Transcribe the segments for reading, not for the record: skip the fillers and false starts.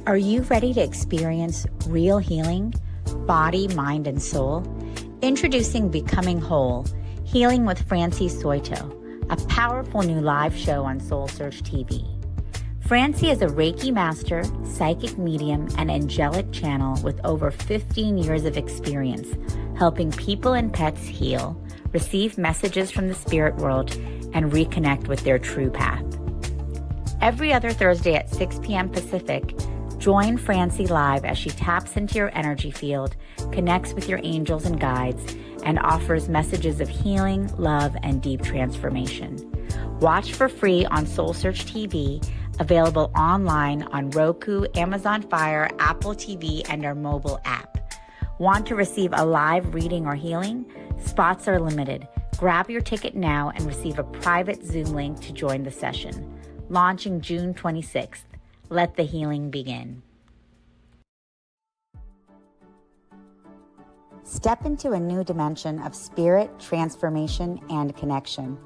Are you ready to experience real healing, body, mind, and soul? Introducing Becoming Whole, Healing with Francie Soito, a powerful new live show on SoulSearch TV. Francie is a Reiki master, psychic medium, and angelic channel with over 15 years of experience helping people and pets heal, receive messages from the spirit world, and reconnect with their true path. Every other Thursday at 6 p.m. Pacific, join Francie live as she taps into your energy field, connects with your angels and guides, and offers messages of healing, love, and deep transformation. Watch for free on SoulSearch TV, available online on Roku, Amazon Fire, Apple TV, and our mobile app. Want to receive a live reading or healing? Spots are limited. Grab your ticket now and receive a private Zoom link to join the session. Launching June 26th. Let the healing begin. Step into a new dimension of spirit, transformation, and connection.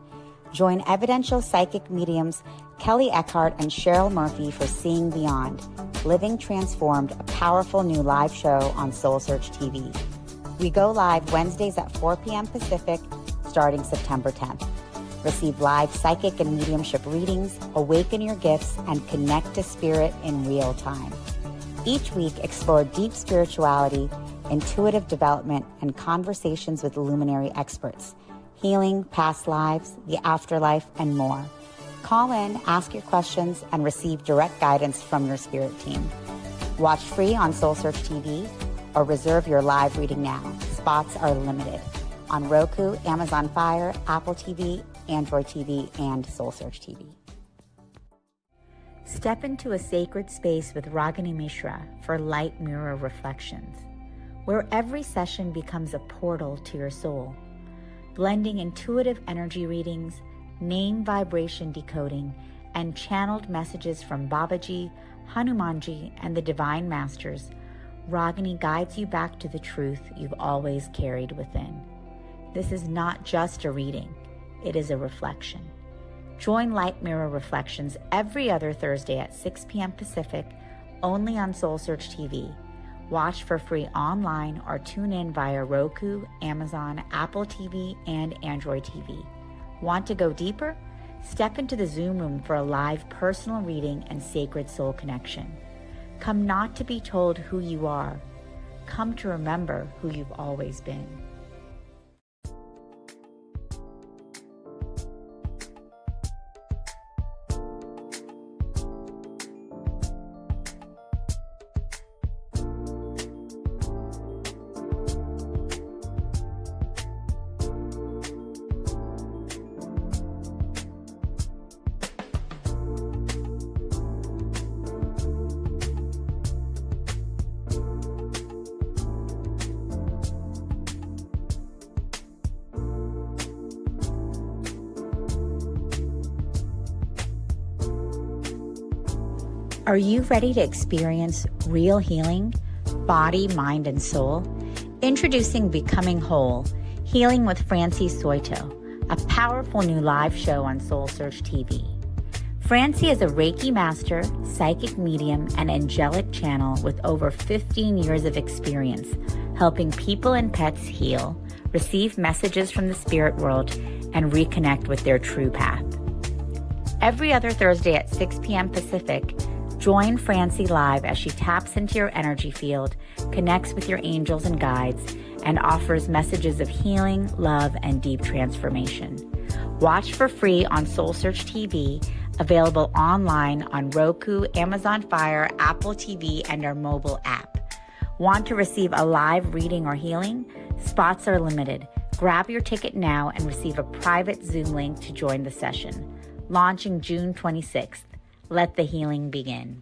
Join evidential psychic mediums Kelly Eckhart and Cheryl Murphy for Seeing Beyond, Living Transformed, a powerful new live show on SoulSearch TV. We go live Wednesdays at 4 p.m. Pacific, starting September 10th. Receive live psychic and mediumship readings, awaken your gifts, and connect to spirit in real time. Each week, explore deep spirituality, intuitive development, and conversations with luminary experts, healing, past lives, the afterlife, and more. Call in, ask your questions, and receive direct guidance from your spirit team. Watch free on SoulSearch TV or reserve your live reading now. Spots are limited. On Roku, Amazon Fire, Apple TV, Android TV, and SoulSearch TV. Step into a sacred space with Ragini Mishra for Light Mirror Reflections, where every session becomes a portal to your soul, blending intuitive energy readings, name vibration decoding, and channeled messages from Babaji, Hanumanji, and the Divine Masters. Ragini guides you back to the truth you've always carried within. This is not just a reading, it is a reflection. Join Light Mirror Reflections every other Thursday at 6 p.m. Pacific, only on SoulSearch TV. Watch for free online or tune in via Roku, Amazon, Apple TV, and Android TV. Want to go deeper? Step into the Zoom room for a live personal reading and sacred soul connection. Come not to be told who you are. Come to remember who you've always been. Are you ready to experience real healing, body, mind, and soul? Introducing Becoming Whole, Healing with Francie Soito, a powerful new live show on SoulSearch TV. Francie is a Reiki master, psychic medium, and angelic channel with over 15 years of experience helping people and pets heal, receive messages from the spirit world, and reconnect with their true path. Every other Thursday at 6 p.m. Pacific, join Francie live as she taps into your energy field, connects with your angels and guides, and offers messages of healing, love, and deep transformation. Watch for free on SoulSearch TV, available online on Roku, Amazon Fire, Apple TV, and our mobile app. Want to receive a live reading or healing? Spots are limited. Grab your ticket now and receive a private Zoom link to join the session. Launching June 26th. Let the healing begin.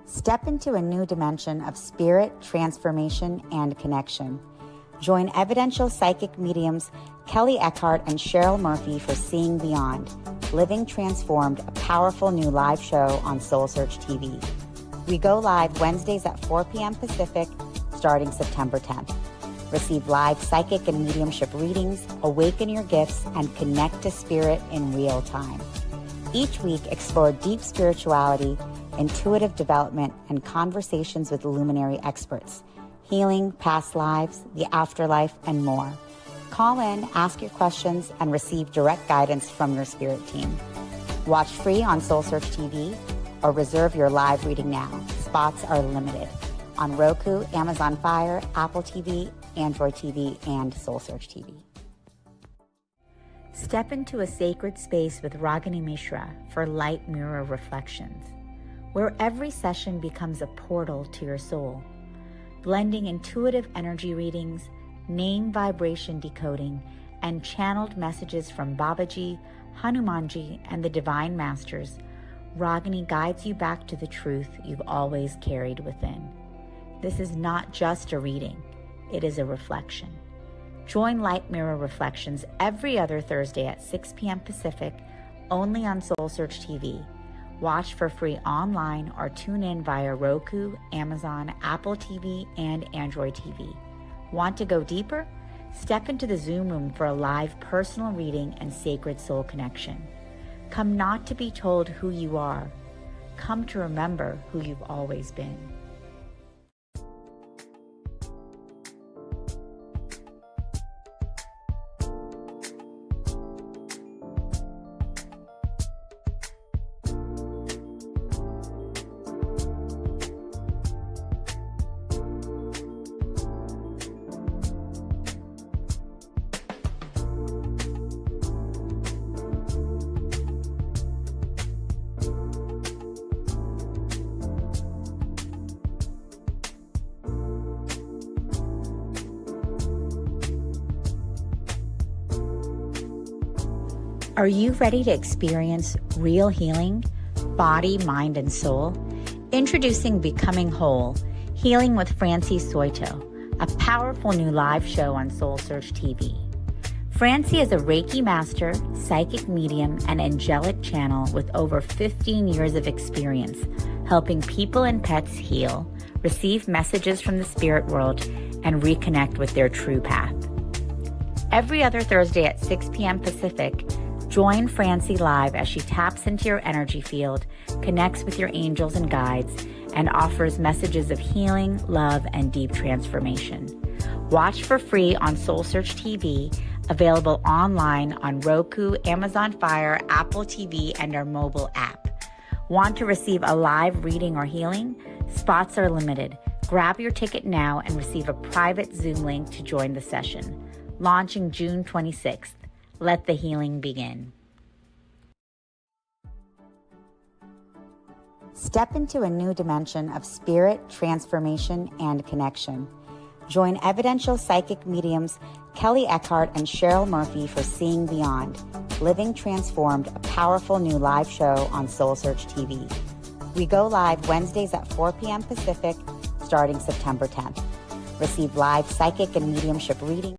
Step into a new dimension of spirit, transformation, and connection. Join evidential psychic mediums Kelly Eckhart and Cheryl Murphy for Seeing Beyond, Living Transformed, a powerful new live show on SoulSearch TV. We go live Wednesdays at 4 p.m. Pacific, starting September 10th. Receive live psychic and mediumship readings, awaken your gifts, and connect to spirit in real time. Each week, explore deep spirituality, intuitive development, and conversations with luminary experts, healing, past lives, the afterlife, and more. Call in, ask your questions, and receive direct guidance from your spirit team. Watch free on SoulSearch TV or reserve your live reading now. Spots are limited on Roku, Amazon Fire, Apple TV, Android TV, and SoulSearch TV. Step into a sacred space with Ragini Mishra for light mirror reflections, where every session becomes a portal to your soul, blending intuitive energy readings, name vibration decoding, and channeled messages from Babaji, Hanumanji, and the Divine Masters. Ragini guides you back to the truth you've always carried within. This is not just a reading, it is a reflection. Join Light Mirror Reflections every other Thursday at 6 p.m. Pacific, only on SoulSearch TV. Watch for free online or tune in via Roku, Amazon, Apple TV, and Android TV. Want to go deeper? Step into the Zoom room for a live personal reading and sacred soul connection. Come not to be told who you are. Come to remember who you've always been. Are you ready to experience real healing, body, mind, and soul? Introducing Becoming Whole, Healing with Francie Soito, a powerful new live show on SoulSearch TV. Francie is a Reiki master, psychic medium, and angelic channel with over 15 years of experience helping people and pets heal, receive messages from the spirit world, and reconnect with their true path. Every other Thursday at 6 p.m. Pacific, join Francie live as she taps into your energy field, connects with your angels and guides, and offers messages of healing, love, and deep transformation. Watch for free on SoulSearch TV, available online on Roku, Amazon Fire, Apple TV, and our mobile app. Want to receive a live reading or healing? Spots are limited. Grab your ticket now and receive a private Zoom link to join the session. Launching June 26th. Let the healing begin. Step into a new dimension of spirit, transformation, and connection. Join evidential psychic mediums Kelly Eckhart and Cheryl Murphy for Seeing Beyond, Living Transformed, a powerful new live show on SoulSearch TV. We go live Wednesdays at 4 p.m. Pacific, starting September 10th. Receive live psychic and mediumship readings.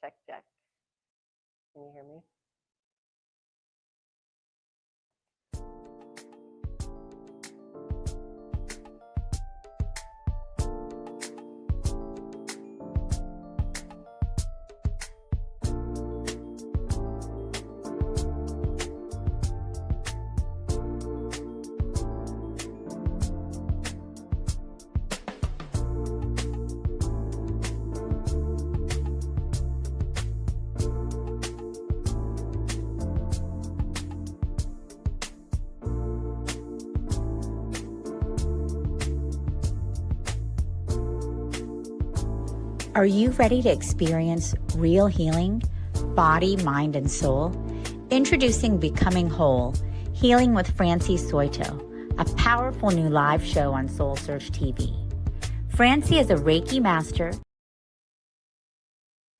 Check, check. Can you hear me? Are you ready to experience real healing, body, mind, and soul? Introducing Becoming Whole, Healing with Francie Soito, a powerful new live show on SoulSearch TV. Francie is a Reiki master.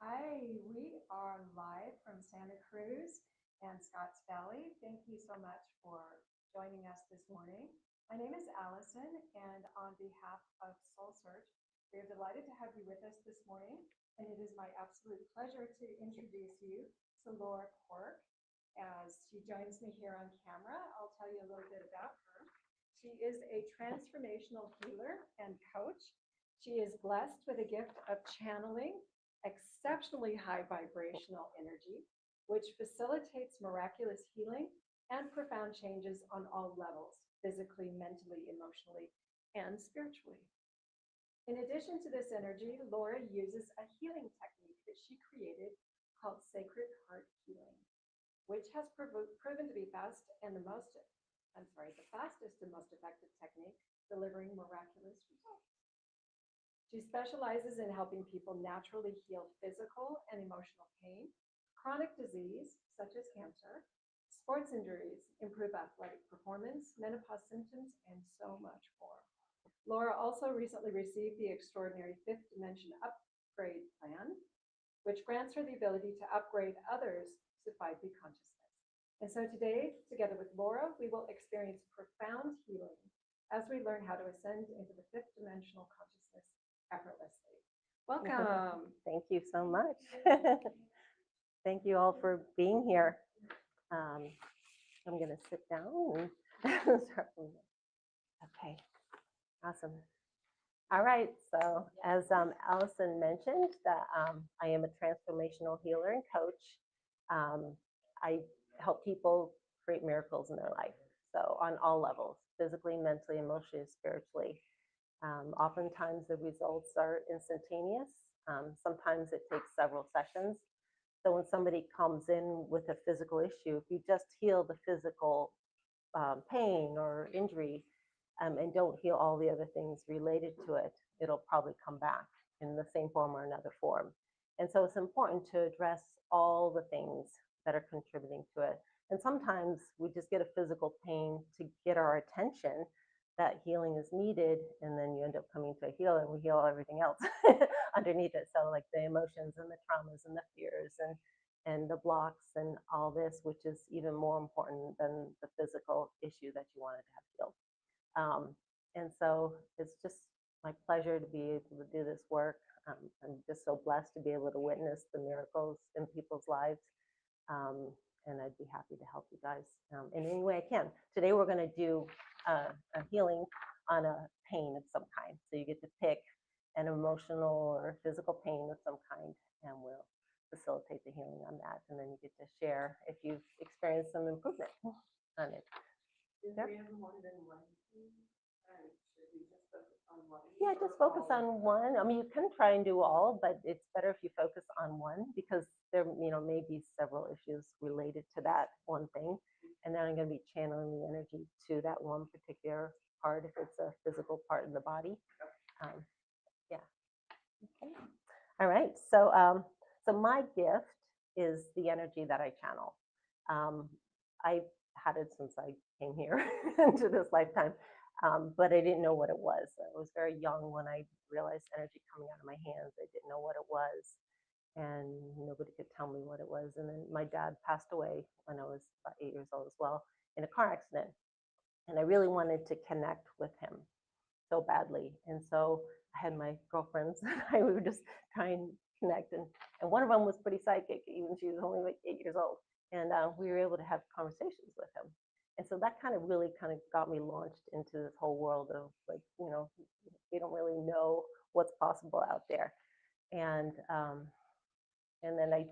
Hi, we are live from Santa Cruz and Scotts Valley. Thank you so much for joining us this morning. My name is Allison, and on behalf of SoulSearch, we are delighted to have you with us this morning. And it is my absolute pleasure to introduce you to Laura Cork as she joins me here on camera. I'll tell you a little bit about her. She is a transformational healer and coach. She is blessed with a gift of channeling exceptionally high vibrational energy, which facilitates miraculous healing and profound changes on all levels, physically, mentally, emotionally, and spiritually. In addition to this energy, Laura uses a healing technique that she created called sacred heart healing, which has proven to be the fastest and most effective technique delivering miraculous results. She specializes in helping people naturally heal physical and emotional pain, chronic disease such as cancer, sports injuries, improve athletic performance, menopause symptoms, and so much more. Laura also recently received the extraordinary Fifth Dimension Upgrade Plan, which grants her the ability to upgrade others to 5D consciousness. And so today, together with Laura, we will experience profound healing as we learn how to ascend into the fifth dimensional consciousness effortlessly. Welcome. Thank you so much. Thank you all for being here. I'm going to sit down and start from there. Okay, awesome. All right, so as Allison mentioned, that I am a transformational healer and coach. I help people create miracles in their life, so on all levels, physically, mentally, emotionally, spiritually. Oftentimes the results are instantaneous. Sometimes it takes several sessions. So when somebody comes in with a physical issue, if you just heal the physical pain or injury and don't heal all the other things related to it, it'll probably come back in the same form or another form. And so it's important to address all the things that are contributing to it. And sometimes we just get a physical pain to get our attention that healing is needed, and then you end up coming to a healer and we heal everything else underneath it. So like the emotions and the traumas and the fears and the blocks and all this, which is even more important than the physical issue that you wanted to have healed. And so it's just my pleasure to be able to do this work. I'm just so blessed to be able to witness the miracles in people's lives. And I'd be happy to help you guys in any way I can. Today we're going to do a healing on a pain of some kind. So you get to pick an emotional or physical pain of some kind, and we'll facilitate the healing on that. And then you get to share if you've experienced some improvement on it. Yep. Yeah, just focus on one. I mean, you can try and do all, but it's better if you focus on one because there, may be several issues related to that one thing. And then I'm going to be channeling the energy to that one particular part if it's a physical part of the body. Yeah. Okay. All right. So my gift is the energy that I channel. I had it since I came here into this lifetime. But I didn't know what it was. I was very young when I realized energy coming out of my hands. I didn't know what it was, and nobody could tell me what it was. And then my dad passed away when I was about 8 years old as well in a car accident. And I really wanted to connect with him so badly. And so I had my girlfriends and I would just try and connect. And one of them was pretty psychic, even she was only like 8 years old. And we were able to have conversations with him. And so that really got me launched into this whole world of like, we don't really know what's possible out there. And then I,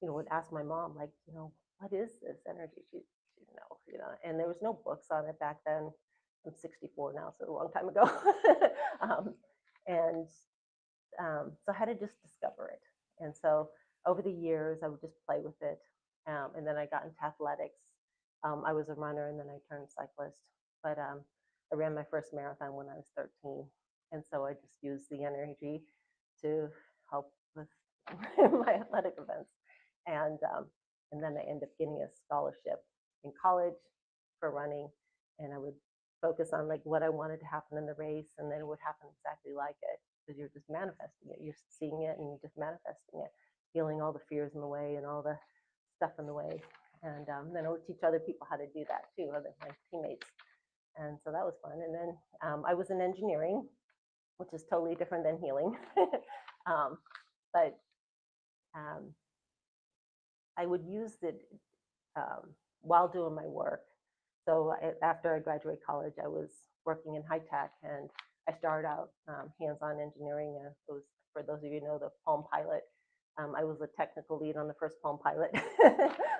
would ask my mom, like, what is this energy? She didn't know, and there was no books on it back then. I'm 64 now, so a long time ago. So I had to just discover it. And so over the years, I would just play with it. And then I got into athletics. I was a runner and then I turned cyclist, but I ran my first marathon when I was 13. And so I just used the energy to help with my athletic events. And then I ended up getting a scholarship in college for running. And I would focus on like what I wanted to happen in the race, and then it would happen exactly like it, because you're just manifesting it. You're seeing it and you're just manifesting it, feeling all the fears in the way and all the stuff in the way. And then I would teach other people how to do that too, other my teammates. And so that was fun. And then I was in engineering, which is totally different than healing. But I would use it while doing my work. So after I graduated college, I was working in high tech, and I started out hands-on engineering. It was, for those of you who know, the Palm Pilot. I was a technical lead on the first Palm Pilot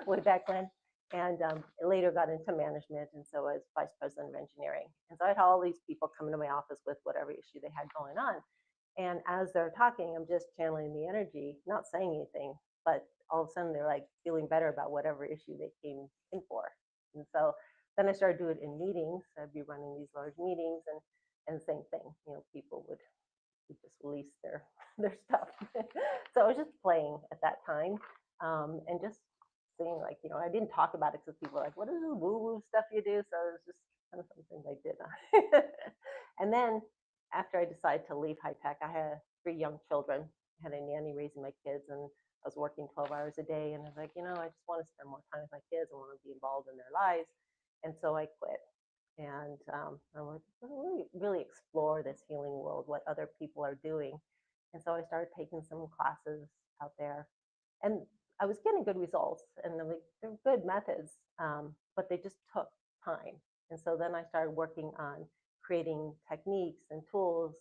way back when, and later got into management, and so I was vice president of engineering. And so I had all these people come into my office with whatever issue they had going on. And as they're talking, I'm just channeling the energy, not saying anything, but all of a sudden they're like feeling better about whatever issue they came in for. And so then I started doing it in meetings. I'd be running these large meetings, and same thing, people would just release their stuff. So I was just playing at that time, and just seeing, like, I didn't talk about it because people were like, what is this woo-woo stuff you do? So it was just kind of something I did. And then after I decided to leave high tech, I had 3 young children. I had a nanny raising my kids, and I was working 12 hours a day. And I was like, I just want to spend more time with my kids. I want to be involved in their lives. And so I quit. And I wanted to really explore this healing world, what other people are doing. And so I started taking some classes out there, and I was getting good results, and they're good methods, but they just took time. And so then I started working on creating techniques and tools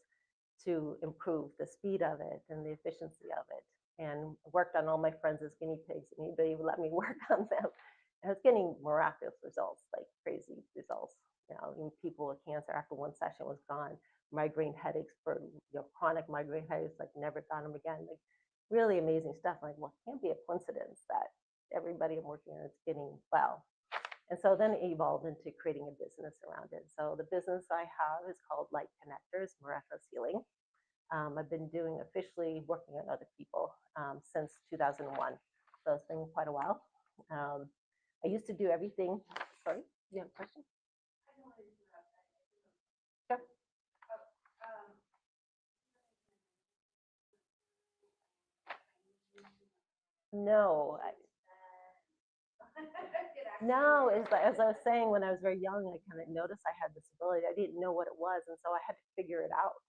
to improve the speed of it and the efficiency of it, and worked on all my friends as guinea pigs. Anybody would let me work on them. And I was getting miraculous results, like crazy results. People with cancer after one session was gone. Migraine headaches for chronic migraine headaches, like never got them again. Like really amazing stuff. Like, well, it can't be a coincidence that everybody I'm working on is getting well. And so then it evolved into creating a business around it. So the business I have is called Light Connectors, Miraculous Healing. I've been doing officially working on other people since 2001. So it's been quite a while. I used to do everything. Sorry, you have a question? Sure. No, no, as I was saying, when I was very young, I kind of noticed I had this ability. I didn't know what it was, and so I had to figure it out.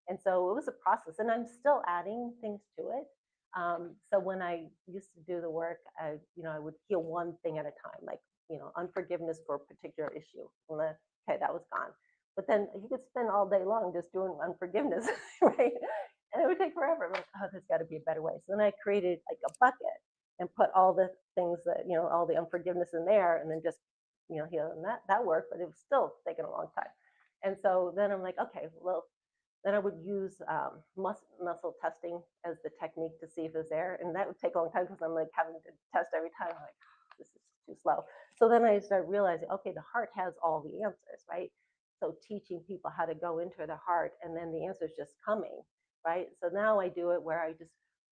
And so it was a process, and I'm still adding things to it. So when I used to do the work, I would heal one thing at a time, like, unforgiveness for a particular issue. Okay, that was gone. But then you could spend all day long just doing unforgiveness, right? And it would take forever. I'm like, oh, there's got to be a better way. So then I created like a bucket and put all the things that, all the unforgiveness in there, and then just, heal. And that worked, but it was still taking a long time. And so then I'm like, okay, well, then I would use muscle testing as the technique to see if it's there. And that would take a long time because I'm like having to test every time. I'm like, oh, this is too slow. So then I started realizing, okay, the heart has all the answers, right? So teaching people how to go into the heart, and then the answer is just coming, right? So now I do it where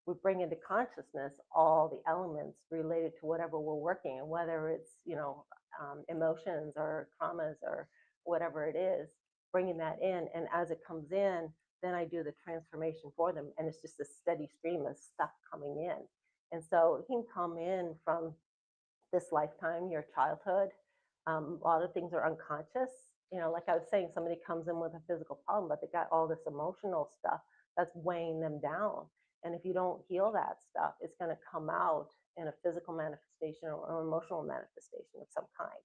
we bring into consciousness all the elements related to whatever we're working, and whether it's, emotions or traumas or whatever it is, bringing that in. And as it comes in, then I do the transformation for them. And it's just a steady stream of stuff coming in. And so it can come in from this lifetime, your childhood. A lot of things are unconscious. Like I was saying, somebody comes in with a physical problem, but they got all this emotional stuff that's weighing them down. And if you don't heal that stuff, it's going to come out in a physical manifestation or emotional manifestation of some kind.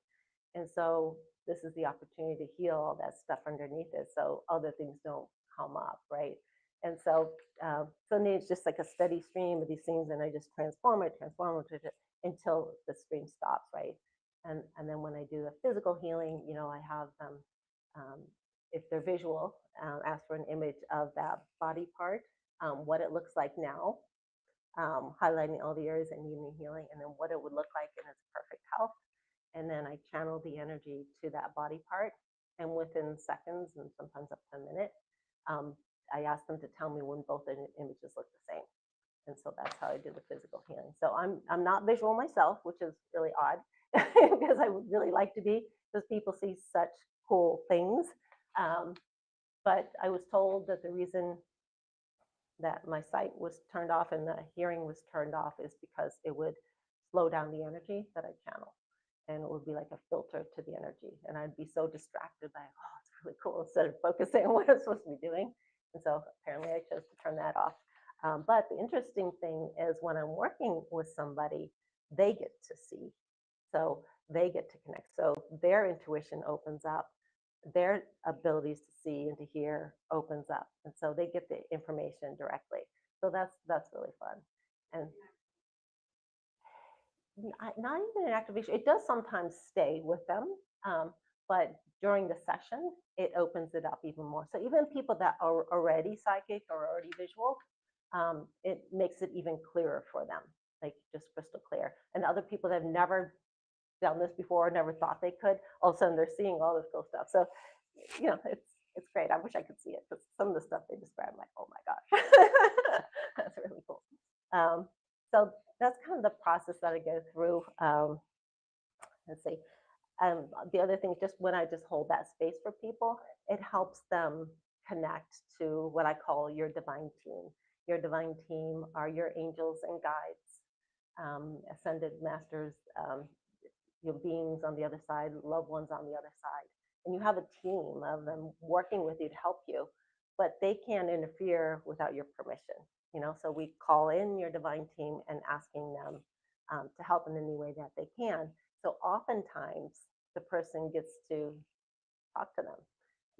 And so this is the opportunity to heal all that stuff underneath it, so other things don't come up, right? And so it's just like a steady stream of these things, and I just transform it until the stream stops, right? And then when I do the physical healing, I have them, if they're visual, ask for an image of that body part, what it looks like now, highlighting all the areas that need healing, and then what it would look like in its perfect health. And then I channel the energy to that body part, and within seconds and sometimes up to a minute, I ask them to tell me when both images look the same. And so that's how I do the physical healing. So I'm not visual myself, which is really odd because I would really like to be, because people see such cool things. But I was told that the reason that my sight was turned off and the hearing was turned off is because it would slow down the energy that I channel. And it would be like a filter to the energy. And I'd be so distracted by, oh, it's really cool, instead of focusing on what I'm supposed to be doing. And so apparently I chose to turn that off. But the interesting thing is when I'm working with somebody, they get to see. So they get to connect. So their intuition opens up, their abilities to see and to hear opens up. And so they get the information directly. So that's really fun. And not even an activation. It does sometimes stay with them, but during the session, it opens it up even more. So even people that are already psychic or already visual, it makes it even clearer for them, like just crystal clear. And other people that have never done this before, never thought they could, all of a sudden they're seeing all this cool stuff. So, it's great. I wish I could see it, because some of the stuff they describe, I'm like, oh my gosh, that's really cool. So that's kind of the process that I go through. Let's see. The other thing, just when I just hold that space for people, it helps them connect to what I call your divine team. Your divine team are your angels and guides, ascended masters, your beings on the other side, loved ones on the other side. And you have a team of them working with you to help you, but they can't interfere without your permission. So we call in your divine team and asking them to help in any way that they can. So oftentimes the person gets to talk to them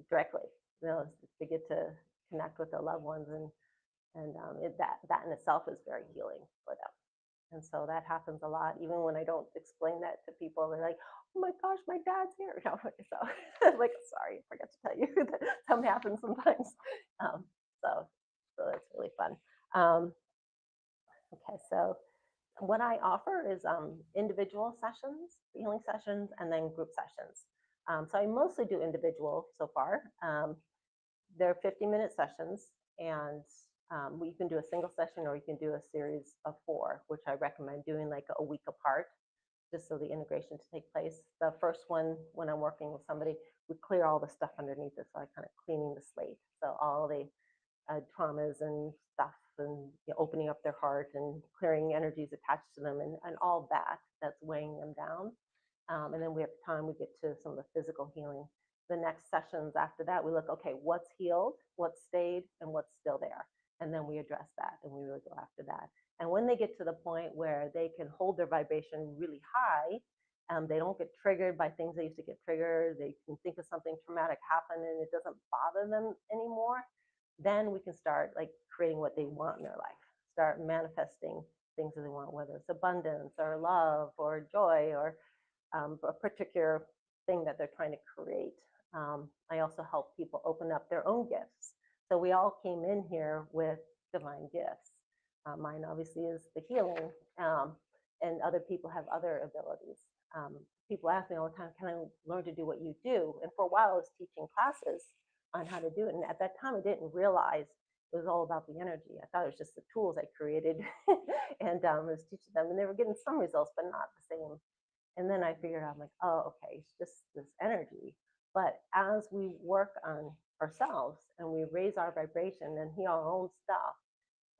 directly. They get to connect with their loved ones, and that in itself is very healing for them. And so that happens a lot. Even when I don't explain that to people, they're like, "Oh my gosh, my dad's here." So I'm like, sorry, I forgot to tell you that something happens sometimes. So that's really fun. Okay, so what I offer is individual sessions, healing sessions, and then group sessions. So I mostly do individual so far. They're 50-minute sessions, and you can do a single session or you can do a series of 4, which I recommend doing like a week apart, just so the integration to take place. The first one, when I'm working with somebody, we clear all the stuff underneath it, so I kind of cleaning the slate. So all the traumas and stuff, and opening up their heart and clearing energies attached to them, and all that's weighing them down. And then we have time, we get to some of the physical healing. The next sessions after that, we look, okay, what's healed, what's stayed, and what's still there. And then we address that, and we really go after that. And when they get to the point where they can hold their vibration really high, they don't get triggered by things they used to get triggered, they can think of something traumatic happened and it doesn't bother them anymore, then we can start like creating what they want in their life, start manifesting things that they want, whether it's abundance or love or joy or a particular thing that they're trying to create. I also help people open up their own gifts. So we all came in here with divine gifts. Mine obviously is the healing, and other people have other abilities. People ask me all the time, can I learn to do what you do? And for a while I was teaching classes on how to do it. And at that time I didn't realize it was all about the energy. I thought it was just the tools I created and I was teaching them, and they were getting some results, but not the same. And then I figured out, I'm like, oh, okay, it's just this energy. But as we work on ourselves and we raise our vibration and heal our own stuff,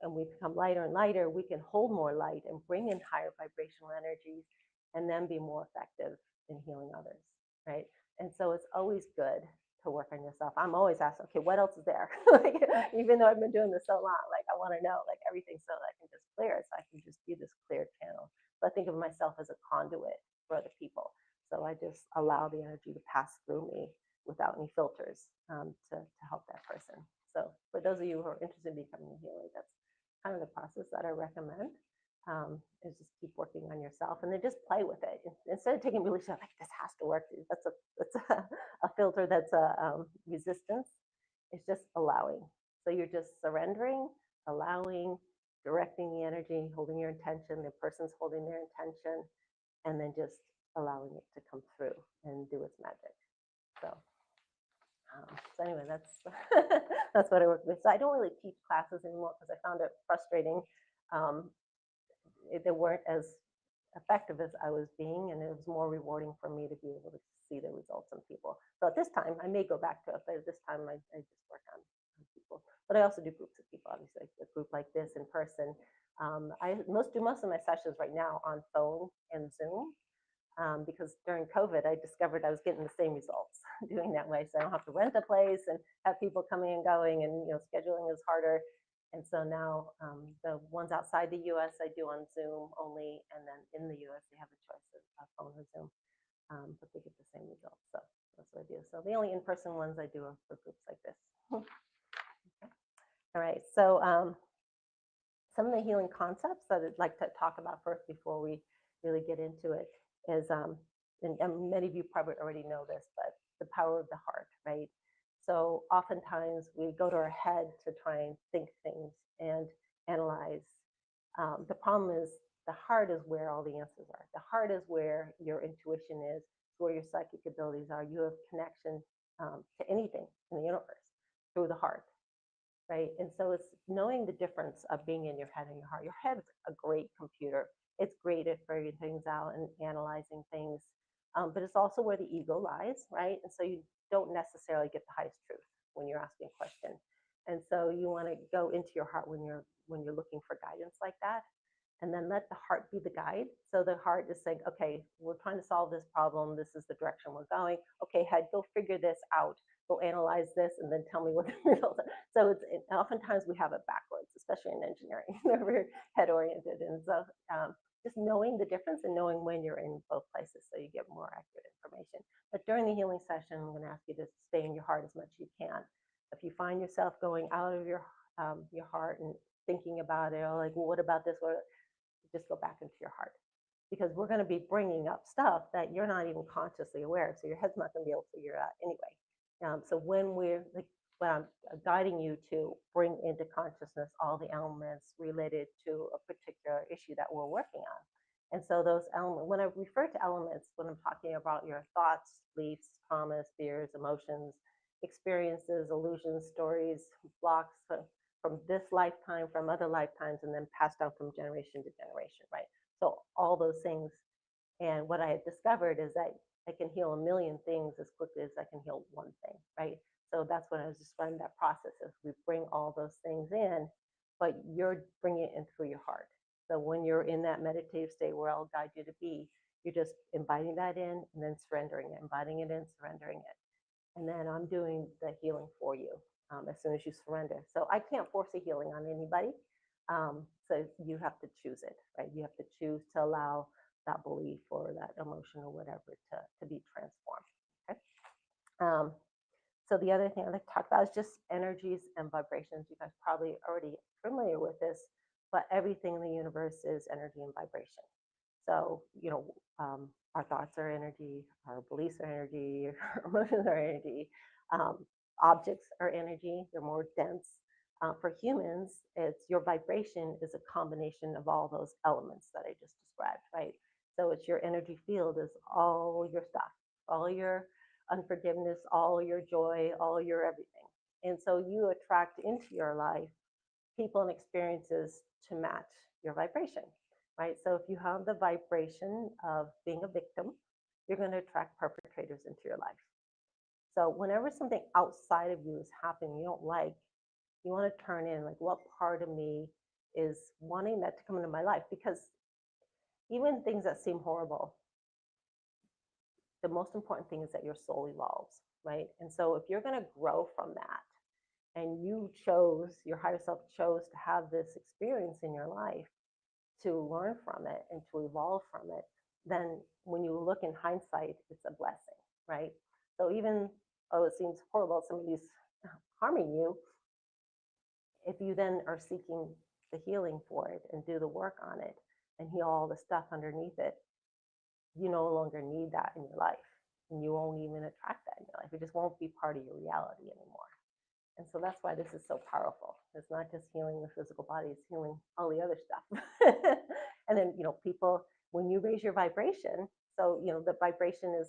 and we become lighter and lighter, we can hold more light and bring in higher vibrational energies, and then be more effective in healing others, right? And so it's always good to work on yourself. I'm always asking, okay, what else is there? Like, even though I've been doing this so long, like I want to know like everything so that I can just clear it, so I can just be this clear channel. So I think of myself as a conduit for other people. So I just allow the energy to pass through me without any filters to help that person. So for those of you who are interested in becoming a healer, that's kind of the process that I recommend. Is just keep working on yourself, and then just play with it instead of taking really like this has to work. That's a filter. That's a resistance. It's just allowing. So you're just surrendering, allowing, directing the energy, holding your intention. The person's holding their intention, and then just allowing it to come through and do its magic. So anyway, that's that's what I work with. So I don't really teach classes anymore because I found it frustrating. They weren't as effective as I was being, and it was more rewarding for me to be able to see the results in people. So at this time, I may go back to it, but at this time, I just work on people. But I also do groups of people, obviously, like a group like this in person. I do most of my sessions right now on phone and Zoom, because during COVID, I discovered I was getting the same results doing that way. So I don't have to rent a place and have people coming and going, and scheduling is harder. And so now the ones outside the U.S. I do on Zoom only, and then in the U.S. they have a choice of phone or Zoom, but they get the same results. So that's what I do. So the only in-person ones I do are for groups like this. Okay. All right. So some of the healing concepts that I'd like to talk about first before we really get into it is, and many of you probably already know this, but the power of the heart, right? So oftentimes we go to our head to try and think things and analyze. The problem is the heart is where all the answers are. The heart is where your intuition is, where your psychic abilities are. You have connection to anything in the universe through the heart. Right. And so it's knowing the difference of being in your head and your heart. Your head's a great computer. It's great at figuring things out and analyzing things. But it's also where the ego lies, right? And so you don't necessarily get the highest truth when you're asking a question. And so you want to go into your heart when you're looking for guidance like that. And then let the heart be the guide. So the heart is saying, okay, we're trying to solve this problem. This is the direction we're going. Okay, head, go figure this out. Go analyze this and then tell me what the results are. So oftentimes we have it backwards, especially in engineering. We're head oriented. And so just knowing the difference and knowing when you're in both places so you get more accurate information. But during the healing session, I'm going to ask you to stay in your heart as much as you can. If you find yourself going out of your heart and thinking about it, or like, well, what about this? Just go back into your heart, because we're going to be bringing up stuff that you're not even consciously aware of. So your head's not going to be able to figure it out anyway. So when I'm guiding you to bring into consciousness all the elements related to a particular issue that we're working on. And so those elements, when I refer to elements, when I'm talking about your thoughts, beliefs, traumas, fears, emotions, experiences, illusions, stories, blocks from this lifetime, from other lifetimes, and then passed down from generation to generation, right? So all those things. And what I had discovered is that I can heal a million things as quickly as I can heal one thing, right? So that's what I was describing that process is. We bring all those things in, but you're bringing it in through your heart. So when you're in that meditative state where I'll guide you to be, you're just inviting that in and then surrendering it, inviting it in, surrendering it. And then I'm doing the healing for you as soon as you surrender. So I can't force a healing on anybody. So you have to choose it, right? You have to choose to allow that belief or that emotion or whatever to be transformed. Okay. So the other thing I'd like to talk about is just energies and vibrations. You guys probably already familiar with this, but everything in the universe is energy and vibration. So, our thoughts are energy, our beliefs are energy, our emotions are energy, objects are energy, they're more dense. For humans, it's your vibration is a combination of all those elements that I just described, right? So it's your energy field is all your stuff, all your unforgiveness, all your joy, all your everything. And so you attract into your life people and experiences to match your vibration, right? So if you have the vibration of being a victim, you're going to attract perpetrators into your life. So whenever something outside of you is happening you don't like, you want to turn in, like, what part of me is wanting that to come into my life? Because even things that seem horrible, the most important thing is that your soul evolves, right? And so if you're going to grow from that, and you chose, your higher self chose to have this experience in your life, to learn from it and to evolve from it, then when you look in hindsight, it's a blessing, right? So even though it seems horrible, somebody's harming you, if you then are seeking the healing for it and do the work on it and heal all the stuff underneath it, you no longer need that in your life. And you won't even attract that in your life. It just won't be part of your reality anymore. And so that's why this is so powerful. It's not just healing the physical body, it's healing all the other stuff. And then, people, when you raise your vibration, so, the vibration is,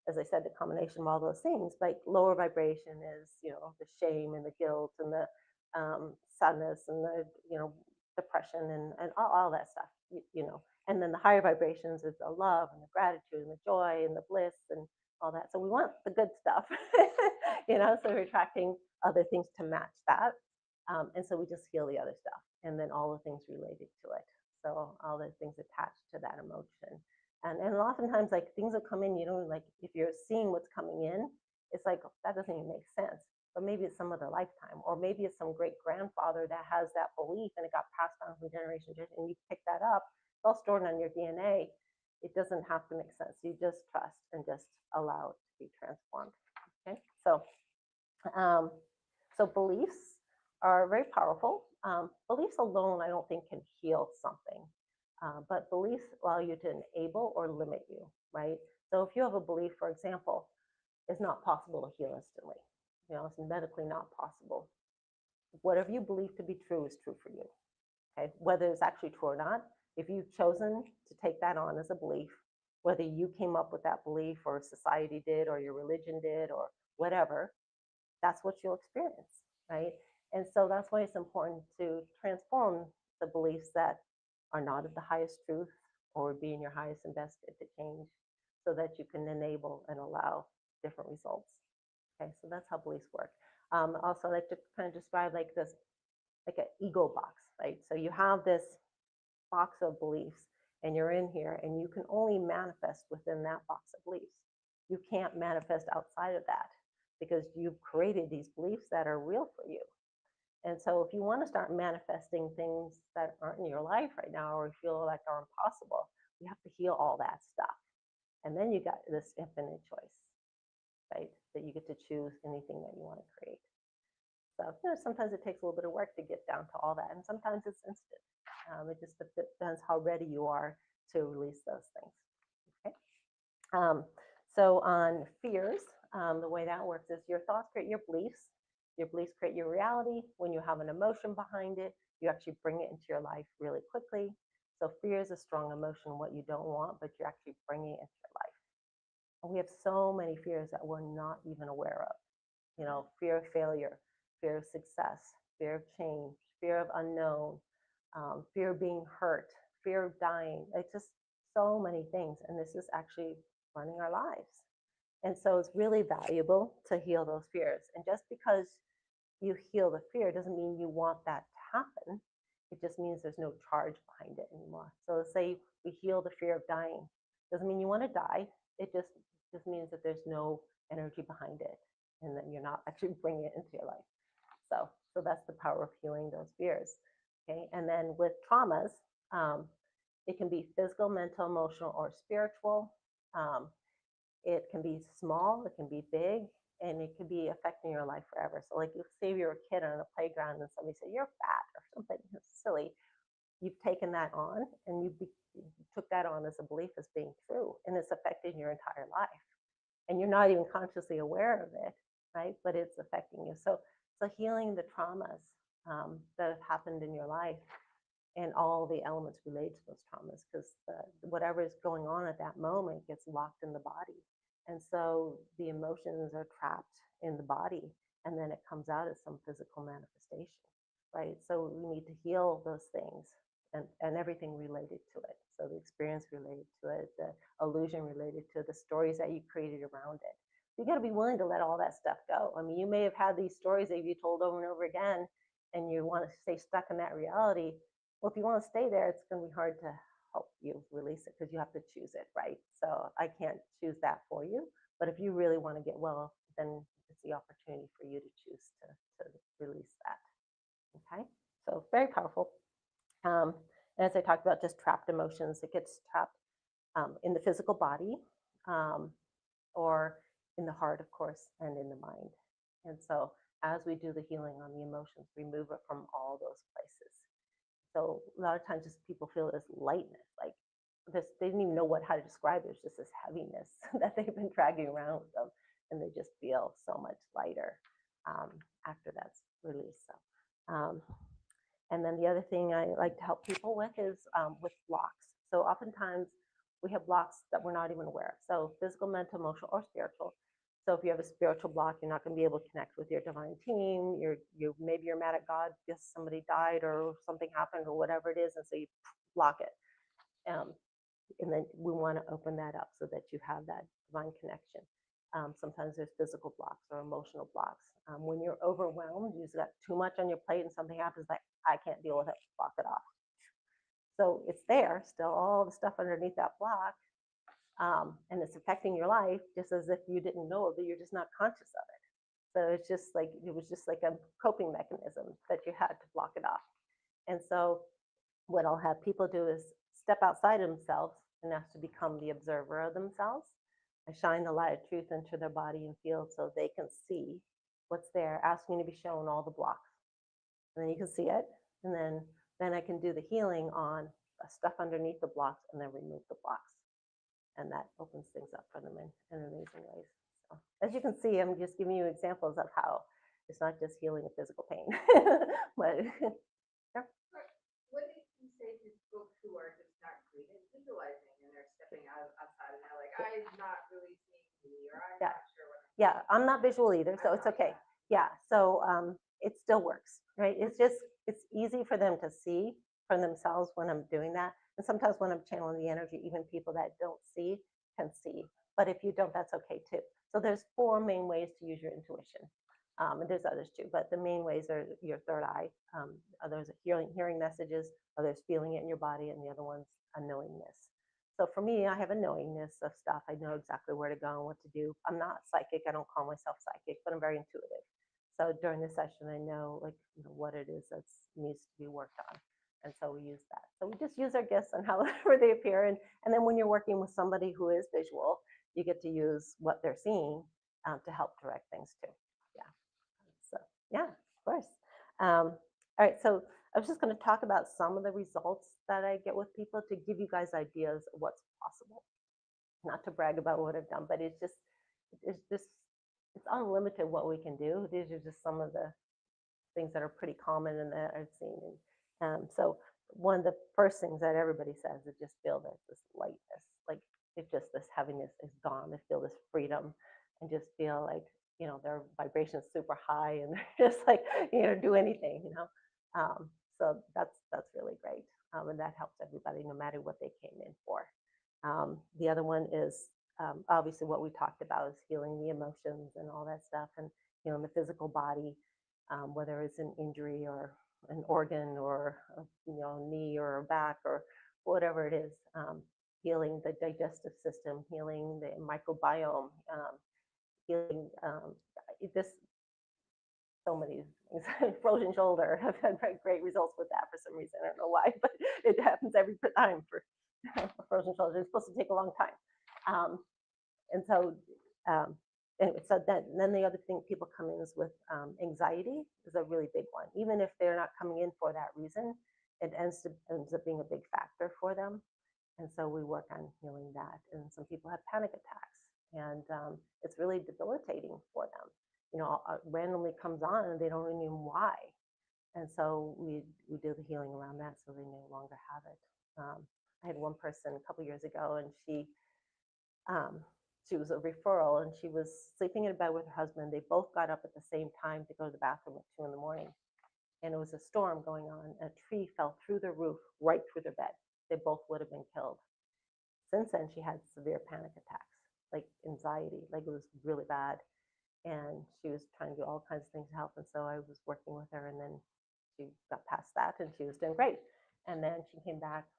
as I said, the combination of all those things, but lower vibration is, the shame and the guilt and the sadness and the, depression and all that stuff, And then the higher vibrations is the love and the gratitude and the joy and the bliss and all that. So we want the good stuff, so we're attracting other things to match that. And so we just heal the other stuff and then all the things related to it. So all the things attached to that emotion. And oftentimes, like, things will come in, like, if you're seeing what's coming in, it's like, that doesn't even make sense. But maybe it's some other lifetime, or maybe it's some great grandfather that has that belief and it got passed down from generation to generation, and you pick that up. It's all stored on your DNA. It doesn't have to make sense. You just trust and just allow it to be transformed. Okay, so beliefs are very powerful. Beliefs alone, I don't think, can heal something. But beliefs allow you to enable or limit you, right? So if you have a belief, for example, it's not possible to heal instantly. It's medically not possible. Whatever you believe to be true is true for you, okay? Whether it's actually true or not, if you've chosen to take that on as a belief, whether you came up with that belief or society did or your religion did or whatever, that's what you'll experience, right? And so that's why it's important to transform the beliefs that are not of the highest truth or be in your highest and best good to change, so that you can enable and allow different results. Okay, so that's how beliefs work. Also, I like to kind of describe like this, like an ego box, right? So you have this box of beliefs and you're in here and you can only manifest within that box of beliefs. You can't manifest outside of that because you've created these beliefs that are real for you. And so if you want to start manifesting things that aren't in your life right now or feel like are impossible, you have to heal all that stuff. And then you got this infinite choice, right? That you get to choose anything that you want to create. So sometimes it takes a little bit of work to get down to all that. And sometimes it's instant. It just depends how ready you are to release those things. Okay. So on fears, the way that works is your thoughts create your beliefs. Your beliefs create your reality. When you have an emotion behind it, you actually bring it into your life really quickly. So fear is a strong emotion, what you don't want, but you're actually bringing it into your life. And we have so many fears that we're not even aware of. Fear of failure, fear of success, fear of change, fear of unknown, fear of being hurt, fear of dying. It's just so many things. And this is actually running our lives. And so it's really valuable to heal those fears. And just because you heal the fear doesn't mean you want that to happen. It just means there's no charge behind it anymore. So let's say we heal the fear of dying. Doesn't mean you want to die. It just means that there's no energy behind it and that you're not actually bringing it into your life. So that's the power of healing those fears. Okay. And then with traumas, it can be physical, mental, emotional, or spiritual. It can be small, it can be big, and it could be affecting your life forever. So like, say you're a kid on a playground and somebody said you're fat or something silly, you've taken that on and you took that on as a belief as being true, and it's affected your entire life. And you're not even consciously aware of it, right? But it's affecting you. So healing the traumas that have happened in your life and all the elements related to those traumas, because whatever is going on at that moment gets locked in the body. And so the emotions are trapped in the body, and then it comes out as some physical manifestation, right? So we need to heal those things and everything related to it. So the experience related to it, the illusion related to the stories that you created around it. You got to be willing to let all that stuff go. I mean, you may have had these stories that you told over and over again, and you want to stay stuck in that reality. Well, if you want to stay there, it's going to be hard to help you release it because you have to choose it, right? So I can't choose that for you. But if you really want to get well, then it's the opportunity for you to choose to release that. Okay, so very powerful. And as I talked about, just trapped emotions, it gets trapped in the physical body or in the heart, of course, and in the mind. And so as we do the healing on the emotions, we move it from all those places. So a lot of times just people feel this lightness, like this, they didn't even know how to describe it. It's just this heaviness that they've been dragging around with them, and they just feel so much lighter after that's released. So, and then the other thing I like to help people with is with blocks. So oftentimes we have blocks that we're not even aware of. So physical, mental, emotional, or spiritual. So if you have a spiritual block, you're not going to be able to connect with your divine team. Maybe you're mad at God because somebody died or something happened or whatever it is, and so you block it. And then we want to open that up so that you have that divine connection. Sometimes there's physical blocks or emotional blocks. When you're overwhelmed, you've got too much on your plate and something happens like, I can't deal with it, block it off. So it's there, still all the stuff underneath that block, and it's affecting your life just as if you didn't know of it, you're just not conscious of it. So it's just like, it was just like a coping mechanism that you had to block it off. And so what I'll have people do is step outside themselves and ask to become the observer of themselves. I shine the light of truth into their body and field so they can see what's there, asking to be shown all the blocks. And then you can see it. And then I can do the healing on the stuff underneath the blocks and then remove the blocks. And that opens things up for them in amazing ways. So, as you can see, I'm just giving you examples of how it's not just healing a physical pain, but What do you say to folks who are just not great at visualizing and they're stepping outside and they're like, I'm not really seeing me, or I'm not sure what I'm yeah, I'm not visual either, so it's okay. Yeah, so it still works, right? It's easy for them to see for themselves when I'm doing that. And sometimes when I'm channeling the energy, even people that don't see can see. But if you don't, that's okay too. So there's 4 main ways to use your intuition. And there's others too, but the main ways are your third eye. Others are hearing messages, others feeling it in your body, and the other one's a knowingness. So for me, I have a knowingness of stuff. I know exactly where to go and what to do. I'm not psychic. I don't call myself psychic, but I'm very intuitive. So during the session, I know what it is that needs to be worked on. And so we use that. So we just use our gifts and however they appear. And then when you're working with somebody who is visual, you get to use what they're seeing to help direct things too. Yeah. So yeah, of course. All right. So I was just going to talk about some of the results that I get with people to give you guys ideas of what's possible. Not to brag about what I've done, but it's unlimited what we can do. These are just some of the things that are pretty common and that I've seen. So one of the first things that everybody says is just feel this lightness, like it's just this heaviness is gone. They feel this freedom and just feel like, their vibration is super high and they're just like, do anything, So that's really great. And that helps everybody no matter what they came in for. The other one is obviously what we talked about is healing the emotions and all that stuff and healing the physical body, whether it's an injury or an organ or a knee or a back or whatever it is, healing the digestive system, healing the microbiome, healing so many things. Frozen shoulder. I've had great results with that for some reason. I don't know why, but it happens every time for frozen shoulder. It's supposed to take a long time. And so anyway, so then the other thing people come in is with anxiety is a really big one. Even if they're not coming in for that reason, it ends up being a big factor for them. And so we work on healing that. And some people have panic attacks, and it's really debilitating for them. Randomly comes on and they don't even know why. And so we do the healing around that so they no longer have it. I had one person a couple years ago, and she was a referral, and she was sleeping in bed with her husband. They both got up at the same time to go to the bathroom at 2 a.m. And it was a storm going on. A tree fell through the roof, right through their bed. They both would have been killed. Since then, she had severe panic attacks, like anxiety, like it was really bad. And she was trying to do all kinds of things to help. And so I was working with her, and then she got past that and she was doing great. And then she came back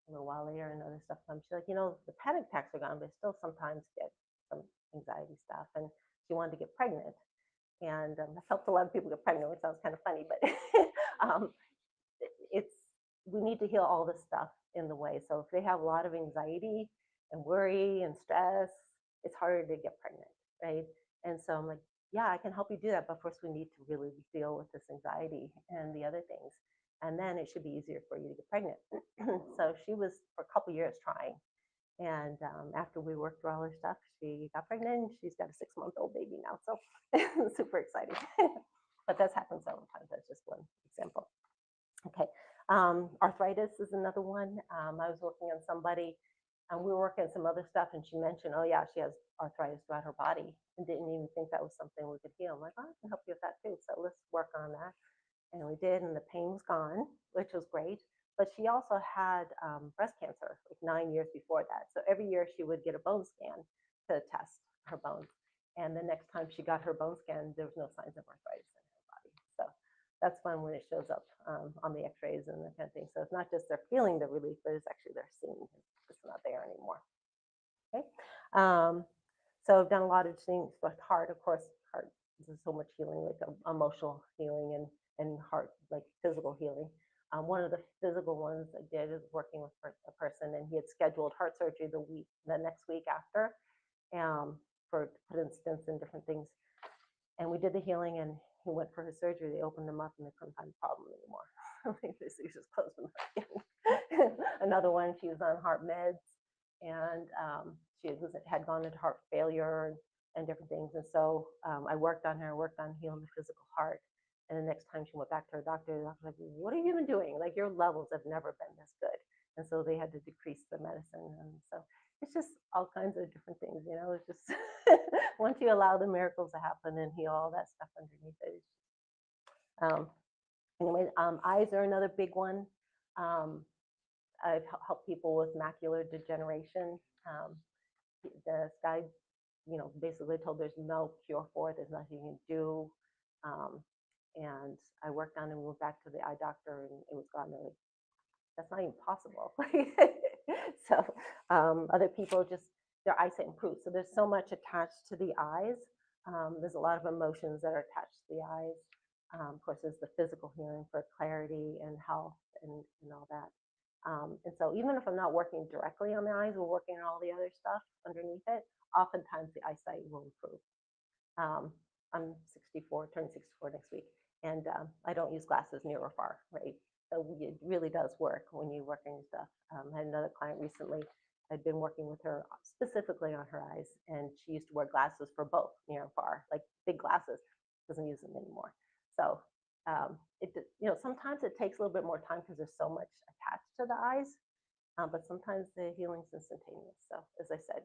a little while later and other stuff comes. She's like, the panic attacks are gone, but I still sometimes get some anxiety stuff. And she wanted to get pregnant. And that's helped a lot of people get pregnant, which sounds kind of funny, but we need to heal all this stuff in the way. So if they have a lot of anxiety and worry and stress, it's harder to get pregnant, right? And so I'm like, yeah, I can help you do that. But first we need to really deal with this anxiety and the other things. And then it should be easier for you to get pregnant. So she was for a couple years trying. And after we worked through all her stuff, she got pregnant. She's got a 6-month-old baby now. So super exciting. But that's happened several times. That's just one example. Okay. Arthritis is another one. I was working on somebody, and we were working on some other stuff, and she mentioned, oh yeah, she has arthritis throughout her body, and didn't even think that was something we could heal. I'm like, oh, I can help you with that too. So let's work on that. And we did, and the pain was gone, which was great. But she also had breast cancer like 9 years before that. So every year she would get a bone scan to test her bones. And the next time she got her bone scan, there was no signs of arthritis in her body. So that's fun when it shows up on the x-rays and that kind of thing. So it's not just they're feeling the relief, but it's actually they're seeing it's not there anymore. Okay. So I've done a lot of things with heart, of course. Heart, there's so much healing, like emotional healing and heart, like physical healing. One of the physical ones I did is working with a person, and he had scheduled heart surgery the next week after, for put in stents and different things. And we did the healing, and he went for his surgery. They opened him up, and they couldn't find the problem anymore. They just closed him up. Another one, she was on heart meds, and she had gone into heart failure and different things. And so I worked on healing the physical heart. And the next time she went back to her doctor, the doctor was like, what have you been doing? Like, your levels have never been this good. And so they had to decrease the medicine. And so it's just all kinds of different things, you know. It's just once you allow the miracles to happen and heal all that stuff underneath it. Anyway, eyes are another big one. I've helped people with macular degeneration. The guy, you know, basically told there's no cure for it. There's nothing you can do. And I worked on it and went back to the eye doctor, and it was gone. Like, that's not even possible. So other people just, their eyesight improves. So there's so much attached to the eyes. There's a lot of emotions that are attached to the eyes. Of course, there's the physical healing for clarity and health and all that. And so even if I'm not working directly on the eyes, we're working on all the other stuff underneath it. Oftentimes the eyesight will improve. I'm 64, turning 64 next week, and I don't use glasses near or far, right? So it really does work when you work on your stuff. I had another client recently. I'd been working with her specifically on her eyes, and she used to wear glasses for both near and far, like big glasses. Doesn't use them anymore. So sometimes it takes a little bit more time because there's so much attached to the eyes, but sometimes the healing's instantaneous. So as I said,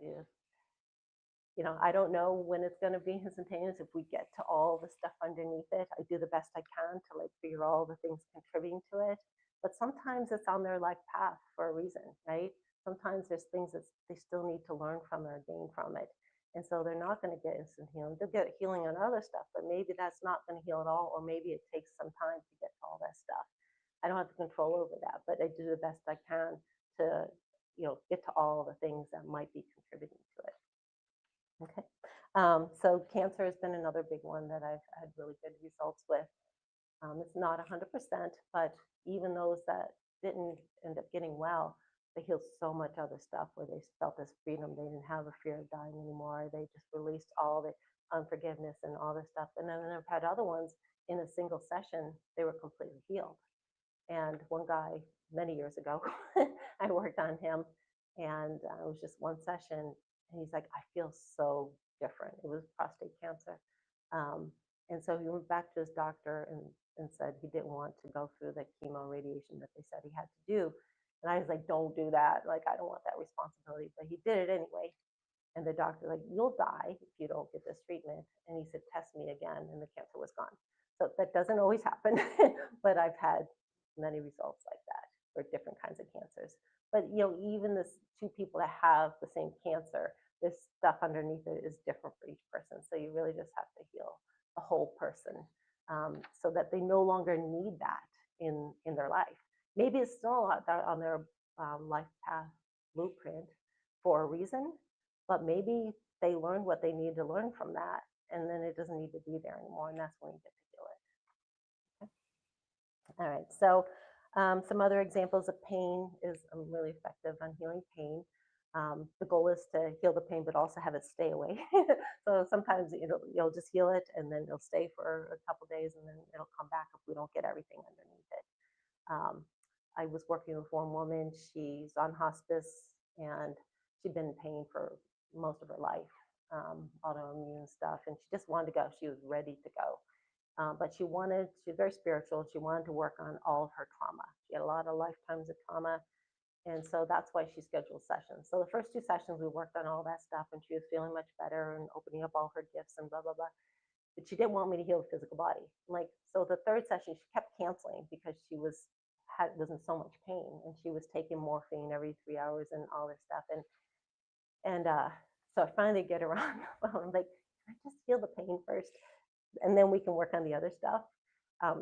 I don't know when it's going to be instantaneous. If we get to all the stuff underneath it, I do the best I can to like figure all the things contributing to it. But sometimes it's on their life path for a reason, right? Sometimes there's things that they still need to learn from or gain from it. And so they're not going to get instant healing. They'll get healing on other stuff, but maybe that's not going to heal at all, or maybe it takes some time to get to all that stuff. I don't have control over that, but I do the best I can to, get to all the things that might be contributing to it. Okay. So cancer has been another big one that I've had really good results with. It's not 100%, but even those that didn't end up getting well, they healed so much other stuff where they felt this freedom. They didn't have a fear of dying anymore. They just released all the unforgiveness and all this stuff. And then I've had other ones in a single session, they were completely healed. And one guy many years ago, I worked on him, and it was just one session. And he's like, I feel so different. It was prostate cancer. And so he went back to his doctor and said he didn't want to go through the chemo radiation that they said he had to do. And I was like, don't do that. Like, I don't want that responsibility. But he did it anyway. And the doctor like, you'll die if you don't get this treatment. And he said, test me again. And the cancer was gone. So that doesn't always happen. But I've had many results like that for different kinds of cancers. But, even this two people that have the same cancer, this stuff underneath it is different for each person. So you really just have to heal the whole person so that they no longer need that in their life. Maybe it's still on their life path blueprint for a reason, but maybe they learned what they need to learn from that, and then it doesn't need to be there anymore, and that's when you get to heal it. Okay. All right, so some other examples of pain is really effective on healing pain. The goal is to heal the pain, but also have it stay away. So sometimes you'll just heal it, and then it'll stay for a couple of days, and then it'll come back if we don't get everything underneath it. I was working with one woman. She's on hospice, and she'd been in pain for most of her life, autoimmune stuff, and she just wanted to go. She was ready to go. But she's very spiritual. She wanted to work on all of her trauma. She had a lot of lifetimes of trauma. And so that's why she scheduled sessions. So the first two sessions, we worked on all that stuff, and she was feeling much better and opening up all her gifts and blah, blah, blah. But she didn't want me to heal the physical body. So the third session, she kept canceling because she was was in so much pain, and she was taking morphine every 3 hours and all this stuff. And so I finally get her on the phone. I'm like, can I just feel the pain first, and then we can work on the other stuff.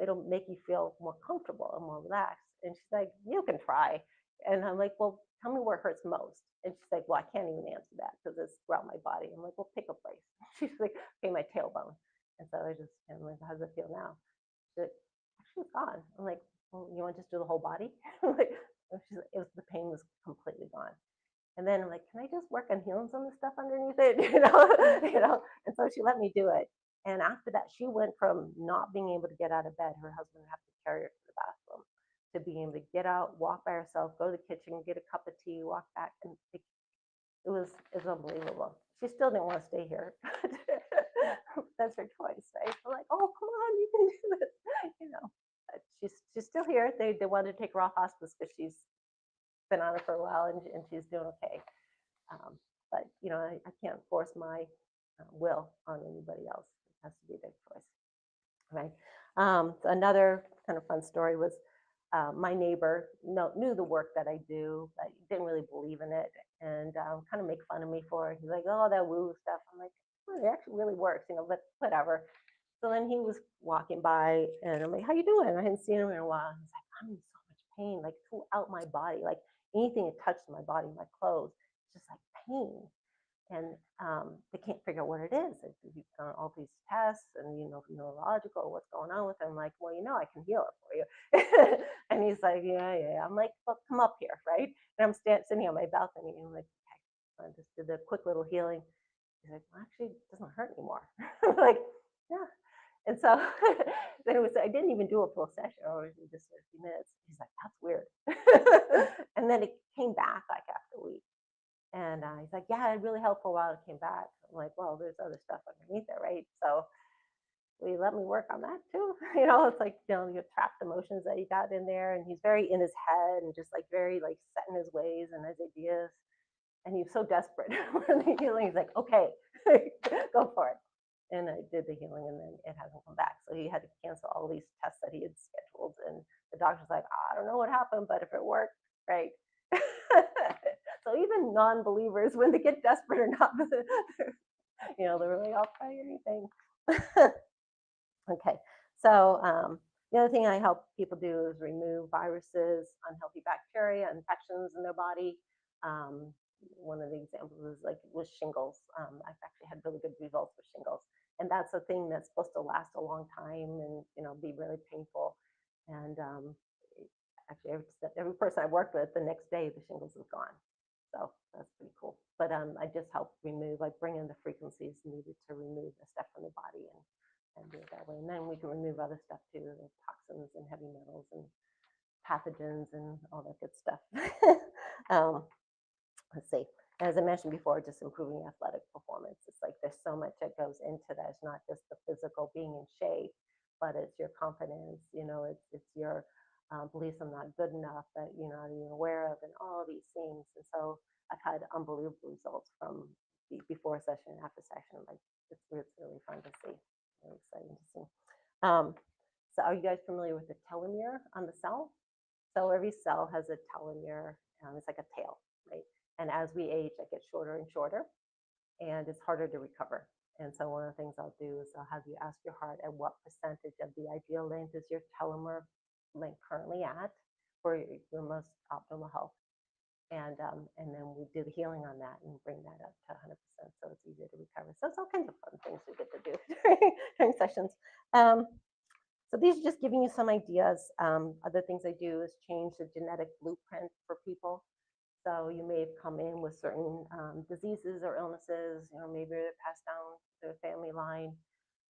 It'll make you feel more comfortable and more relaxed. And she's like, you can try. And I'm like, well, tell me where it hurts most. And she's like, well, I can't even answer that because it's throughout my body. I'm like, well, pick a place. She's like, okay, my tailbone. And so I'm like, how does it feel now? She's like, actually, it's gone. I'm like, well, you want to just do the whole body? Like, the pain was completely gone. And then I'm like, can I just work on healing some of the stuff underneath it? And so she let me do it. And after that, she went from not being able to get out of bed, her husband would have to carry her to the bathroom, to being able to get out, walk by herself, go to the kitchen, get a cup of tea, walk back. And it was unbelievable. She still didn't want to stay here. That's her choice, right? I'm like, oh, come on, you can do this. But she's still here. They wanted to take her off hospice because she's been on it for a while, and she's doing okay. But I can't force my will on anybody else. It has to be their choice, right? So another kind of fun story was my neighbor knew the work that I do, but didn't really believe in it, and kind of make fun of me for it. He's like, oh, that woo stuff. I'm like, oh, it actually really works, but whatever. So then he was walking by, and I'm like, how you doing? I hadn't seen him in a while. He's like, I'm in so much pain, like throughout my body, like anything that touched my body, my clothes, it's just like pain. And they can't figure out what it is. You've done all these tests and neurological, what's going on with him. I'm like, well, I can heal it for you. And he's like, yeah. I'm like, well, come up here, right? And I'm sitting on my balcony, and I'm like, okay, I just did a quick little healing. He's like, well, actually, it doesn't hurt anymore. I'm like, yeah. And so then I didn't even do a full session, or just a few minutes. He's like, that's weird. And then it came back like after a week. And he's like, yeah, it really helped for a while. It came back. I'm like, well, there's other stuff underneath it, right? So will you let me work on that too? It's like, your trapped emotions that he got in there. And he's very in his head and just like very like set in his ways and his ideas. And he was so desperate for the healing. He's like, okay, go for it. And I did the healing, and then it hasn't come back. So he had to cancel all these tests that he had scheduled. And the doctor's like, I don't know what happened, but if it worked, great. So even non-believers, when they get desperate or not, they're like, I'll try anything. Okay, so the other thing I help people do is remove viruses, unhealthy bacteria, infections in their body. One of the examples is with shingles. I've actually had really good results with shingles, and that's a thing that's supposed to last a long time and be really painful. And actually, every person I worked with, the next day the shingles is gone. So that's pretty cool. But I just help remove, bring in the frequencies needed to remove the stuff from the body and do it that way. And then we can remove other stuff too, the toxins and heavy metals and pathogens and all that good stuff. Let's see. As I mentioned before, just improving athletic performance. It's like there's so much that goes into that. It's not just the physical being in shape, but it's your confidence. It's your beliefs I'm not good enough, that you're not even aware of, and all of these things. And so I've had unbelievable results from before session and after session. It's really fun to see. Really exciting to see. So are you guys familiar with the telomere on the cell? So every cell has a telomere. It's like a tail, right? And as we age, it gets shorter and shorter, and it's harder to recover. And so one of the things I'll do is I'll have you ask your heart at what percentage of the ideal length is your telomere length currently at for your most optimal health. And then we do the healing on that and bring that up to 100%, so it's easier to recover. So it's all kinds of fun things we get to do during sessions. So these are just giving you some ideas. Other things I do is change the genetic blueprint for people. So you may have come in with certain diseases or illnesses, maybe they're passed down the family line.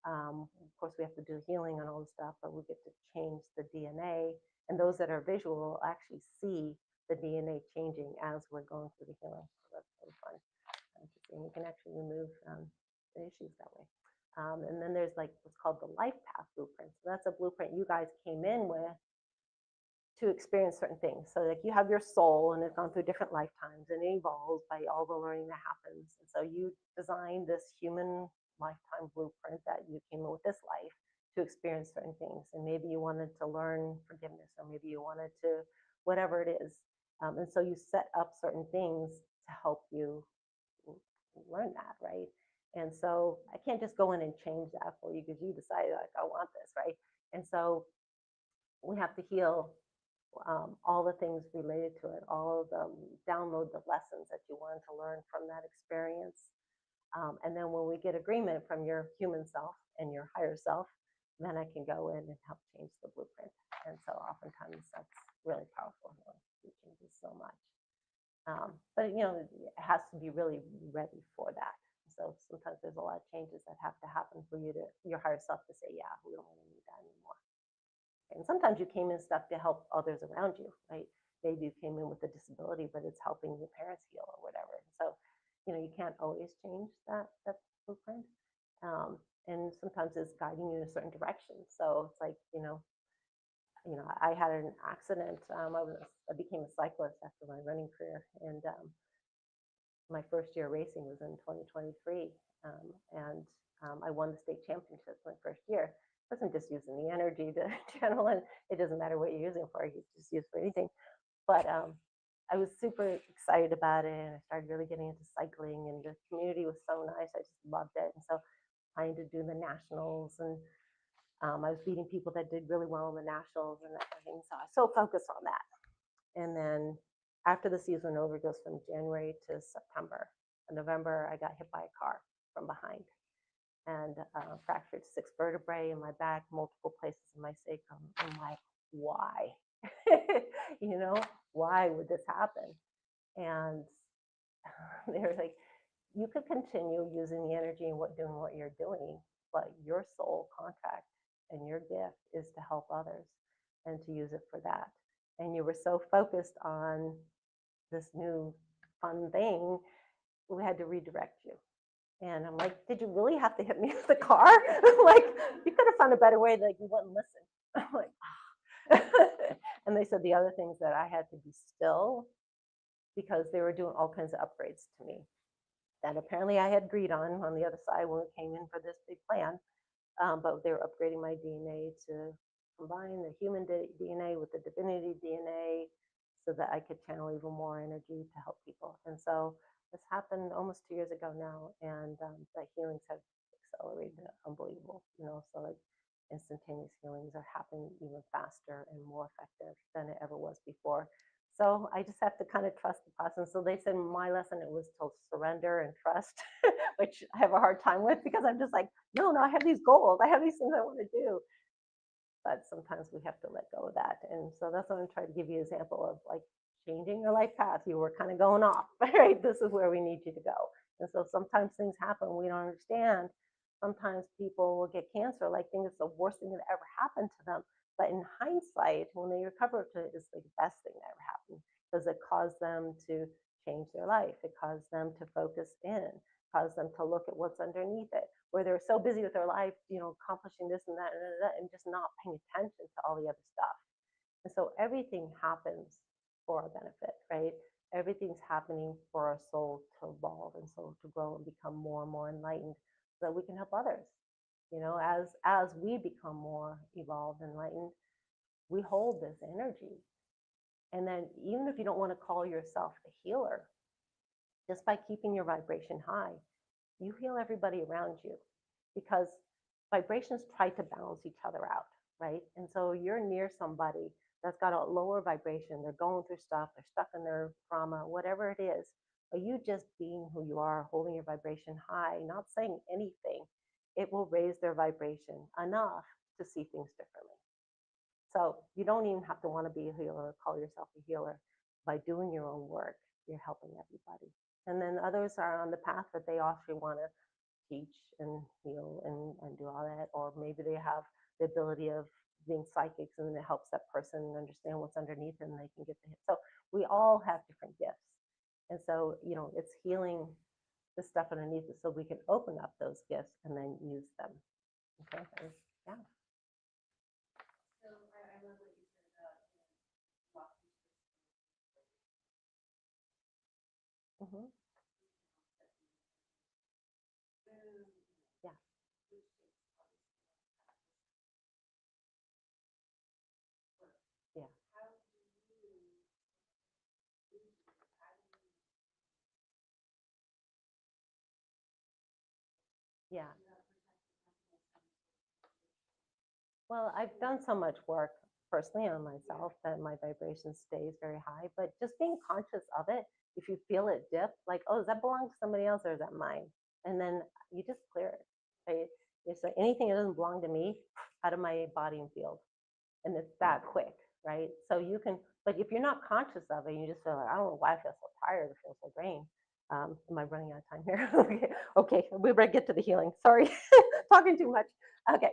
Of course, we have to do healing on all the stuff, but we get to change the DNA. And those that are visual will actually see the DNA changing as we're going through the healing. So that's really fun. And we can actually remove the issues that way. And then there's what's called the life path blueprint. So that's a blueprint you guys came in with to experience certain things. So you have your soul, and it's gone through different lifetimes, and it evolves by all the learning that happens. And so you design this human lifetime blueprint that you came in with this life to to experience certain things. And maybe you wanted to learn forgiveness, or maybe you wanted to, whatever it is. And so you set up certain things to help you learn that, right? And so I can't just go in and change that for you because you decided, like, I want this, right? And so we have to heal all the things related to it, all of them, download the lessons that you wanted to learn from that experience. And then when we get agreement from your human self and your higher self, then I can go in and help change the blueprint. And so oftentimes that's really powerful. It changes so much. But you know, it has to be really ready for that. So sometimes there's a lot of changes that have to happen for you to your higher self to say, yeah, we don't want to need that anymore. And sometimes you came in stuff to help others around you, right? Maybe you came in with a disability, but it's helping your parents heal or whatever. So, you know, you can't always change that blueprint. And sometimes it's guiding you in a certain direction. So it's like, you know, I had an accident. I became a cyclist after my running career, and my first year racing was in 2023, and I won the state championship my first year. I wasn't just using the energy to channel, and it doesn't matter what you're using it for; you just use it for anything. But I was super excited about it, and I started really getting into cycling, and the community was so nice. I just loved it, and so trying to do the nationals, and I was beating people that did really well in the nationals and everything. So I was so focused on that. And then after the season over, it goes from January to September. In November, I got hit by a car from behind and fractured 6 vertebrae in my back, multiple places in my sacrum. I'm like, why? You know, why would this happen? And they were like, you could continue using the energy and doing what you're doing, but your soul contract and your gift is to help others and to use it for that. And you were so focused on this new fun thing, we had to redirect you. And I'm like, did you really have to hit me with the car? Like, you could have found a better way, like you wouldn't listen. I'm like, oh. And they said the other things that I had to be still because they were doing all kinds of upgrades to me that apparently I had agreed on the other side when we came in for this big plan. But they were upgrading my DNA to combine the human DNA with the divinity DNA so that I could channel even more energy to help people. And so this happened almost 2 years ago now, and the healings have accelerated, unbelievable, you know, so like instantaneous healings are happening even faster and more effective than it ever was before. So I just have to kind of trust the process. So they said my lesson, it was to surrender and trust, which I have a hard time with because I'm just like, no, I have these goals. I have these things I want to do. But sometimes we have to let go of that. And so that's what I'm trying to give you an example of, like changing your life path. You were kind of going off, right? This is where we need you to go. And so sometimes things happen we don't understand. Sometimes people will get cancer, like think it's the worst thing that ever happened to them. But in hindsight, when they recover to it, it's like the best thing that ever happened because it caused them to change their life. It caused them to focus in, caused them to look at what's underneath it, where they're so busy with their life, you know, accomplishing this and that, and just not paying attention to all the other stuff. And so everything happens for our benefit, right? Everything's happening for our soul to evolve and soul to grow and become more and more enlightened so that we can help others. You know, as we become more evolved and enlightened, we hold this energy. And then even if you don't want to call yourself a healer, just by keeping your vibration high, you heal everybody around you because vibrations try to balance each other out, right? And so you're near somebody that's got a lower vibration, they're going through stuff, they're stuck in their trauma, whatever it is, but you just being who you are, holding your vibration high, not saying anything, it will raise their vibration enough to see things differently. So you don't even have to want to be a healer or call yourself a healer. By doing your own work, you're helping everybody. And then others are on the path that they also want to teach and heal and do all that. Or maybe they have the ability of being psychics and it helps that person understand what's underneath and they can get the hit. So we all have different gifts. And so, you know, it's healing the stuff underneath it so we can open up those gifts and then use them. Okay, yeah. So I love what you said about walking. Mm-hmm. Yeah. Yeah. Well, I've done so much work personally on myself that my vibration stays very high, but just being conscious of it, if you feel it dip, like, oh, does that belong to somebody else or is that mine? And then you just clear it. Right? It's like anything that doesn't belong to me, out of my body and field. And it's that quick, right? So you can, but if you're not conscious of it, you just feel like, I don't know why I feel so tired, I feel so drained. Am I running out of time here? Okay, we better get to the healing. Sorry, talking too much. Okay,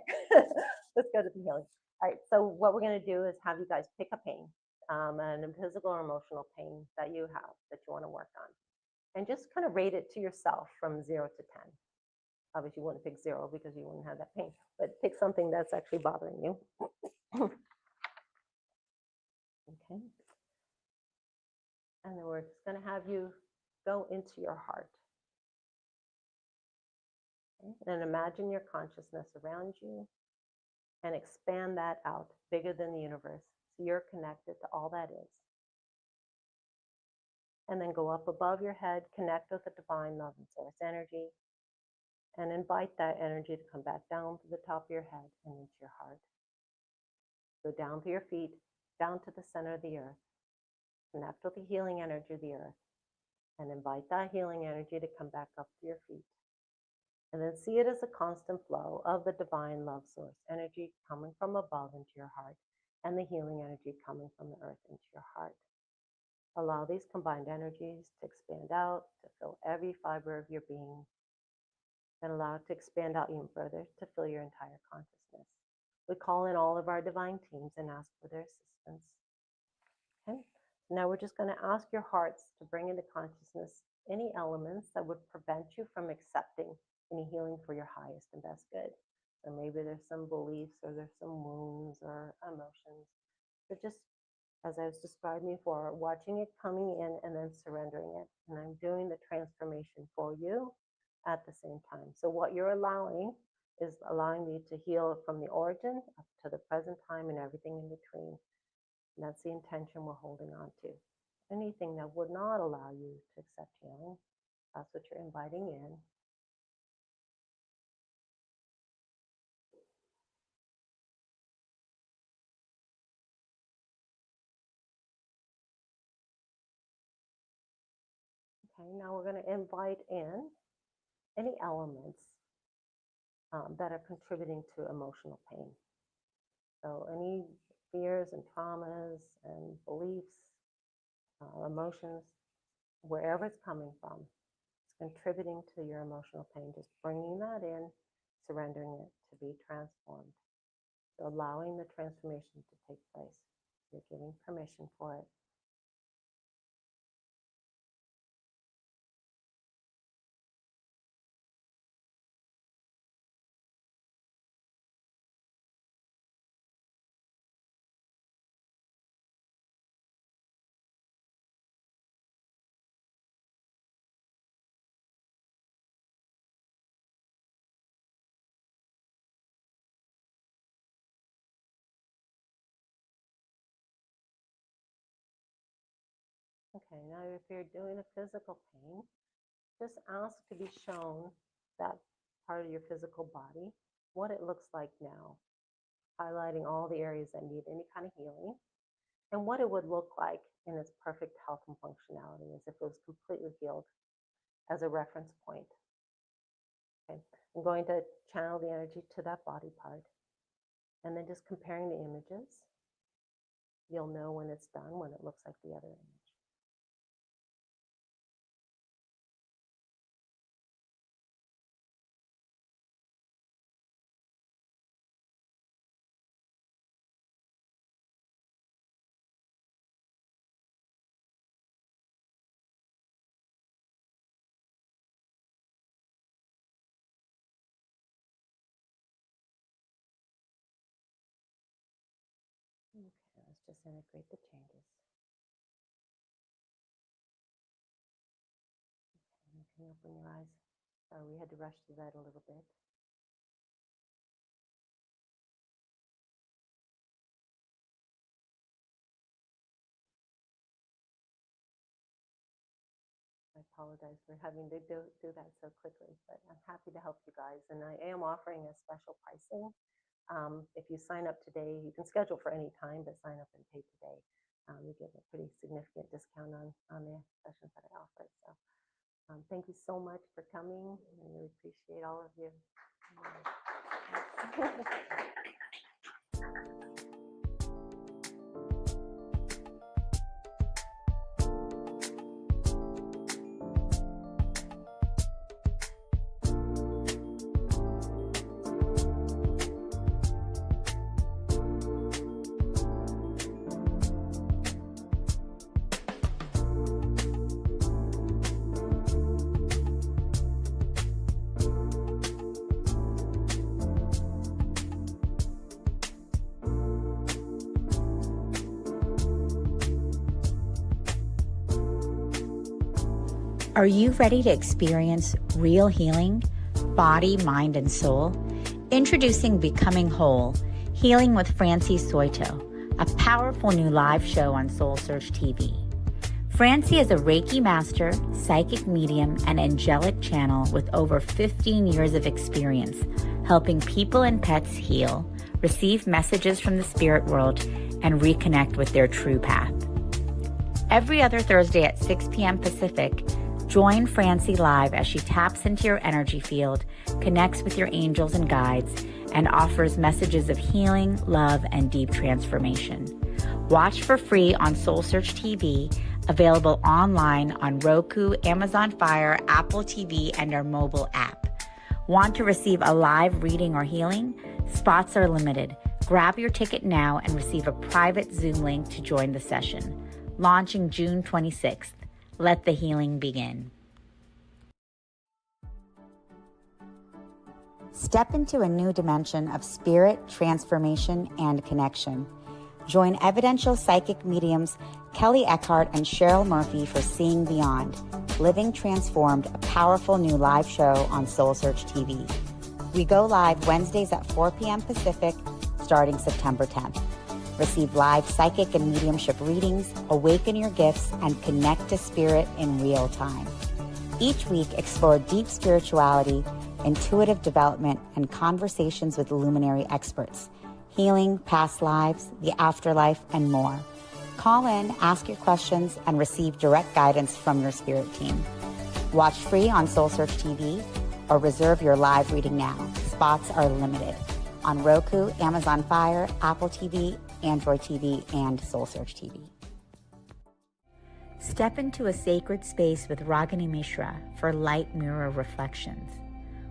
let's go to the healing. All right, so what we're going to do is have you guys pick a pain, and a physical or emotional pain that you have that you want to work on, and just kind of rate it to yourself from 0 to 10. Obviously, you wouldn't pick 0 because you wouldn't have that pain, but pick something that's actually bothering you. Okay. And then we're just going to have you go into your heart. Okay? And imagine your consciousness around you and expand that out bigger than the universe. So you're connected to all that is. And then go up above your head, connect with the divine love and source energy, and invite that energy to come back down to the top of your head and into your heart. Go down to your feet, down to the center of the earth. Connect with the healing energy of the earth and invite that healing energy to come back up to your feet. And then see it as a constant flow of the divine love source energy coming from above into your heart and the healing energy coming from the earth into your heart. Allow these combined energies to expand out, to fill every fiber of your being, and allow it to expand out even further to fill your entire consciousness. We call in all of our divine teams and ask for their assistance. Okay? Now we're just going to ask your hearts to bring into consciousness any elements that would prevent you from accepting any healing for your highest and best good. So maybe there's some beliefs or there's some wounds or emotions. But just as I was describing before, watching it coming in and then surrendering it. And I'm doing the transformation for you at the same time. So what you're allowing is allowing me to heal from the origin up to the present time and everything in between. And that's the intention we're holding on to. Anything that would not allow you to accept healing, that's what you're inviting in. Okay, now we're going to invite in any elements that are contributing to emotional pain. So any fears and traumas and beliefs, emotions, wherever it's coming from, it's contributing to your emotional pain. Just bringing that in, surrendering it to be transformed. So allowing the transformation to take place. You're giving permission for it. Okay, now if you're doing a physical pain, just ask to be shown that part of your physical body, what it looks like now, highlighting all the areas that need any kind of healing, and what it would look like in its perfect health and functionality as if it was completely healed as a reference point. Okay, I'm going to channel the energy to that body part, and then just comparing the images. You'll know when it's done, when it looks like the other image. Okay, let's just integrate the changes. Okay, you can open your eyes. Sorry, we had to rush through that a little bit. My apologize for having to do that so quickly, but I'm happy to help you guys. And I am offering a special pricing. If you sign up today, you can schedule for any time, but sign up and pay today. We give a pretty significant discount on the sessions that I offer. So thank you so much for coming. I really appreciate all of you. Are you ready to experience real healing, body, mind, and soul? Introducing Becoming Whole, Healing with Francie Soito, a powerful new live show on SoulSearch TV. Francie is a Reiki master, psychic medium, and angelic channel with over 15 years of experience helping people and pets heal, receive messages from the spirit world, and reconnect with their true path. Every other Thursday at 6 p.m. Pacific, join Francie live as she taps into your energy field, connects with your angels and guides, and offers messages of healing, love, and deep transformation. Watch for free on SoulSearch TV, available online on Roku, Amazon Fire, Apple TV, and our mobile app. Want to receive a live reading or healing? Spots are limited. Grab your ticket now and receive a private Zoom link to join the session. Launching June 26th. Let the healing begin. Step into a new dimension of spirit, transformation, and connection. Join evidential psychic mediums Kelly Eckhart and Cheryl Murphy for Seeing Beyond, Living Transformed, a powerful new live show on SoulSearch TV. We go live Wednesdays at 4 p.m. Pacific, starting September 10th. Receive live psychic and mediumship readings, awaken your gifts, and connect to spirit in real time. Each week, explore deep spirituality, intuitive development, and conversations with luminary experts, healing, past lives, the afterlife, and more. Call in, ask your questions, and receive direct guidance from your spirit team. Watch free on SoulSearch TV or reserve your live reading now. Spots are limited. On Roku, Amazon Fire, Apple TV, Android TV, and SoulSearch TV. Step into a sacred space with Ragini Mishra for Light Mirror Reflections,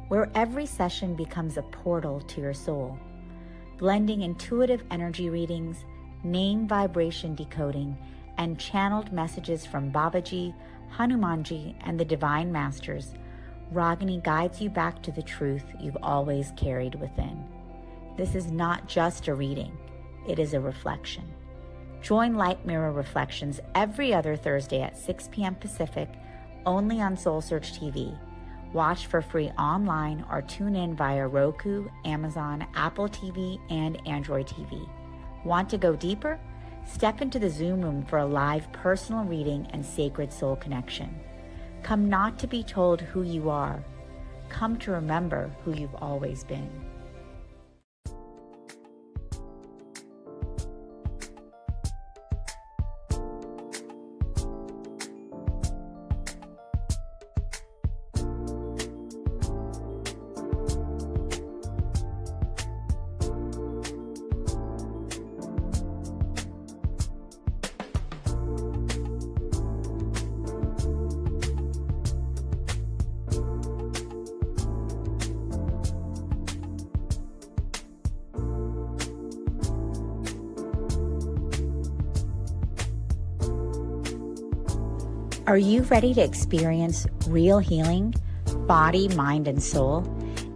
where every session becomes a portal to your soul, blending intuitive energy readings, name vibration decoding, and channeled messages from Babaji, Hanumanji, and the Divine Masters. Ragini guides you back to the truth you've always carried within. This is not just a reading. It is a reflection. Join Light Mirror Reflections every other Thursday at 6 p.m. Pacific, only on SoulSearch TV. Watch for free online or tune in via Roku, Amazon, Apple TV, and Android TV. Want to go deeper? Step into the Zoom room for a live personal reading and sacred soul connection. Come not to be told who you are. Come to remember who you've always been. Are you ready to experience real healing, body, mind, and soul?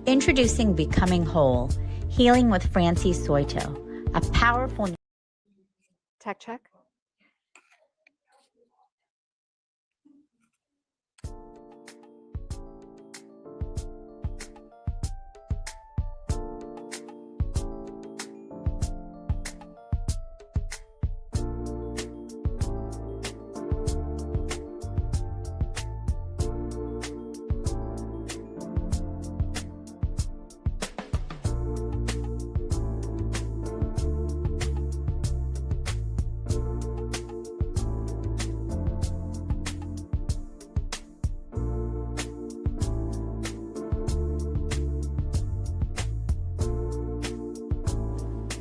Introducing Becoming Whole, Healing with Francie Soito, a powerful... Tech check.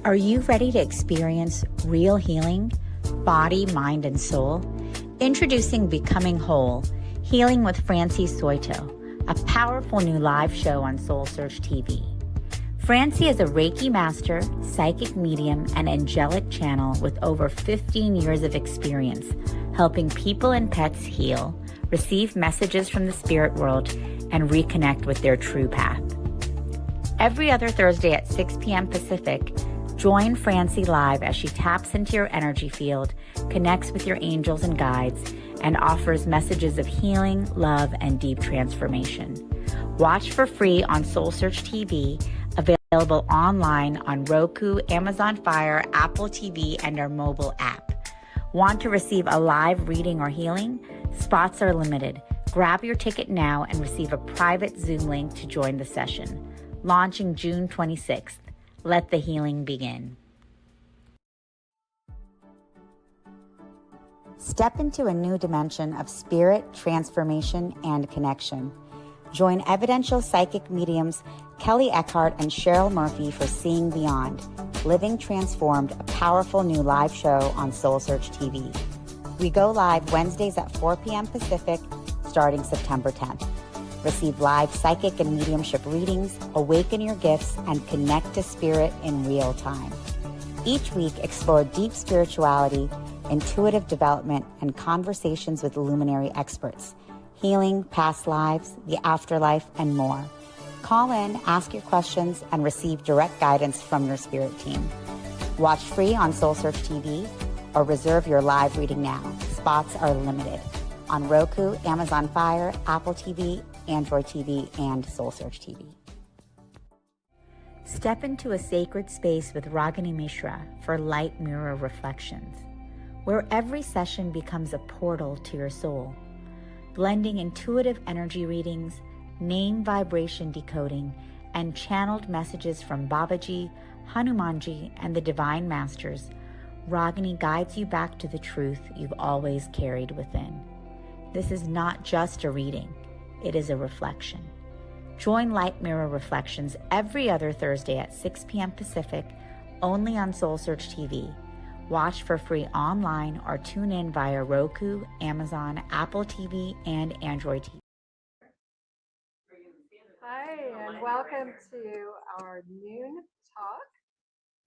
Are you ready to experience real healing, body, mind, and soul? Introducing Becoming Whole, Healing with Francie Soito, a powerful new live show on SoulSearch TV. Francie is a Reiki master, psychic medium, and angelic channel with over 15 years of experience helping people and pets heal, receive messages from the spirit world, and reconnect with their true path. Every other Thursday at 6 p.m. Pacific, join Francie live as she taps into your energy field, connects with your angels and guides, and offers messages of healing, love, and deep transformation. Watch for free on SoulSearch TV, available online on Roku, Amazon Fire, Apple TV, and our mobile app. Want to receive a live reading or healing? Spots are limited. Grab your ticket now and receive a private Zoom link to join the session. Launching June 26th. Let the healing begin. Step into a new dimension of spirit, transformation, and connection. Join evidential psychic mediums Kelly Eckhart and Cheryl Murphy for Seeing Beyond, Living Transformed, a powerful new live show on SoulSearch TV. We go live Wednesdays at 4 p.m. Pacific, starting September 10th. Receive live psychic and mediumship readings, awaken your gifts, and connect to spirit in real time. Each week, explore deep spirituality, intuitive development, and conversations with luminary experts, healing, past lives, the afterlife, and more. Call in, ask your questions, and receive direct guidance from your spirit team. Watch free on SoulSearch TV or reserve your live reading now. Spots are limited. On Roku, Amazon Fire, Apple TV, Android TV, and SoulSearch TV. Step into a sacred space with Ragini Mishra for Light Mirror Reflections, where every session becomes a portal to your soul, blending intuitive energy readings, name vibration decoding, and channeled messages from Babaji, Hanumanji, and the Divine Masters. Ragini guides you back to the truth you've always carried within. This is not just a reading, it is a reflection. Join Light Mirror Reflections every other Thursday at 6 p.m. Pacific, only on SoulSearch TV. Watch for free online or tune in via Roku, Amazon, Apple TV, and Android TV. Hi, and welcome to our noon talk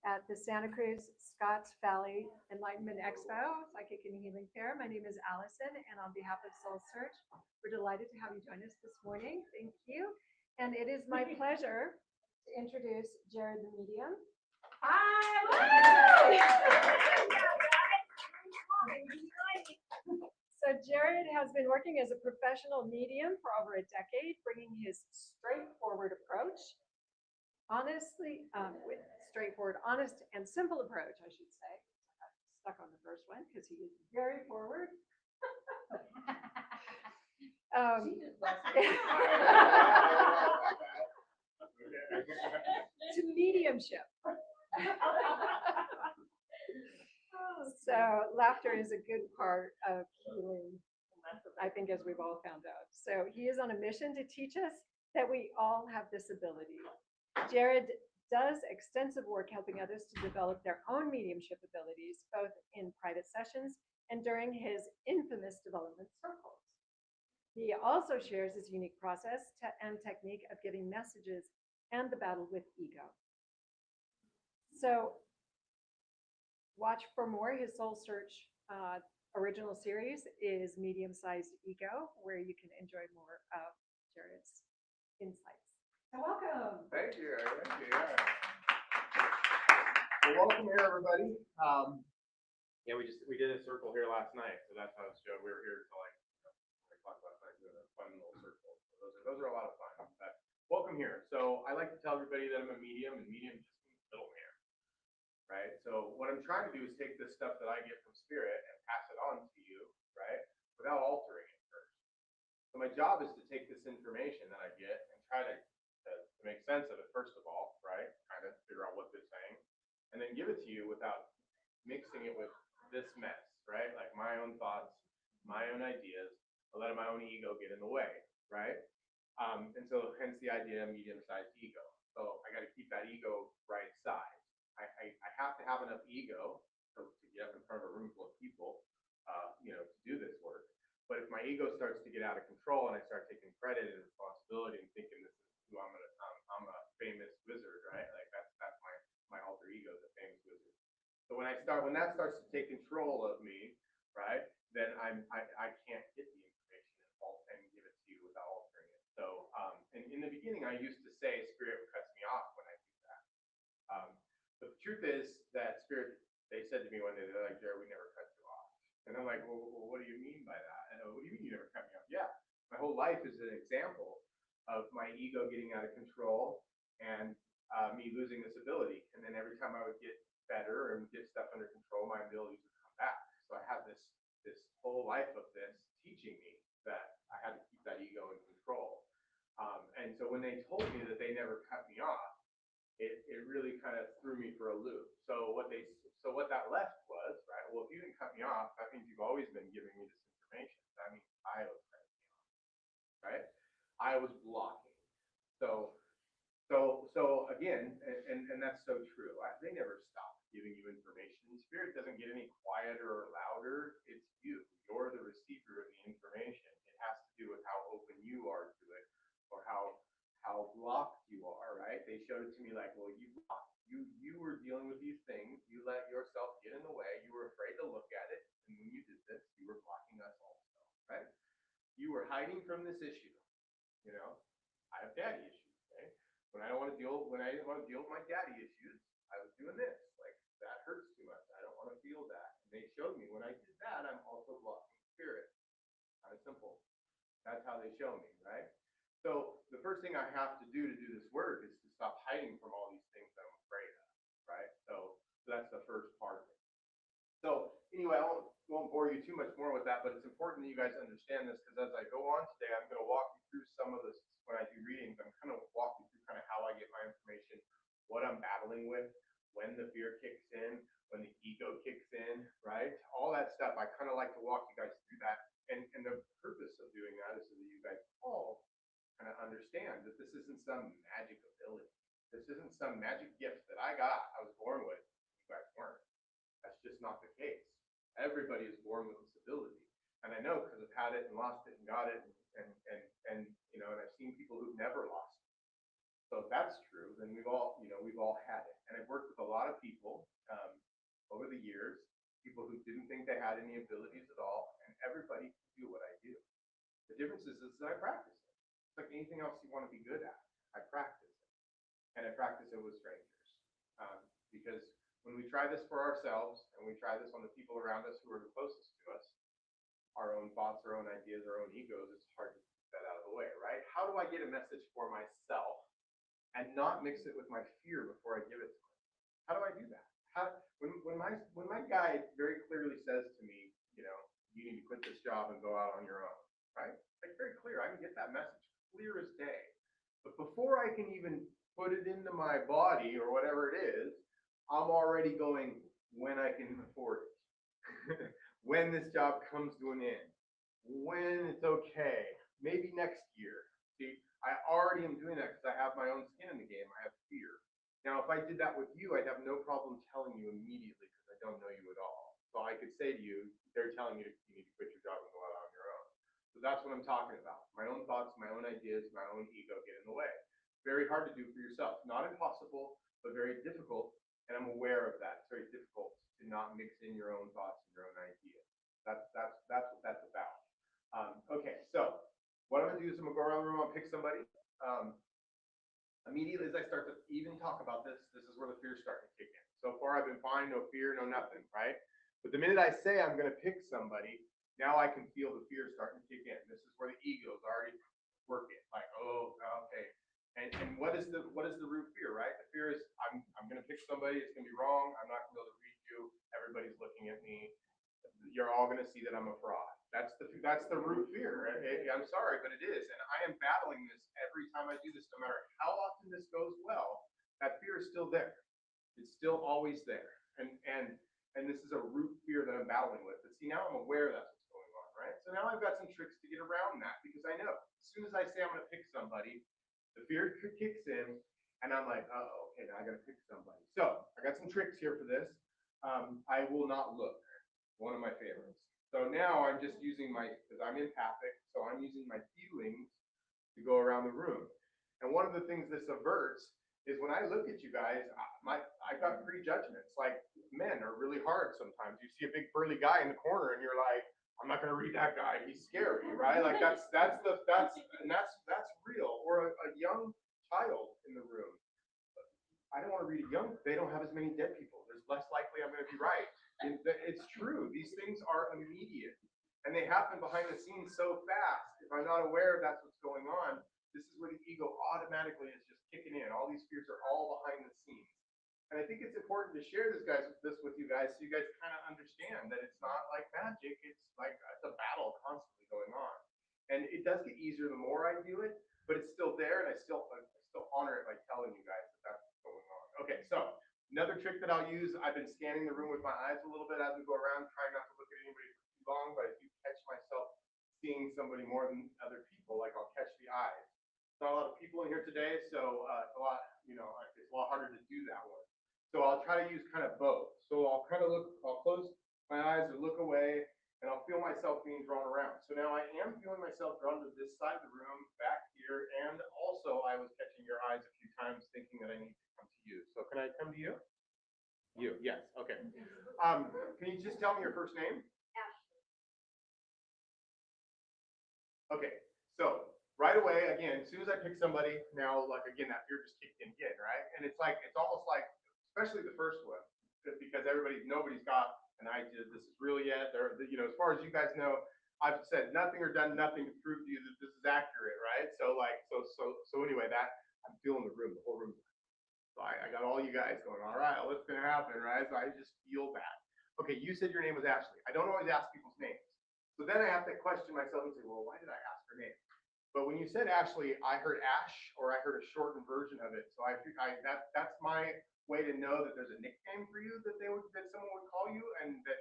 at the Santa Cruz Scotts Valley Enlightenment Expo, Psychic and Healing Fair. My name is Allison, and on behalf of SoulSearch, we're delighted to have you join us this morning. Thank you. And it is my pleasure to introduce Jared the Medium. So Jared has been working as a professional medium for over a decade, bringing his straightforward approach, honest, and simple approach, I should say. I got stuck on the first one because he is very forward. To mediumship. So laughter is a good part of healing, I think, as we've all found out. So he is on a mission to teach us that we all have this ability. Jared does extensive work helping others to develop their own mediumship abilities, both in private sessions and during his infamous development circles. He also shares his unique process and technique of giving messages and the battle with ego. So watch for more. His SoulSearch original series is Medium-Sized Ego, where you can enjoy more of Jared's insights. So welcome. Thank you. Thank you. Yeah. Well, welcome here, everybody. Yeah, we did a circle here last night, so that's how it's showed. We were here till like o'clock last night doing a fun little circle. So those are a lot of fun. But welcome here. So I like to tell everybody that I'm a medium, and medium just means middleman, right? So what I'm trying to do is take this stuff that I get from spirit and pass it on to you, right, without altering it first. So my job is to take this information that I get and try to make sense of it first of all, right? Kind of figure out what they're saying, and then give it to you without mixing it with this mess, right? Like my own thoughts, my own ideas, a lot of my own ego get in the way, right? And so hence the idea of medium-sized ego. So I got to keep that ego right size. I have to have enough ego to get up in front of a room full of people, to do this work. But if my ego starts to get out of control and I start taking credit and responsibility and thinking this is who I'm a famous wizard, right? Like that's my alter ego, the famous wizard. So when that starts to take control of me, right, then I can't get the information and give it to you without altering it. So and in the beginning I used to say spirit cuts me off when I do that. But the truth is that spirit, they said to me one day, they're like, Jared, we never cut you off. And I'm like, well, what do you mean by that? And what do you mean you never cut me off? Yeah, my whole life is an example of my ego getting out of control and me losing this ability. And then every time I would get better and get stuff under control, my abilities would come back. So I had this whole life of this teaching me that I had to keep that ego in control. And so when they told me that they never cut me off, it really kind of threw me for a loop. So what that left was, right, well, if you didn't cut me off, that means you've always been giving me this information. That means I was cutting you off, right? I was blocking. So again, and that's so true. They never stop giving you information. Spirit doesn't get any quieter or louder. It's you. You're the receiver of the information. It has to do with how open you are to it, or how blocked you are, right? They showed it to me like, well, you were dealing with these things. You let yourself get in the way. You were afraid to look at it, and when you did this, you were blocking us also, right? You were hiding from this issue. I have daddy issues. Okay? When I didn't want to deal with my daddy issues, I was doing this. Like, that hurts too much. I don't want to feel that. And they showed me when I did that, I'm also blocking spirit. Kind of simple. That's how they show me, right? So the first thing I have to do this work is to stop hiding from all these things that I'm afraid of, right? So that's the first part of it. So anyway, I won't bore you too much more with that, but it's important that you guys understand this, because as I go on today, I'm going to walk you through some of this. When I do readings, I'm kind of walking through kind of how I get my information, what I'm battling with, when the fear kicks in, when the ego kicks in, right? All that stuff. I kind of like to walk you guys through that. And the purpose of doing that is so that you guys all kind of understand that this isn't some magic ability. This isn't some magic gift that I was born with. You guys weren't. That's just not the case. Everybody is born with this ability. And I know because I've had it and lost it and got it, and I've seen people who've never lost it. So if that's true, then we've all had it. And I've worked with a lot of people over the years, people who didn't think they had any abilities at all, and everybody can do what I do. The difference is that I practice it. It's like anything else you want to be good at. I practice it. And I practice it with strangers. Because when we try this for ourselves, and we try this on the people around us who are the closest to us, our own thoughts, our own ideas, our own egos, it's hard to keep that out of the way, right? How do I get a message for myself and not mix it with my fear before I give it to them? How do I do that? When my guide very clearly says to me, you need to quit this job and go out on your own, right? Like, very clear. I can get that message clear as day. But before I can even put it into my body or whatever it is, I'm already going, when I can afford it, when this job comes to an end, when it's okay, maybe next year. See, I already am doing that because I have my own skin in the game. I have fear. Now, if I did that with you, I'd have no problem telling you immediately because I don't know you at all. So I could say to you, they're telling you you need to quit your job and go out on your own. So that's what I'm talking about. My own thoughts, my own ideas, my own ego get in the way. Very hard to do for yourself. Not impossible, but very difficult. And I'm aware of that. It's very difficult to not mix in your own thoughts and your own ideas. That's what that's about. Okay, so what I'm going to do is I'm going to go around the room, I'll pick somebody. Immediately as I start to even talk about this is where the fear's starting to kick in. So far I've been fine, no fear, no nothing, right? But the minute I say I'm going to pick somebody, now I can feel the fear starting to kick in. This is where the ego is already working. Like, oh, okay. And what is the root fear, right? The fear is I'm going to pick somebody, it's going to be wrong, I'm not going to be able to read you, everybody's looking at me, you're all going to see that I'm a fraud. That's the root fear. I'm sorry, but it is. And I am battling this every time I do this, no matter how often this goes well, that fear is still there. It's still always there. And this is a root fear that I'm battling with. But see, now I'm aware that's what's going on, right? So now I've got some tricks to get around that, because I know as soon as I say I'm going to pick somebody, the fear kicks in, And I'm like, oh, okay, now I gotta pick somebody. So I got some tricks here for this. I will not look, one of my favorites. So now I'm just using because I'm empathic, so I'm using my feelings to go around the room. And one of the things this averts is when I look at you guys, I've got prejudgments. Like, men are really hard sometimes. You see a big burly guy in the corner and you're like, I'm not gonna read that guy, he's scary, right? Like that's real. Or a young child in the room. I don't want to read a young, they don't have as many dead people. There's less likely I'm going to be right. It's true. These things are immediate and they happen behind the scenes so fast. If I'm not aware that's what's going on, this is where the ego automatically is just kicking in. All these fears are all behind the scenes. And I think it's important to share this with you guys so you guys kind of understand that it's not like magic. It's like it's a battle constantly going on. And it does get easier the more I do it, but it's still there, and I still honor it by telling you guys that that's what's going on. Okay, so another trick that I'll use, I've been scanning the room with my eyes a little bit as we go around, trying not to look at anybody for too long, but I do catch myself seeing somebody more than other people, like I'll catch the eyes. Not a lot of people in here today, so it's a lot harder to do that one. So I'll try to use kind of both. So I'll kind of I'll close my eyes or look away, and I'll feel myself being drawn around. So now I am feeling myself drawn to this side of the room, back here, and also I was catching your eyes a few times thinking that I need to come to you. So can I come to you? You, yes, okay. Can you just tell me your first name? Ashley. Okay, so right away, again, as soon as I pick somebody, now, like, again, that fear just kicked in again, right? And it's almost like, especially the first one, because nobody's got an idea this is real yet. As far as you guys know, I've said nothing or done nothing to prove to you that this is accurate, right? So anyway, I'm feeling the room, the whole room. So I got all you guys going, all right, what's gonna happen, right? So I just feel that. Okay, you said your name was Ashley. I don't always ask people's names. So then I have to question myself and say, well, why did I ask her name? But when you said Ashley, I heard Ash, or I heard a shortened version of it. So that's my way to know that there's a nickname for you that someone would call you, and that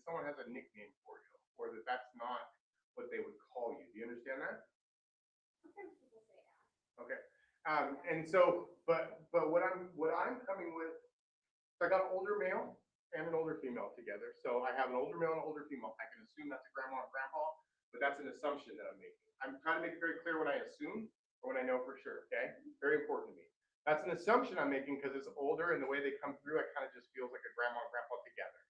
someone has a nickname for you, or that's not what they would call you. Do you understand that? Sometimes people say Ash. Okay. And so, but what I'm coming with, so I got an older male and an older female together. So I have an older male and an older female. I can assume that's a grandma and grandpa, but that's an assumption that I'm making. I'm trying to make it very clear when I assume or when I know for sure, okay? Very important to me. That's an assumption I'm making because it's older, and the way they come through, it kind of just feels like a grandma and grandpa together.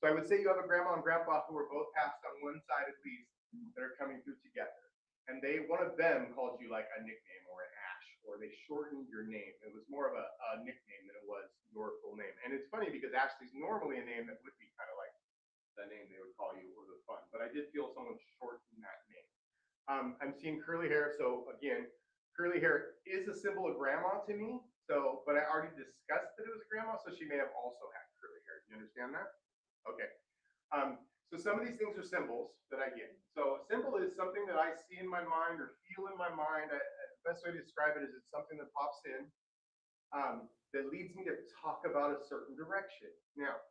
So I would say you have a grandma and grandpa who are both passed on one side at least that are coming through together. And one of them called you like a nickname or an Ash, or they shortened your name. It was more of a nickname than it was your full name. And it's funny because Ashley's normally a name that would be kind of like the name they would call you, or the fun. But I did feel someone shorten that name. I'm seeing curly hair. So again, curly hair is a symbol of grandma to me. So, but I already discussed that it was a grandma, so she may have also had curly hair. Do you understand that? Okay. So some of these things are symbols that I get. So a symbol is something that I see in my mind or feel in my mind. The best way to describe it is it's something that pops in that leads me to talk about a certain direction. Now,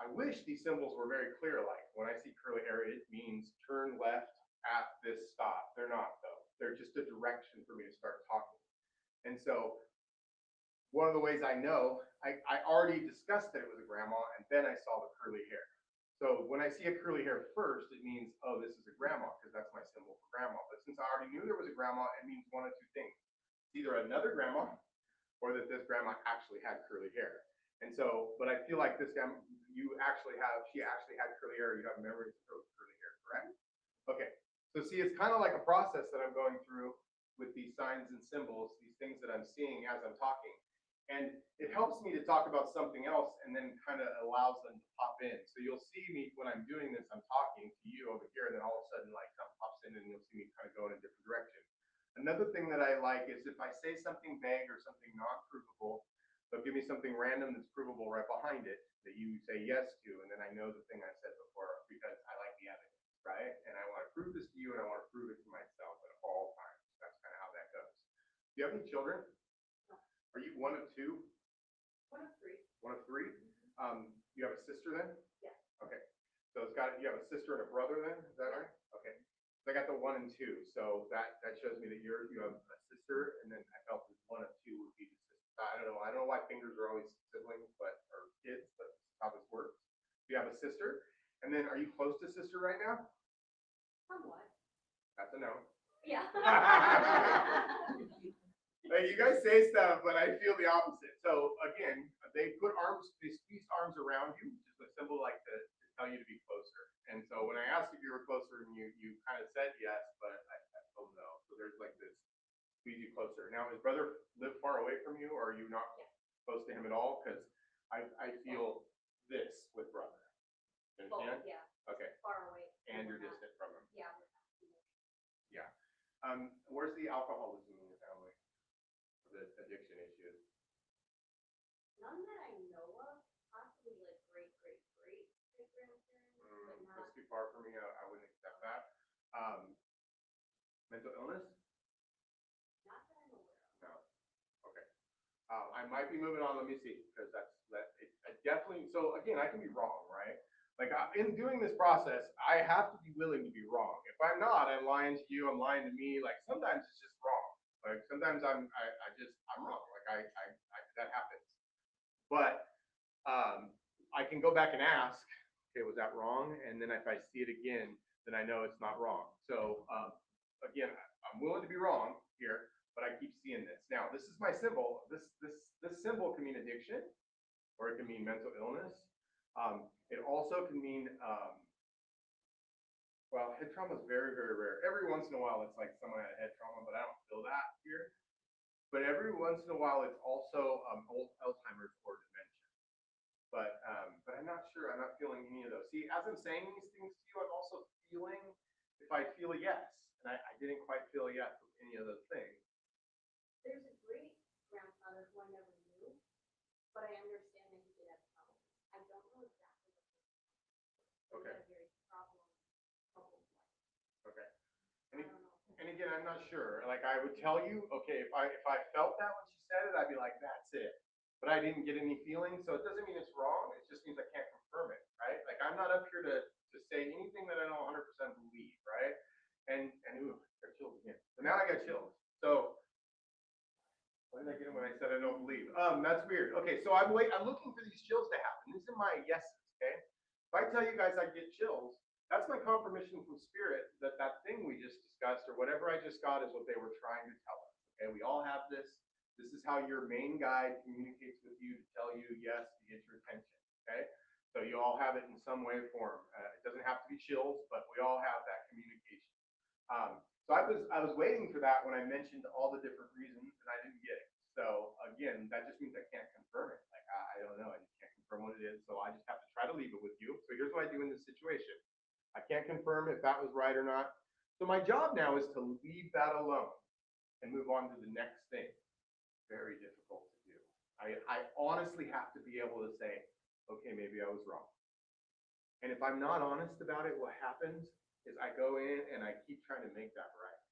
I wish these symbols were very clear. Like when I see curly hair, it means turn left at this stop. They're not, though. They're just a direction for me to start talking. And so one of the ways I know, I already discussed that it was a grandma, and then I saw the curly hair. So when I see a curly hair first, it means, oh, this is a grandma, because that's my symbol for grandma. But since I already knew there was a grandma, it means one of two things. It's either another grandma, or that this grandma actually had curly hair. And so, but I feel like this grandma, she actually had curly hair. You have memories of curly hair, correct? Okay. So see, it's kind of like a process that I'm going through with these signs and symbols, these things that I'm seeing as I'm talking. And it helps me to talk about something else, and then kind of allows them to pop in. So you'll see me when I'm doing this, I'm talking to you over here, and then all of a sudden like something pops in and you'll see me kind of go in a different direction. Another thing that I like is if I say something vague or something not provable, they'll give me something random that's provable right behind it that you say yes to, and then I know the thing I said before because I like the evidence, right? And I want to prove this to you, and I want to prove it to myself at all times. That's kind of how that goes. Do you have any children? Are you one of two? One of three. One of three? You have a sister then? Yeah. Okay. So you have a sister and a brother then? Is that right? Okay. So I got the 1 and 2. So that shows me that you have a sister, and then I felt that one of two would be the sister. I don't know why fingers are always siblings, or kids, but that's how this works. You have a sister, and then are you close to sister right now? Somewhat. That's a no. Yeah. Like, you guys say stuff, but I feel the opposite. So again, they squeezed arms around you, which is a symbol like to tell you to be closer. And so when I asked if you were closer, and you kind of said yes, but I told no. So there's like this squeeze you closer. Now, does brother live far away from you, or are you not close to him at all? Because I feel this with brother. You understand? Yeah. Okay. Far away. And you're distant from him. Yeah. Yeah. Where's the alcoholism in your family? The addiction issues? None that I know of, possibly like great-grandparents, but not. That's too far for me. I wouldn't accept that. Mental illness? Not that I'm aware of. No. Okay. I might be moving on. Let me see, because I definitely. So again, I can be wrong, right? Like in doing this process, I have to be willing to be wrong. If I'm not, I'm lying to you. I'm lying to me. Like sometimes it's just wrong. Like sometimes I'm wrong. Like I that happens. But I can go back and ask, okay, was that wrong? And then if I see it again, then I know it's not wrong. So again, I'm willing to be wrong here, but I keep seeing this. Now, this is my symbol. This symbol can mean addiction, or it can mean mental illness. It also can mean, well, head trauma is very, very rare. Every once in a while, it's like someone had head trauma, but I don't feel that here. But every once in a while, it's also old Alzheimer's or dementia. But I'm not sure. I'm not feeling any of those. See, as I'm saying these things to you, I'm also feeling if I feel a yes. And I didn't quite feel a yes with any of those things. There's a great grandfather who I never knew, but I understand that he did have problems. I don't know exactly what he had. Okay. He had a very troubled life. Okay. I don't know. And again, I'm not sure. Like I would tell you, okay, if I felt that when she said it, I'd be like, that's it. But I didn't get any feelings, so it doesn't mean it's wrong. It just means I can't confirm it, right? Like I'm not up here to say anything that I don't 100% believe, right? And ooh, I got chills again. So now I got chills. So why did I get them when I said I don't believe? That's weird. Okay, so I'm looking for these chills to happen. These are my yeses, okay? If I tell you guys I get chills, that's my confirmation from spirit that thing we just discussed or whatever I just got is what they were trying to tell us. Okay, we all have this. This is how your main guide communicates with you to tell you yes to get your attention. Okay, so you all have it in some way or form. It doesn't have to be chills, but we all have that communication. So I was waiting for that when I mentioned all the different reasons, and I didn't get it. So again, that just means I can't confirm it. Like I don't know, I just can't confirm what it is. So I just have to try to leave it with you. So here's what I do in this situation. I can't confirm if that was right or not. So my job now is to leave that alone and move on to the next thing. Very difficult to do. I honestly have to be able to say, okay, maybe I was wrong. And if I'm not honest about it, what happens is I go in and I keep trying to make that right.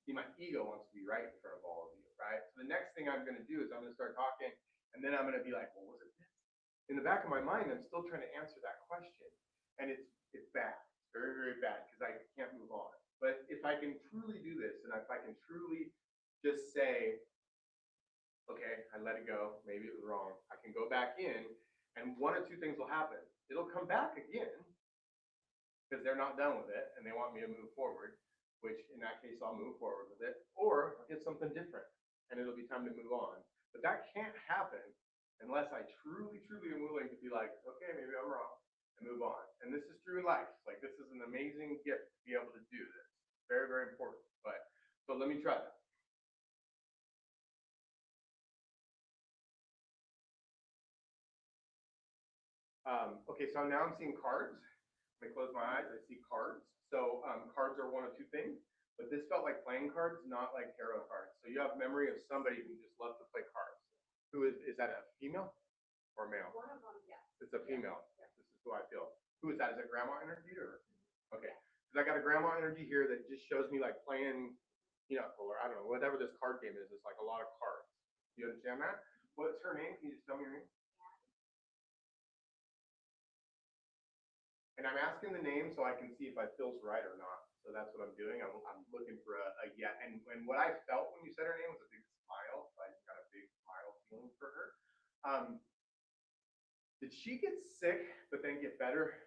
See, my ego wants to be right in front of all of you, right? So the next thing I'm going to do is I'm going to start talking, and then I'm going to be like, well, was it this? In the back of my mind, I'm still trying to answer that question, and it's bad. It's very, very bad because I can't move on. But if I can truly do this, and if I can truly just say, okay, I let it go. Maybe it was wrong. I can go back in, and one of two things will happen. It'll come back again because they're not done with it, and they want me to move forward, which in that case, I'll move forward with it, or I'll get something different, and it'll be time to move on. But that can't happen unless I truly, truly am willing to be like, okay, maybe I'm wrong, and move on. And this is true in life. Like, this is an amazing gift to be able to do this. Very, very important. But so let me try that. Okay, so now I'm seeing cards. Let me close my eyes. I see cards. So cards are one of two things, but this felt like playing cards, not like tarot cards. So you have memory of somebody who just loves to play cards. Who is that a female or male? One of them, yeah. It's a female. Yeah. This is who I feel. Who is that? Is it grandma energy or? Okay. Because I got a grandma energy here that just shows me like playing, or I don't know, whatever this card game is. It's like a lot of cards. Do you understand that? What's her name? Can you just tell me her name? And I'm asking the name so I can see if it feels right or not. So that's what I'm doing. I'm looking for a yeah. And what I felt when you said her name was a big smile. So I just got a big smile feeling Did she get sick, but then get better?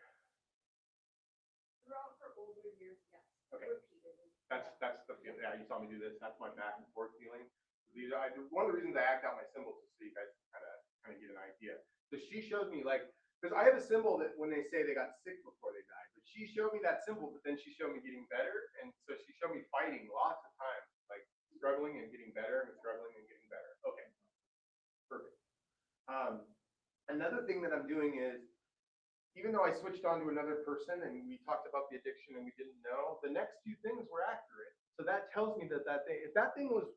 Throughout her older years, yes. Okay. Repeatedly. That's the feeling. Yeah, you saw me do this. That's my back and forth feeling. These are, one of the reasons I act out my symbols is so you guys kind of get an idea. So she showed me like, because I have a symbol that when they say they got sick before they died, but she showed me that symbol, but then she showed me getting better, and so she showed me fighting lots of times, like struggling and getting better and struggling and getting better. Okay, perfect. Another thing that I'm doing is, even though I switched on to another person and we talked about the addiction and we didn't know, the next few things were accurate. So that tells me that thing, if that thing was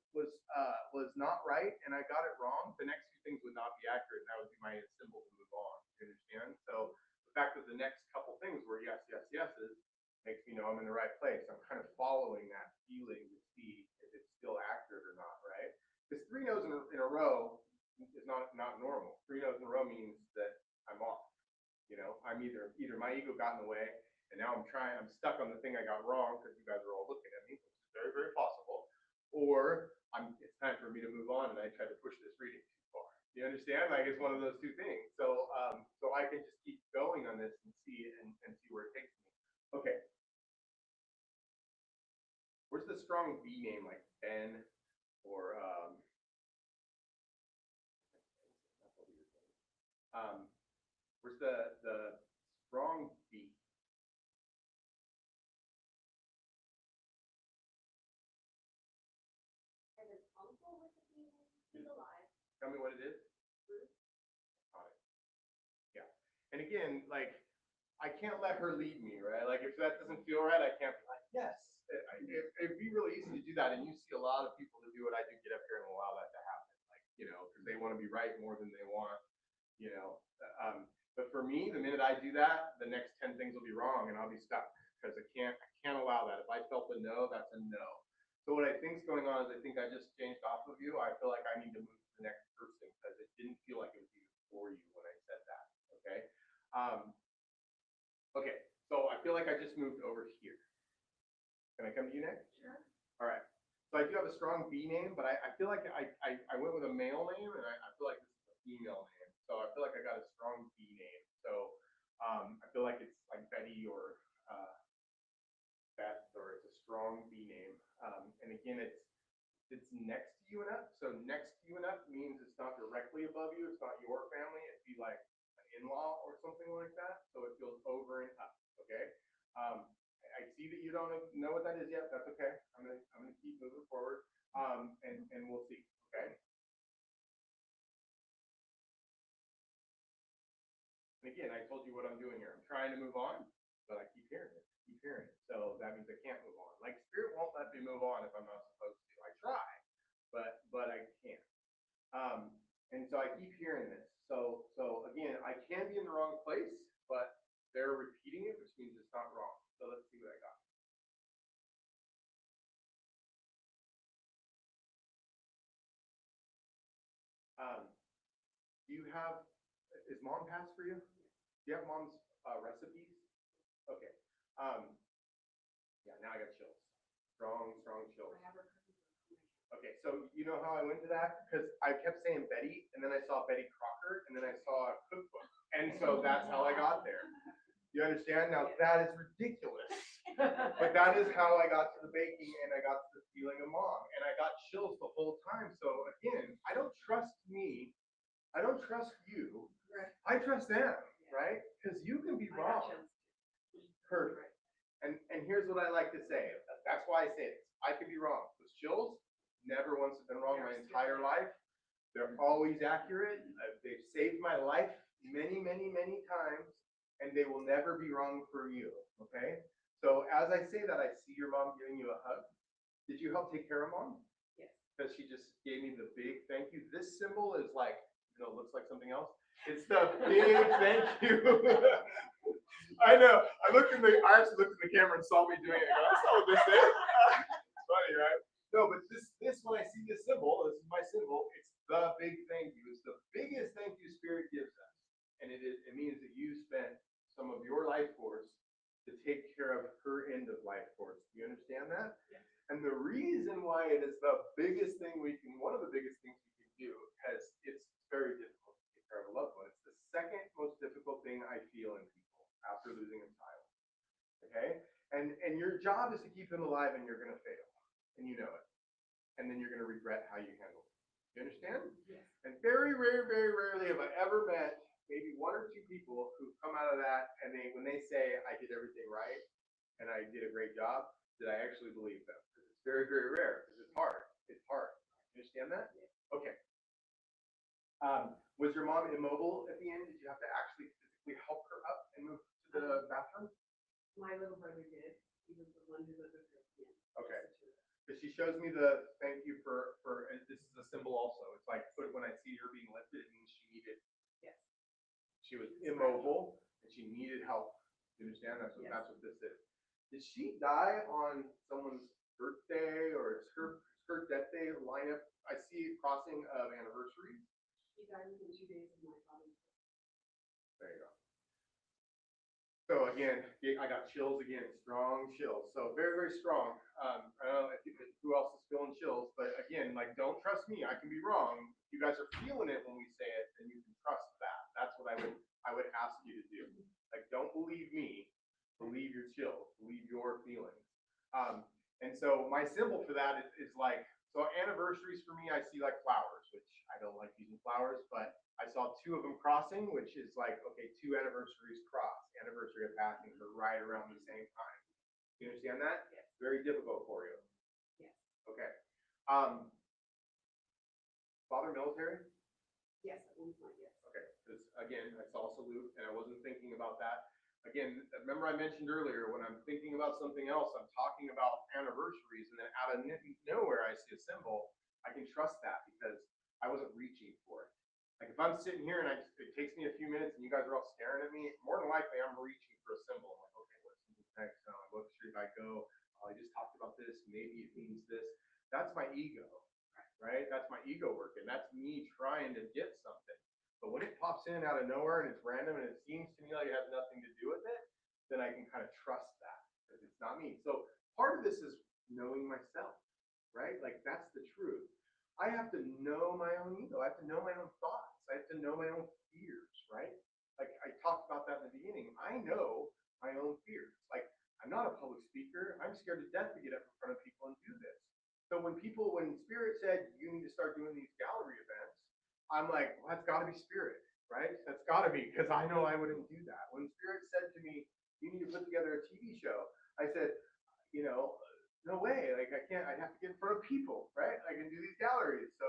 not right and I got it wrong, the next few things would not be accurate. And that would be my symbol to move on. You understand? So the fact that the next couple things were yes, yes, yeses makes me know I'm in the right place. I'm kind of following that feeling to see if it's still accurate or not, right? Because 3 no's in a row is not normal. 3 no's in a row means that I'm off. You know, I'm either my ego got in the way, and now I'm stuck on the thing I got wrong because you guys are all looking at me, which is very, very possible, or it's time for me to move on and I try to push this reading too far. You understand? Like it's one of those two things. So so I can just keep going on this and see where it takes me. Okay. Where's the strong B name like Ben or where's the strong B? And his uncle with the B name, he's alive. Tell me what it is. Got it. Yeah. And again, like I can't let her lead me, right? Like if that doesn't feel right, I can't be like, yes. It'd be really easy to do that, and you see a lot of people that do what I do get up here and allow that to happen, like because they want to be right more than they want, But for me, the minute I do that, the next 10 things will be wrong, and I'll be stuck because I can't allow that. If I felt a no, that's a no. So what I think's going on is I think I just changed off of you. I feel like I need to move to the next person because it didn't feel like it was even for you when I said that. Okay. Okay. So I feel like I just moved over here. Can I come to you next? Sure. All right. So I do have a strong B name, but I feel like I went with a male name, and I feel like this is a female name. So I feel like I got a strong B name. So I feel like it's like Betty or Beth, or it's a strong B name. And again, it's next to you and up. So next to you and up means it's not directly above you. It's not your family. It'd be like an in-law or something like that. So it goes over and up. Okay. I see that you don't know what that is yet. That's okay. I'm gonna keep moving forward. And we'll see. Okay. And again, I told you what I'm doing here. I'm trying to move on, but I keep hearing it. So that means I can't move on. Like spirit won't let me move on if I'm not supposed to. I try, but I can't. And so I keep hearing this. So again, I can be in the wrong place, but they're repeating it, which means it's not wrong. So let's see what I got. Do you have, is mom passed for you? Do you have mom's recipes? Okay. Yeah, now I got chills. Strong chills. Okay, so you know how I went to that? Because I kept saying Betty, and then I saw Betty Crocker, and then I saw a cookbook. And so that's how I got there. You understand? Now that is ridiculous. But that is how I got to the baking, and I got to the feeling of mom. And I got chills the whole time. So again, I don't trust me. I don't trust you. I trust them, right? Because you can be wrong. Perfect. And here's what I like to say. That's why I say this. I could be wrong. Those chills never once have been wrong my entire life. They're always accurate. They've saved my life many, many, many times, and they will never be wrong for you. Okay? So as I say that, I see your mom giving you a hug. Did you help take care of mom? Yes. Because she just gave me the big thank you. This symbol is like, looks like something else. It's the big thank you. I know. I actually looked in the camera and saw me doing it. I go, that's not what this is. It's funny, right? No, but this when I see this symbol, this is my symbol. It's the big thank you. It's the biggest thank you Spirit gives us, and it means that you spent some of your life force to take care of her end of life force. Do you understand that? Yes. And the reason why it is the biggest thing one of the biggest things we can do, because it's very difficult to job is to keep him alive, and you're going to fail, and you know it. And then you're going to regret how you handled it. You understand? Yes. And very rarely have I ever met maybe one or two people who come out of that, and when they say, I did everything right, and I did a great job, that I actually believe them. It's very rare, because it's hard. It's hard. You understand that? Yes. Okay. Was your mom immobile at the end? Did you have to actually physically help her up and move to the bathroom? My little brother did. He was the one who lived with her at the end. Okay. Because she shows me the thank you for, and this is a symbol also. It's like when I see her being lifted, it means she needed. Yes. She was immobile and she needed help. You understand? That's what Yes. that's what this is. Did she die on someone's birthday, or is her death day lineup? I see crossing of anniversaries. She died within 2 days of my father's birthday. There you go. So again, I got chills again, strong chills. So very strong. I don't know who else is feeling chills, but again, like, don't trust me. I can be wrong. You guys are feeling it when we say it, and you can trust that. That's what I would ask you to do. Like, don't believe me. Believe your chills. Believe your feelings. And so my symbol for that is like, so anniversaries for me, I see like flowers, which I don't like using flowers, but I saw 2 of them crossing, which is like, okay, 2 anniversaries cross. Anniversary of passing are right around the same time. You understand that? Yes. Very difficult for you. Yes. Okay. Father military? Yes, at one point, yes. Okay. Because again, I saw salute, and I wasn't thinking about that. Again, remember I mentioned earlier, when I'm thinking about something else, I'm talking about anniversaries, and then out of nowhere I see a symbol. I can trust that because I wasn't reaching for it. Like if I'm sitting here and it takes me a few minutes and you guys are all staring at me, more than likely I'm reaching for a symbol. I'm like, okay, what's next? What should I go? I just talked about this. Maybe it means this. That's my ego, right? That's my ego working. That's me trying to get something. But when it pops in out of nowhere and it's random and it seems to me like it has nothing to do with it, then I can kind of trust that because it's not me. So part of this is knowing myself, right? Like that's the truth. I have to know my own ego. I have to know my own thoughts. I have to know my own fears, right? Like I talked about that in the beginning. I know my own fears. Like I'm not a public speaker. I'm scared to death to get up in front of people and do this. So when Spirit said you need to start doing these gallery events, I'm like, well, that's got to be Spirit, right? That's got to be, because I know I wouldn't do that. When Spirit said to me, you need to put together a TV show, I said, no way. Like I can't. I'd have to get in front of people, right? I can do these galleries. So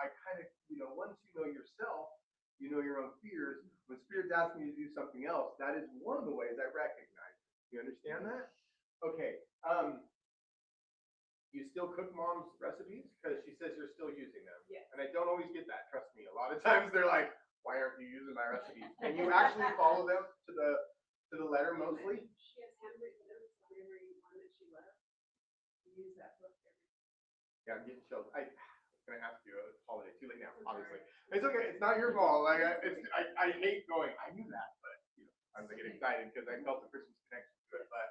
I kind of, once you know yourself, you know your own fears. When Spirit's asking me to do something else, that is one of the ways I recognize it. You understand that? Okay. You still cook Mom's recipes? Because she says you're still using them. Yes. And I don't always get that, trust me. A lot of times they're like, why aren't you using my recipes? And you actually follow them to the letter mostly? She has handwritten notes on every one that she left. We use that book every. Yeah, I'm getting chills. I was going to ask you a holiday. Too late now, obviously. It's okay. It's not your fault. Like I hate going. I knew that, but I'm going to get excited because I felt the Christmas connection to it. But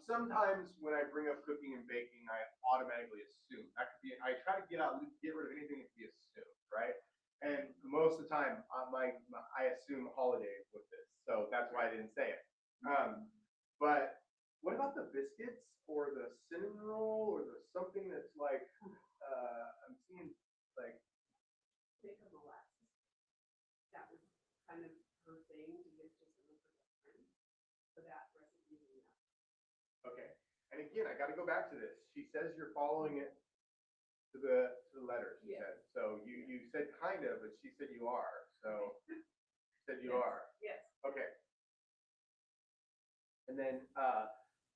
sometimes when I bring up cooking and baking, I automatically assume that could be. I try to get rid of anything that can be assumed, right? And most of the time, I assume holiday with this, so that's why I didn't say it. But what about the biscuits or the cinnamon roll or something that's like I'm seeing like Make a molasses. That was kind of her thing to give to some of her best friends. So that recipe is enough. okay. And again, I got to go back to this. She says you're following it to the letter. She Yes. said so. You said kind of, but she said you are. So she said you Yes. are. Yes. Okay. And then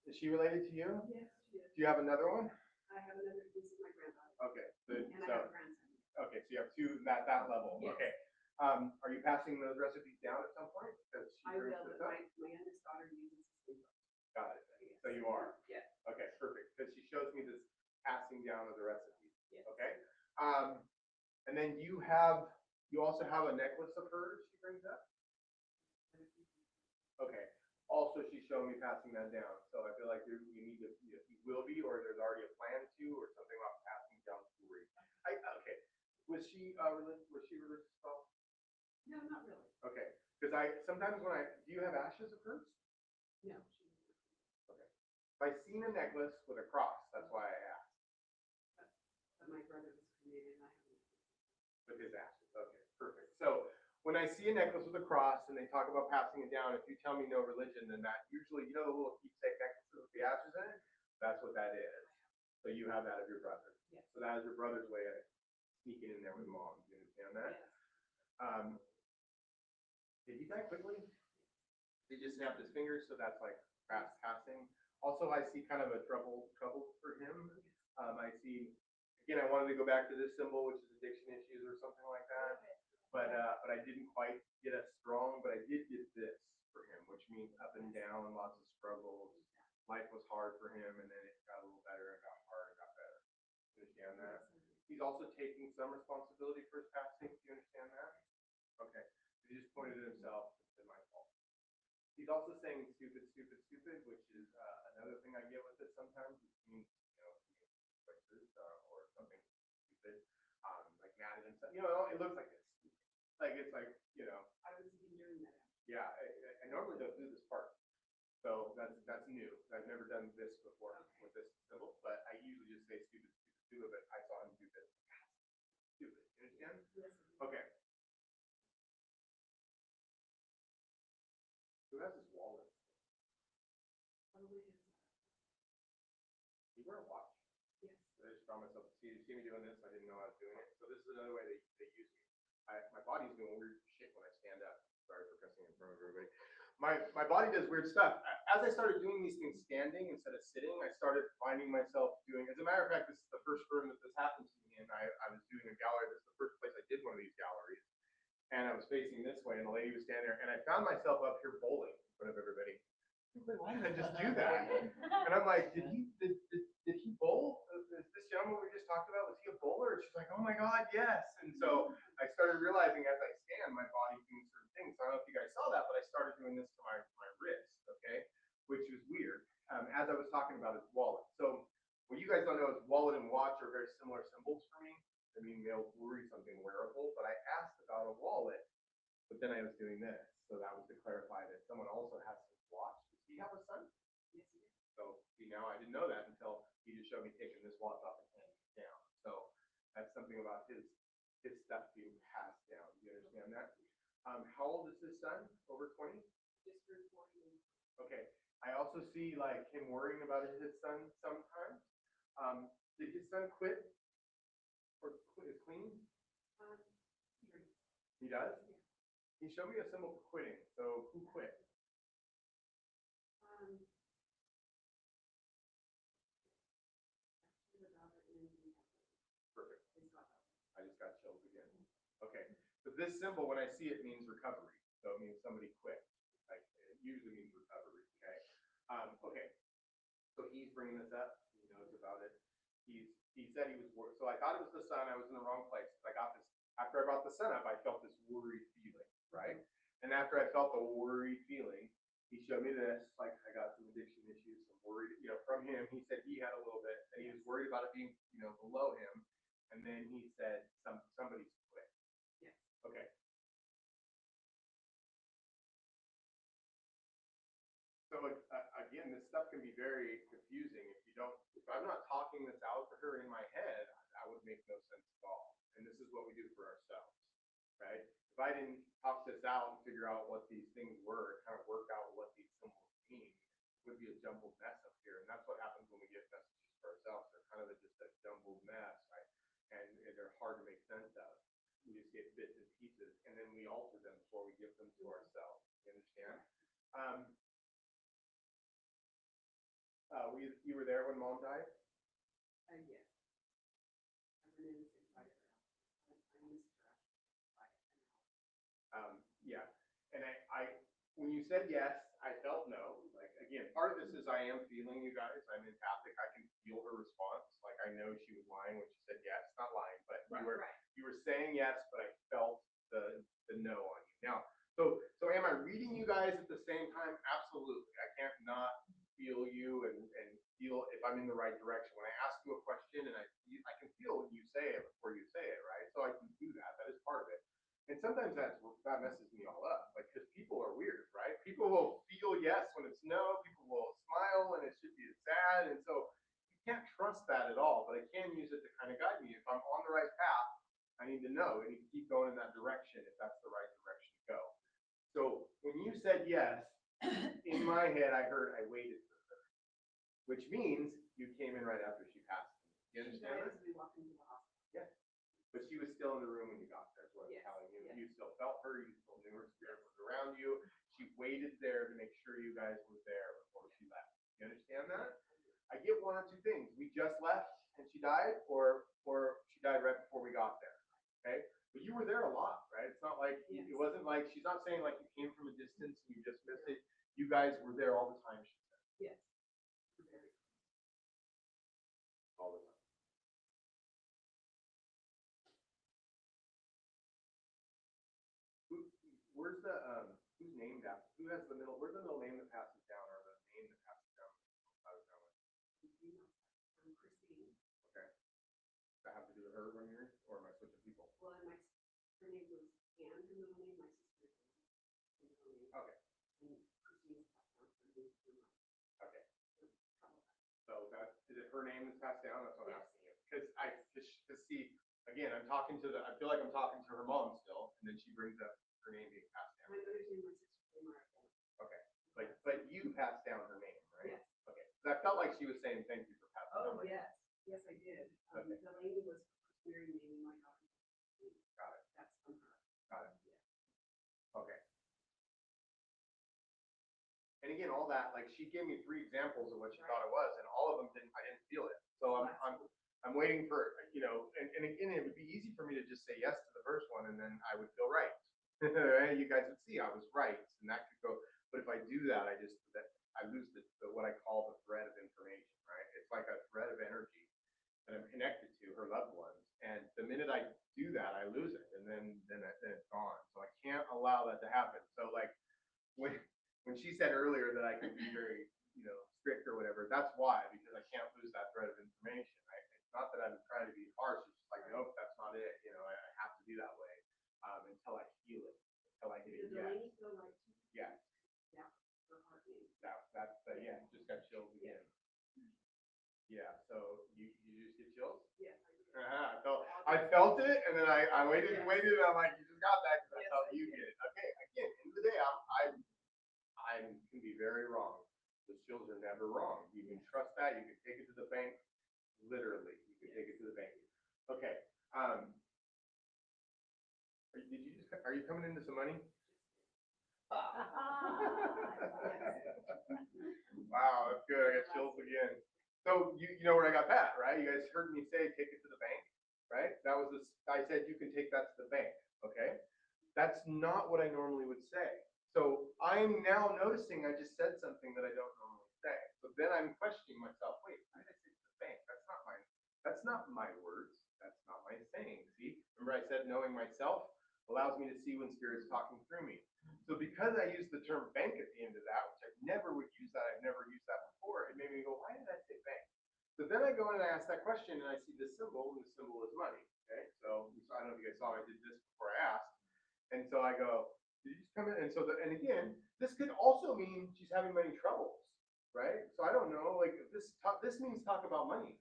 is she related to you? Yes, she is. Do you have another one? I have another, this is my granddaughter. Okay. Good. And I have a grandson. Okay, so you have 2 that level. Yes. Okay. Are you passing those recipes down at some point? Because she I will, brings but this up. my youngest daughter uses the same book. Got it. Yes. So you are. Yes. Okay, perfect. Because she shows me this passing down of the recipes. Yes. Okay. And then you also have a necklace of hers she brings up. Okay. Also, she's showing me passing that down. So I feel like you will be, or there's already a plan to, or something about passing down jewelry. Okay. Was she religious? Was she religious at all? No, not really. Okay. Because sometimes do you have ashes of hers? No. Okay. If I seen a necklace with a cross. That's why I asked. But my brother was cremated and I haven't. With his ashes. Okay, perfect. So when I see a necklace with a cross and they talk about passing it down, if you tell me no religion, then that usually, you know, the little keepsake necklaces with the ashes in it? That's what that is. So you have that of your brother. Yes. So that is your brother's way of sneaking in there with mom. Do you understand that? Yes. Did he die quickly? He just snapped his fingers, so that's like fast passing. Also, I see kind of a trouble for him. I see, again, I wanted to go back to this symbol, which is addiction issues or something like that. But I didn't quite get as strong, but I did get this for him, which means up and down, lots of struggles. Life was hard for him, and then it got a little better, and got hard, and got better. You understand that? He's also taking some responsibility for his passing. Do you understand that? Okay. He just pointed at himself. It's been my fault. He's also saying stupid, stupid, stupid, which is another thing I get with it sometimes. It means, you know, choices or something stupid, like mad at himself. You know, it looks like this. Like it's like, you know. I was even doing that. Yeah, I normally don't do this part. So that's new. I've never done this before with this symbol, but I usually just say stupid, stupid, stupid, but I saw him do this. Stupid. You understand? Yes. Okay. Who has his wallet? Probably his. You wear a watch? Yes. I just found myself, see me doing this, I didn't know I was doing it. So this is another way they use me. My body's doing weird shit when I stand up. Sorry for cussing in front of everybody. My body does weird stuff. As I started doing these things standing instead of sitting, I started finding myself doing, as a matter of fact, this is the first room that this happened to me in. I was doing a gallery. This is the first place I did one of these galleries. And I was facing this way, and the lady was standing there, and I found myself up here bowling in front of everybody. Why did I just do that? And I'm like, did he bowl? Is this gentleman we just talked about, was he a bowler? And she's like, oh my God, yes. And so I started realizing as I stand, my body doing certain things. So I don't know if you guys saw that, but I started doing this to my wrist, okay? Which was weird. As I was talking about his wallet. So what you guys don't know is wallet and watch are very similar symbols for me. I mean, they'll worry something wearable, but I asked about a wallet, but then I was doing this. So that was to clarify that someone also has his watch. Does he have a son? Yes, he is. So see, now I didn't know that until he just showed me taking this watch off and handing it down. So that's something about his stuff being passed down. Do you understand that? How old is his son? Over 20? Just for 40 years. Okay. I also see like him worrying about his son sometimes. Did his son quit or is clean? He does? Yeah. He showed me a symbol for quitting. So who quit? Perfect. I just got chills again. Okay. So this symbol, when I see it, means recovery. So it means somebody quit. Like it usually means recovery. Okay. Okay. So he's bringing this up. He knows about it. He said he was worried. So I thought it was the sun. I was in the wrong place. I got this after I brought the sun up. I felt this worried feeling, right? And after I felt the worried feeling, he showed me this. Like I got some addiction issues, some worried. You know, from him, he said he had a little bit, and he was worried about it being, you know, below him. And then he said somebody's quit. Yes. Okay. So again, this stuff can be very confusing if you don't. If I'm not talking this out for her in my head, that would make no sense at all. And this is what we do for ourselves, right? If I didn't talk this out and figure out what these things were, kind of work out what these symbols mean, it would be a jumbled mess up here. And that's what happens when we get messages for ourselves. They're kind of just a jumbled mess, right? And they're hard to make sense of. We just get bits and pieces, and then we alter them before we give them to ourselves. You understand? You were there when Mom died? Yes. I went in and said, I missed her. Yeah. And I when you said yes, I felt no. Like again, part of this is I am feeling you guys. I'm empathic. I can feel her response. Like I know she was lying when she said yes, not lying, but you were saying yes, but I felt the no on you. Now, so am I reading you guys at the same time? Absolutely. I can't not feel you and feel if I'm in the right direction. When I ask you a question and I can feel when you say it before you say it, right? So I can do that. That is part of it. And sometimes that messes me all up, like because people are weird, right? People will feel yes when it's no. People will smile when it should be sad. I need to know. I need to keep going in that direction if that's the right direction to go. So when you said yes, in my head, I heard I waited for her, which means you came in right after she passed. You understand that? We walked into the hospital. Yeah. But she was still in the room when you got there, is what I'm Yes, telling you. yes. You still felt her, you still knew her spirit was around you. She waited there to make sure you guys were there before she left. You understand that? I get one or two things. We just left and she died, or she died right before we got there. Okay? But you were there a lot, right? It's not like Yes. it wasn't like she's not saying like you came from a distance and you just missed it. You guys were there all the time, she said. Yes. All the time. Where's the who's named after? Who has the middle? Where's the middle name that passes down, or the name that passes down? Christine. Okay. Does that have to do with her when you're, or am I switching people? Well, and her name was Anne, her middle name, my sister. Okay. And Christine passed down her name to my. Okay. So that is it. Her name is passed down. That's what I'm Yes. asking you. Because see, again, I'm talking to the. I feel like I'm talking to her mom still, and then she brings up her name being passed down. My mother's name, my sister's name are identical. Okay. But you passed down her name, right? Yes. Okay. 'Cause I felt like she was saying thank you for passing down. Oh, my name. yes, yes, I did. Okay. The lady was married naming my daughter. Got it. That's from her. Got it. Yeah. Okay. And again, all that, like she gave me 3 examples of what she thought it was, and all of them I didn't feel it. So I'm waiting for, you know, and again, it would be easy for me to just say yes to the first one, and then I would feel right. You guys would see I was right, and that could go. But if I do that, I lose what I call the thread of information, right? It's like a thread of energy that I'm connected to, her loved ones, and the minute I do that, I lose it, and then it's gone. So I can't allow that to happen. So like when she said earlier that I could be very, you know, strict or whatever, that's why, because I can't lose that thread of information, right? It's not that I'm trying to be harsh, it's just like, nope, that's not it. You know, I have to be that way until I feel it, until I get it. Did the lady feel right? Yeah. Yeah. Her heart name. Yeah, just got chills again. Yeah, so you just get chills? Yes, I did. I felt it, and then I waited, and I'm like, you just got that because Yes, that's how I you did. get it. Okay, again, end of the day, I can be very wrong. The chills are never wrong. You can trust that. You can take it to the bank. Literally, you can take it to the bank. Okay. Are you coming into some money? Wow, that's good. I got chills again. So you know where I got that, right? You guys heard me say take it to the bank, right? That was this. I said you can take that to the bank. Okay. That's not what I normally would say. So I'm now noticing I just said something that I don't normally say. So then I'm questioning myself. Wait, why did I say to the bank? That's not my words. That's not my saying. See, remember I said knowing myself allows me to see when spirit's talking through me. So because I used the term bank at the end of that, which I never would use that, I've never used that before, it made me go, why did I say bank? So then I go in and I ask that question and I see this symbol, and the symbol is money. Okay, so I don't know if you guys saw I did this before I asked. And so I go, did you just come in? And so and again, this could also mean she's having money troubles, right? So I don't know, like this means talk about money.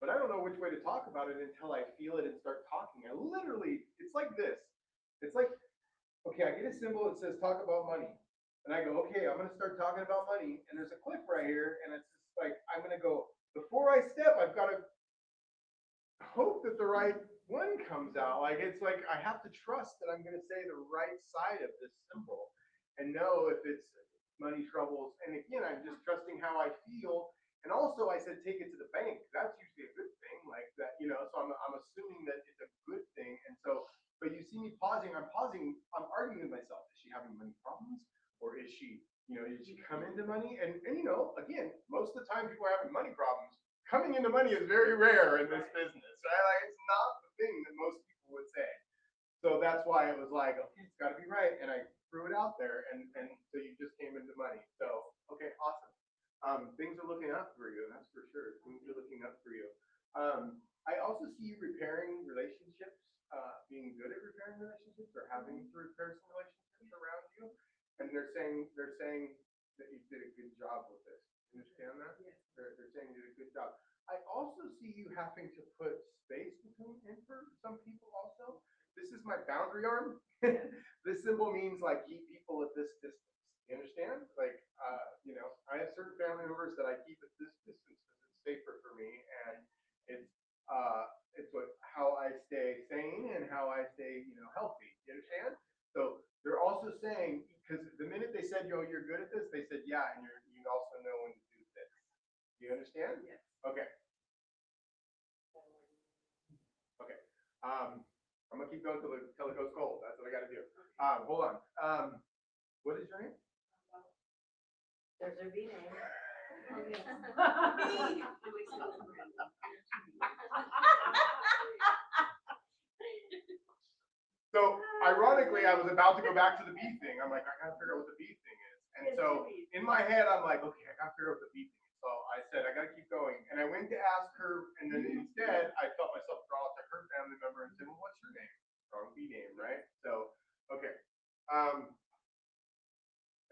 But I don't know which way to talk about it until I feel it and start talking. I literally, it's like this. It's like, okay, I get a symbol that says talk about money. And I go, okay, I'm going to start talking about money. And there's a clip right here. And it's just like, I'm going to go, before I step, I've got to hope that the right one comes out. Like, it's like, I have to trust that I'm going to say the right side of this symbol and know if it's money troubles. And again, I'm just trusting how I feel. And also I said, take it to the bank. That's usually a good thing like that, you know, so I'm assuming that it's a good thing. And so, but you see me pausing, I'm arguing with myself. Is she having money problems? Or is she, you know, did she come into money? And you know, again, most of the time people are having money problems. Coming into money is very rare in this business, right? Like it's not the thing that most people would say. So that's why it was like, okay, it's gotta be right. And I threw it out there and so you just came into money. So, okay, awesome. Things are looking up for you, that's for sure. Things are looking up for you. I also see you repairing relationships, being good at repairing relationships or having to repair some relationships around you. And they're saying that you did a good job with this. You understand that? Yes. They're saying you did a good job. I also see you having to put space between and for some people also. is my boundary arm. This symbol means like keep people at this distance. You understand? Like, I have certain family members that I keep at this distance because it's safer for me, and it's how I stay sane and how I stay, healthy. You understand? So they're also saying, because the minute they said, yo, you're good at this, they said, yeah, and you also know when to do this. Do you understand? Yes. Okay. Okay. I'm gonna keep going till it goes cold. That's what I got to do. Hold on. What is your name? There's her B name. So ironically, I was about to go back to the bee thing. I'm like, I gotta figure out what the bee thing is. And so in my head, I'm like, okay, I gotta figure out what the bee thing is. So I said, I gotta keep going. And I went to ask her, and then instead, I felt myself draw to her family member and said, well, what's your name? Wrong bee name, right? So, okay. Now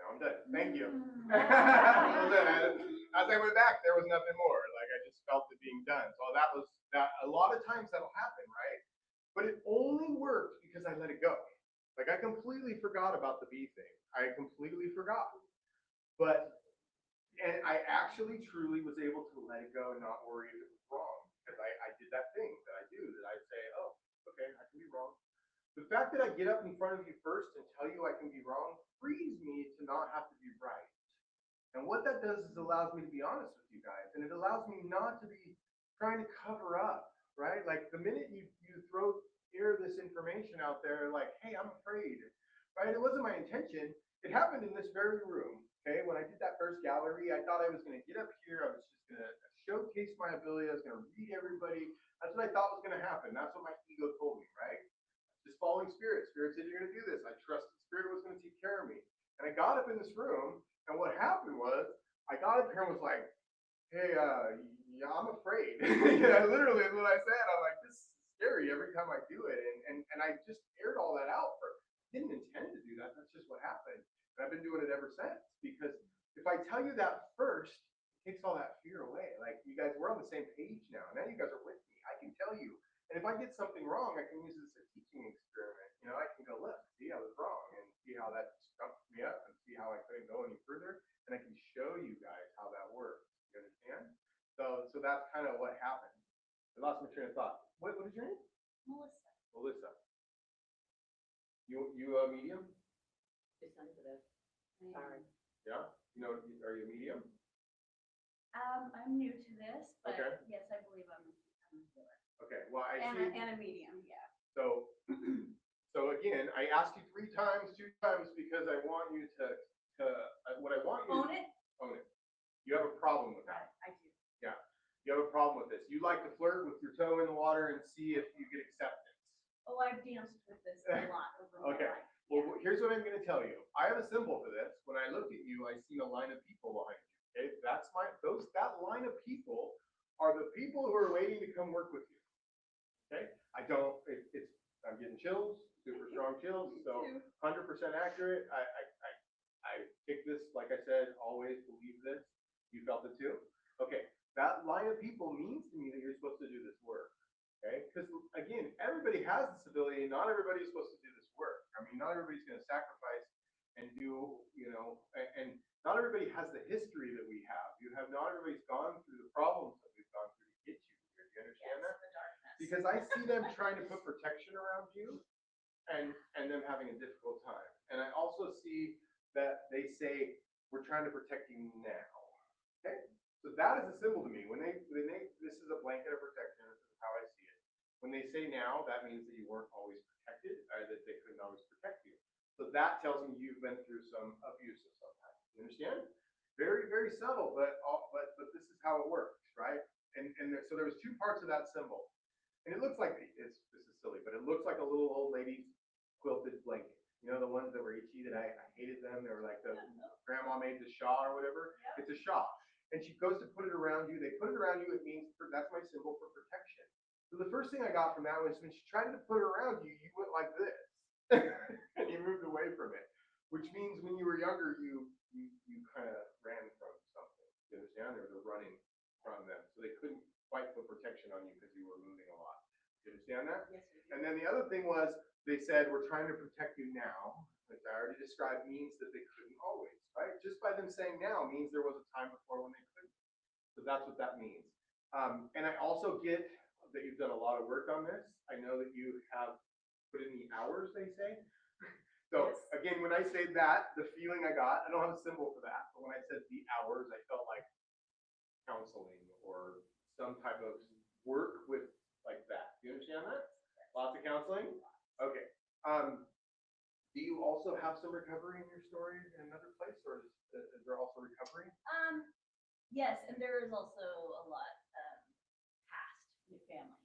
I'm done. Thank you. I'm done. As I went back, there was nothing more. Like, I just felt it being done. So that was that. A lot of times that'll happen, right? But it only worked because I let it go. Like, I completely forgot about the bee thing. I completely forgot. And I actually truly was able to let it go and not worry if it was wrong. Because I did that thing that I do, that I say, oh, okay, I can be wrong. The fact that I get up in front of you first and tell you I can be wrong frees me to not have to be right. And what that does is allows me to be honest with you guys. And it allows me not to be trying to cover up, right? Like, the minute you air this information out there, like, hey, I'm afraid, right? It wasn't my intention. It happened in this very room, okay? When I did that first gallery, I thought I was going to get up here. I was just going to showcase my ability. I was going to read everybody. That's what I thought was going to happen. That's what my ego told me, right? Just following Spirit. Spirit said, you're going to do this. I trusted Spirit was going to take care of me. And I got up in this room, and what happened was, I got up here and was like, hey, yeah, I'm afraid. Yeah, literally is what I said. I'm like, this is scary every time I do it. And I just aired all that out. Didn't intend to do that. That's just what happened. And I've been doing it ever since. Because if I tell you that first, it takes all that fear away. Like, you guys, we're on the same page now. Now you guys are with me. I can tell you. And if I get something wrong, I can use this as a teaching experiment. I can go, look, see, I was wrong. And see how that stumped me up and see how I couldn't go any further. And I can show you guys how that works. You understand? So that's kind of what happened. I lost my train of thought. What is your name? Melissa. Melissa. You a medium? Too sensitive. I am. Sorry. Yeah. Are you a medium? I'm new to this, but Okay. yes, I believe I'm a healer. Okay. Well, I And see. a medium, yeah. So again, I asked you 2 times because I want you to what I want you Own to it? own it. You have a problem with that. I do. Yeah. You have a problem with this. You like to flirt with your toe in the water and see if you get acceptance. Oh, I've danced with this a lot over my Okay. life. Well, here's what I'm going to tell you. I have a symbol for this. When I look at you, I see a line of people behind you. Okay, that line of people are the people who are waiting to come work with you. Okay, I'm getting chills, super strong chills. So 100% accurate. I pick this, like I said, always believe this. You felt it too? Okay, that line of people means to me that you're supposed to do this work. Okay, because again, everybody has this ability. Not everybody is supposed to do this work. I mean, not everybody's going to sacrifice and do, and not everybody has the history that we have. Not everybody's gone through the problems that we've gone through to get you here. Do you understand that? The darkness. Because I see them trying to put protection around you and them having a difficult time. And I also see that they say, we're trying to protect you now. Okay? So that is a symbol to me. When they this is a blanket of protection. This is how I see it. When they say now, that means that you weren't always protected, or that they couldn't always protect you. So that tells me you've been through some abuse of some kind. You understand? Very, very subtle, but this is how it works, right? So there was 2 parts of that symbol. And it looks like this is silly, but it looks like a little old lady's quilted blanket. The ones that were itchy that I hated them. They were like the grandma made the shawl or whatever. Yeah. It's a shawl. And she goes to put it around you. They put it around you. It means that's my symbol for protection. So the first thing I got from that was when she tried to put it around you, you went like this. And you moved away from it. Which means when you were younger, you kind of ran from something. You understand? There was a running from them. So they couldn't quite put protection on you because you were moving a lot. You understand that? Yes, we do. And then the other thing was, they said, we're trying to protect you now, which I already described means that they couldn't always, right? Just by them saying now means there was a time before when they couldn't. So that's what that means. And I also get that you've done a lot of work on this. I know that you have put in the hours, they say. So Yes. again, when I say that, the feeling I got, I don't have a symbol for that, but when I said the hours, I felt like counseling or some type of work with like that. Do you understand that? Lots of counseling? Okay. Do you also have some recovery in your story in another place, or is there also recovery? Yes, and there is also a lot past with family.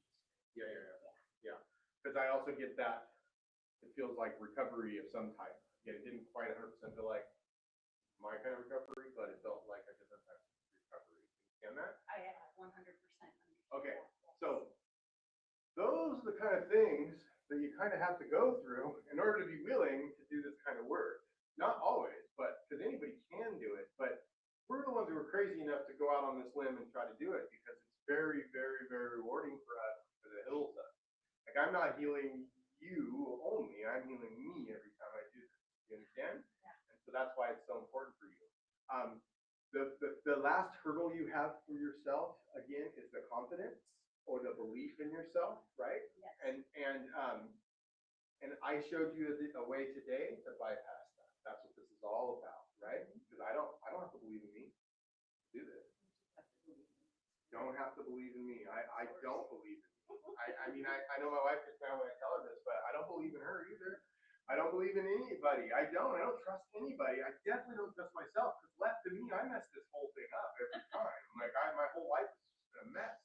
Yeah. Because I also get that it feels like recovery of some type. Again, it didn't quite 100% feel like my kind of recovery, but it felt like a different type of recovery. You understand that? I 100% understand. Okay, so those are the kind of things that you kind of have to go through in order to be willing to do this kind of work. Not always, but because anybody can do it. But we're the ones who are crazy enough to go out on this limb and try to do it because it's very, very, very rewarding for us for the hill stuff. Like I'm not healing you only, I'm healing me every time I do this. You understand? Yeah. And so that's why it's so important for you. The last hurdle you have for yourself, again, is the confidence or the belief in yourself, right? Yes. And I showed you a way today to bypass that. That's what this is all about, right? Because I don't have to believe in me to do this. Don't have to believe in me. I don't believe in me. I mean, I know my wife gets mad when I tell her this, but I don't believe in her either. I don't believe in anybody. I don't trust anybody. I definitely don't trust myself because left to me, I mess this whole thing up every time. Like my whole life is just a mess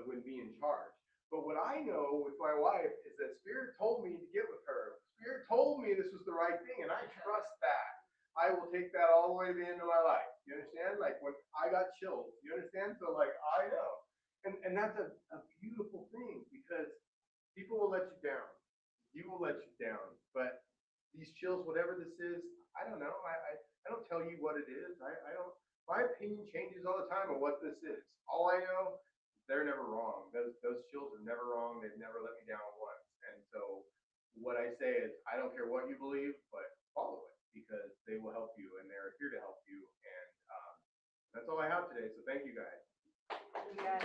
when being in charge. But what I know with my wife is that Spirit told me to get with her. Spirit told me this was the right thing, and I trust that. I will take that all the way to the end of my life. You understand? Like when I got chills, you understand? So like I know. And that's a beautiful thing because people will let you down. You will let you down. But these chills, whatever this is, I don't know. I don't tell you what it is. I don't. My opinion changes all the time on what this is. All I know, they're never wrong. Those chills are never wrong. They've never let me down once. And so what I say is, I don't care what you believe, but follow it because they will help you and they're here to help you. And that's all I have today. So thank you guys. You guys.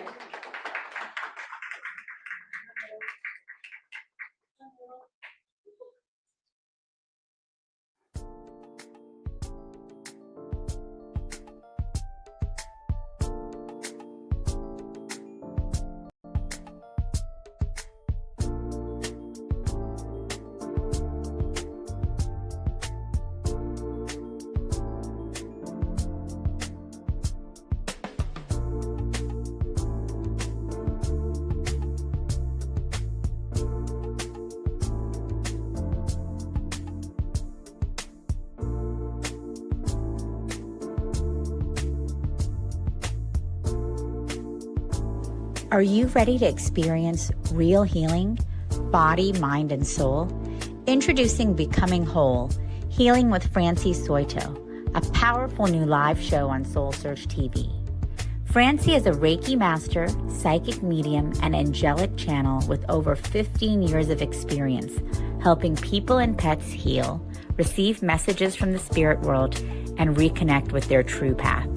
Are you ready to experience real healing, body, mind, and soul? Introducing Becoming Whole, Healing with Francie Soito, a powerful new live show on SoulSearch TV. Francie is a Reiki master, psychic medium, and angelic channel with over 15 years of experience helping people and pets heal, receive messages from the spirit world, and reconnect with their true path.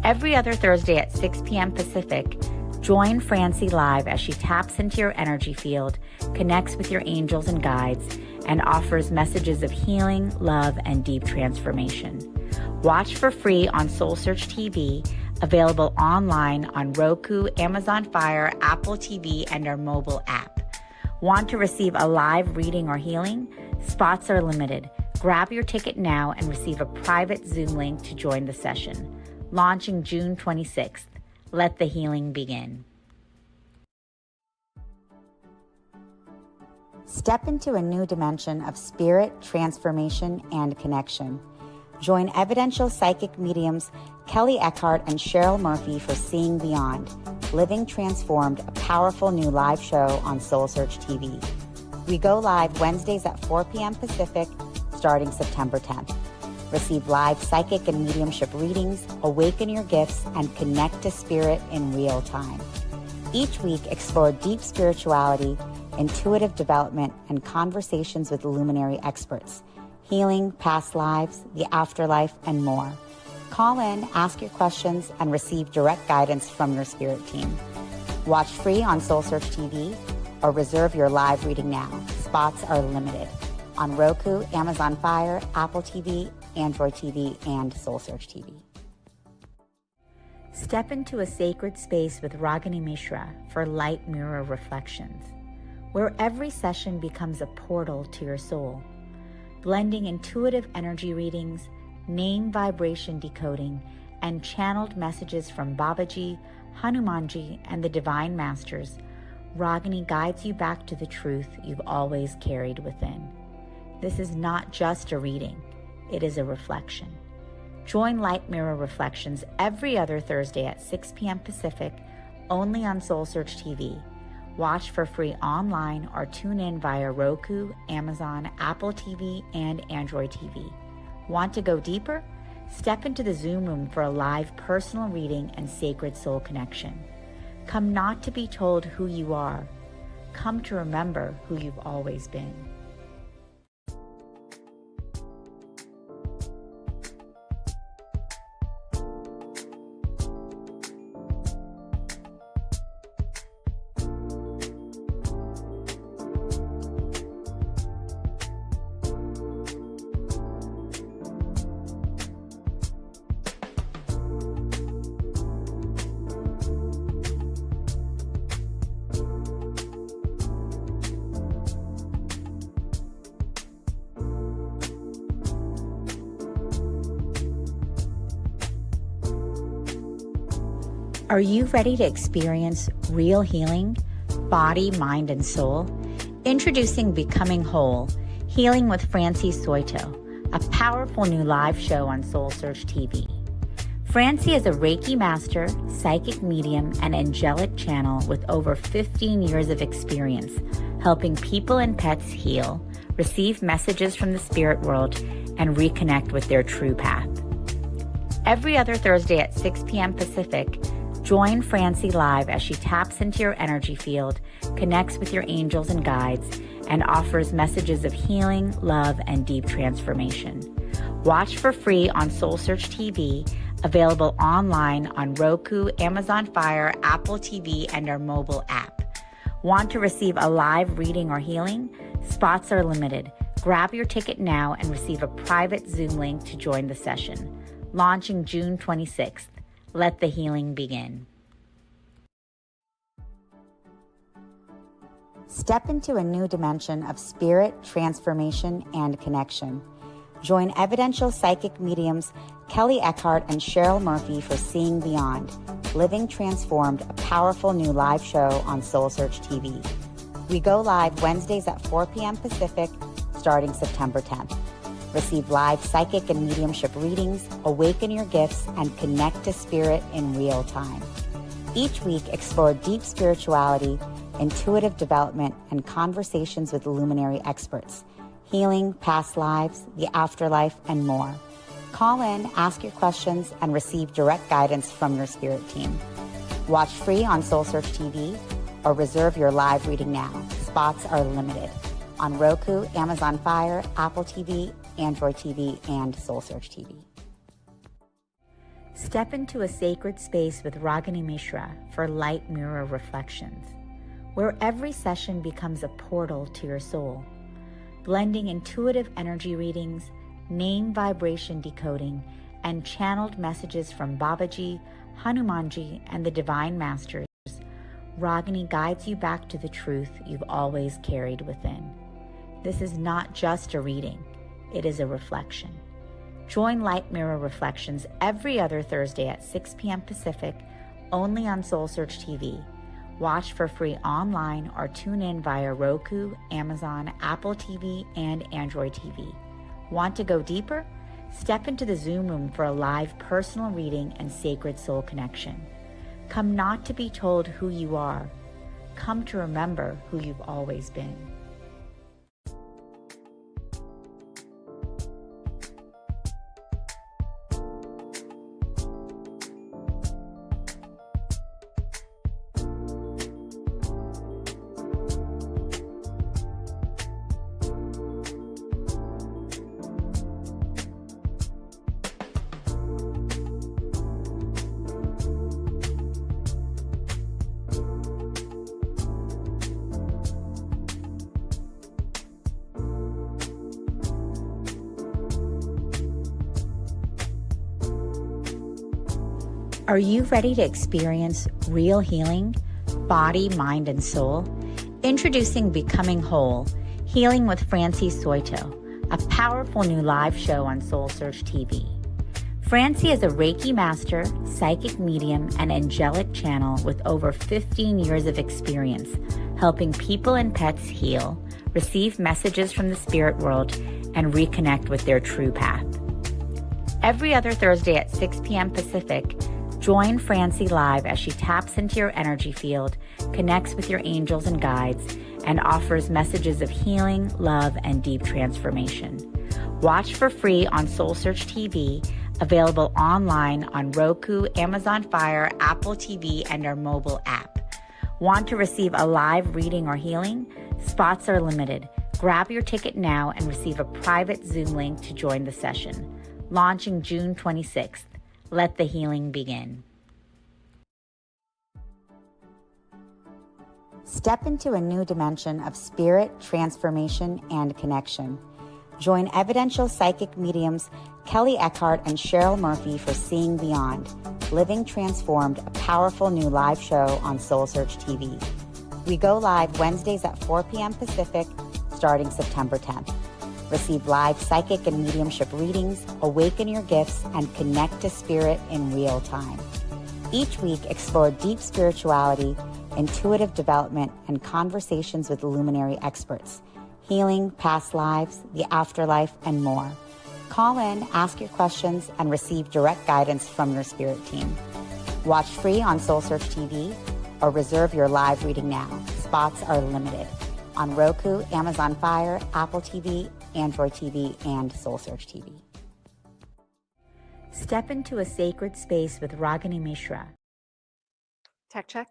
Every other Thursday at 6 p.m. Pacific, join Francie live as she taps into your energy field, connects with your angels and guides, and offers messages of healing, love, and deep transformation. Watch for free on SoulSearch TV, available online on Roku, Amazon Fire, Apple TV, and our mobile app. Want to receive a live reading or healing? Spots are limited. Grab your ticket now and receive a private Zoom link to join the session. Launching June 26th. Let the healing begin. Step into a new dimension of spirit, transformation, and connection. Join evidential psychic mediums Kelly Eckhart and Cheryl Murphy for Seeing Beyond, Living Transformed, a powerful new live show on SoulSearch TV. We go live Wednesdays at 4 p.m. Pacific, starting September 10th. Receive live psychic and mediumship readings, awaken your gifts, and connect to spirit in real time. Each week, explore deep spirituality, intuitive development, and conversations with luminary experts, healing, past lives, the afterlife, and more. Call in, ask your questions, and receive direct guidance from your spirit team. Watch free on SoulSearch TV or reserve your live reading now. Spots are limited on Roku, Amazon Fire, Apple TV, Android TV, and SoulSearch TV. Step into a sacred space with Ragini Mishra for light mirror reflections, where every session becomes a portal to your soul, blending intuitive energy readings, name vibration decoding, and channeled messages from Babaji, Hanumanji, and the Divine Masters. Ragini guides you back to the truth you've always carried within. This is not just a reading, it is a reflection. Join Light Mirror Reflections every other Thursday at 6 p.m. Pacific, only on SoulSearch TV. Watch for free online or tune in via Roku, Amazon, Apple TV, and Android TV. Want to go deeper? Step into the Zoom room for a live personal reading and sacred soul connection. Come not to be told who you are. Come to remember who you've always been. Are you ready to experience real healing, body, mind, and soul? Introducing Becoming Whole, Healing with Francie Soito, a powerful new live show on SoulSearch TV. Francie is a Reiki master, psychic medium, and angelic channel with over 15 years of experience helping people and pets heal, receive messages from the spirit world, and reconnect with their true path. Every other Thursday at 6 p.m. Pacific, join Francie live as she taps into your energy field, connects with your angels and guides, and offers messages of healing, love, and deep transformation. Watch for free on SoulSearch TV, available online on Roku, Amazon Fire, Apple TV, and our mobile app. Want to receive a live reading or healing? Spots are limited. Grab your ticket now and receive a private Zoom link to join the session. Launching June 26th. Let the healing begin. Step into a new dimension of spirit, transformation, and connection. Join evidential psychic mediums Kelly Eckhart and Cheryl Murphy for Seeing Beyond, Living Transformed, a powerful new live show on SoulSearch TV. We go live Wednesdays at 4 p.m. Pacific, starting September 10th. Receive live psychic and mediumship readings, awaken your gifts, and connect to spirit in real time. Each week, explore deep spirituality, intuitive development, and conversations with luminary experts, healing, past lives, the afterlife, and more. Call in, ask your questions, and receive direct guidance from your spirit team. Watch free on SoulSearch TV or reserve your live reading now. Spots are limited on Roku, Amazon Fire, Apple TV, Android TV, and SoulSearch TV. Step into a sacred space with Ragini Mishra for light mirror reflections, where every session becomes a portal to your soul, blending intuitive energy readings, name vibration decoding, and channeled messages from Babaji, Hanumanji, and the Divine Masters. Ragini guides you back to the truth you've always carried within. This is not just a reading, it is a reflection. Join Light Mirror Reflections every other Thursday at 6 p.m. Pacific, only on SoulSearch TV. Watch for free online or tune in via Roku, Amazon, Apple TV, and Android TV. Want to go deeper? Step into the Zoom room for a live personal reading and sacred soul connection. Come not to be told who you are. Come to remember who you've always been. Are you ready to experience real healing, body, mind, and soul? Introducing Becoming Whole, Healing with Francie Soito, a powerful new live show on SoulSearch TV. Francie is a Reiki master, psychic medium, and angelic channel with over 15 years of experience helping people and pets heal, receive messages from the spirit world, and reconnect with their true path. Every other Thursday at 6 p.m. Pacific, join Francie live as she taps into your energy field, connects with your angels and guides, and offers messages of healing, love, and deep transformation. Watch for free on SoulSearch TV, available online on Roku, Amazon Fire, Apple TV, and our mobile app. Want to receive a live reading or healing? Spots are limited. Grab your ticket now and receive a private Zoom link to join the session. Launching June 26th. Let the healing begin. Step into a new dimension of spirit, transformation, and connection. Join evidential psychic mediums Kelly Eckhart and Cheryl Murphy for Seeing Beyond, Living Transformed, a powerful new live show on SoulSearch TV. We go live Wednesdays at 4 p.m. Pacific, starting September 10th. Receive live psychic and mediumship readings, awaken your gifts, and connect to spirit in real time. Each week, explore deep spirituality, intuitive development, and conversations with luminary experts, healing, past lives, the afterlife, and more. Call in, ask your questions, and receive direct guidance from your spirit team. Watch free on SoulSearch TV or reserve your live reading now. Spots are limited. On Roku, Amazon Fire, Apple TV, Android TV, and SoulSearch TV. Step into a sacred space with Ragini Mishra. Tech check.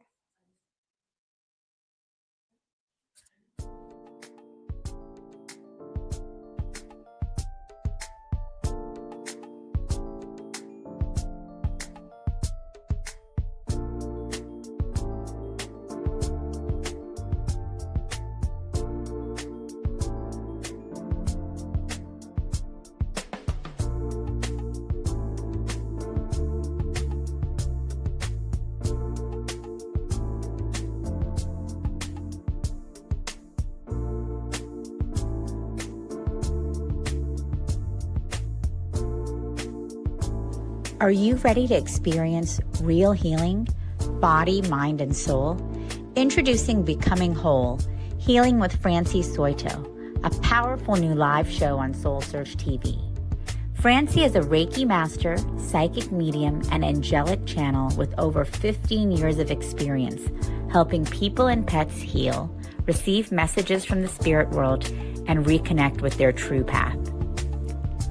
Are you ready to experience real healing, body, mind, and soul? Introducing Becoming Whole, Healing with Francie Soito, a powerful new live show on SoulSearch TV. Francie is a Reiki master, psychic medium, and angelic channel with over 15 years of experience helping people and pets heal, receive messages from the spirit world, and reconnect with their true path.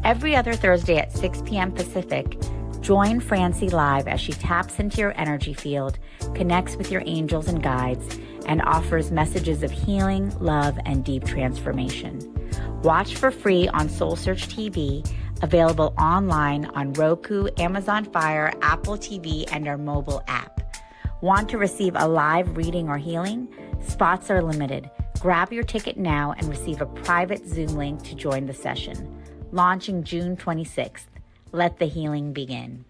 Every other Thursday at 6 p.m. Pacific, join Francie live as she taps into your energy field, connects with your angels and guides, and offers messages of healing, love, and deep transformation. Watch for free on SoulSearch TV, available online on Roku, Amazon Fire, Apple TV, and our mobile app. Want to receive a live reading or healing? Spots are limited. Grab your ticket now and receive a private Zoom link to join the session. Launching June 26th. Let the healing begin.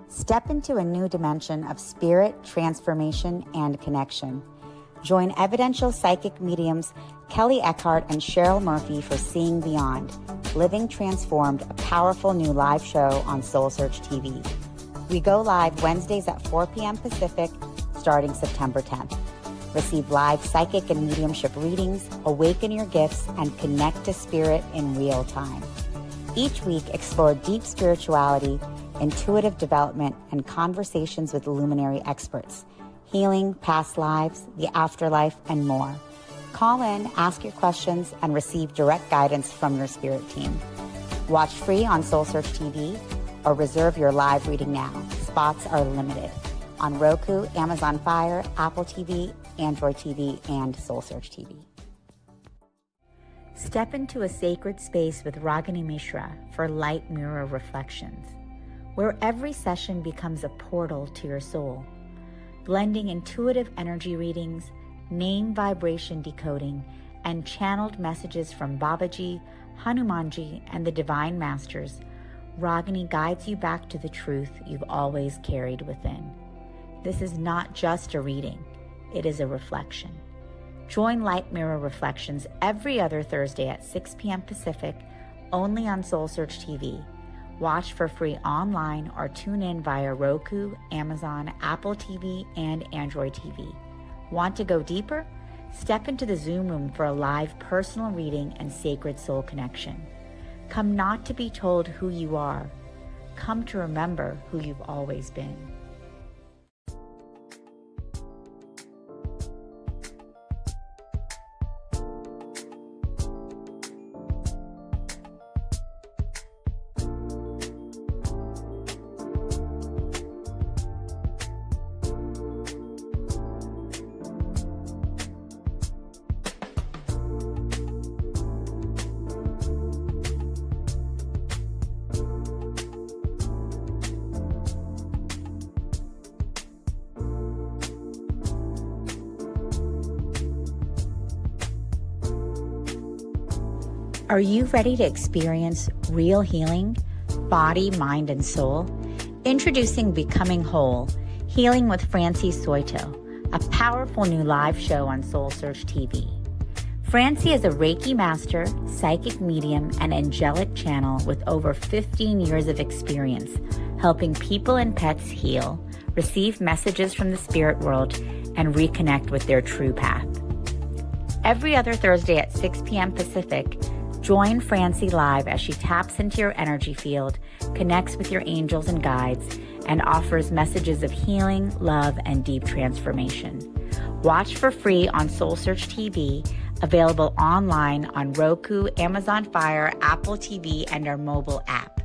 Step into a new dimension of spirit, transformation, and connection. Join evidential psychic mediums Kelly Eckhart and Cheryl Murphy for Seeing Beyond, Living Transformed, a powerful new live show on SoulSearch TV. We go live Wednesdays at 4 p.m. Pacific, starting September 10th. Receive live psychic and mediumship readings, awaken your gifts, and connect to spirit in real time. Each week, explore deep spirituality, intuitive development, and conversations with luminary experts, healing, past lives, the afterlife, and more. Call in, ask your questions, and receive direct guidance from your spirit team. Watch free on SoulSearch TV or reserve your live reading now. Spots are limited. On Roku, Amazon Fire, Apple TV, Android TV, and SoulSearch TV. Step into a sacred space with Ragini Mishra for Light Mirror Reflections, where every session becomes a portal to your soul, blending intuitive energy readings, name vibration decoding, and channeled messages from Babaji, Hanumanji, and the Divine Masters. Ragini guides you back to the truth you've always carried within. This is not just a reading, it is a reflection. Join Light Mirror Reflections every other Thursday at 6 p.m. Pacific, only on SoulSearch TV. Watch for free online or tune in via Roku, Amazon, Apple TV, and Android TV. Want to go deeper? Step into the Zoom room for a live personal reading and sacred soul connection. Come not to be told who you are. Come to remember who you've always been. Are you ready to experience real healing, body, mind, and soul? Introducing Becoming Whole, Healing with Francie Soito, a powerful new live show on SoulSearch TV. Francie is a Reiki master, psychic medium, and angelic channel with over 15 years of experience helping people and pets heal, receive messages from the spirit world, and reconnect with their true path. Every other Thursday at 6 p.m. Pacific, join Francie live as she taps into your energy field, connects with your angels and guides, and offers messages of healing, love, and deep transformation. Watch for free on SoulSearch TV, available online on Roku, Amazon Fire, Apple TV, and our mobile app.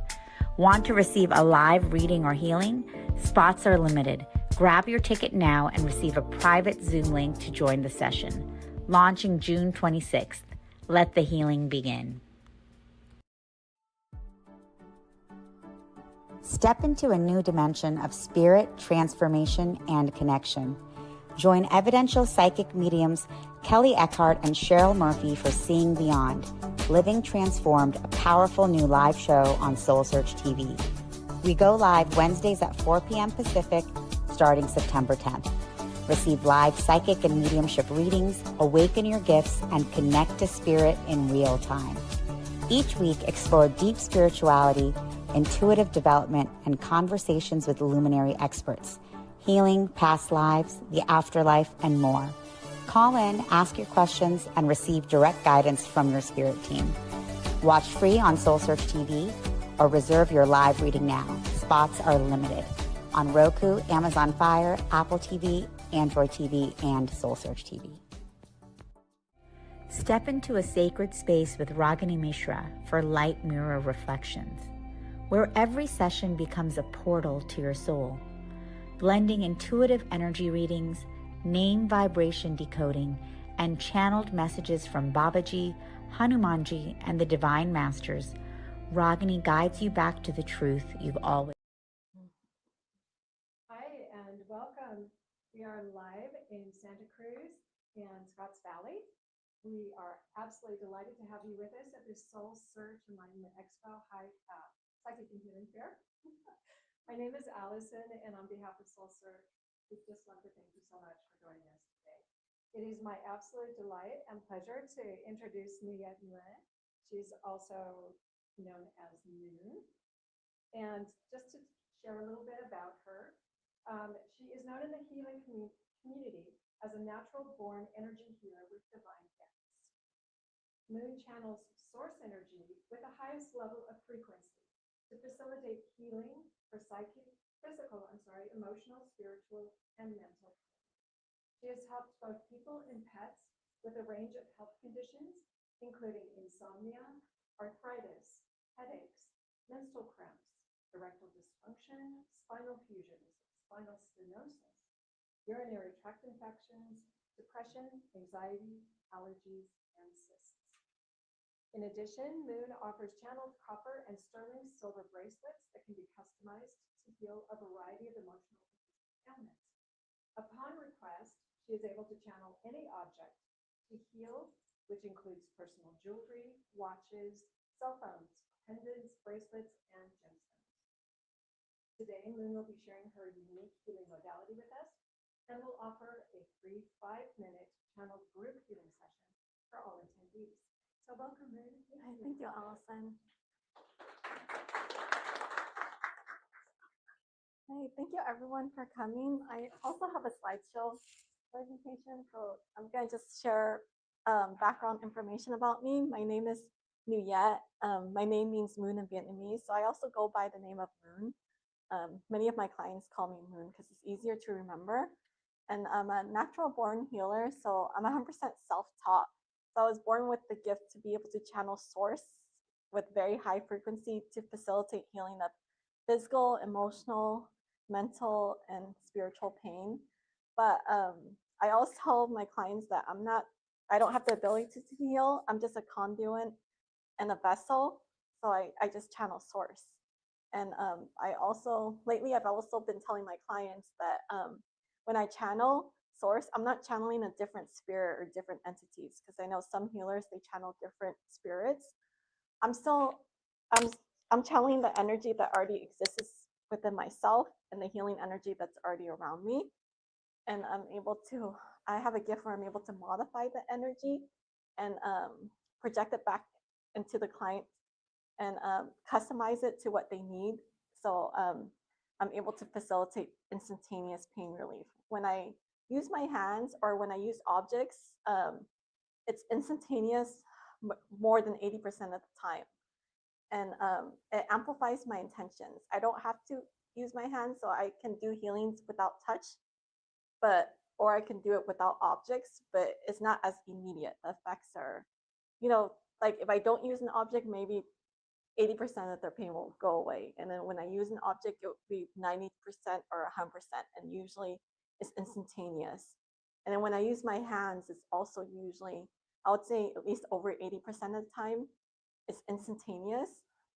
Want to receive a live reading or healing? Spots are limited. Grab your ticket now and receive a private Zoom link to join the session. Launching June 26th. Let the healing begin. Step into a new dimension of spirit, transformation, and connection. Join evidential psychic mediums Kelly Eckhart and Cheryl Murphy for Seeing Beyond, Living Transformed, a powerful new live show on SoulSearch TV. We go live Wednesdays at 4 p.m. Pacific, starting September 10th. Receive live psychic and mediumship readings, awaken your gifts, and connect to spirit in real time. Each week, explore deep spirituality, intuitive development, and conversations with luminary experts, healing, past lives, the afterlife, and more. Call in, ask your questions, and receive direct guidance from your spirit team. Watch free on SoulSearch TV or reserve your live reading now. Spots are limited on Roku, Amazon Fire, Apple TV, Android TV, and SoulSearch TV. Step into a sacred space with Ragini Mishra for Light Mirror Reflections, where every session becomes a portal to your soul, blending intuitive energy readings, name vibration decoding, and channeled messages from Babaji, Hanumanji, and the Divine Masters. Ragini guides you back to the truth you've always. Hi, and welcome. We are live in Santa Cruz and Scotts Valley. We are absolutely delighted to have you with us at this SoulSearch Enlightenment Expo Psychic and Healing Fair. My name is Allison, and on behalf of SoulSearch, we just want to thank you so much for joining us today. It is my absolute delight and pleasure to introduce Nuyet Nguyen. She's also known as Moon. And just to share a little bit about her, she is known in the healing community as a natural-born energy healer with divine gifts. Moon channels source energy with the highest level of frequency to facilitate healing for emotional, spiritual, and mental health. She has helped both people and pets with a range of health conditions, including insomnia, arthritis, headaches, menstrual cramps, erectile dysfunction, spinal fusions, spinal stenosis, urinary tract infections, depression, anxiety, allergies, and cysts. In addition, Moon offers channeled copper and sterling silver bracelets that can be customized to heal a variety of emotional ailments. Upon request, she is able to channel any object to heal, which includes personal jewelry, watches, cell phones, pendants, bracelets, and gemstones. Today, Moon will be sharing her unique healing modality with us and will offer a free 5-minute channel group healing session for all attendees. So welcome, Moon. Thank you, Allison. Hey, thank you everyone for coming. I also have a slideshow presentation, so I'm going to just share background information about me. My name is Nuyet. My name means moon in Vietnamese, so I also go by the name of Moon. Many of my clients call me Moon because it's easier to remember. And I'm a natural born healer, so I'm 100% self-taught. So I was born with the gift to be able to channel source with very high frequency to facilitate healing of physical, emotional, mental, and spiritual pain. But I always tell my clients that I don't have the ability to heal. I'm just a conduit and a vessel. So I just channel source. And lately I've also been telling my clients that when I channel source, I'm not channeling a different spirit or different entities, because I know some healers, they channel different spirits. I'm channeling the energy that already exists within myself and the healing energy that's already around me. And I have a gift where I'm able to modify the energy and project it back into the client and customize it to what they need. So I'm able to facilitate instantaneous pain relief. When I use my hands or when I use objects, it's instantaneous more than 80% of the time. And it amplifies my intentions. I don't have to use my hands, so I can do healings without touch, or I can do it without objects, but it's not as immediate. The effects are, like if I don't use an object, maybe 80% of their pain will go away. And then when I use an object, it will be 90% or 100%, and usually it's instantaneous. And then when I use my hands, it's also usually, I would say at least over 80% of the time, it's instantaneous,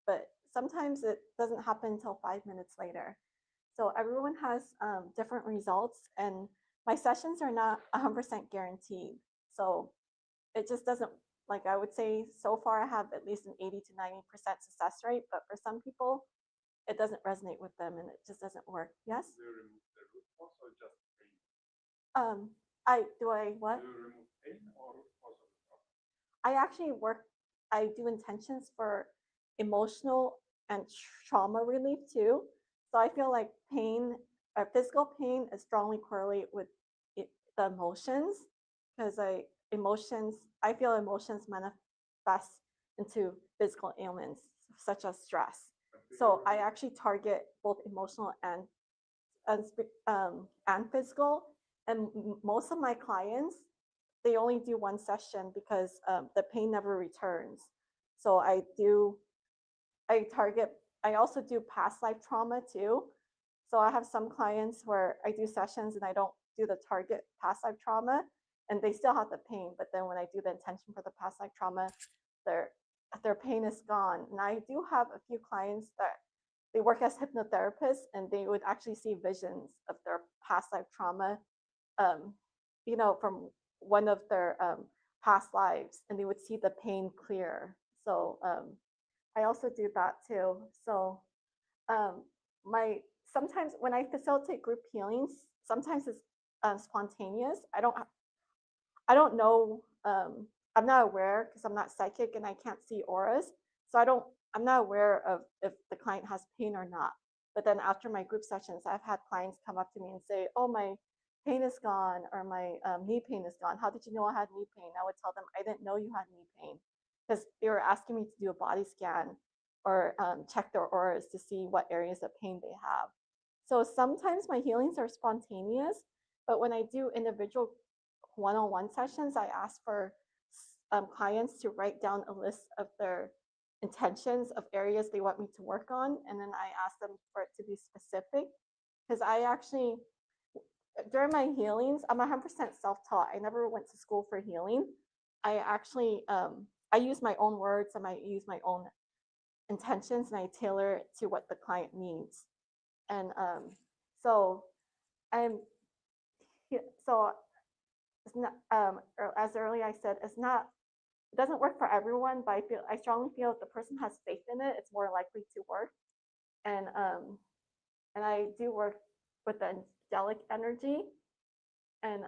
but sometimes it doesn't happen until 5 minutes later. So everyone has different results, and my sessions are not 100% guaranteed. So it just doesn't, like I would say so far I have at least an 80 to 90% success rate, but for some people, it doesn't resonate with them and it just doesn't work. Yes? Do you remove the root cause or just pain? Do what? Do you remove pain or root cause of the problem? I do intentions for emotional and trauma relief too. So I feel like pain or physical pain is strongly correlated with the emotions, because I feel emotions manifest into physical ailments such as stress. So I actually target both emotional and physical. And most of my clients, they only do one session because the pain never returns. So I also do past life trauma too. So I have some clients where I do sessions and I don't do the target past life trauma, and they still have the pain. But then when I do the intention for the past life trauma, their pain is gone. And I do have a few clients that they work as hypnotherapists, and they would actually see visions of their past life trauma, from one of their past lives, and they would see the pain clear. So I also do that too. So sometimes when I facilitate group healings, sometimes it's spontaneous. I don't know. I'm not aware because I'm not psychic and I can't see auras. So I'm not aware of if the client has pain or not. But then after my group sessions, I've had clients come up to me and say, "Oh, my pain is gone," or "My knee pain is gone. How did you know I had knee pain?" I would tell them, "I didn't know you had knee pain," because they were asking me to do a body scan or check their auras to see what areas of pain they have. So sometimes my healings are spontaneous, but when I do individual one-on-one sessions, I ask for clients to write down a list of their intentions of areas they want me to work on, and then I ask them for it to be specific, because during my healings, I'm 100% self-taught. I never went to school for healing. I use my own words and I use my own intentions, and I tailor it to what the client needs. And so it's not, as earlier I said, it's not It doesn't work for everyone, but I strongly feel if the person has faith in it, it's more likely to work. And I do work with the angelic energy. And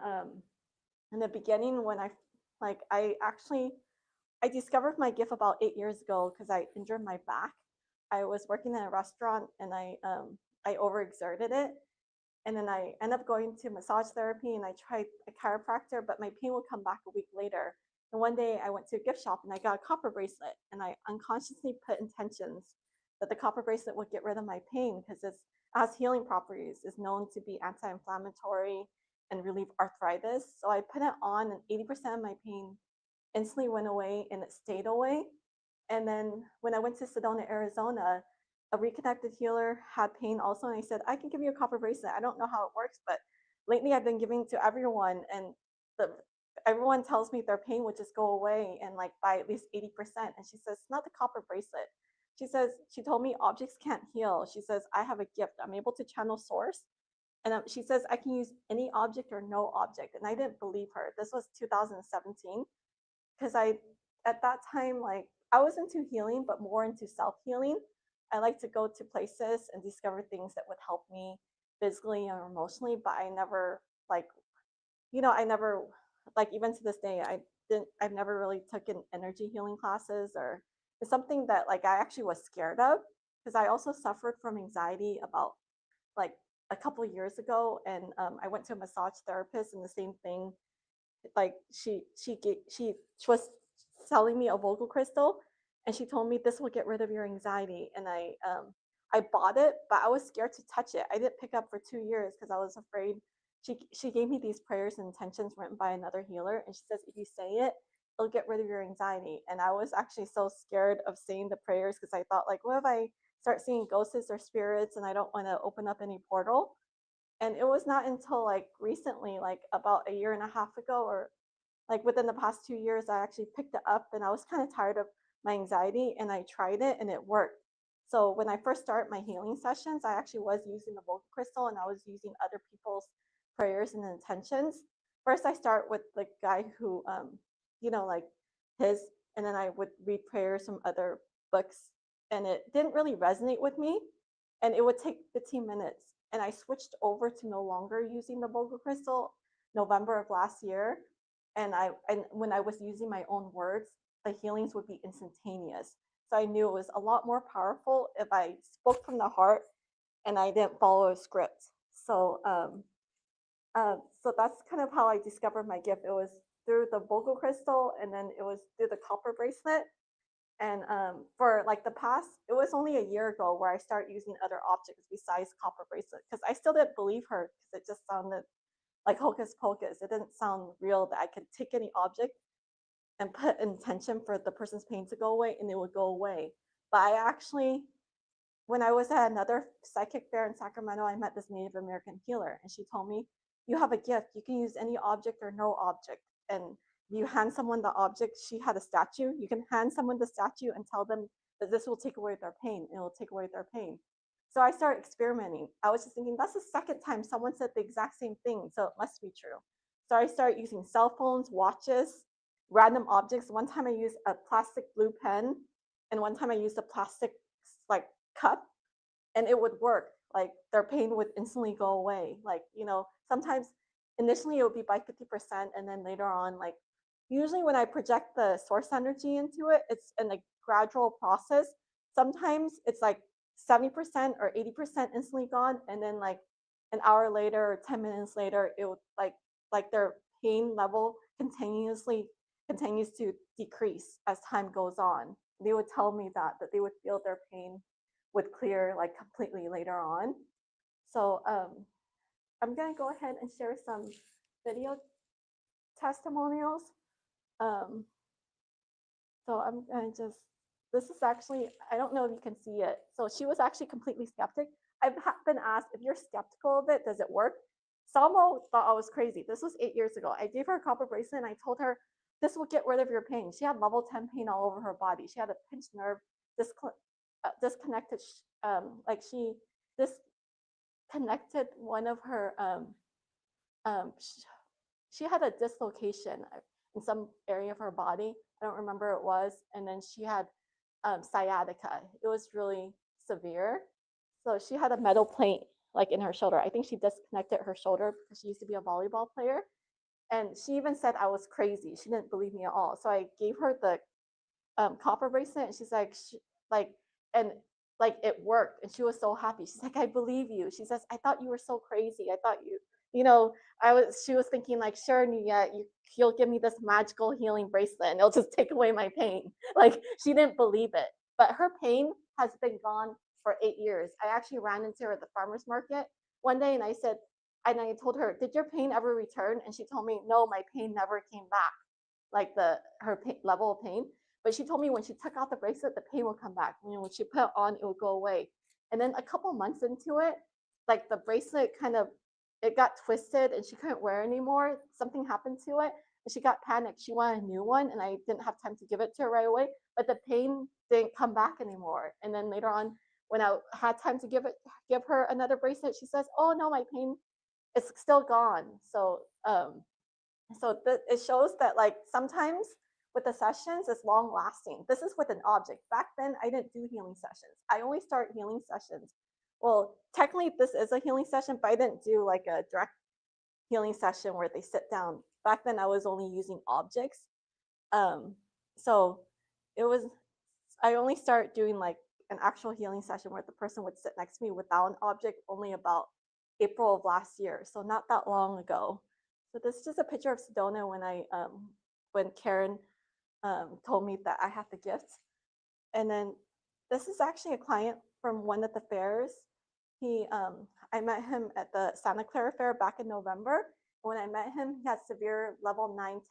in the beginning, when I discovered my gift about 8 years ago because I injured my back. I was working in a restaurant and I overexerted it. And then I ended up going to massage therapy and I tried a chiropractor, but my pain would come back a week later. And one day I went to a gift shop and I got a copper bracelet and I unconsciously put intentions that the copper bracelet would get rid of my pain because it has healing properties, is known to be anti-inflammatory and relieve arthritis. So I put it on and 80% of my pain instantly went away and it stayed away. And then when I went to Sedona, Arizona, a reconnected healer had pain also. And I said, I can give you a copper bracelet. I don't know how it works, but lately I've been giving to everyone and everyone tells me their pain would just go away and like by at least 80%. And she says, it's not the copper bracelet. She told me objects can't heal. She says, I have a gift. I'm able to channel source. And she says, I can use any object or no object. And I didn't believe her. This was 2017. Because at that time, like I was into healing, but more into self-healing. I like to go to places and discover things that would help me physically or emotionally, but I never even to this day, I've never really taken energy healing classes, or it's something that like I actually was scared of because I also suffered from anxiety about like a couple of years ago. And I went to a massage therapist and the same thing, like she was selling me a vocal crystal and she told me this will get rid of your anxiety. And I bought it, but I was scared to touch it. I didn't pick up for 2 years because I was afraid. She gave me these prayers and intentions written by another healer, and she says if you say it, it'll get rid of your anxiety. And I was actually so scared of saying the prayers because I thought like, what if I start seeing ghosts or spirits and I don't want to open up any portal? And it was not until like recently, like about a year and a half ago, or like within the past 2 years, I actually picked it up and I was kind of tired of my anxiety and I tried it and it worked. So when I first started my healing sessions, I actually was using the vocal crystal and I was using other people's prayers and intentions. First, I start with the guy who, like his, and then I would read prayers from other books and it didn't really resonate with me. And it would take 15 minutes. And I switched over to no longer using the vocal crystal November of last year. And when I was using my own words, the healings would be instantaneous. So I knew it was a lot more powerful if I spoke from the heart and I didn't follow a script. So that's kind of how I discovered my gift. It was through the vocal crystal, and then it was through the copper bracelet. And for like the past, it was only a year ago where I started using other objects besides copper bracelet because I still didn't believe her because it just sounded like hocus pocus. It didn't sound real that I could take any object and put intention for the person's pain to go away and it would go away. But I actually, when I was at another psychic fair in Sacramento, I met this Native American healer and she told me, you have a gift. You can use any object or no object. And you hand someone the object. She had a statue. You can hand someone the statue and tell them that this will take away their pain. It will take away their pain. So I started experimenting. I was just thinking, that's the second time someone said the exact same thing, so it must be true. So I started using cell phones, watches, random objects. One time I used a plastic blue pen, and one time I used a plastic like cup, and it would work. Like their pain would instantly go away. Like, sometimes initially it would be by 50%, and then later on, like usually when I project the source energy into it, it's in a gradual process. Sometimes it's like 70% or 80% instantly gone, and then like an hour later or 10 minutes later, it would like their pain level continues to decrease as time goes on. They would tell me that they would feel their pain would clear like completely later on. So I'm gonna go ahead and share some video testimonials. So I'm gonna this is actually, I don't know if you can see it. So she was actually completely skeptic. I've been asked, if you're skeptical of it, does it work? Salmo thought I was crazy. This was 8 years ago. I gave her a copper bracelet and I told her, this will get rid of your pain. She had level 10 pain all over her body. She had a pinched nerve, disconnected, she disconnected one of her, she had a dislocation in some area of her body. I don't remember what it was. And then she had sciatica. It was really severe. So she had a metal plate like in her shoulder. I think she disconnected her shoulder because she used to be a volleyball player. And she even said I was crazy. She didn't believe me at all. So I gave her the copper bracelet, and she's like, and like it worked, and she was so happy. She's like, I believe you. She says, I thought you were so crazy. I thought you know, she was thinking like, sure, you'll give me this magical healing bracelet, and it'll just take away my pain. Like she didn't believe it, but her pain has been gone for 8 years. I actually ran into her at the farmer's market one day, and I told her, did your pain ever return? And she told me, no, my pain never came back, like her level of pain. But she told me when she took out the bracelet, the pain would come back. You know, when she put it on, it would go away. And then a couple months into it, like the bracelet it got twisted and she couldn't wear it anymore. Something happened to it and she got panicked. She wanted a new one and I didn't have time to give it to her right away, but the pain didn't come back anymore. And then later on, when I had time to give her another bracelet, she says, oh no, my pain is still gone. So it shows that like sometimes with the sessions, it's long lasting. This is with an object. Back then, I didn't do healing sessions. I only start healing sessions. Well, technically, this is a healing session, but I didn't do like a direct healing session where they sit down. Back then, I was only using objects. So I only start doing like an actual healing session where the person would sit next to me without an object only about April of last year. So not that long ago. So this is just a picture of Sedona when Karen told me that I had the gift. And then this is actually a client from one of the fairs. I met him at the Santa Clara Fair back in November. When I met him, he had severe level 9, 10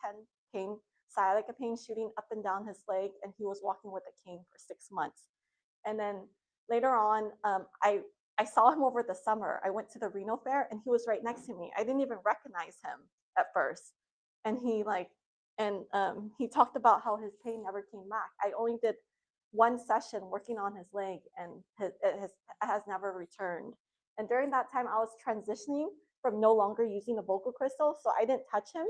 pain, sciatica pain shooting up and down his leg, and he was walking with a cane for 6 months. And then later on, I saw him over the summer. I went to the Reno Fair, and he was right next to me. I didn't even recognize him at first. And he talked about how his pain never came back. I only did one session working on his leg, and it has never returned. And during that time, I was transitioning from no longer using a vocal crystal, so I didn't touch him.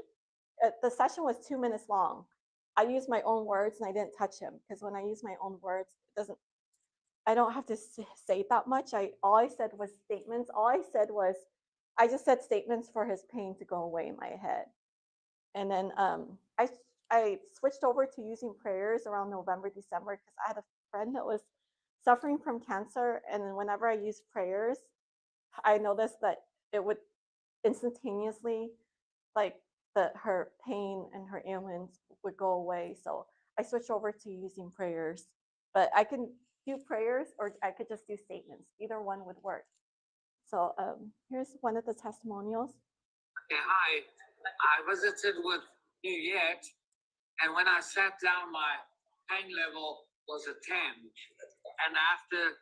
The session was 2 minutes long. I used my own words, and I didn't touch him because when I use my own words, I don't have to say that much. All I said was statements. I just said statements for his pain to go away in my head. And then I switched over to using prayers around November, December, because I had a friend that was suffering from cancer. And then whenever I used prayers, I noticed that it would instantaneously, like her pain and her ailments would go away. So I switched over to using prayers. But I can do prayers or I could just do statements. Either one would work. So here's one of the testimonials. Okay, hi. I visited with New Yet, and when I sat down, my pain level was a 10. And after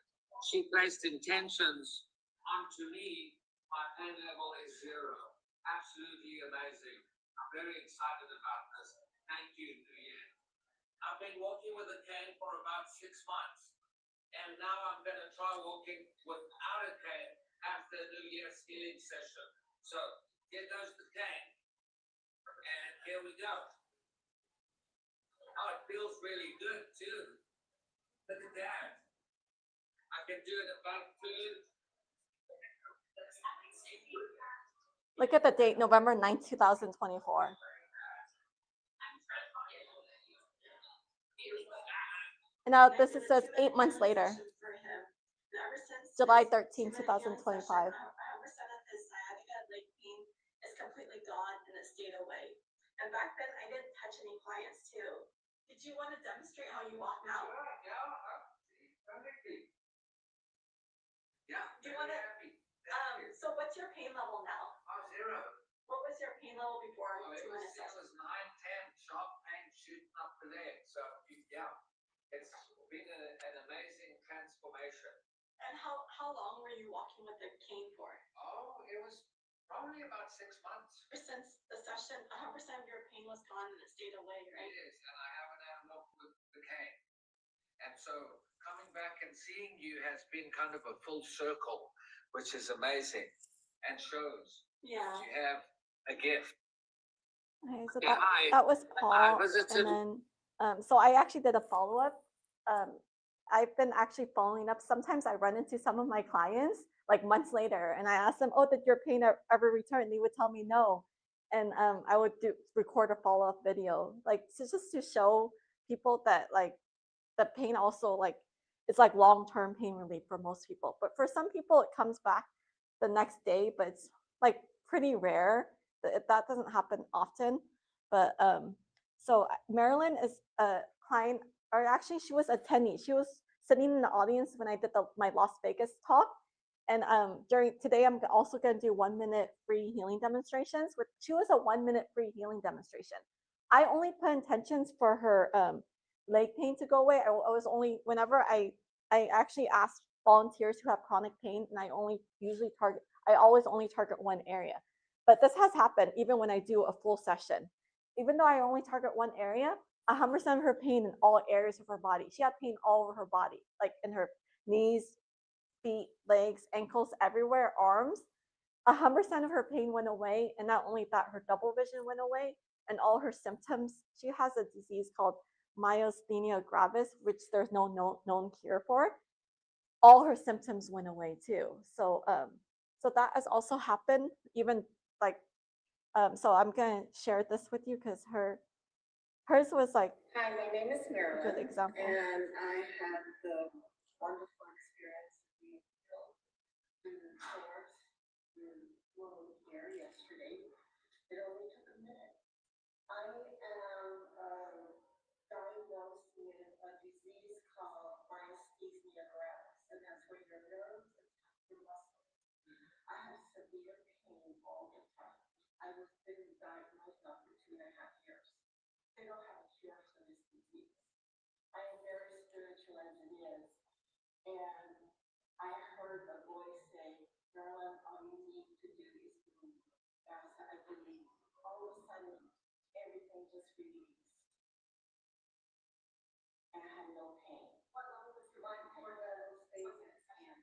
she placed intentions onto me, my pain level is 0. Absolutely amazing. I'm very excited about this. Thank you, New Yet. I've been walking with a cane for about 6 months, and now I'm going to try walking without a cane after New Year's healing session. So here goes the cane. And here we go. Oh, it feels really good too. Look at that. I can do it about food. Look at the date, November 9th, 2024. And now this it says 8 months later. July 13, 2025. 100% of his sciatica leg pain is completely gone and it stayed away. And back then I didn't touch any clients too. Did you want to demonstrate how you walk now? Yeah. Do you want to? So what's your pain level now? 0. What was your pain level before? Well, it was 9, 10, sharp pain shooting up the leg. So yeah, it's been an amazing transformation. And how long were you walking with the cane for? Oh, it was probably about 6 months. Since the session, 100% of your pain was gone and it stayed away, right? It is, and I haven't had enough with the cane. And so coming back and seeing you has been kind of a full circle, which is amazing and shows Yeah. you have a gift. Okay, so Yeah, that was I Paul, visited. and then so I actually did a follow-up. I've been actually following up. Sometimes I run into some of my clients like months later, and I ask them, "Oh, did your pain ever return?" They would tell me no, and I would record a follow-up video, like just to show people that like the pain also like it's like long-term pain relief for most people, but for some people it comes back the next day, but it's like pretty rare. That doesn't happen often. But so Marilyn is a client, or actually she was attendee. She was sitting in the audience when I did my Las Vegas talk. And during today, I'm also going to do 1 minute free healing demonstrations. Which she was a 1 minute free healing demonstration. I only put intentions for her leg pain to go away. I was only whenever I actually asked volunteers who have chronic pain, and I always only target one area. But this has happened even when I do a full session. Even though I only target one area, 100% of her pain in all areas of her body. She had pain all over her body, like in her knees, feet, legs, ankles, everywhere, arms. 100% of her pain went away. And not only that, her double vision went away and all her symptoms. She has a disease called myasthenia gravis, which there's no known cure for. All her symptoms went away too. So so that has also happened. Even like so I'm gonna share this with you because hers was like Hi, my name is a Marilyn. good example. And I had the wonderful experience of being healed in the source wound here yesterday. It only took a minute. I am diagnosed with a disease called myasthenia gravis, and that's where your nerves attack your muscles. I have severe pain all the time. I was been diagnosed now for 2.5 years. They don't have a cure for this disease. I am very spiritual as it is, and I heard a voice say, "Marilyn, all you need to do is believe." As I believe, all of a sudden, everything just released, and I had no pain. What level was your pain? For the space in his hand.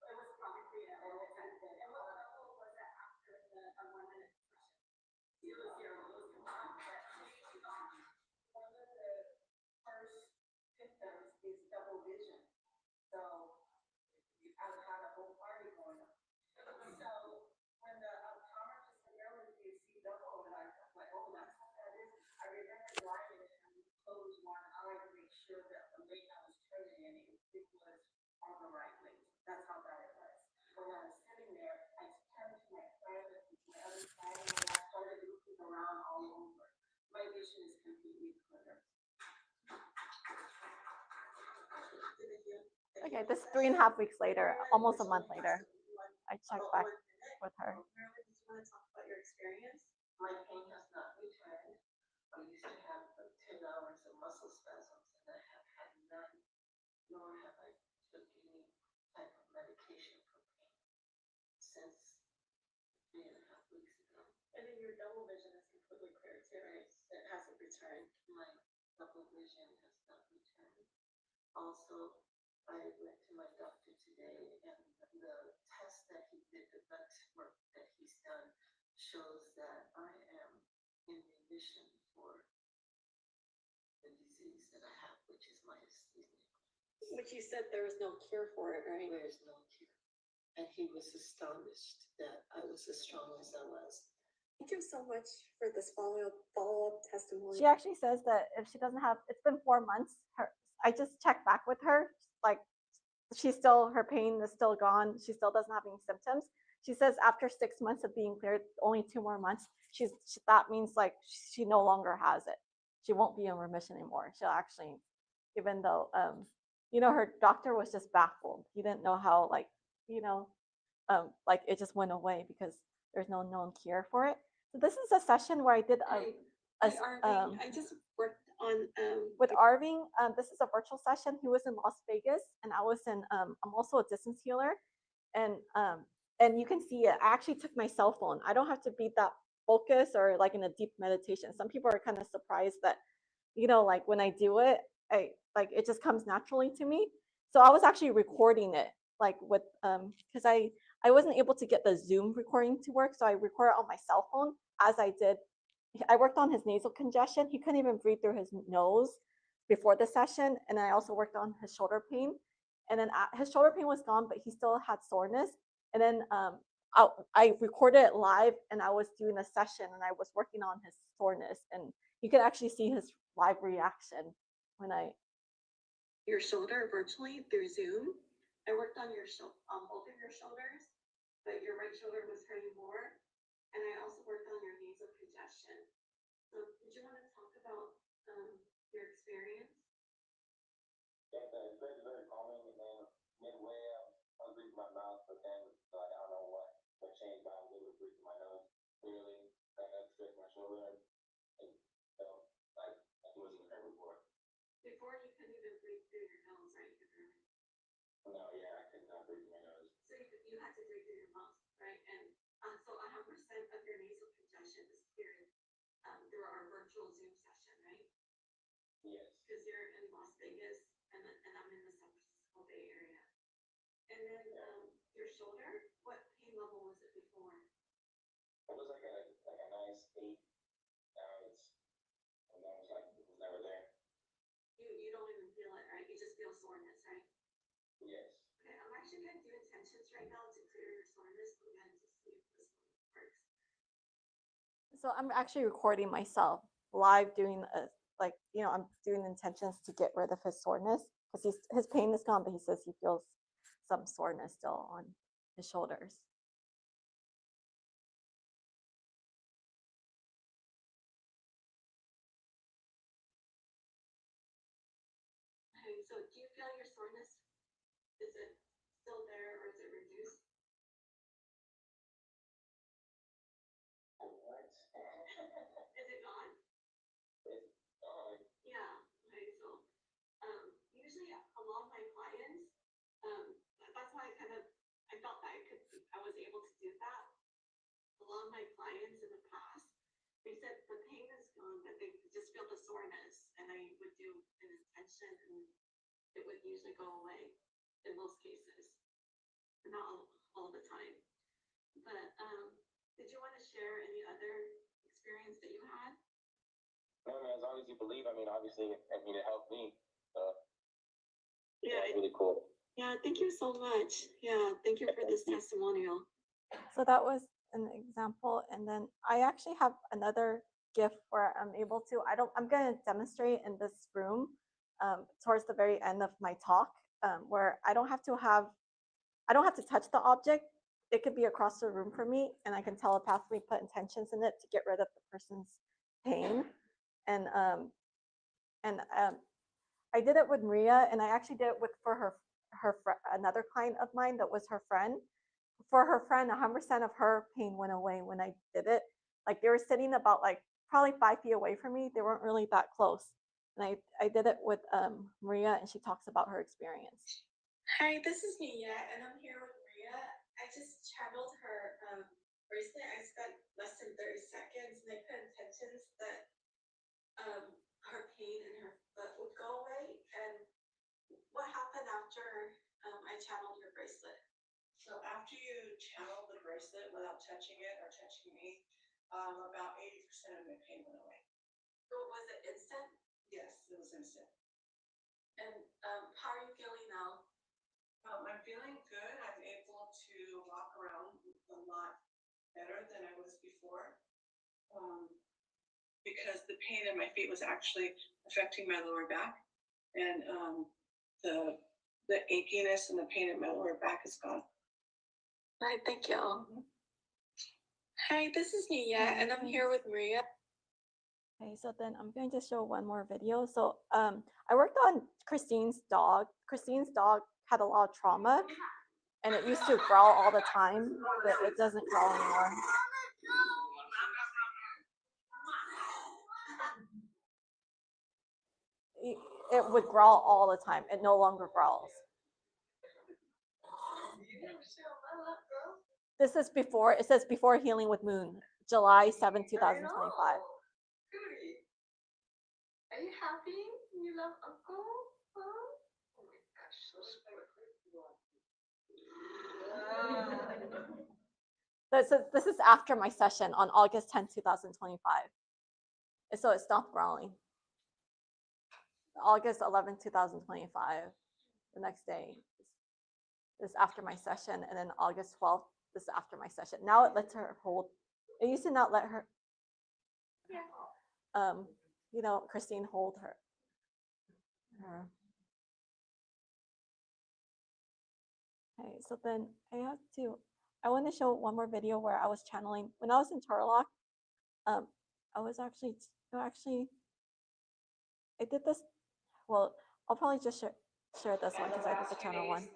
It was probably and what level was that after the 1 minute session? It was zero. It was one of the first symptoms is double vision. So I've had a whole party going on. So when the optometrist said, "Marilyn, do you see double?" And I was like, "Oh, that's what that is." I remember driving and having to close one eye to make sure that the lane I was turning in, it was on the right lane. That's how bad it was. When I was sitting there, I turned to my side and my other side, and I started looking around all over. My vision is completely clear. Okay, this 3.5 weeks later, almost a month later, I checked back with her. Marilyn, do you want to talk about your experience? My pain has not returned. I used to have 10 hours of muscle spasms, and I have had none, nor have I took any type of medication for pain since 3.5 weeks ago. And then your double vision is completely clear too, right? It hasn't returned. My double vision has not returned. Also, I went to my doctor today, and the test that he did, the blood work that he's done, shows that I am in remission for the disease that I have, which is myasthenia. But you said there was no cure for it, right? There is no cure. And he was astonished that I was as strong as I was. Thank you so much for this follow-up testimony. She actually says that if she doesn't have, it's been 4 months. I just checked back with her, like her pain is still gone. She still doesn't have any symptoms. She says after 6 months of being cleared, only 2 more months, that means like she no longer has it. She won't be in remission anymore. She'll actually, even though, her doctor was just baffled. He didn't know how, like it just went away because there's no known cure for it. So this is a session where I did I just worked on with Arving. This is a virtual session. He was in Las Vegas, and I was in. I'm also a distance healer, and you can see it. I actually took my cell phone. I don't have to be that focused or like in a deep meditation. Some people are kind of surprised that, like when I do it, it just comes naturally to me. So I was actually recording it, like with because I wasn't able to get the Zoom recording to work, so I recorded on my cell phone as I did I worked on his nasal congestion. He couldn't even breathe through his nose before the session. And then I also worked on his shoulder pain. And then his shoulder pain was gone, but he still had soreness. And then I recorded it live, and I was doing a session, and I was working on his soreness, and you could actually see his live reaction when I. Your shoulder virtually through Zoom. I worked on your both of your shoulders, but your right shoulder was hurting more, and I also worked on your nasal congestion. So, did you want to talk about your experience? Yeah, it's very, very calming. And then midway, I was breathing my mouth, but then like, I don't know what changed, but I was able to breathe through my nose clearly. Like I straight my shoulder, and felt like it wasn't there before. Before you couldn't even breathe through your nose, right? No, yeah, I could not breathe through my nose. So you had to breathe through your mouth, right? And so 100% of your nasal congestion disappeared through our virtual Zoom session, right? Yes. Because you're in Las Vegas, and I'm in the San Francisco Bay Area. And then your shoulder, what pain level was it before? It was like a nice 8. Now it's like it was never there. You don't even feel it, right? You just feel soreness, right? Yes. Okay, I'm actually going to do intentions right now to clear your soreness and to see if this one works. So I'm actually recording myself live doing I'm doing intentions to get rid of his soreness because his pain is gone, but he says he feels some soreness still on his shoulders. Okay, so do you feel your soreness? Is it still there or is it reduced? What? Is it gone? It's gone. Yeah. Okay, so usually a lot of my clients, that's why I felt that I was able to do that. A lot of my clients in the past, they said the pain is gone, but they just feel the soreness, and I would do an intention, and it would usually go away in most cases, not all the time. But did you want to share any other experience that you had? No, man, as long as you believe, I mean, obviously, it helped me. So, Yeah, it's really cool. Yeah, thank you so much. Yeah, thank you for this testimonial. So that was an example. And then I actually have another gift where I'm able to, I'm going to demonstrate in this room towards the very end of my talk, where I don't have to touch the object. It could be across the room for me, and I can telepathically put intentions in it to get rid of the person's pain. And I did it with Maria, and I actually did it for another client of mine that was her friend. For her friend, 100% of her pain went away when I did it. Like they were sitting about probably 5 feet away from me. They weren't really that close. And I did it with Maria, and she talks about her experience. Hi, this is Nia, and I'm here with Maria. I just channeled her bracelet. I spent less than 30 seconds, and I put intentions that her pain in her foot would go away. And what happened after I channeled your bracelet? So after you channel the bracelet without touching it or touching me, about 80% of my pain went away. So was it instant? Yes, it was instant. And how are you feeling now? I'm feeling good. I'm able to walk around a lot better than I was before. Because the pain in my feet was actually affecting my lower back, and the achiness and the pain in my lower back is gone. All right, thank you. Hi, this is Nia, and I'm here with Maria. Okay, so then I'm going to show one more video. So I worked on Christine's dog. Christine's dog had a lot of trauma, and it used to growl all the time, but it doesn't growl anymore. It would growl all the time. It no longer growls. This is before, it says before healing with Moon, July 7, 2025. Are you happy? You love Uncle? Huh? Oh my gosh, so This is after my session on August 10, 2025. And so it stopped growing. August 11, 2025, the next day is after my session, and then August 12th, this is after my session. Now it lets her hold. It used to not let her, you know, Christine hold her. Okay, so then I want to show one more video where I was channeling. When I was in Turlock, I was actually, I did this, well, I'll probably just share this one because I did the channel one.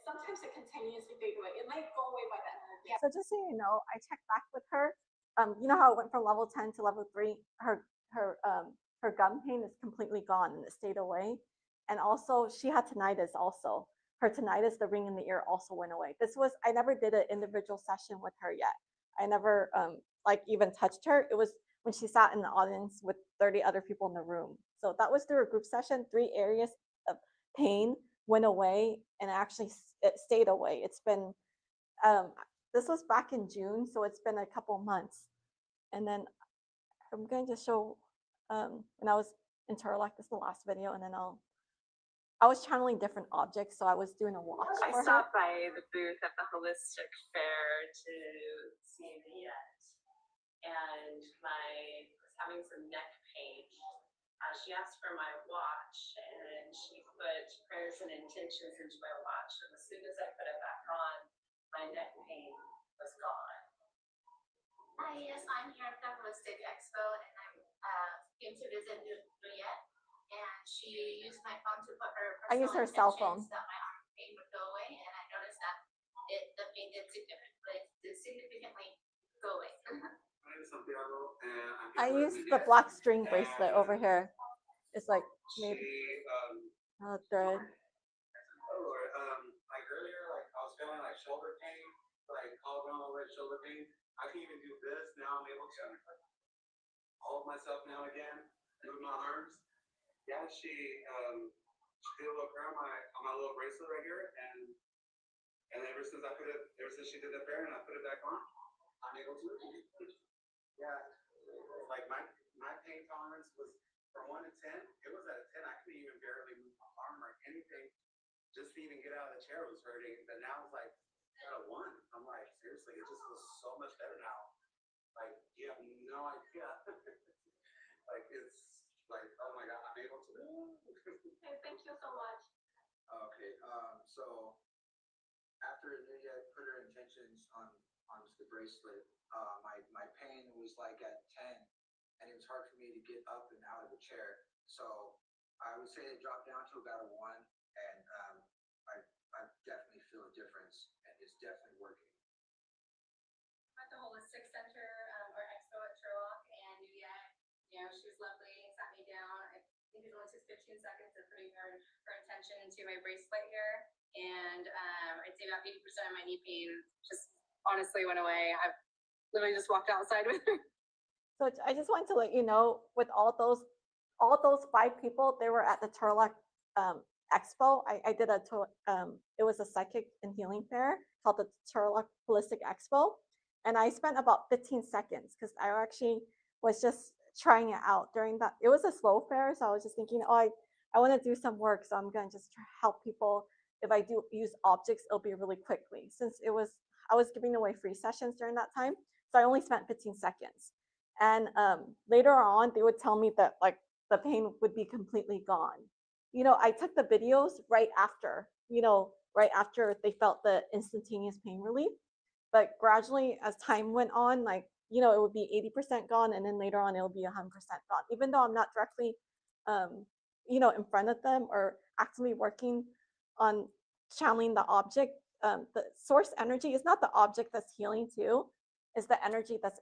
Sometimes it continuously fade away. It might go away by then. Yeah. So just so you know, I checked back with her. You know how it went from level 10 to level 3? Her gum pain is completely gone and it stayed away. And also she had tinnitus also. Her tinnitus, the ring in the ear also went away. I never did an individual session with her yet. I never like even touched her. It was when she sat in the audience with 30 other people in the room. So that was through a group session. 3 areas of pain went away and actually it stayed away. It's been, this was back in June, so it's been a couple months. And then I'm going to show when I was in Turlock, this is the last video, and then I was channeling different objects, so I was doing a watch for her. I stopped by the booth at the Holistic Fair to see Viet, and I was having some neck pain. She asked for my watch, and she put prayers and intentions into my watch. And as soon as I put it back on, my neck pain was gone. Hi, yes, I'm here at the Enlightenment Expo, and I came to visit Juliet, and she used my phone to put her personal intentions cell phone that my arm pain would go away, and I noticed that the pain did significantly go away. I used the black string bracelet over here. It's like maybe thread. Oh Lord, like earlier, like I was feeling like shoulder pain, like collarbone, lower leg shoulder pain. I can even do this now. I'm able to hold myself now again, move my arms. Yeah, she did a little prayer on my little bracelet right here, and ever since she did the prayer and I put it back on, I'm able to. Yeah, like my pain tolerance was from 1 to 10. It was at a 10. I couldn't even barely move my arm or anything. Just to even get out of the chair was hurting. But now it's like at a 1. I'm like, seriously, it just feels so much better now. Like you have no idea. Like it's like, oh my God, I'm able to. Thank you so much. Okay, so after Lydia put her intentions on the bracelet, my pain was like at 10, and it was hard for me to get up and out of the chair. So I would say it dropped down to about a 1, and I definitely feel a difference, and it's definitely working. At the Holistic Center or Expo at Sherlock, and she was lovely, sat me down. I think it only took 15 seconds of putting her intention into my bracelet here, and I'd say about 80% of my knee pain just honestly went away. I've literally just walked outside with her. So I just wanted to let you know, with all those 5 people, they were at the Turlock expo. I did it was a psychic and healing fair called the Turlock Holistic Expo. And I spent about 15 seconds because I actually was just trying it out during that. It was a slow fair. So I was just thinking, oh, I want to do some work. So I'm going to just help people. If I do use objects, it'll be really quickly. Since I was giving away free sessions during that time. So I only spent 15 seconds. And later on, they would tell me that like the pain would be completely gone. I took the videos right after, right after they felt the instantaneous pain relief. But gradually, as time went on, like, it would be 80% gone. And then later on, it'll be 100% gone. Even though I'm not directly, in front of them or actively working on channeling the object, the source energy is not the object that's healing too, it's the energy that's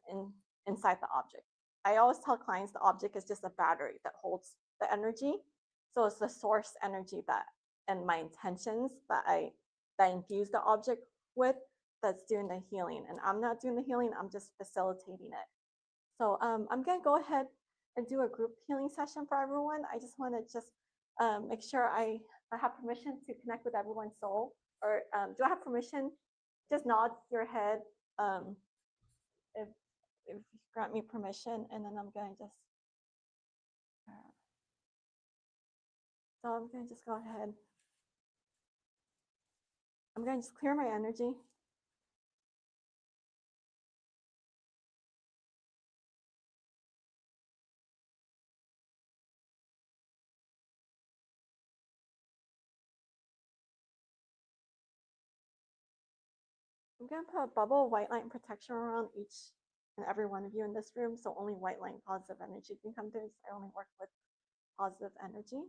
inside the object. I always tell clients the object is just a battery that holds the energy. So it's the source energy and my intentions that I infuse the object with that's doing the healing. And I'm not doing the healing, I'm just facilitating it. So I'm gonna go ahead and do a group healing session for everyone. I just wanna make sure I have permission to connect with everyone's soul. Or do I have permission? Just nod your head if you grant me permission, and then I'm gonna just go ahead. I'm gonna just clear my energy. I'm gonna put a bubble of white light and protection around each and every one of you in this room, so only white light and positive energy can come through. So I only work with positive energy.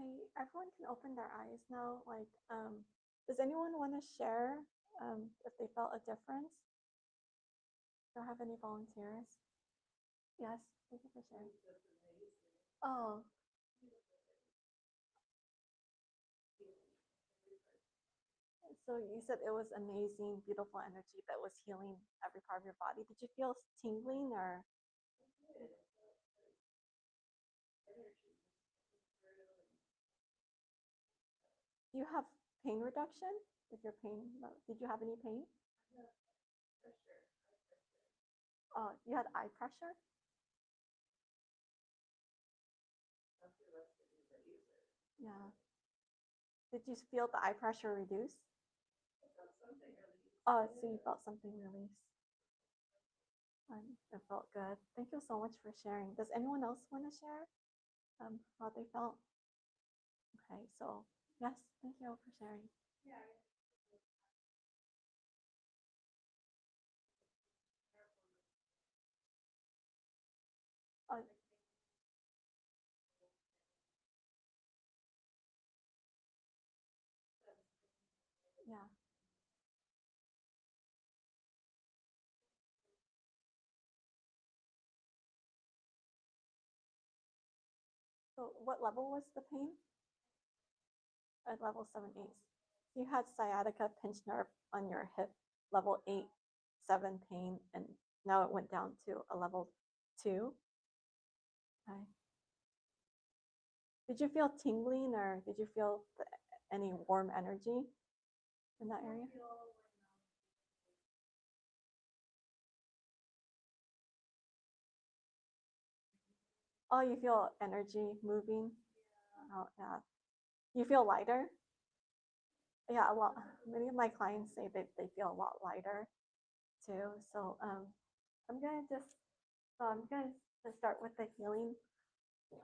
Okay, everyone can open their eyes now. Like, does anyone want to share if they felt a difference? Do I have any volunteers? Yes, thank you for sharing. Oh. So you said it was amazing, beautiful energy that was healing every part of your body. Did you feel tingling or? Do you have pain reduction? Did your pain? Did you have any pain? Oh, you had eye pressure? Yeah. Did you feel the eye pressure reduce? Oh, so you felt something release. It felt good. Thank you so much for sharing. Does anyone else want to share how they felt? Okay, so yes, thank you all for sharing. Yeah. So what level was the pain? At level 7-8. You had sciatica pinched nerve on your hip, level 8-7 pain, and now it went down to a level 2. Okay. Did you feel tingling or did you feel any warm energy in that area? Oh, you feel energy moving? Oh, yeah. You feel lighter? Yeah, a lot. Many of my clients say that they feel a lot lighter too. So I'm gonna start with the healing. So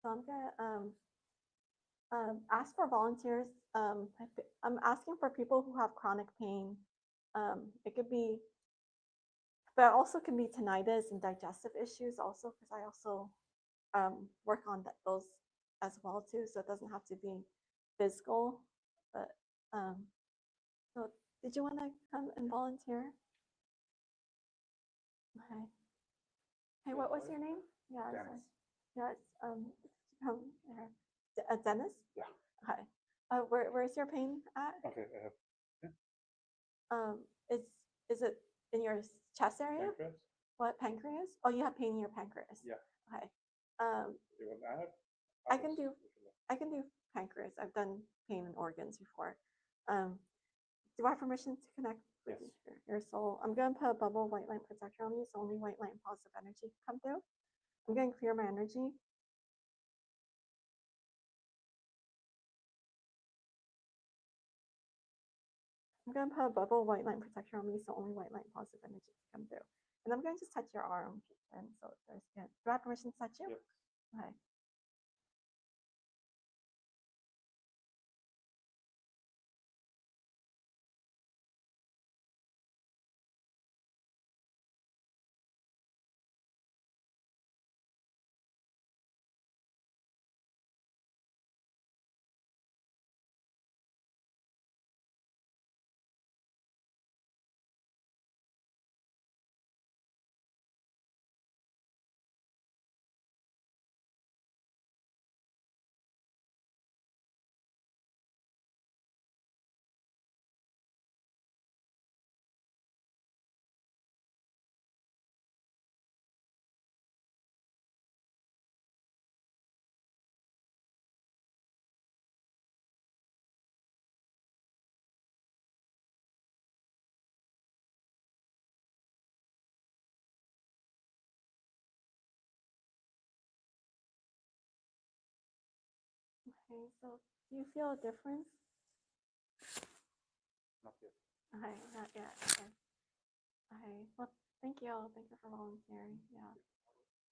I'm gonna ask for volunteers. I'm asking for people who have chronic pain. It could be, but it also can be tinnitus and digestive issues also, because I also work on those as well too. So it doesn't have to be physical, but so did you want to come and volunteer? Okay. Hey, what was your name? Yeah. Dennis. Yeah. Come here. Dennis? Yeah. Okay. Where's your pain at? Okay. Is it in your chest area? Pancreas? What, pancreas? Oh, you have pain in your pancreas. Yeah. Okay. You want that? I can do pancreas. I've done pain in organs before. Do I have permission to connect with Yes. your soul? I'm going to put a bubble white light protector on you, so only white light and positive energy can come through. I'm going to clear my energy. I'm going to put a bubble white light protector on me, so only white light and positive energy can come through. And I'm going to just touch your arm, and so there's good. Do I have permission to touch you? Yes. Okay. Okay, so do you feel a difference? Not yet. Okay, not yet. Okay. Okay. Well, thank you. Thank you for volunteering. Yeah.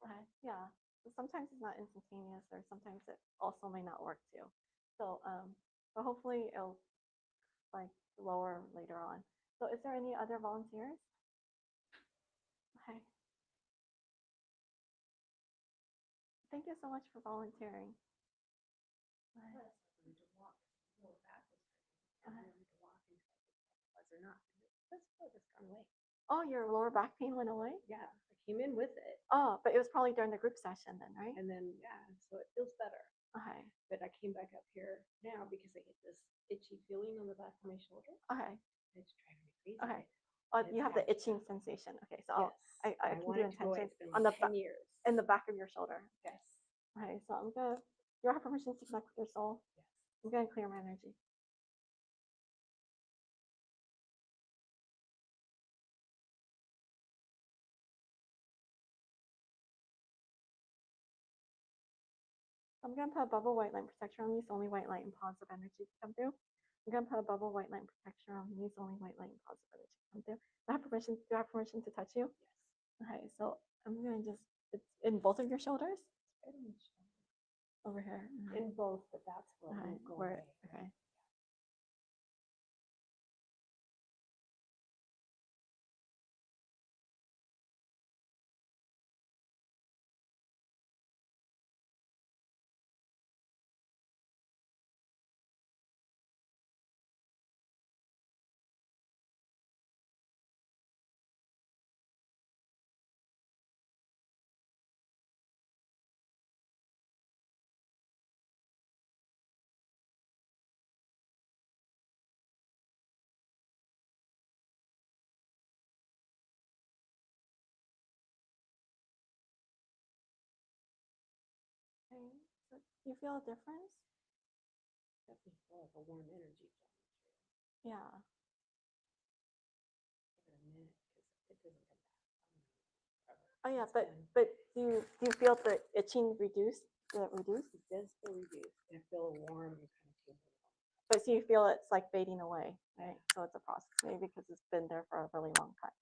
Okay. Yeah. So sometimes it's not instantaneous, or sometimes it also may not work too. So, but hopefully it'll like lower later on. So, is there any other volunteers? Okay. Thank you so much for volunteering. Plus, I learned to walk, lower back was hurting. I learned to walk and was or not. This foot has gone away. Oh, your lower back pain went away? Yeah, I came in with it. Oh, but it was probably during the group session then, right? And then, yeah, so it feels better. Okay. But I came back up here now because I get this itchy feeling on the back of my shoulder. Okay. It's driving me crazy. Okay. right Oh, you have the itching sensation. Okay, so Yes. I can want do it to go away. intention It's been on like the 10 years. in the back of your shoulder. Yes. Okay, so I'm gonna. You have permission to connect with your soul. Yes. I'm gonna clear my energy. I'm gonna put a bubble white light protector on me, so only white light and positive energy can come through. I'm gonna put a bubble white light protector on me, so only white light and positive energy can come through. Do I have permission? Do I have permission to touch you? Yes. Okay, so I'm gonna just. It's in both of your shoulders. Right on the shoulder. Over here. In both, but that's where Okay, we'll go where? away. Okay. Okay. So do you feel a difference? Definitely feel like a warm energy flowing through. Yeah. Give it a minute because it doesn't come back. Oh yeah, It's but fine. do you feel the itching reduce? Did it reduce? It does feel reduced. I feel a warm kind of tingling. But so you feel it's like fading away, right? Yeah. So it's a process, maybe because it's been there for a really long time.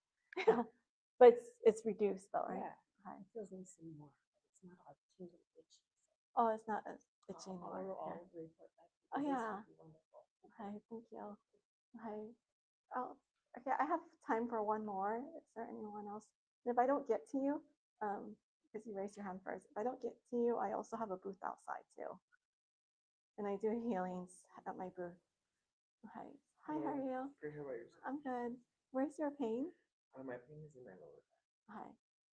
But it's reduced though, right? Yeah. Okay. It feels nice and warm. It's not all tingly itchy. Oh, it's not as itchy I'll anymore. report back. Oh, This yeah. would be wonderful. Okay, thank you. Okay. Oh, okay. I have time for one more. Is there anyone else? And if I don't get to you, because you raised your hand first, if I don't get to you, I also have a booth outside too. And I do healings at my booth. Okay. Hi, how are you? Pretty sure about yourself. I'm good. Where's your pain? My pain is in my lower back. Hi.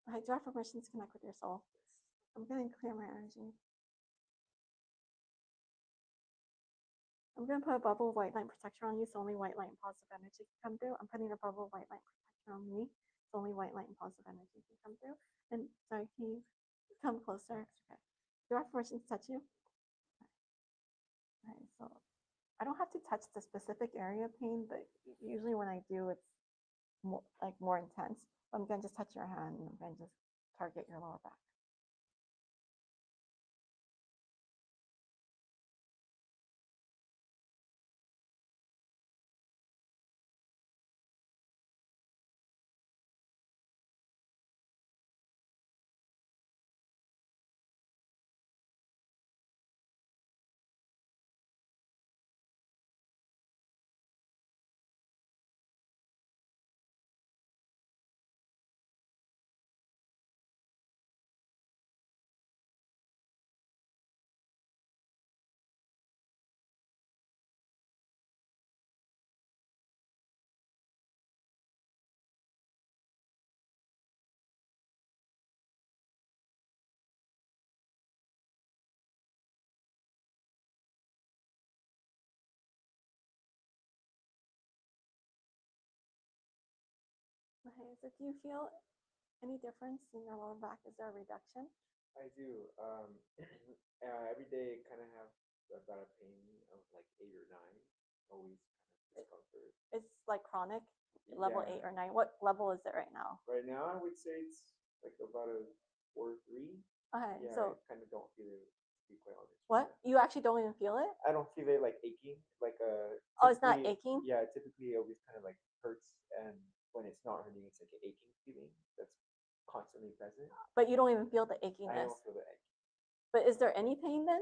Okay, do you have permission to connect with your soul? I'm going to clear my energy. I'm going to put a bubble of white light protector on you, so only white light and positive energy can come through. I'm putting a bubble of white light protector on me, so only white light and positive energy can come through. And sorry, can you come closer? Okay. Do I have permission to touch you? Okay, so I don't have to touch the specific area of pain, but usually when I do, it's more intense. So I'm going to just touch your hand and I'm going to just target your lower back. Okay, so do you feel any difference in your lower back? Is there a reduction? I do. Every day kind of have about a pain of like 8 or 9. Always kind of discomfort. It's like chronic, level Yeah. 8 or 9. What level is it right now? Right now, I would say it's like about a 4 or 3. Okay, Yeah, so I kind of don't feel it, to be quite honest. what? You actually don't even feel it? I don't feel it like aching. Like Oh, it's not typically- aching? Yeah, typically it always kind of like hurts, and when it's not hurting, it's like an aching feeling that's constantly present. But you don't even feel the I achiness. don't feel the ache. But is there any pain then?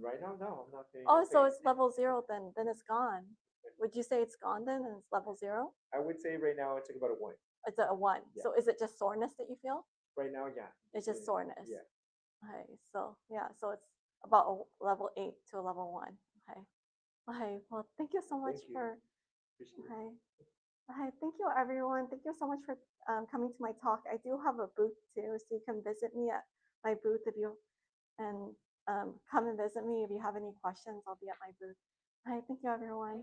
Right now, no, I'm not feeling. Oh, no so pain. it's level 0 then. Then it's gone. Would you say it's gone then and it's level 0? I would say right now it's like about a 1. It's a 1. Yeah. So is it just soreness that you feel? Right now, yeah. It's just soreness. Yeah. Okay, so yeah, so it's about a level 8 to a level 1. Okay. Okay. Well, thank you so much Thank you. for. Appreciate it. Okay. Hi, thank you everyone. Thank you so much for coming to my talk. I do have a booth too, so you can visit me at my booth if you and come and visit me if you have any questions. I'll be at my booth. Hi, thank you everyone.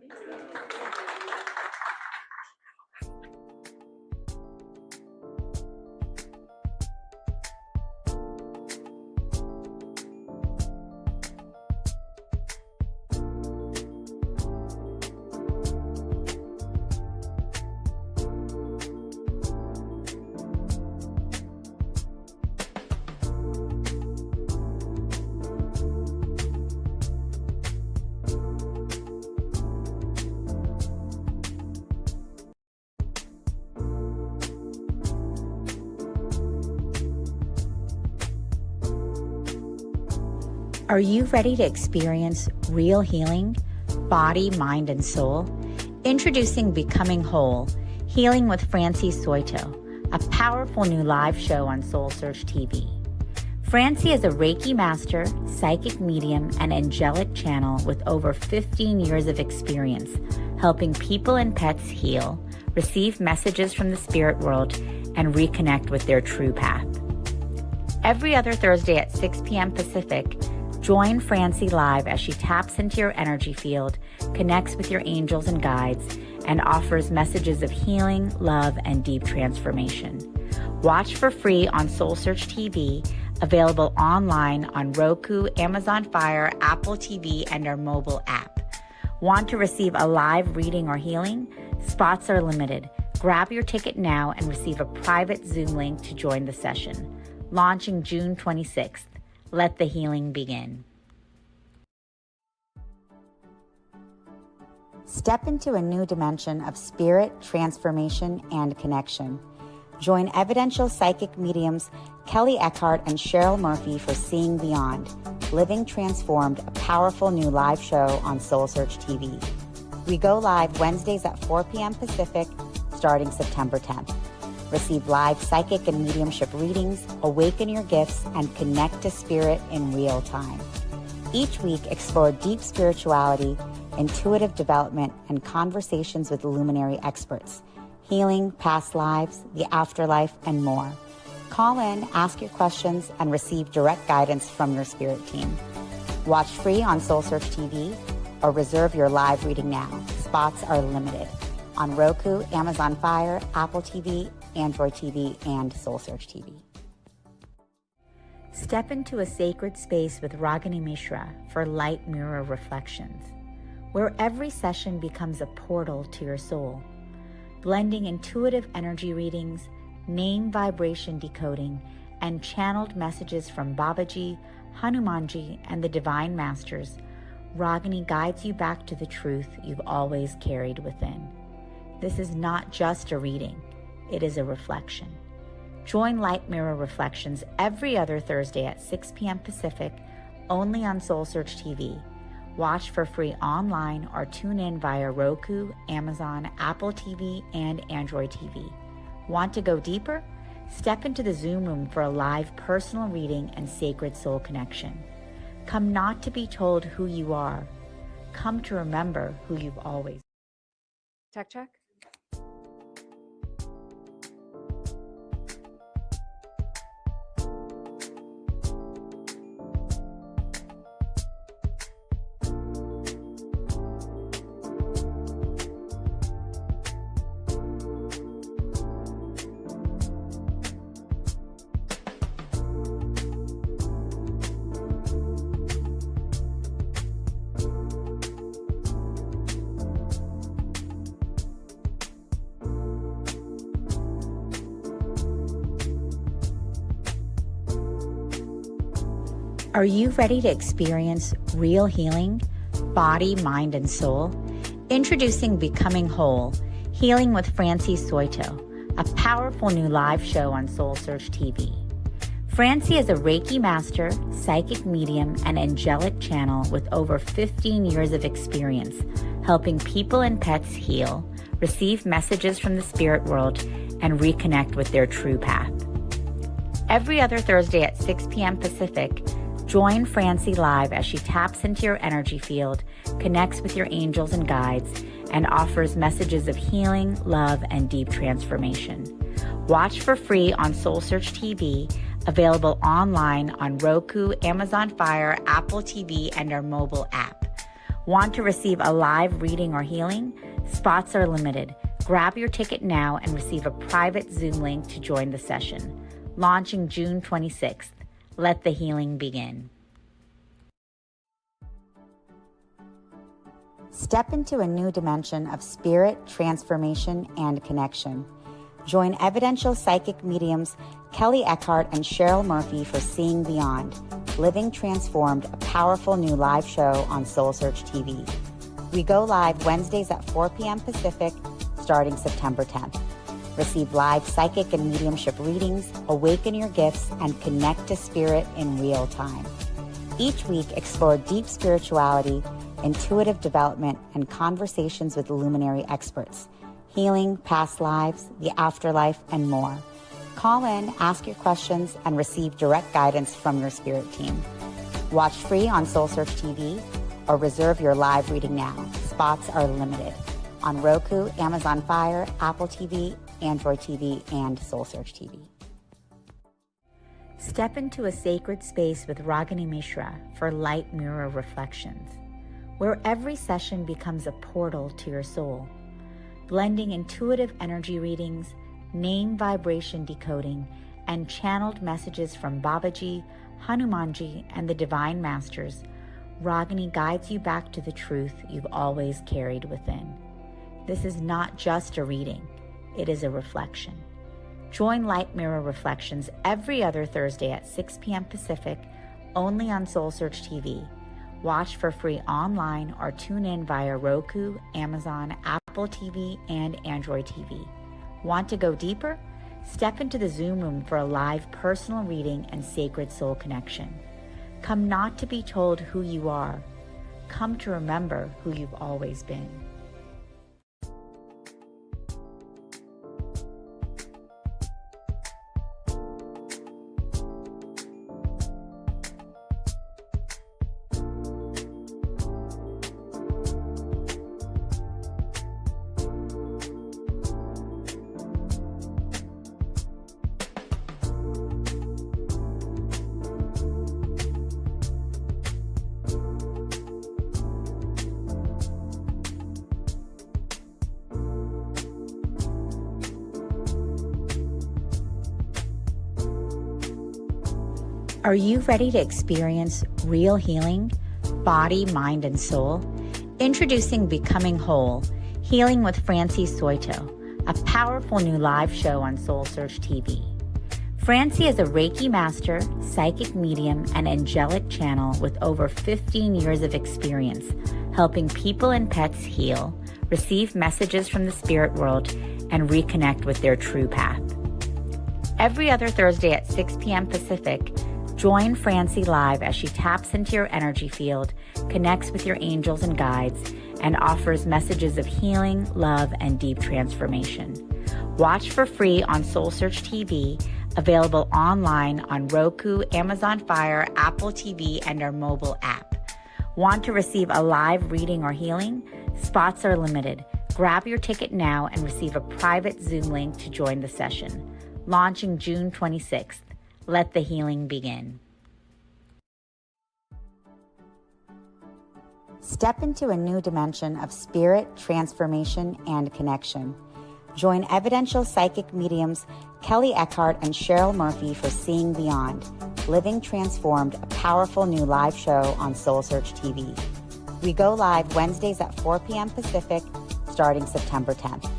Are you ready to experience real healing, body, mind, and soul? Introducing Becoming Whole, Healing with Francie Soito, a powerful new live show on SoulSearch TV. Francie is a Reiki master, psychic medium, and angelic channel with over 15 years of experience helping people and pets heal, receive messages from the spirit world, and reconnect with their true path. Every other Thursday at 6 p.m. Pacific, join Francie live as she taps into your energy field, connects with your angels and guides, and offers messages of healing, love, and deep transformation. Watch for free on SoulSearch TV, available online on Roku, Amazon Fire, Apple TV, and our mobile app. Want to receive a live reading or healing? Spots are limited. Grab your ticket now and receive a private Zoom link to join the session. Launching June 26th. Let the healing begin. Step into a new dimension of spirit, transformation, and connection. Join evidential psychic mediums Kelly Eckhart and Cheryl Murphy for Seeing Beyond, Living Transformed, a powerful new live show on SoulSearch TV. We go live Wednesdays at 4 p.m. Pacific, starting September 10th. Receive live psychic and mediumship readings, awaken your gifts, and connect to spirit in real time. Each week, explore deep spirituality, intuitive development, and conversations with luminary experts, healing, past lives, the afterlife, and more. Call in, ask your questions, and receive direct guidance from your spirit team. Watch free on SoulSearch TV or reserve your live reading now. Spots are limited. On Roku, Amazon Fire, Apple TV, Android TV, and SoulSearch TV. Step into a sacred space with Ragini Mishra for Light Mirror Reflections, where every session becomes a portal to your soul, blending intuitive energy readings, name vibration decoding, and channeled messages from Babaji, Hanumanji, and the Divine Masters. Ragini guides you back to the truth you've always carried within. This is not just a reading, it is a reflection. Join Light Mirror Reflections every other Thursday at 6 p.m. Pacific, only on SoulSearch TV. Watch for free online or tune in via Roku, Amazon, Apple TV, and Android TV. Want to go deeper? Step into the Zoom room for a live personal reading and sacred soul connection. Come not to be told who you are. Come to remember who you've always been. Check. Are you ready to experience real healing, body, mind, and soul? Introducing Becoming Whole, Healing with Francie Soito, a powerful new live show on SoulSearch TV. Francie is a Reiki master, psychic medium, and angelic channel with over 15 years of experience helping people and pets heal, receive messages from the spirit world, and reconnect with their true path. Every other Thursday at 6 p.m. Pacific, Join Francie live as she taps into your energy field, connects with your angels and guides, and offers messages of healing, love, and deep transformation. Watch for free on SoulSearch TV, available online on Roku, Amazon Fire, Apple TV, and our mobile app. Want to receive a live reading or healing? Spots are limited. Grab your ticket now and receive a private Zoom link to join the session. Launching June 26th. Let the healing begin. Step into a new dimension of spirit, transformation, and connection. Join evidential psychic mediums Kelly Eckhart and Cheryl Murphy for Seeing Beyond, Living Transformed, a powerful new live show on SoulSearch TV. We go live Wednesdays at 4 p.m. Pacific, starting September 10th. Receive live psychic and mediumship readings, awaken your gifts, and connect to spirit in real time. Each week, explore deep spirituality, intuitive development, and conversations with luminary experts, healing, past lives, the afterlife, and more. Call in, ask your questions, and receive direct guidance from your spirit team. Watch free on SoulSearch TV or reserve your live reading now. Spots are limited. On Roku, Amazon Fire, Apple TV, Android TV, and SoulSearch TV. Step into a sacred space with Ragini Mishra for Light Mirror Reflections, where every session becomes a portal to your soul, blending intuitive energy readings, name vibration decoding, and channeled messages from Babaji, Hanumanji, and the Divine Masters. Ragini guides you back to the truth you've always carried within. This is not just a reading, it is a reflection. Join Light Mirror Reflections every other Thursday at 6 p.m. Pacific, only on SoulSearch TV. Watch for free online or tune in via Roku, Amazon, Apple TV, and Android TV. Want to go deeper? Step into the Zoom room for a live personal reading and sacred soul connection. Come not to be told who you are. Come to remember who you've always been. Are you ready to experience real healing, body, mind, and soul? Introducing Becoming Whole, Healing with Francie Soito, a powerful new live show on SoulSearch TV. Francie is a Reiki master, psychic medium, and angelic channel with over 15 years of experience helping people and pets heal, receive messages from the spirit world, and reconnect with their true path. Every other Thursday at 6 p.m. Pacific, join Francie live as she taps into your energy field, connects with your angels and guides, and offers messages of healing, love, and deep transformation. Watch for free on SoulSearch TV, available online on Roku, Amazon Fire, Apple TV, and our mobile app. Want to receive a live reading or healing? Spots are limited. Grab your ticket now and receive a private Zoom link to join the session. Launching June 26th. Let the healing begin. Step into a new dimension of spirit, transformation, and connection. Join evidential psychic mediums Kelly Eckhart and Cheryl Murphy for Seeing Beyond, Living Transformed, a powerful new live show on SoulSearch TV. We go live Wednesdays at 4 p.m. Pacific, starting September 10th.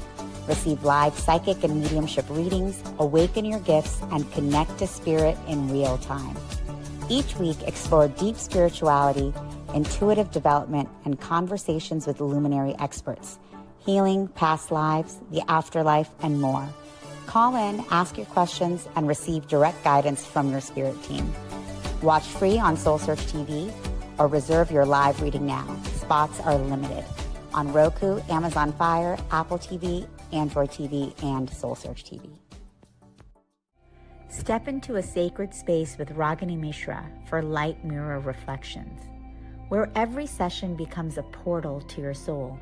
Receive live psychic and mediumship readings, awaken your gifts, and connect to spirit in real time. Each week, explore deep spirituality, intuitive development, and conversations with luminary experts, healing, past lives, the afterlife, and more. Call in, ask your questions, and receive direct guidance from your spirit team. Watch free on SoulSearch TV or reserve your live reading now. Spots are limited. On Roku, Amazon Fire, Apple TV, Android TV, and SoulSearch TV. Step into a sacred space with Ragini Mishra for light mirror reflections, where every session becomes a portal to your soul,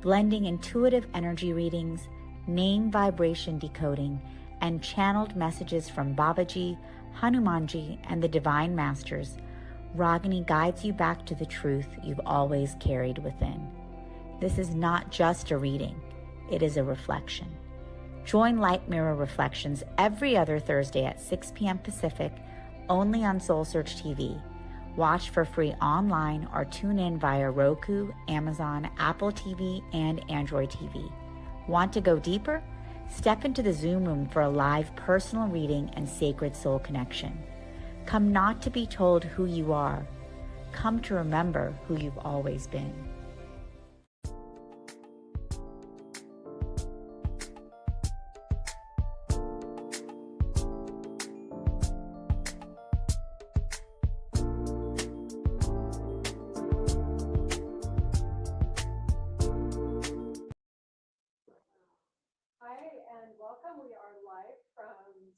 blending intuitive energy readings, name vibration decoding, and channeled messages from Babaji, Hanumanji, and the Divine Masters. Ragini guides you back to the truth you've always carried within. This is not just a reading, it is a reflection. Join Light Mirror Reflections every other Thursday at 6 p.m. Pacific, only on SoulSearch TV. Watch for free online or tune in via Roku, Amazon, Apple TV, and Android TV. Want to go deeper? Step into the Zoom room for a live personal reading and sacred soul connection. Come not to be told who you are. Come to remember who you've always been. Hi and welcome. We are live from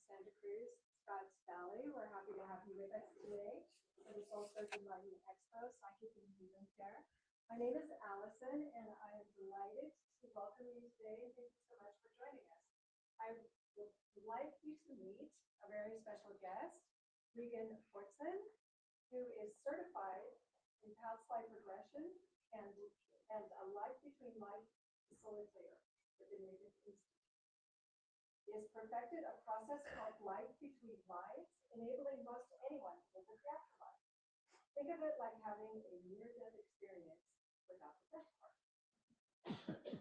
Santa Cruz, Scotts Valley. We're happy to have you with us today for the SoulSearch Enlightenment Expo, Psychic and Healing Fair. My name is Allison and I am delighted to welcome you today and thank you so much for joining us. I would like you to meet a very special guest, Regan Fortson, who is certified in past life regression and a life between life facilitator with the Native Institute. He has perfected a process called life between lives, enabling most anyone to live the afterlife. Think of it like having a near-death experience without the death part.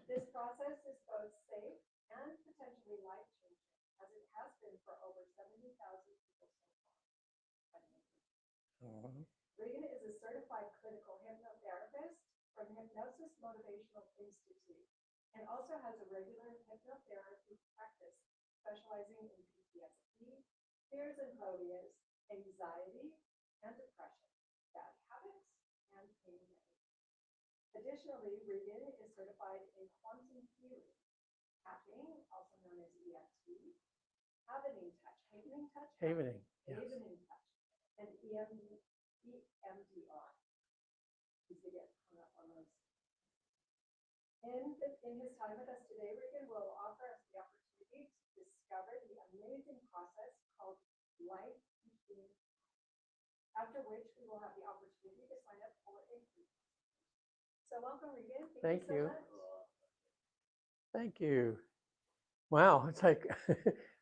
This process is both safe and potentially life-changing, as it has been for over 70,000 people so far. Regan is a certified clinical hypnotherapist from Hypnosis Motivational Institute and also has a regular hypnotherapy practice specializing in PTSD, fears and phobias, anxiety and depression, bad habits, and pain management. Additionally, Regan is certified in quantum healing, tapping, also known as EFT, havening touch, Havening, yes. havening touch, and EMDR. Easy to get hung up on those. In his time with us today, Regan will offer us the opportunity to discover the amazing process called life between lives, after which we will have the opportunity to sign up for a free. So welcome, Regan. Thank so you. much. Thank you. Wow, it's like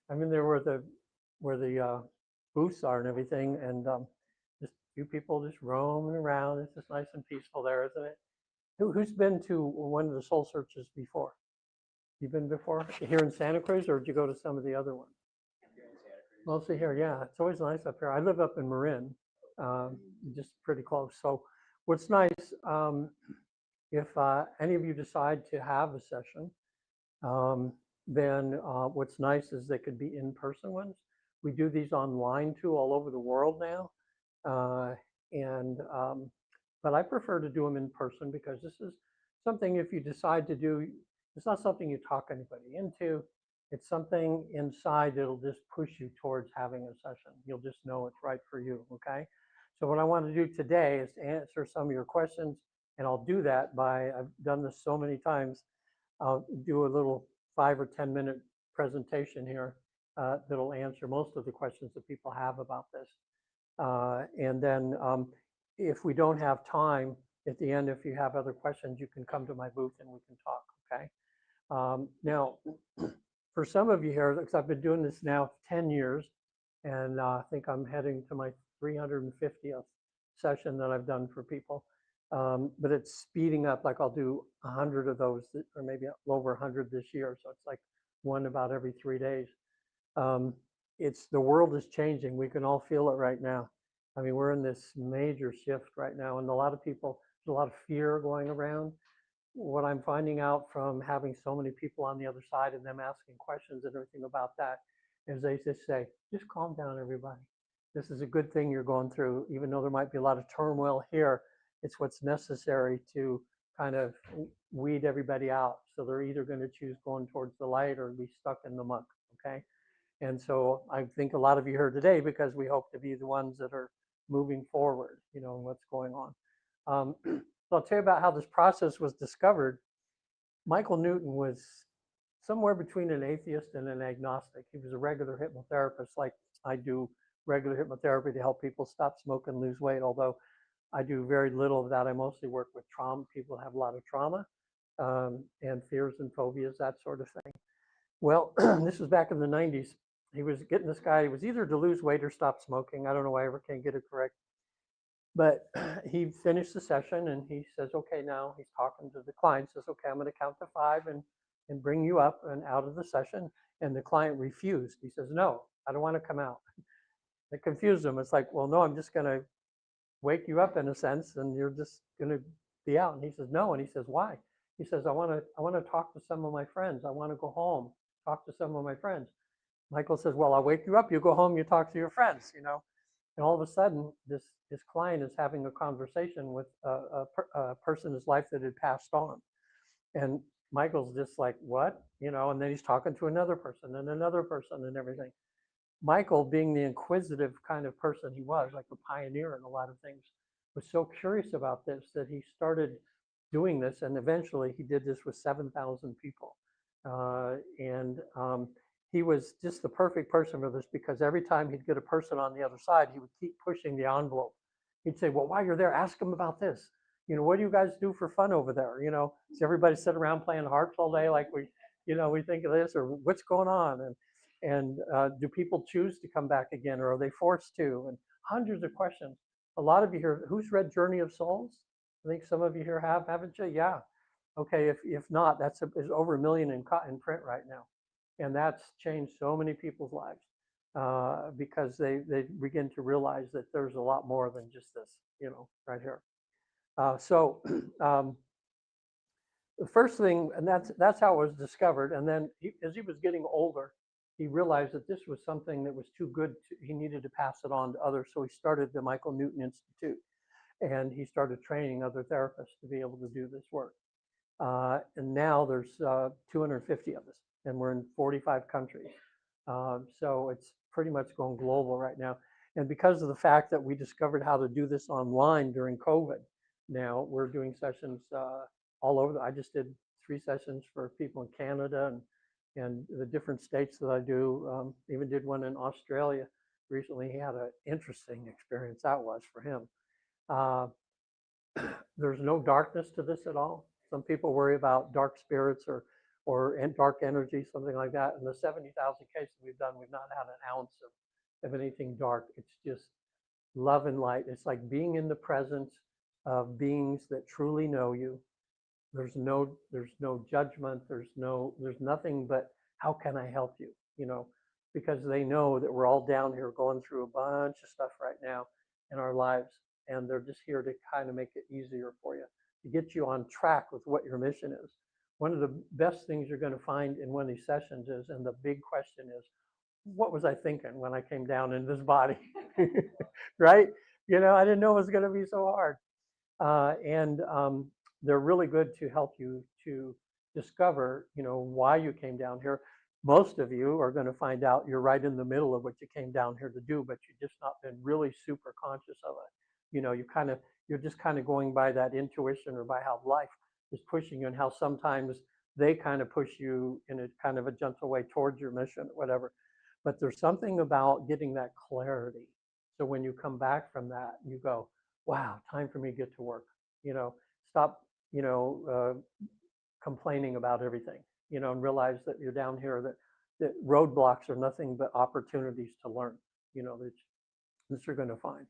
I'm in there where the booths are and everything, and just a few people just roaming around. It's just nice and peaceful there, isn't it? Who's been to one of the soul searches before? You've been before here in Santa Cruz, or did you go to some of the other ones? Mostly here, yeah. It's always nice up here. I live up in Marin, just pretty close. So what's nice, if any of you decide to have a session, then what's nice is they could be in-person ones. We do these online too, all over the world now. But I prefer to do them in person because this is something, if you decide to do, it's not something you talk anybody into. It's something inside that'll just push you towards having a session. You'll just know it's right for you, okay? So what I want to do today is to answer some of your questions, and I'll do that by, I've done this so many times, I'll do a little 5 or 10 minute presentation here that'll answer most of the questions that people have about this. And then if we don't have time at the end, if you have other questions, you can come to my booth and we can talk, okay? Now, for some of you here, because I've been doing this now 10 years, and I think I'm heading to my 350th session that I've done for people. But it's speeding up, like I'll do 100 of those, or maybe over 100 this year. So it's like one about every 3 days. The world is changing. We can all feel it right now. I mean, we're in this major shift right now, and a lot of people, there's a lot of fear going around. What I'm finding out from having so many people on the other side and them asking questions and everything about that is they just say, just calm down, everybody. This is a good thing you're going through, even though there might be a lot of turmoil here. It's what's necessary to kind of weed everybody out. So they're either going to choose going towards the light or be stuck in the muck, okay? And so I think a lot of you here today because we hope to be the ones that are moving forward, you know, and what's going on. So I'll tell you about how this process was discovered. Michael Newton was somewhere between an atheist and an agnostic. He was a regular hypnotherapist, like I do regular hypnotherapy to help people stop smoking, lose weight, although I do very little of that. I mostly work with trauma. People have a lot of trauma and fears and phobias, that sort of thing. Well, this was back in the 90s. He was getting this guy, he was either to lose weight or stop smoking. I don't know why I ever can't get it correct. But he finished the session and he says, okay, now he's talking to the client, says, okay, I'm going to count to 5 and bring you up and out of the session. And the client refused. He says, no, I don't want to come out. It confused him. It's like, well, no, I'm just going to wake you up in a sense and you're just going to be out. And he says, no. And he says, why? He says, I want to talk to some of my friends. I want to go home, talk to some of my friends. Michael says, well, I'll wake you up. You go home, you talk to your friends, you know. And all of a sudden, this client is having a conversation with a person in his life that had passed on. And Michael's just like, what? You know, and then he's talking to another person and everything. Michael, being the inquisitive kind of person he was, like a pioneer in a lot of things, was so curious about this that he started doing this. And eventually he did this with 7,000 people. He was just the perfect person for this because every time he'd get a person on the other side, he would keep pushing the envelope. He'd say, well, while you're there, ask them about this. You know, what do you guys do for fun over there? You know, does everybody sit around playing harps all day like we think of this, or what's going on? And do people choose to come back again, or are they forced to? And hundreds of questions. A lot of you here, who's read Journey of Souls? I think some of you here have, haven't you? Yeah. Okay, if not, that's is over 1 million in print right now. And that's changed so many people's lives because they begin to realize that there's a lot more than just this, you know, right here. The first thing, and that's how it was discovered. And then as he was getting older, he realized that this was something that was too good. He needed to pass it on to others. So he started the Michael Newton Institute, and he started training other therapists to be able to do this work. And now there's 250 of us, and we're in 45 countries. So it's pretty much going global right now. And because of the fact that we discovered how to do this online during COVID, now we're doing sessions all over. I just did 3 sessions for people in Canada and the different states that I do. Even did one in Australia recently. He had an interesting experience that was for him. There's no darkness to this at all. Some people worry about dark spirits or dark energy, something like that. In the 70,000 cases we've done, we've not had an ounce of anything dark. It's just love and light. It's like being in the presence of beings that truly know you. There's no judgment. There's nothing but how can I help you? You know, because they know that we're all down here going through a bunch of stuff right now in our lives, and they're just here to kind of make it easier for you, to get you on track with what your mission is. One of the best things you're going to find in one of these sessions is, and the big question is, what was I thinking when I came down in this body? Right? You know, I didn't know it was going to be so hard. They're really good to help you to discover, you know, why you came down here. Most of you are going to find out you're right in the middle of what you came down here to do, but you've just not been really super conscious of it. You know, you're just kind of going by that intuition or by how life is pushing you, and how sometimes they kind of push you in a kind of a gentle way towards your mission or whatever. But there's something about getting that clarity. So when you come back from that, you go, wow, time for me to get to work. You know, stop, you know, complaining about everything, you know, and realize that you're down here, that roadblocks are nothing but opportunities to learn, you know, that you're going to find.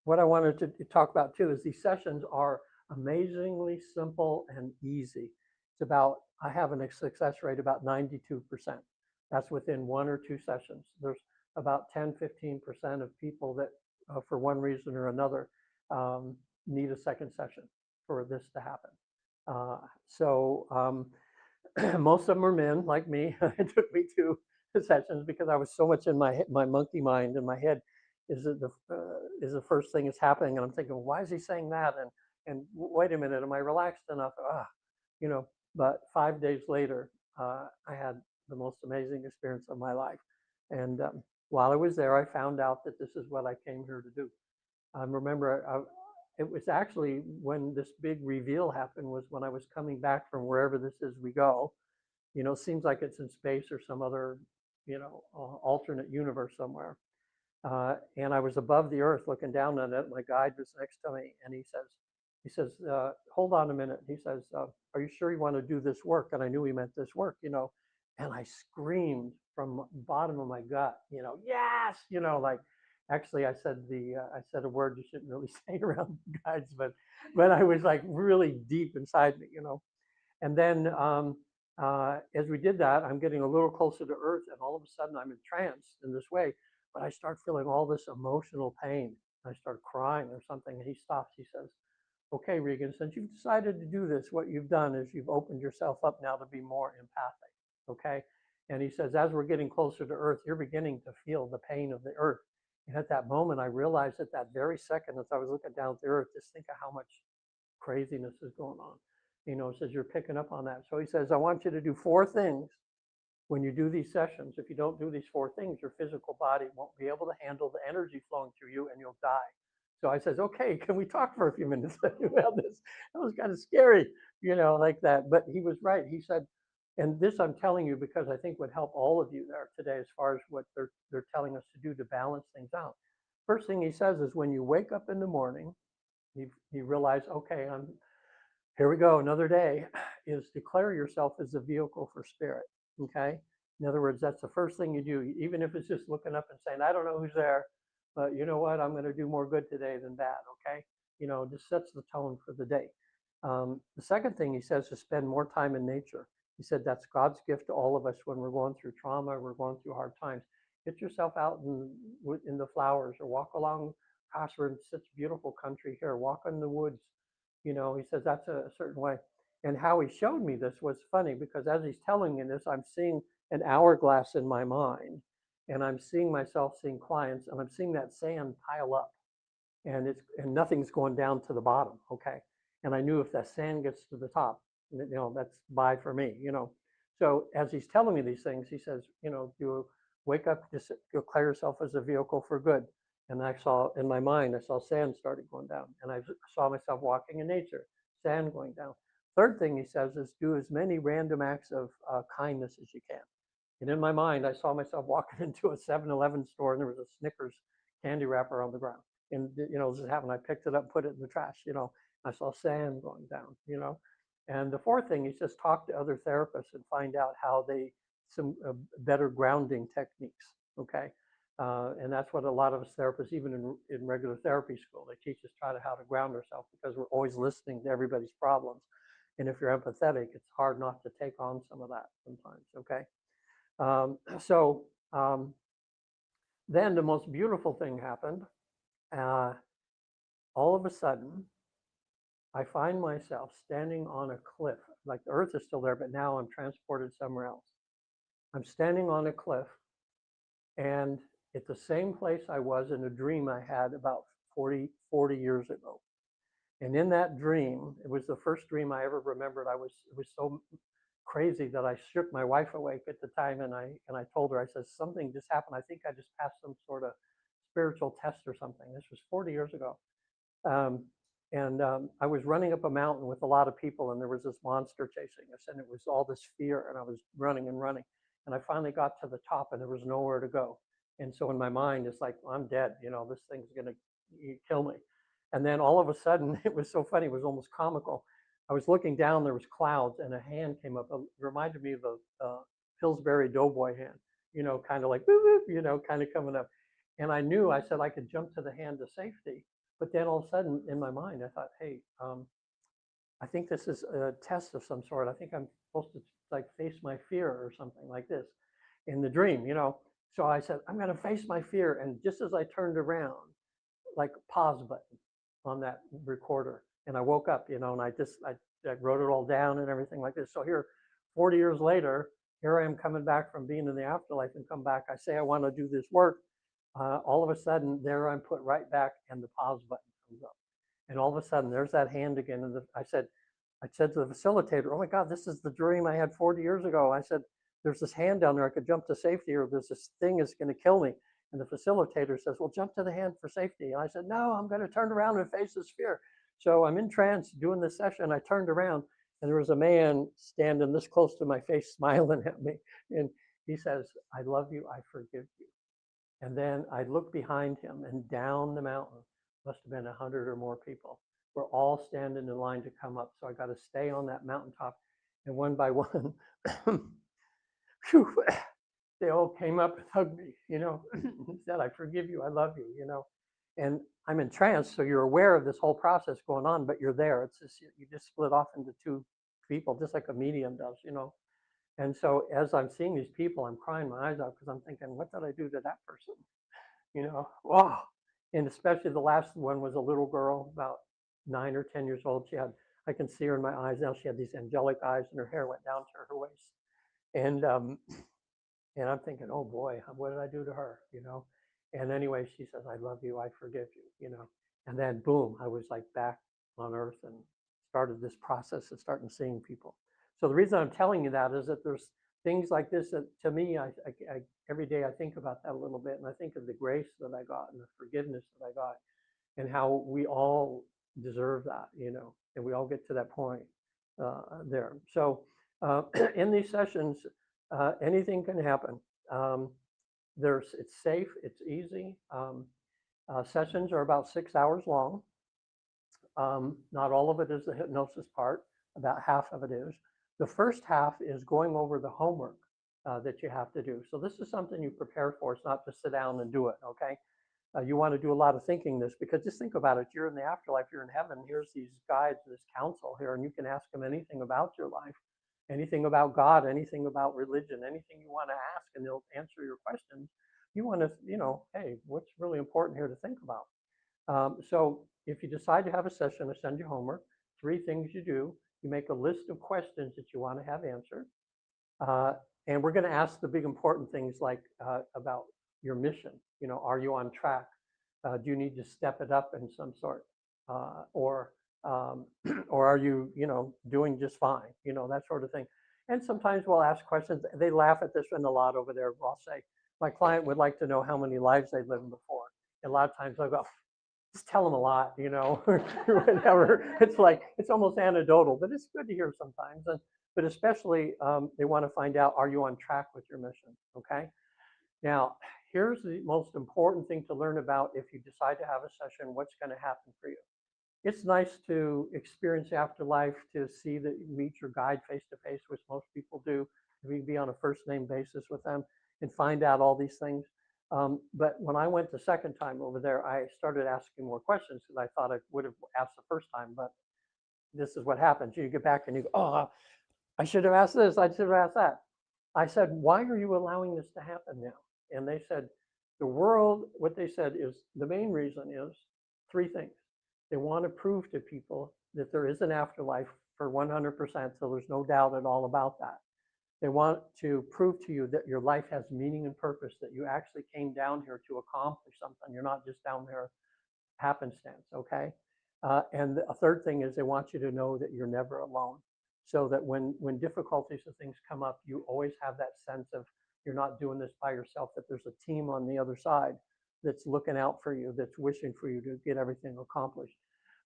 What I wanted to talk about too is these sessions are amazingly simple and easy. It's about, I have a success rate about 92%. That's within 1 or 2 sessions. There's about 10-15% of people that for one reason or another need a second session for this to happen. Most of them are men like me. It took me 2 sessions because I was so much in my monkey mind in my head. Is the first thing that's happening, and I'm thinking, why is he saying that? And wait a minute, am I relaxed enough? You know, But 5 days later, I had the most amazing experience of my life. And while I was there, I found out that this is what I came here to do. I remember it was actually when this big reveal happened was when I was coming back from wherever this is we go. You know, seems like it's in space or some other, you know, alternate universe somewhere. And I was above the earth looking down on it. My guide was next to me, and he says, hold on a minute. He says, are you sure you want to do this work? And I knew he meant this work, you know, and I screamed from the bottom of my gut, you know, yes, you know, like, actually I said a word you shouldn't really say around guides, but I was like really deep inside me, you know. And then as we did that, I'm getting a little closer to earth, and all of a sudden I'm in trance in this way, but I start feeling all this emotional pain. I start crying or something, and he stops. He says, okay, Regan, since you've decided to do this, what you've done is you've opened yourself up now to be more empathic, okay? And he says, as we're getting closer to earth, you're beginning to feel the pain of the earth. And at that moment, I realized at that very second, as I was looking down at the earth, just think of how much craziness is going on. You know, says you're picking up on that. So he says, I want you to do 4 things when you do these sessions. If you don't do these 4 things, your physical body won't be able to handle the energy flowing through you and you'll die. So I says, okay, can we talk for a few minutes about this? That was kind of scary, you know, like that. But he was right. He said, and this I'm telling you because I think would help all of you there today as far as what they're telling us to do to balance things out. First thing he says is when you wake up in the morning, you realize, okay, here we go, another day, is declare yourself as a vehicle for spirit, okay? In other words, that's the first thing you do, even if it's just looking up and saying, I don't know who's there, but you know what, I'm gonna do more good today than bad, okay? You know, just sets the tone for the day. The second thing he says is spend more time in nature. He said that's God's gift to all of us when we're going through trauma, we're going through hard times. Get yourself out in the flowers or walk along, gosh, we're in such beautiful country here, walk in the woods. You know, he says that's a certain way. And how he showed me this was funny because as he's telling me this, I'm seeing an hourglass in my mind and I'm seeing myself seeing clients and I'm seeing that sand pile up and nothing's going down to the bottom. Okay. And I knew if that sand gets to the top, you know, that's bye for me, you know. So as he's telling me these things, he says, you know, you wake up, just declare yourself as a vehicle for good. And I saw in my mind, I saw sand starting going down. And I saw myself walking in nature, sand going down. Third thing he says is do as many random acts of kindness as you can. And in my mind, I saw myself walking into a 7-Eleven store and there was a Snickers candy wrapper on the ground. And, you know, this happened. I picked it up, put it in the trash, you know. I saw sand going down, you know. And the fourth thing is just talk to other therapists and find out how some better grounding techniques, okay? And that's what a lot of us therapists, even in regular therapy school, they teach us how to ground ourselves because we're always listening to everybody's problems. And if you're empathetic, it's hard not to take on some of that sometimes, okay? Then the most beautiful thing happened. All of a sudden, I find myself standing on a cliff. Like the earth is still there, but now I'm transported somewhere else. I'm standing on a cliff and at the same place I was in a dream I had about 40 years ago. And in that dream, it was the first dream I ever remembered. It was so crazy that I shook my wife awake at the time and I told her, I said, something just happened. I think I just passed some sort of spiritual test or something. This was 40 years ago. I was running up a mountain with a lot of people and there was this monster chasing us and it was all this fear and I was running and running. And I finally got to the top and there was nowhere to go. And so in my mind, it's like, well, I'm dead, you know, this thing's gonna kill me. And then all of a sudden, it was so funny, it was almost comical. I was looking down, there was clouds and a hand came up. It reminded me of a Pillsbury Doughboy hand, you know, kind of like, whoop, whoop, you know, kind of coming up. And I knew, I said I could jump to the hand of safety. But then all of a sudden in my mind, I thought, hey, I think this is a test of some sort. I think I'm supposed to like face my fear or something like this in the dream, you know. So I said, I'm going to face my fear. And just as I turned around, like pause button on that recorder. And I woke up, you know, and I wrote it all down and everything like this. So here, 40 years later, here I am coming back from being in the afterlife and come back. I say I want to do this work. All of a sudden, there I'm put right back and the pause button comes up. And all of a sudden, there's that hand again. And I said, I said to the facilitator, oh my God, this is the dream I had 40 years ago. I said, there's this hand down there, I could jump to safety, or there's this thing that's going to kill me. And the facilitator says, well, jump to the hand for safety. And I said, no, I'm going to turn around and face this fear. So I'm in trance doing this session. I turned around and there was a man standing this close to my face, smiling at me. And he says, I love you, I forgive you. And then I looked behind him, and down the mountain, must have been 100 or more people, were all standing in line to come up. So I got to stay on that mountaintop. And one by one, whew, they all came up and hugged me, you know, and said, I forgive you, I love you, you know. And I'm in trance, so you're aware of this whole process going on, but you're there. It's just, you just split off into two people, just like a medium does, you know. And so as I'm seeing these people, I'm crying my eyes out because I'm thinking, what did I do to that person? You know, wow. And especially the last one was a little girl, about 9 or 10 years old. She had, I can see her in my eyes now. She had these angelic eyes, and her hair went down to her waist. And I'm thinking, oh boy, what did I do to her? You know. And anyway, she says, I love you, I forgive you. You know. And then boom, I was like back on earth and started this process of starting seeing people. So the reason I'm telling you that is that there's things like this that, to me, I every day I think about that a little bit, and I think of the grace that I got and the forgiveness that I got, and how we all deserve that, you know, and we all get to that point there. So in these sessions, anything can happen. It's safe, it's easy. Sessions are about 6 hours long. Not all of it is the hypnosis part, about half of it is. The first half is going over the homework that you have to do. So this is something you prepare for. It's not just sit down and do it, okay? You want to do a lot of thinking this, because just think about it. You're in the afterlife, you're in heaven. Here's these guides, this counsel here, and you can ask them anything about your life, anything about God, anything about religion, anything you want to ask, and they'll answer your questions. You want to, you know, hey, what's really important here to think about? So if you decide to have a session, I send you homework. 3 things you do. You make a list of questions that you want to have answered. And we're going to ask the big important things like about your mission. You know, are you on track? Do you need to step it up in some sort? Or are you, you know, doing just fine? You know, that sort of thing. And sometimes we'll ask questions. They laugh at this one a lot over there. I'll say, my client would like to know how many lives they've lived before. And a lot of times I'll go, just tell them a lot, you know, or whatever. It's like, it's almost anecdotal, but it's good to hear sometimes. But especially, they want to find out, are you on track with your mission? Okay. Now, here's the most important thing to learn about if you decide to have a session, what's going to happen for you. It's nice to experience afterlife, to see that you meet your guide face to face, which most people do. You can be on a first name basis with them and find out all these things. But when I went the second time over there, I started asking more questions because I thought I would have asked the first time, but this is what happens. You get back and you go, oh, I should have asked this, I should have asked that. I said, why are you allowing this to happen now? And they said, the world, what they said is, the main reason is 3 things. They want to prove to people that there is an afterlife for 100%, so there's no doubt at all about that. They want to prove to you that your life has meaning and purpose, that you actually came down here to accomplish something. You're not just down there happenstance, okay? And a third thing is they want you to know that you're never alone, so that when difficulties and things come up, you always have that sense of you're not doing this by yourself, that there's a team on the other side that's looking out for you, that's wishing for you to get everything accomplished.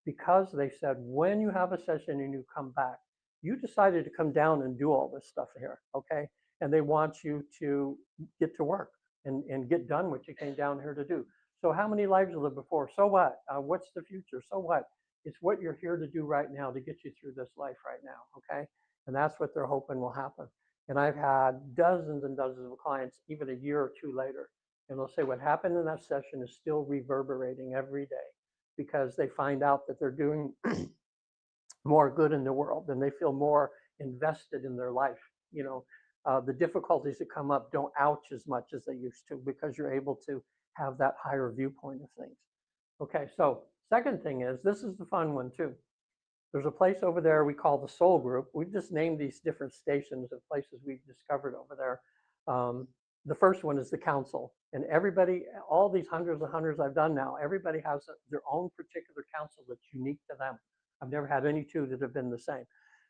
Because they said, when you have a session and you come back, you decided to come down and do all this stuff here, okay? And they want you to get to work and get done what you came down here to do. So how many lives you lived before? So what? What's the future? So what? It's what you're here to do right now to get you through this life right now, okay? And that's what they're hoping will happen. And I've had dozens and dozens of clients, even a year or 2 later, and they'll say what happened in that session is still reverberating every day, because they find out that they're doing more good in the world, and they feel more invested in their life. You know, the difficulties that come up don't ouch as much as they used to, because you're able to have that higher viewpoint of things. Okay, so second thing is, this is the fun one too. There's a place over there we call the Soul Group. We've just named these different stations of places we've discovered over there. The first one is the council, and everybody, all these hundreds and hundreds I've done now, everybody has their own particular council that's unique to them. I've never had any two that have been the same.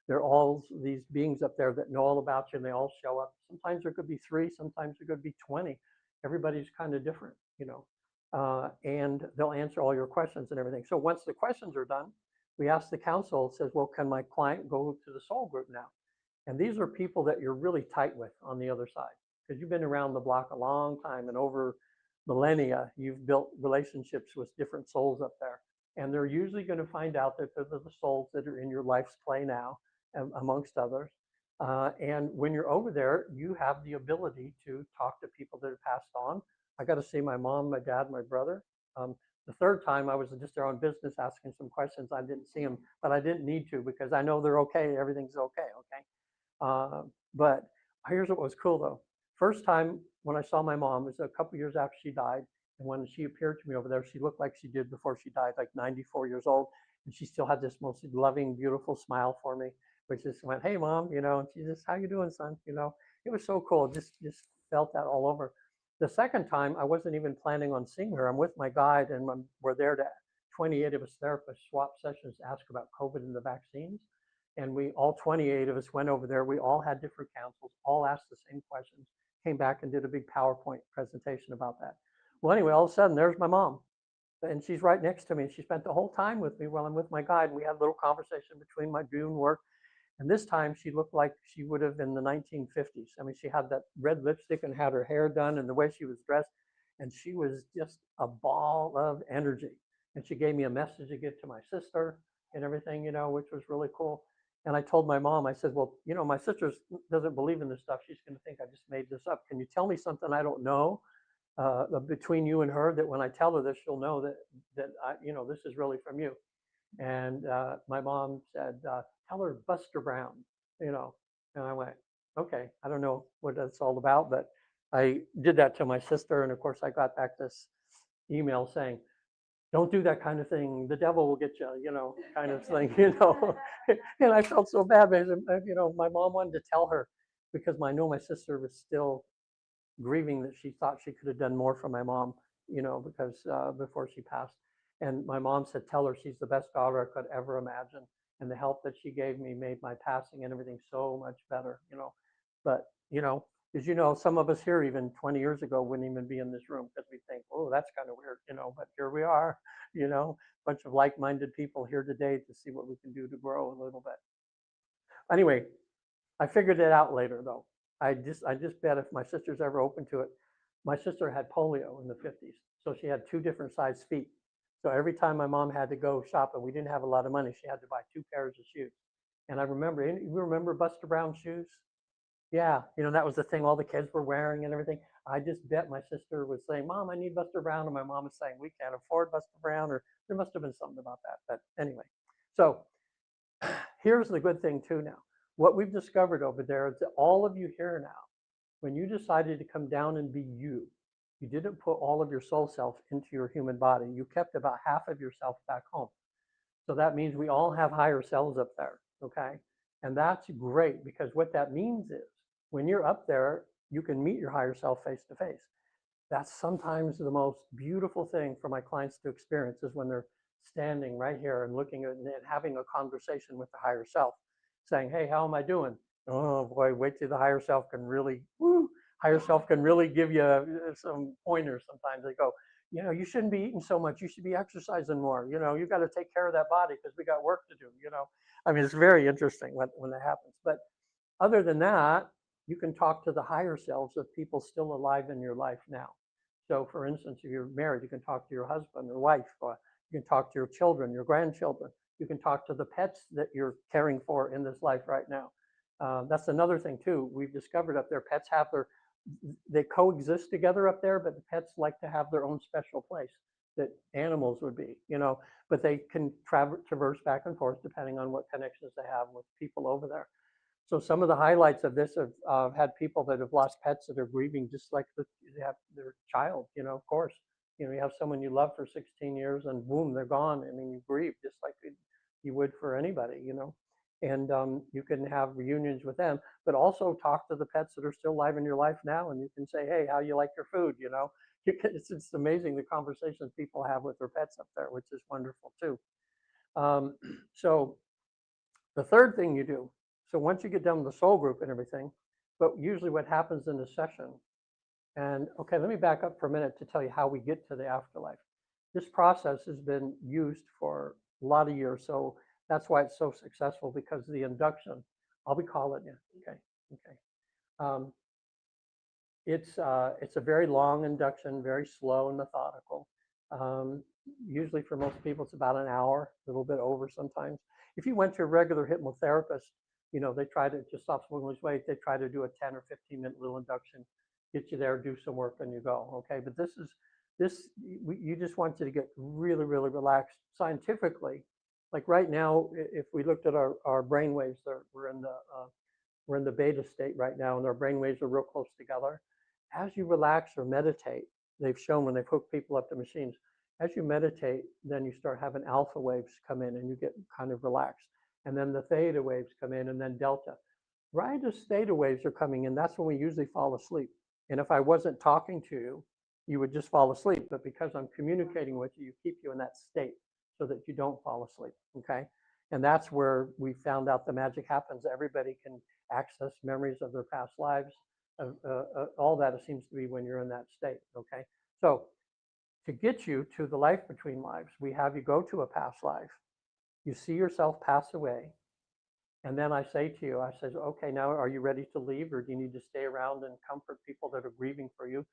They're all these beings up there that know all about you, and they all show up. Sometimes there could be 3, sometimes there could be 20. Everybody's kind of different, and they'll answer all your questions and everything. So once the questions are done, we ask the council, it says, well, can my client go to the soul group now? And these are people that you're really tight with on the other side, because you've been around the block a long time, and over millennia, you've built relationships with different souls up there. And they're usually going to find out that they're the souls that are in your life's play now, amongst others. And when you're over there, you have the ability to talk to people that have passed on. I got to see my mom, my dad, my brother. The third time I was just there on business asking some questions. I didn't see them, but I didn't need to, because I know they're okay. Everything's okay. But here's what was cool though. First time when I saw my mom was a couple years after she died. And when she appeared to me over there, she looked like she did before she died, like 94 years old. And she still had this most loving, beautiful smile for me, which just went, hey mom, and she just, how you doing, son? It was so cool. Just felt that all over. The second time, I wasn't even planning on seeing her. I'm with my guide, and we're there to 28 of us therapists swap sessions to ask about COVID and the vaccines. And we all 28 of us went over there. We all had different councils, all asked the same questions, came back and did a big PowerPoint presentation about that. Well, anyway, all of a sudden, there's my mom. And she's right next to me. She spent the whole time with me while I'm with my guide. And we had a little conversation between my doing work. And this time she looked like she would have in the 1950s. I mean, she had that red lipstick and had her hair done and the way she was dressed. And she was just a ball of energy. And she gave me a message to get to my sister and everything, which was really cool. And I told my mom, I said, well, my sister doesn't believe in this stuff. She's going to think I just made this up. Can you tell me something I don't know between you and her, that when I tell her this, she'll know that I, this is really from you. And my mom said, tell her Buster Brown, and I went, okay, I don't know what that's all about, but I did that to my sister. And of course I got back this email saying, don't do that kind of thing. The devil will get you, kind of thing, And I felt so bad, because, my mom wanted to tell her, because I know my sister was still grieving that she thought she could have done more for my mom, because before she passed. And my mom said, tell her she's the best daughter I could ever imagine. And the help that she gave me made my passing and everything so much better, But, as some of us here even 20 years ago wouldn't even be in this room, because we think, oh, that's kind of weird, but here we are, a bunch of like-minded people here today to see what we can do to grow a little bit. Anyway, I figured it out later though. I just bet if my sister's ever open to it. My sister had polio in the 50s, so she had 2 different size feet. So every time my mom had to go shopping, we didn't have a lot of money, she had to buy 2 pairs of shoes. And I remember, you remember Buster Brown shoes? Yeah, that was the thing all the kids were wearing and everything. I just bet my sister was saying, Mom, I need Buster Brown. And my mom was saying, we can't afford Buster Brown, or there must have been something about that. But anyway, so here's the good thing too now. What we've discovered over there is that all of you here now, when you decided to come down and be you, you didn't put all of your soul self into your human body. You kept about half of yourself back home. So that means we all have higher selves up there, okay? And that's great, because what that means is when you're up there, you can meet your higher self face to face. That's sometimes the most beautiful thing for my clients to experience, is when they're standing right here and looking at and having a conversation with the higher self, saying, hey, how am I doing? Oh boy, wait till the higher self can really, higher self can really give you some pointers. Sometimes they go, you shouldn't be eating so much. You should be exercising more. You got to take care of that body, because we got work to do, I mean, it's very interesting when that happens. But other than that, you can talk to the higher selves of people still alive in your life now. So for instance, if you're married, you can talk to your husband or wife, or you can talk to your children, your grandchildren. You can talk to the pets that you're caring for in this life right now. That's another thing too. We've discovered up there, pets have they coexist together up there, but the pets like to have their own special place that animals would be, but they can traverse back and forth depending on what connections they have with people over there. So some of the highlights of this have had people that have lost pets that are grieving, just like they have their child, of course. You have someone you love for 16 years and boom, they're gone. I mean, you grieve just like you would for anybody, and you can have reunions with them, but also talk to the pets that are still alive in your life now. And you can say, hey, how you like your food? It's amazing the conversations people have with their pets up there, which is wonderful too. Um, so the third thing you do, so once you get done with the soul group and everything, but usually what happens in the session, and okay, let me back up for a minute to tell you how we get to the afterlife. This process has been used for a lot of years, so that's why it's so successful, because the induction, I'll be calling you, okay, okay. It's a very long induction, very slow and methodical. Usually for most people, it's about an hour, a little bit over sometimes. If you went to a regular hypnotherapist, you know, they try to just stop smoking, lose weight. They try to do a 10 or 15-minute little induction, get you there, do some work, and you go. Okay, but you just want you to get really, really relaxed scientifically. Like right now, if we looked at our brain waves, we're in the beta state right now, and our brain waves are real close together. As you relax or meditate, they've shown when they've hooked people up to machines, as you meditate, then you start having alpha waves come in and you get kind of relaxed. And then the theta waves come in, and then delta. Right as theta waves are coming in, that's when we usually fall asleep. And if I wasn't talking to you, you would just fall asleep. But because I'm communicating with you, keep you in that state so that you don't fall asleep, okay? And that's where we found out the magic happens. Everybody can access memories of their past lives. All that it seems to be when you're in that state, okay? So to get you to the life between lives, we have you go to a past life. You see yourself pass away. And then I say to you, I says, okay, now are you ready to leave, or do you need to stay around and comfort people that are grieving for you?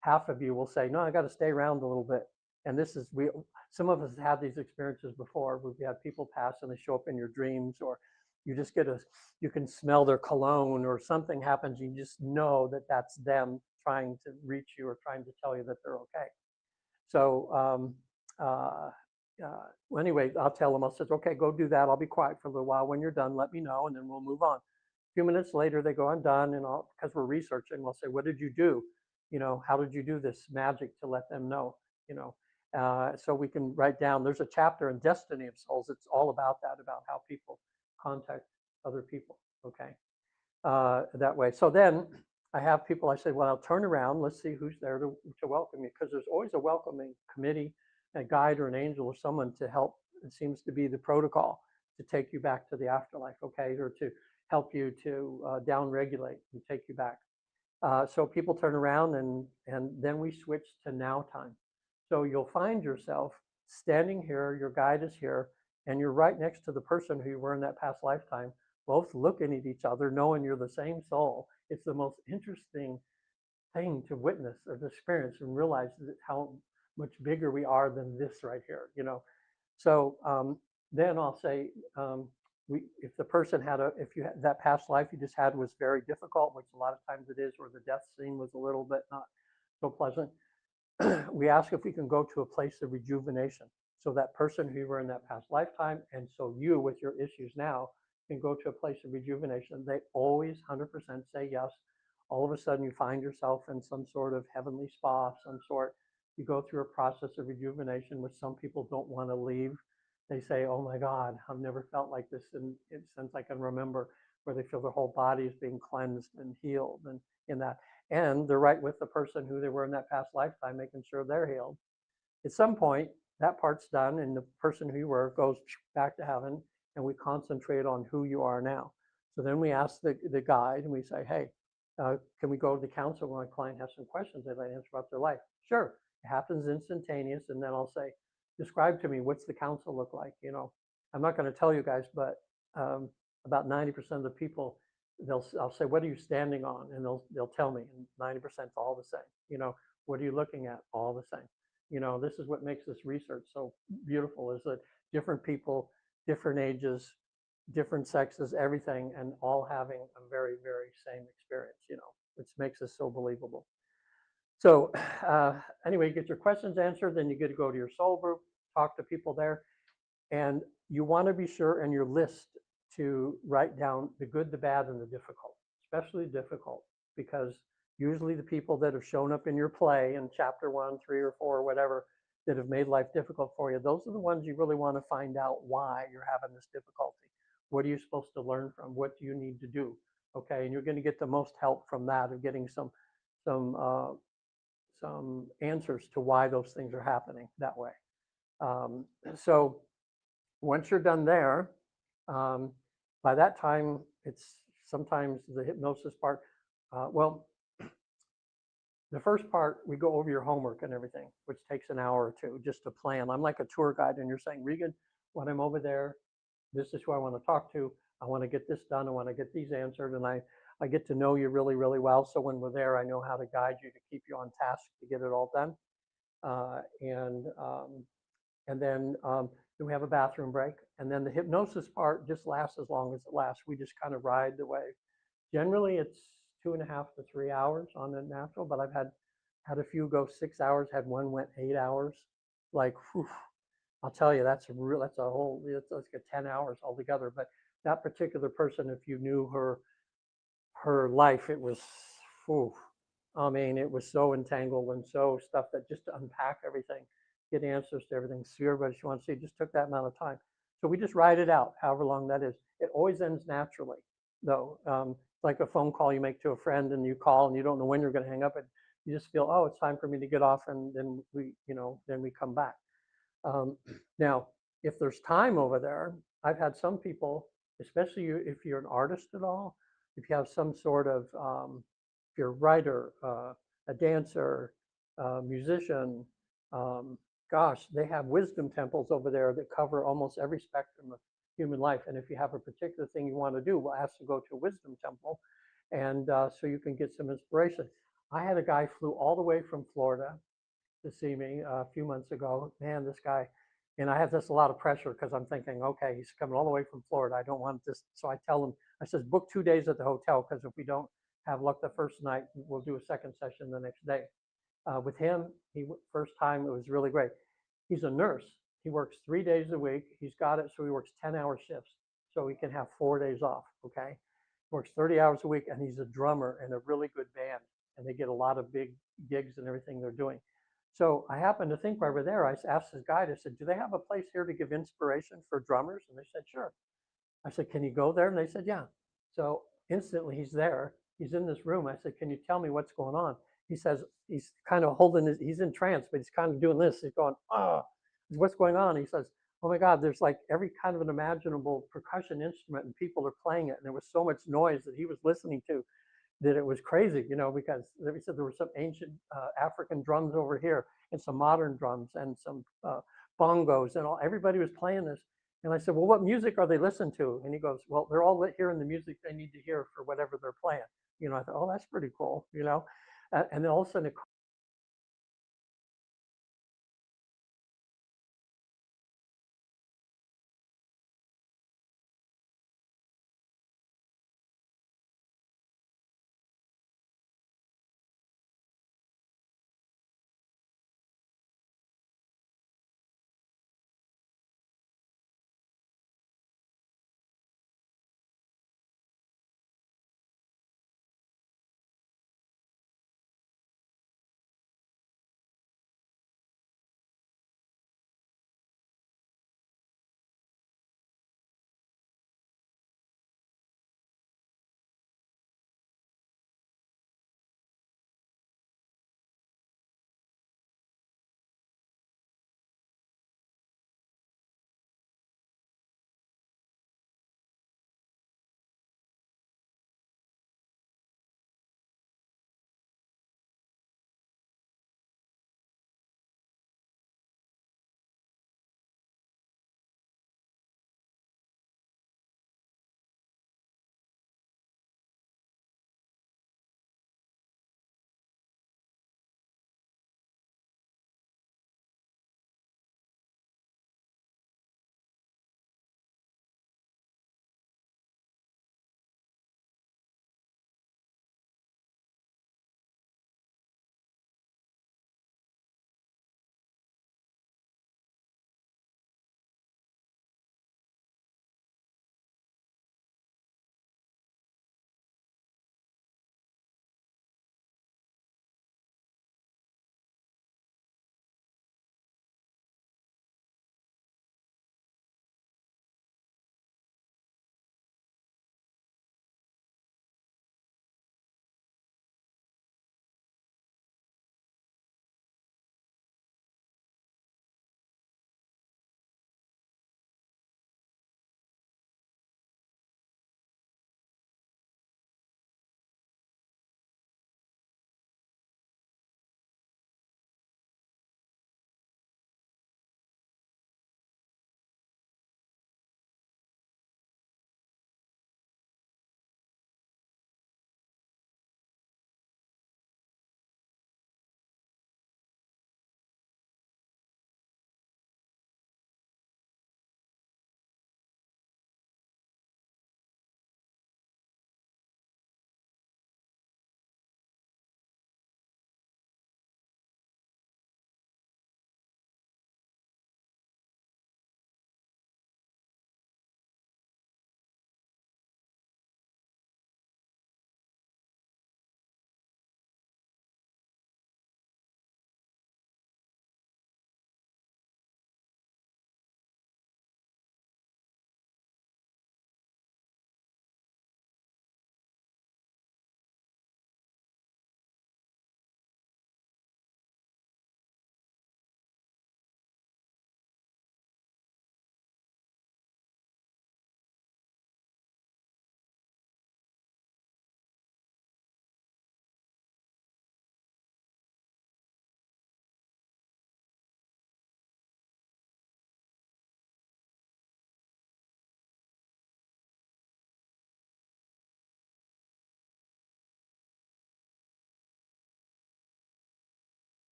Half of you will say, no, I got to stay around a little bit. And this is, some of us have had these experiences before. We've had people pass and they show up in your dreams, or you just you can smell their cologne, or something happens. You just know that that's them trying to reach you or trying to tell you that they're okay. So well, anyway, I'll tell them, I'll say, okay, go do that. I'll be quiet for a little while. When you're done, let me know, and then we'll move on. A few minutes later, they go, I'm done. And because we're researching, we'll say, what did you do? You know, how did you do this magic to let them know? You know, so we can write down, there's a chapter in Destiny of Souls. It's all about that, about how people contact other people, okay? That way. So then I have people, I say, well, I'll turn around. Let's see who's there to welcome you, because there's always a welcoming committee, a guide or an angel or someone to help. It seems to be the protocol to take you back to the afterlife, okay, or to help you to down-regulate and take you back. So people turn around, and then we switch to now time. So you'll find yourself standing here, your guide is here, and you're right next to the person who you were in that past lifetime, both looking at each other, knowing you're the same soul. It's the most interesting thing to witness or to experience, and realize how much bigger we are than this right here, you know. So then I'll say, if the person that past life you just had was very difficult, which a lot of times it is, or the death scene was a little bit not so pleasant, we ask if we can go to a place of rejuvenation. So that person who you were in that past lifetime, and so you with your issues now, can go to a place of rejuvenation. They always 100% say yes. All of a sudden you find yourself in some sort of heavenly spa of some sort. You go through a process of rejuvenation, which some people don't want to leave. They say, oh my God, I've never felt like this since I can remember, where they feel their whole body is being cleansed and healed, and in that. And they're right with the person who they were in that past lifetime, making sure they're healed. At some point, that part's done, and the person who you were goes back to heaven, and we concentrate on who you are now. So then we ask the guide, and we say, hey, can we go to the council when my client has some questions they'd like to answer about their life? Sure. It happens instantaneous, and then I'll say, describe to me, what's the council look like? You know, I'm not going to tell you guys, but about 90% of the people, I'll say, what are you standing on? And they'll tell me, and 90% is all the same. You know, what are you looking at? All the same. You know, this is what makes this research so beautiful, is that different people, different ages, different sexes, everything, and all having a very, very same experience, you know, which makes this so believable. So anyway, you get your questions answered, then you get to go to your soul group, talk to people there, and you want to be sure in your list to write down the good, the bad, and the difficult, especially difficult, because usually the people that have shown up in your play in chapter 1, 3, or 4, or whatever, that have made life difficult for you, those are the ones you really want to find out why you're having this difficulty. What are you supposed to learn from? What do you need to do? Okay, and you're going to get the most help from that, of getting some answers to why those things are happening that way. So Once you're done there, by that time, it's sometimes the hypnosis part. Well, the first part, we go over your homework and everything, which takes an hour or two just to plan. I'm like a tour guide, and you're saying, Regan, when I'm over there, this is who I want to talk to. I want to get this done. I want to get these answered. And I get to know you really, really well. So when we're there, I know how to guide you to keep you on task to get it all done. And then we have a bathroom break. And then the hypnosis part just lasts as long as it lasts. We just kind of ride the wave. Generally, it's 2.5 to 3 hours on the natural, but I've had a few go 6 hours, had one went 8 hours. Like, whew, I'll tell you, that's like a 10 hours altogether. But that particular person, if you knew her life, it was, whew, I mean, it was so entangled and so stuff that just to unpack everything, get answers to everything, see everybody she wants to see, just took that amount of time. So we just ride it out, however long that is. It always ends naturally, though. Like a phone call you make to a friend, and you call and you don't know when you're going to hang up, and you just feel, oh, it's time for me to get off, and then we come back. Now, if there's time over there, I've had some people, especially if you're an artist at all, if you have some sort of, if you're a writer, a dancer, musician, gosh, they have wisdom temples over there that cover almost every spectrum of human life. And if you have a particular thing you want to do, we'll ask to go to a wisdom temple, and so you can get some inspiration. I had a guy flew all the way from Florida to see me a few months ago. Man, this guy, and I have this a lot of pressure because I'm thinking, okay, he's coming all the way from Florida. I don't want this. So I tell him, I says, book 2 days at the hotel, because if we don't have luck the first night, we'll do a second session the next day. With him, first time, it was really great. He's a nurse. He works 3 days a week. He's got it so he works 10-hour shifts, so he can have 4 days off, okay? He works 30 hours a week, and he's a drummer in a really good band, and they get a lot of big gigs and everything they're doing. So I happened to think while we were there, I asked his guide, I said, do they have a place here to give inspiration for drummers? And they said, sure. I said, can you go there? And they said, yeah. So instantly he's there. He's in this room. I said, can you tell me what's going on? He says, he's kind of holding he's in trance, but he's kind of doing this. He's going, oh, what's going on? He says, oh my God, there's like every kind of an imaginable percussion instrument, and people are playing it. And there was so much noise that he was listening to that it was crazy, because he said there were some ancient African drums over here, and some modern drums, and some bongos, and everybody was playing this. And I said, well, what music are they listening to? And he goes, well, they're all hearing the music they need to hear for whatever they're playing. I thought, oh, that's pretty cool, and then all of a sudden it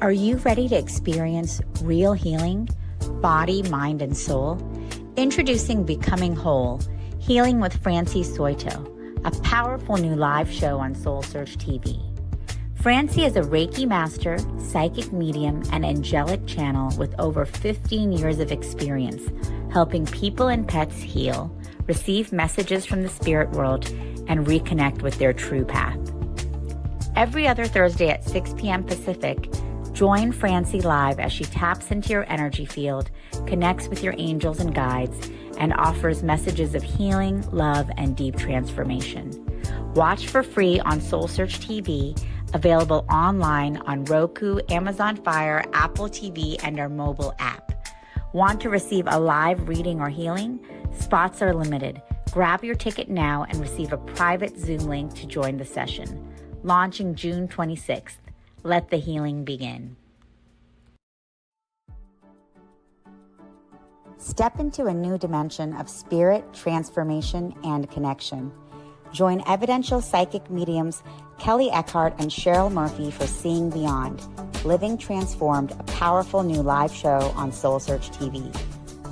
Are you ready to experience real healing, body, mind, and soul? Introducing Becoming Whole, Healing with Francie Soito, a powerful new live show on SoulSearch TV. Francie is a Reiki master, psychic medium, and angelic channel with over 15 years of experience helping people and pets heal, receive messages from the spirit world, and reconnect with their true path. Every other Thursday at 6 p.m. Pacific, join Francie live as she taps into your energy field, connects with your angels and guides, and offers messages of healing, love, and deep transformation. Watch for free on SoulSearch TV, available online on Roku, Amazon Fire, Apple TV, and our mobile app. Want to receive a live reading or healing? Spots are limited. Grab your ticket now and receive a private Zoom link to join the session. Launching June 26th. Let the healing begin. Step into a new dimension of spirit, transformation, and connection. Join evidential psychic mediums Kelly Eckhart and Cheryl Murphy for Seeing Beyond, Living Transformed, a powerful new live show on SoulSearch TV.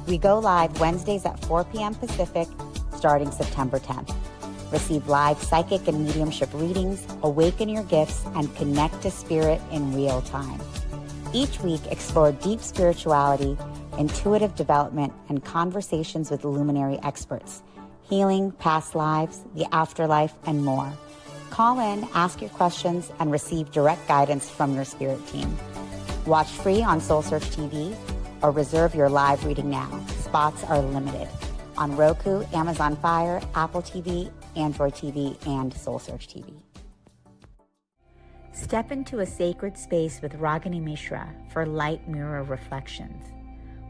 We go live Wednesdays at 4 p.m. Pacific, starting September 10th. Receive live psychic and mediumship readings, awaken your gifts, and connect to spirit in real time. Each week, explore deep spirituality, intuitive development, and conversations with luminary experts, healing, past lives, the afterlife, and more. Call in, ask your questions, and receive direct guidance from your spirit team. Watch free on SoulSearch TV or reserve your live reading now. Spots are limited on Roku, Amazon Fire, Apple TV, Android TV, and SoulSearch TV. Step into a sacred space with Ragini Mishra for Light Mirror Reflections,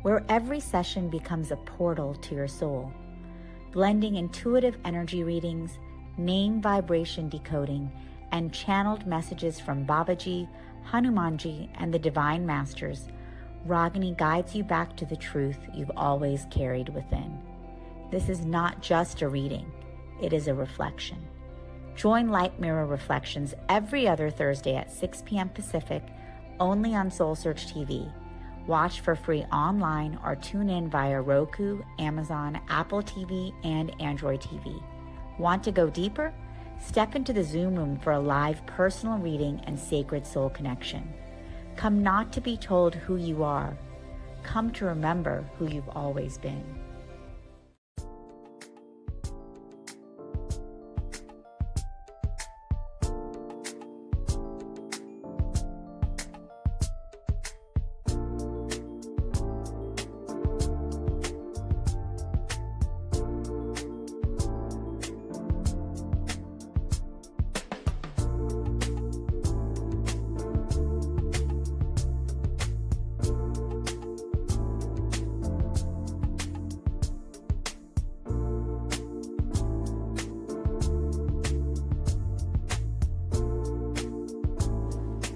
where every session becomes a portal to your soul, blending intuitive energy readings, name vibration decoding, and channeled messages from Babaji, Hanumanji, and the Divine Masters. Ragini guides you back to the truth you've always carried within. This is not just a reading, it is a reflection. Join Light Mirror Reflections every other Thursday at 6 p.m. Pacific, only on SoulSearch TV. Watch for free online or tune in via Roku, Amazon, Apple TV, and Android TV. Want to go deeper? Step into the Zoom room for a live personal reading and sacred soul connection. Come not to be told who you are. Come to remember who you've always been.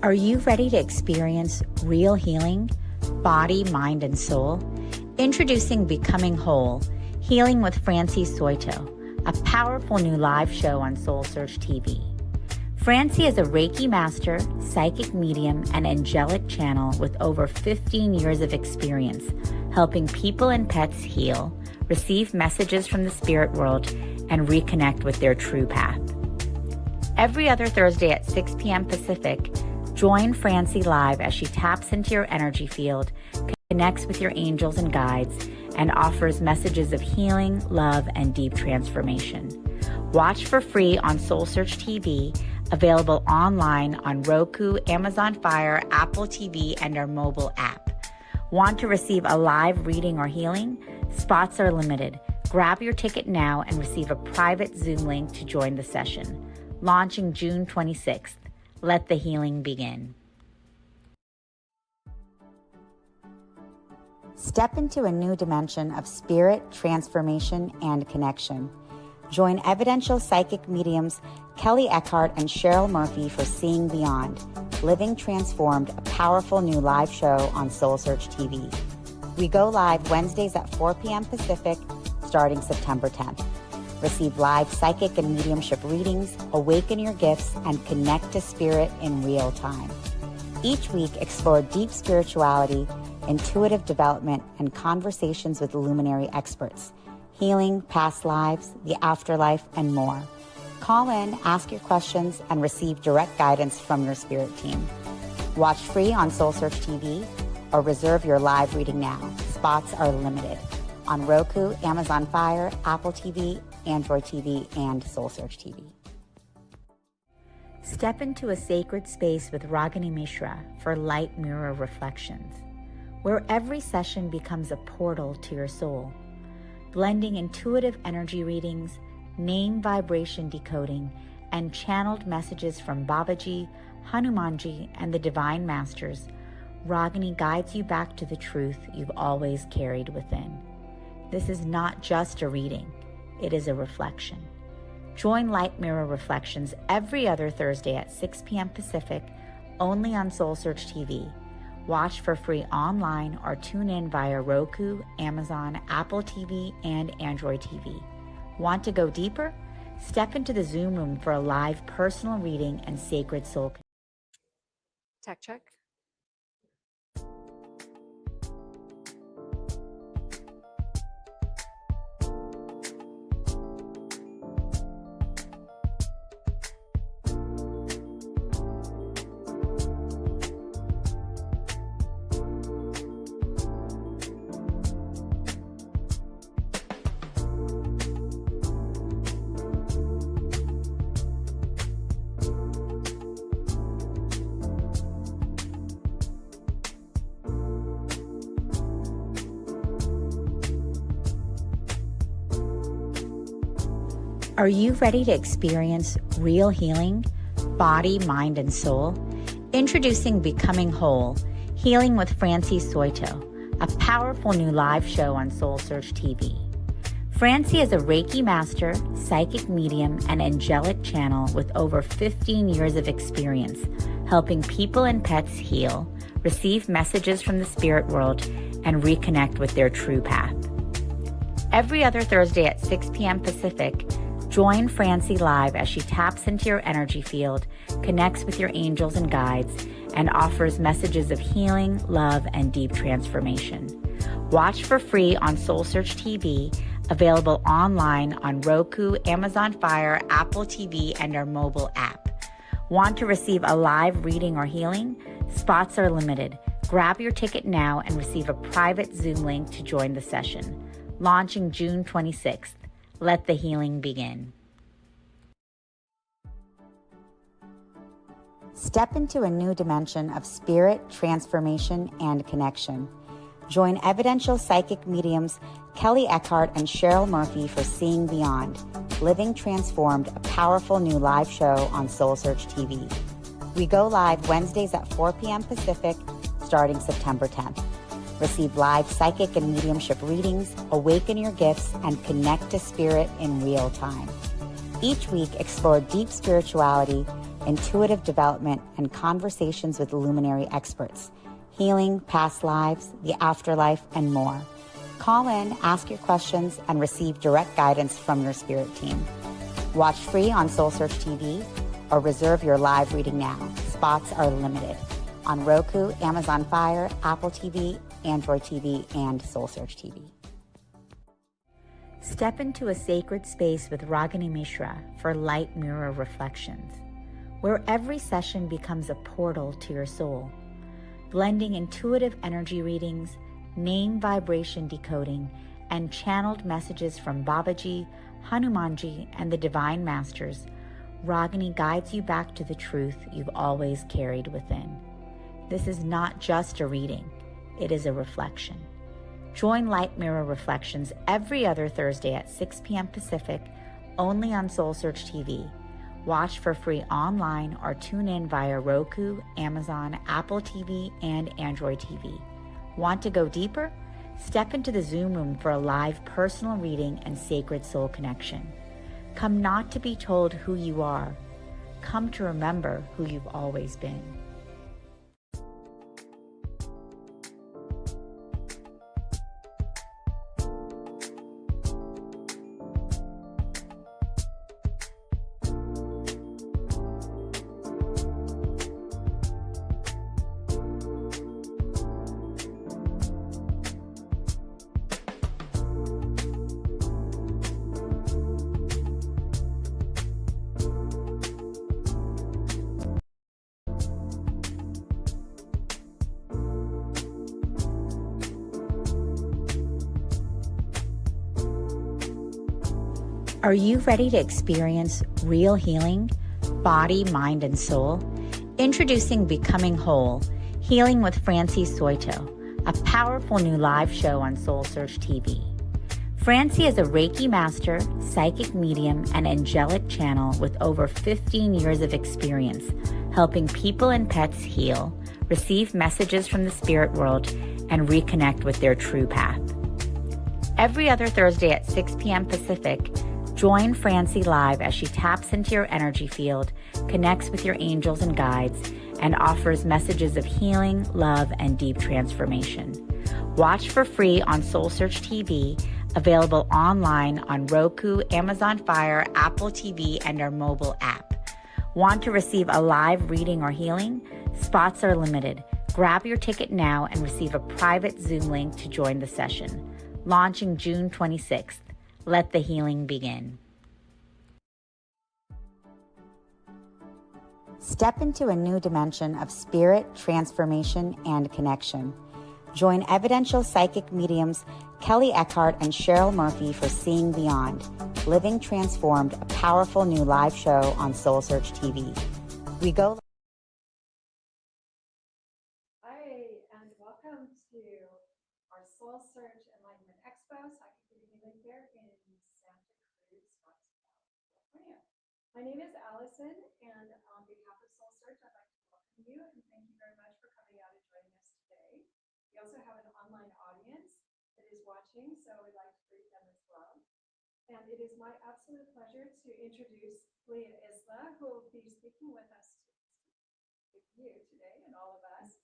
Are you ready to experience real healing, body, mind, and soul? Introducing Becoming Whole, Healing with Francie Soito, a powerful new live show on SoulSearch TV. Francie is a Reiki master, psychic medium, and angelic channel with over 15 years of experience helping people and pets heal, receive messages from the spirit world, and reconnect with their true path. Every other Thursday at 6 p.m. Pacific, join Francie live as she taps into your energy field, connects with your angels and guides, and offers messages of healing, love, and deep transformation. Watch for free on SoulSearch TV, available online on Roku, Amazon Fire, Apple TV, and our mobile app. Want to receive a live reading or healing? Spots are limited. Grab your ticket now and receive a private Zoom link to join the session. Launching June 26th. Let the healing begin. Step into a new dimension of spirit, transformation, and connection. Join evidential psychic mediums Kelly Eckhart and Cheryl Murphy for Seeing Beyond, Living Transformed, a powerful new live show on SoulSearch TV. We go live Wednesdays at 4 p.m. Pacific, starting September 10th. Receive live psychic and mediumship readings, awaken your gifts, and connect to spirit in real time. Each week, explore deep spirituality, intuitive development, and conversations with luminary experts, healing, past lives, the afterlife, and more. Call in, ask your questions, and receive direct guidance from your spirit team. Watch free on SoulSearch TV or reserve your live reading now. Spots are limited on Roku, Amazon Fire, Apple TV, Android TV, and SoulSearch TV. Step into a sacred space with Ragini Mishra for light mirror reflections, where every session becomes a portal to your soul, blending intuitive energy readings, name vibration decoding, and channeled messages from Babaji, Hanumanji, and the Divine Masters. Ragini guides you back to the truth you've always carried within. This is not just a reading, it is a reflection. Join Light Mirror Reflections every other Thursday at 6 p.m. Pacific, only on SoulSearch TV. Watch for free online or tune in via Roku, Amazon, Apple TV, and Android TV. Want to go deeper? Step into the Zoom room for a live personal reading and sacred soul. Tech check. Are you ready to experience real healing, body, mind, and soul? Introducing Becoming Whole, Healing with Francie Soito, a powerful new live show on SoulSearch TV. Francie is a Reiki master, psychic medium, and angelic channel with over 15 years of experience helping people and pets heal, receive messages from the spirit world, and reconnect with their true path. Every other Thursday at 6 p.m. Pacific, join Francie live as she taps into your energy field, connects with your angels and guides, and offers messages of healing, love, and deep transformation. Watch for free on SoulSearch TV, available online on Roku, Amazon Fire, Apple TV, and our mobile app. Want to receive a live reading or healing? Spots are limited. Grab your ticket now and receive a private Zoom link to join the session. Launching June 26th. Let the healing begin. Step into a new dimension of spirit, transformation, and connection. Join evidential psychic mediums Kelly Eckhart and Cheryl Murphy for Seeing Beyond, Living Transformed, a powerful new live show on SoulSearch TV. We go live Wednesdays at 4 p.m. Pacific, starting September 10th. Receive live psychic and mediumship readings, awaken your gifts, and connect to spirit in real time. Each week, explore deep spirituality, intuitive development, and conversations with luminary experts, healing, past lives, the afterlife, and more. Call in, ask your questions, and receive direct guidance from your spirit team. Watch free on SoulSearch TV or reserve your live reading now. Spots are limited on Roku, Amazon Fire, Apple TV, Android TV, and SoulSearch TV. Step into a sacred space with Ragini Mishra for light mirror reflections, where every session becomes a portal to your soul, blending intuitive energy readings, name vibration decoding, and channeled messages from Babaji, Hanumanji, and the Divine Masters. Ragini guides you back to the truth you've always carried within. This is not just a reading, it is a reflection. Join Light Mirror Reflections every other Thursday at 6 p.m. Pacific, only on SoulSearch TV. Watch for free online or tune in via Roku, Amazon, Apple TV, and Android TV. Want to go deeper? Step into the Zoom room for a live personal reading and sacred soul connection. Come not to be told who you are. Come to remember who you've always been. Are you ready to experience real healing, body, mind, and soul? Introducing Becoming Whole, Healing with Francie Soito, a powerful new live show on SoulSearch TV. Francie is a Reiki master, psychic medium, and angelic channel with over 15 years of experience helping people and pets heal, receive messages from the spirit world, and reconnect with their true path. Every other Thursday at 6 p.m. Pacific, join Francie live as she taps into your energy field, connects with your angels and guides, and offers messages of healing, love, and deep transformation. Watch for free on SoulSearch TV, available online on Roku, Amazon Fire, Apple TV, and our mobile app. Want to receive a live reading or healing? Spots are limited. Grab your ticket now and receive a private Zoom link to join the session. Launching June 26th. Let the healing begin. Step into a new dimension of spirit, transformation, and connection. Join evidential psychic mediums Kelly Eckhart and Cheryl Murphy for Seeing Beyond, Living Transformed, a powerful new live show on SoulSearch TV. We go. Hi, and welcome to our SoulSearch Enlightenment Expo, Psychic Healing here in Santa Cruz, California. My name is Allison, and on behalf of SoulSearch, I'd like to welcome you and thank you very much for coming out and joining us today. We also have an online audience that is watching, so we'd like to greet them as well. And it is my absolute pleasure to introduce Leah Isla, who will be speaking with us, with you today and all of us.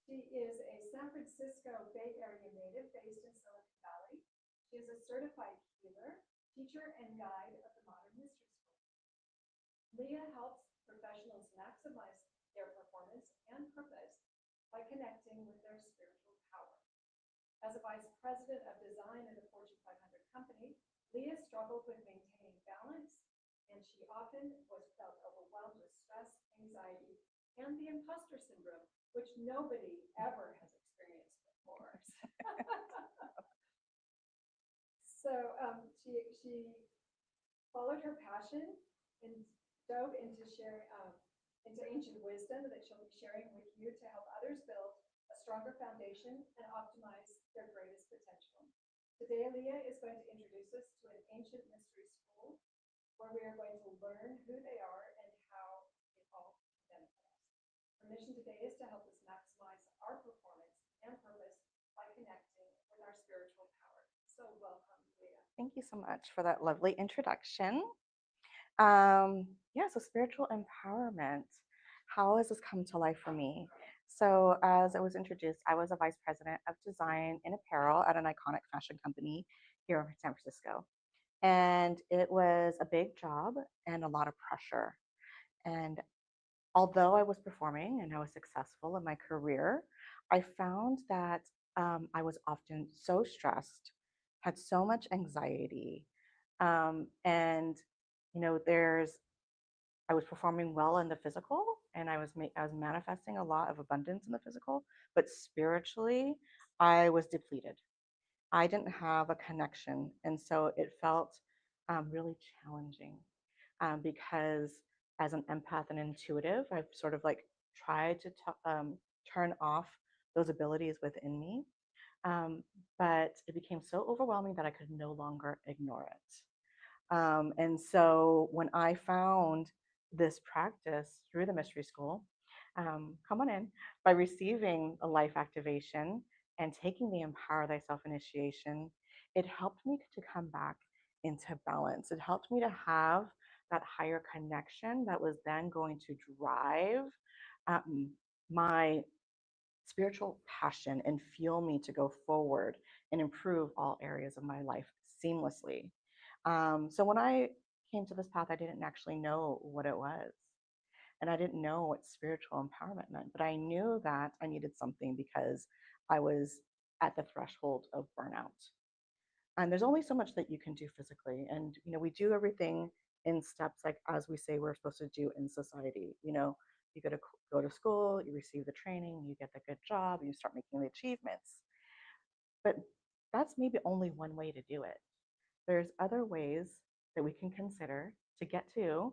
She is a San Francisco Bay Area native based in Silicon Valley. She is a certified healer, teacher, and guide of the Modern Mystery School. Leah helps professionals maximize their performance and purpose by connecting with their spiritual power. As a vice president of design at a Fortune 500 company, Leah struggled with maintaining balance, and she often felt overwhelmed with stress, anxiety, and the imposter syndrome, which nobody ever has experienced before. So she followed her passion and dove into into ancient wisdom that she'll be sharing with you to help others build a stronger foundation and optimize their greatest potential. Today, Leah is going to introduce us to an ancient mystery school where we are going to learn who they are and how it all benefits us. Our mission today is to help us maximize our performance and purpose by connecting with our spiritual power. So welcome, Leah. Thank you so much for that lovely introduction. So spiritual empowerment. How has this come to life for me? So as I was introduced, I was a vice president of design and apparel at an iconic fashion company here in San Francisco. And it was a big job and a lot of pressure. And although I was performing and I was successful in my career, I found that I was often so stressed, had so much anxiety, and I was performing well in the physical, and I was manifesting a lot of abundance in the physical, but spiritually, I was depleted. I didn't have a connection, and so it felt really challenging because as an empath and intuitive, I've sort of like tried to turn off those abilities within me, but it became so overwhelming that I could no longer ignore it. And so when I found this practice through the mystery school, come on in, by receiving a life activation and taking the Empower Thyself initiation, it helped me to come back into balance. It helped me to have that higher connection that was then going to drive my spiritual passion and fuel me to go forward and improve all areas of my life seamlessly. So when I came to this path, I didn't actually know what it was. And I didn't know what spiritual empowerment meant, but I knew that I needed something because I was at the threshold of burnout. And there's only so much that you can do physically. And, we do everything in steps, like as we say we're supposed to do in society. You go to school, you receive the training, you get the good job, you start making the achievements. But that's maybe only one way to do it. There's other ways that we can consider to get to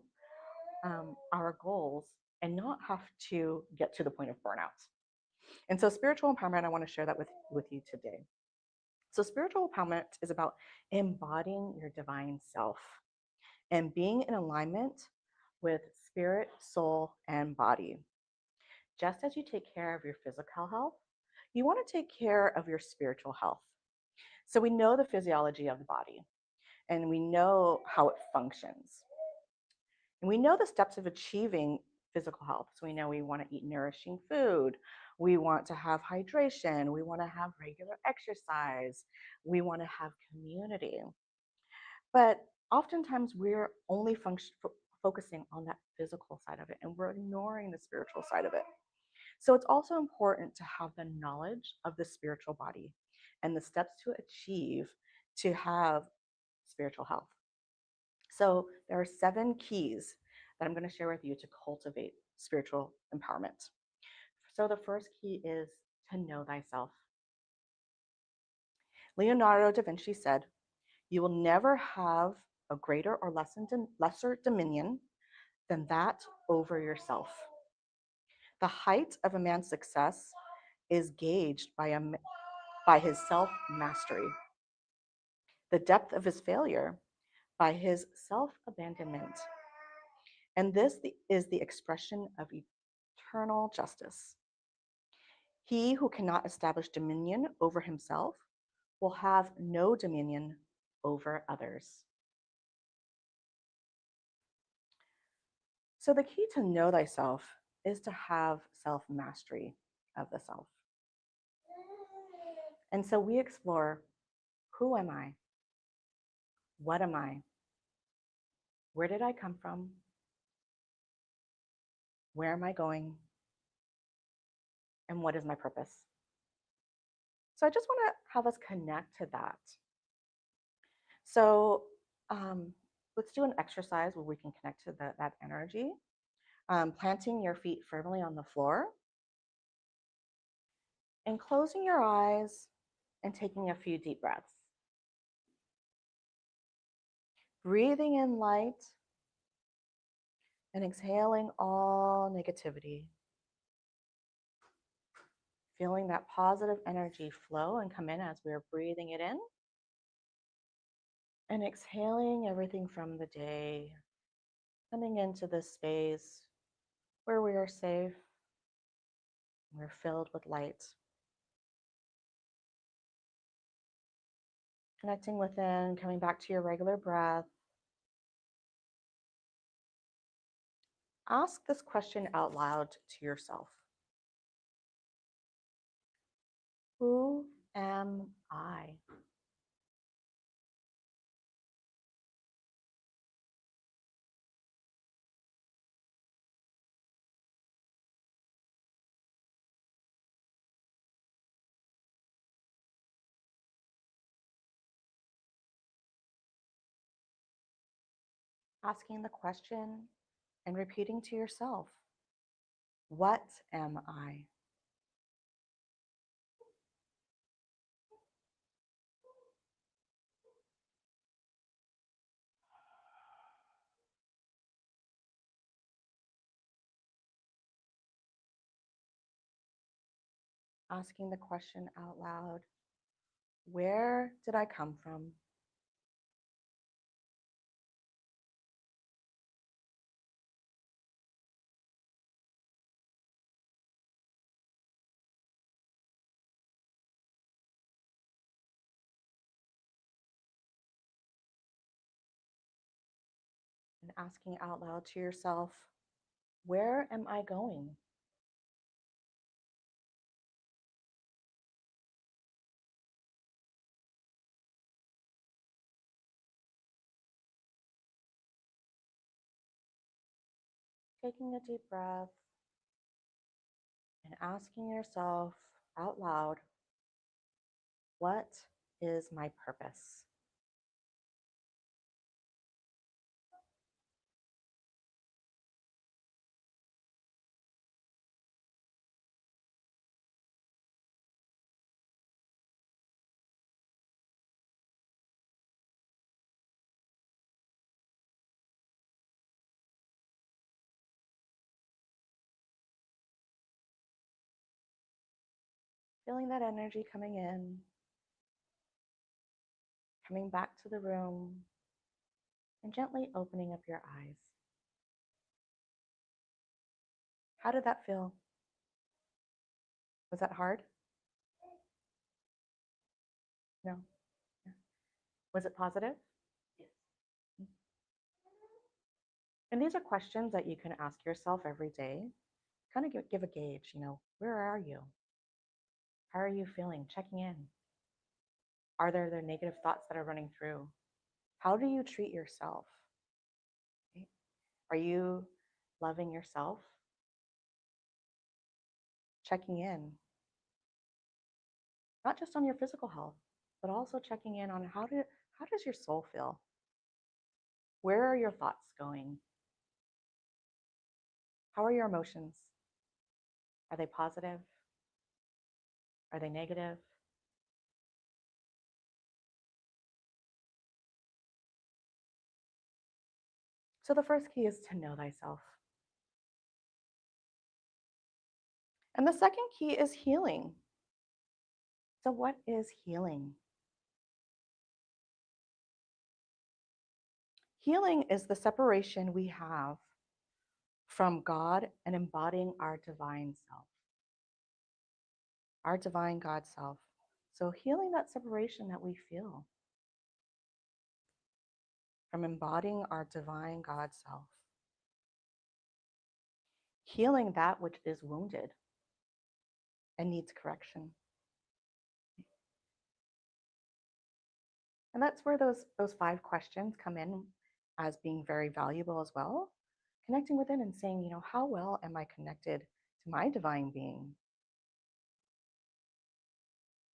our goals and not have to get to the point of burnout. And so spiritual empowerment, I want to share that with you today. So spiritual empowerment is about embodying your divine self and being in alignment with spirit, soul, and body. Just as you take care of your physical health, you want to take care of your spiritual health. So we know the physiology of the body, and we know how it functions. And we know the steps of achieving physical health. So we know we want to eat nourishing food. We want to have hydration. We want to have regular exercise. We want to have community. But oftentimes we're only focusing on that physical side of it, and we're ignoring the spiritual side of it. So it's also important to have the knowledge of the spiritual body and the steps to achieve to have spiritual health. So there are 7 keys that I'm going to share with you to cultivate spiritual empowerment. So the first key is to know thyself. Leonardo da Vinci said, "You will never have a greater or lesser dominion than that over yourself." The height of a man's success is gauged by his self-mastery. The depth of his failure by his self-abandonment. And this is the expression of eternal justice. He who cannot establish dominion over himself will have no dominion over others. So the key to know thyself is to have self-mastery of the self. And so we explore, who am I? What am I? Where did I come from? Where am I going? And what is my purpose? So I just want to have us connect to that. So let's do an exercise where we can connect to that energy. Planting your feet firmly on the floor and closing your eyes and taking a few deep breaths. Breathing in light and exhaling all negativity. Feeling that positive energy flow and come in as we're breathing it in. And exhaling everything from the day, coming into this space where we are safe, we're filled with light. Connecting within, coming back to your regular breath. Ask this question out loud to yourself. Who am I? Asking the question and repeating to yourself, what am I? Asking the question out loud, where did I come from? And asking out loud to yourself, where am I going? Taking a deep breath and asking yourself out loud, what is my purpose? Feeling that energy coming in, coming back to the room, and gently opening up your eyes. How did that feel? Was that hard? No. Yeah. Was it positive? Yes. And these are questions that you can ask yourself every day. Kind of give a gauge, where are you? How are you feeling? Checking in. Are there negative thoughts that are running through? How do you treat yourself? Okay. Are you loving yourself? Checking in. Not just on your physical health, but also checking in on how does your soul feel? Where are your thoughts going? How are your emotions? Are they positive? Are they negative? So the first key is to know thyself. And the second key is healing. So what is healing? Healing is the separation we have from God and embodying our divine self. Our divine God self. So healing that separation that we feel from embodying our divine God self. Healing that which is wounded and needs correction. And that's where those 5 questions come in as being very valuable as well. Connecting within and saying, how well am I connected to my divine being?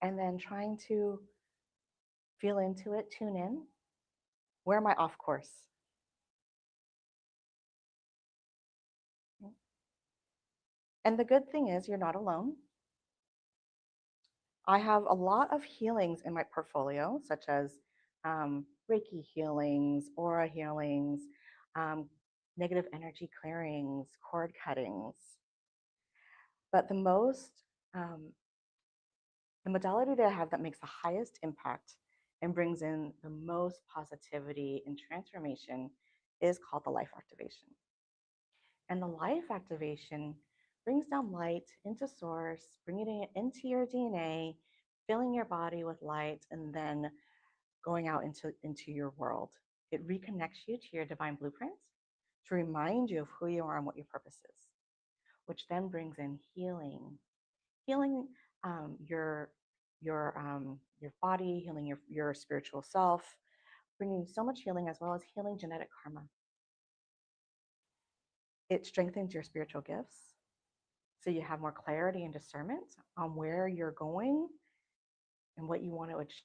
And then trying to feel into it, tune in. Where am I off course? And the good thing is you're not alone. I have a lot of healings in my portfolio, such as Reiki healings, aura healings, negative energy clearings, cord cuttings. But the modality that I have that makes the highest impact and brings in the most positivity and transformation is called the life activation. And the life activation brings down light into source, bringing it into your DNA, filling your body with light, and then going out into your world. It reconnects you to your divine blueprint to remind you of who you are and what your purpose is, which then brings in healing. Healing your body, healing your spiritual self, bringing so much healing as well as healing genetic karma. It strengthens your spiritual gifts, so you have more clarity and discernment on where you're going and what you want to achieve.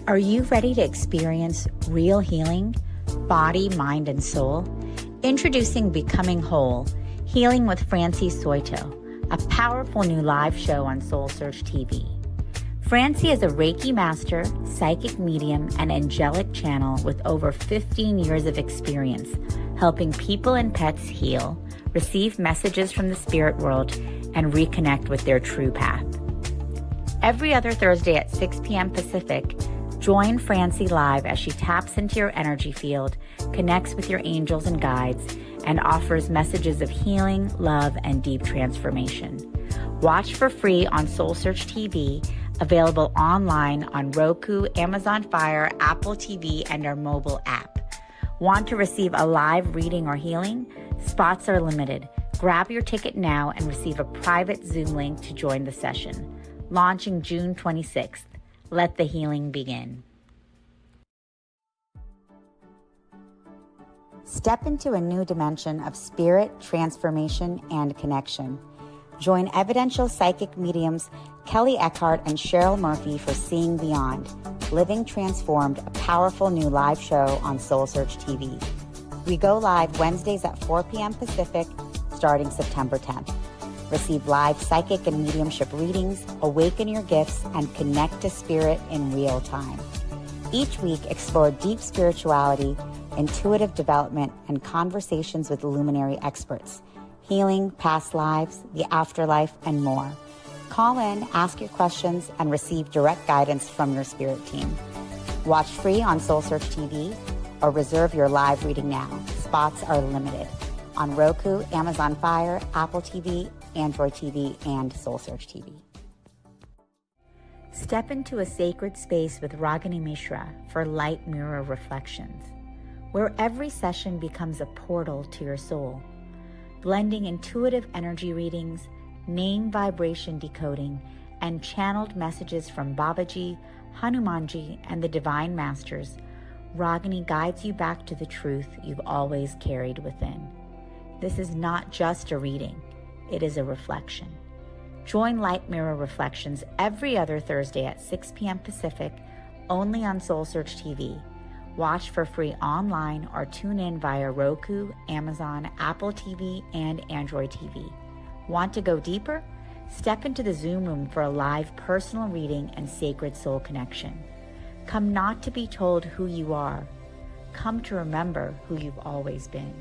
Are you ready to experience real healing, body, mind, and soul? Introducing Becoming Whole, Healing with Francie Soito, a powerful new live show on SoulSearch TV. Francie is a Reiki master, psychic medium, and angelic channel with over 15 years of experience helping people and pets heal, receive messages from the spirit world, and reconnect with their true path. Every other Thursday at 6 p.m. Pacific, join Francie live as she taps into your energy field, connects with your angels and guides, and offers messages of healing, love, and deep transformation. Watch for free on SoulSearch TV available online on Roku, Amazon Fire, Apple TV, and our mobile app. Want to receive a live reading or healing? Spots are limited. Grab your ticket now and receive a private Zoom link to join the session. Launching June 26th. Let the healing begin. Step into a new dimension of spirit, transformation, and connection. Join evidential psychic mediums Kelly Eckhart and Cheryl Murphy for Seeing Beyond, Living Transformed, a powerful new live show on SoulSearch TV. We go live Wednesdays at 4 p.m. Pacific, starting September 10th. Receive live psychic and mediumship readings, awaken your gifts, and connect to spirit in real time. Each week, explore deep spirituality, intuitive development, and conversations with luminary experts, healing, past lives, the afterlife, and more. Call in, ask your questions, and receive direct guidance from your spirit team. Watch free on SoulSearch TV or reserve your live reading now. Spots are limited on Roku, Amazon Fire, Apple TV, Android TV, and SoulSearch TV. Step into a sacred space with Ragini Mishra for light mirror reflections, where every session becomes a portal to your soul, blending intuitive energy readings, name vibration decoding, and channeled messages from Babaji, Hanumanji, and the Divine Masters. Ragini guides you back to the truth you've always carried within. This is not just a reading, it is a reflection. Join Light Mirror Reflections every other Thursday at 6 p.m. Pacific, only on SoulSearch TV. Watch for free online or tune in via Roku, Amazon, Apple TV, and Android TV. Want to go deeper? Step into the Zoom room for a live personal reading and sacred soul connection. Come not to be told who you are. Come to remember who you've always been.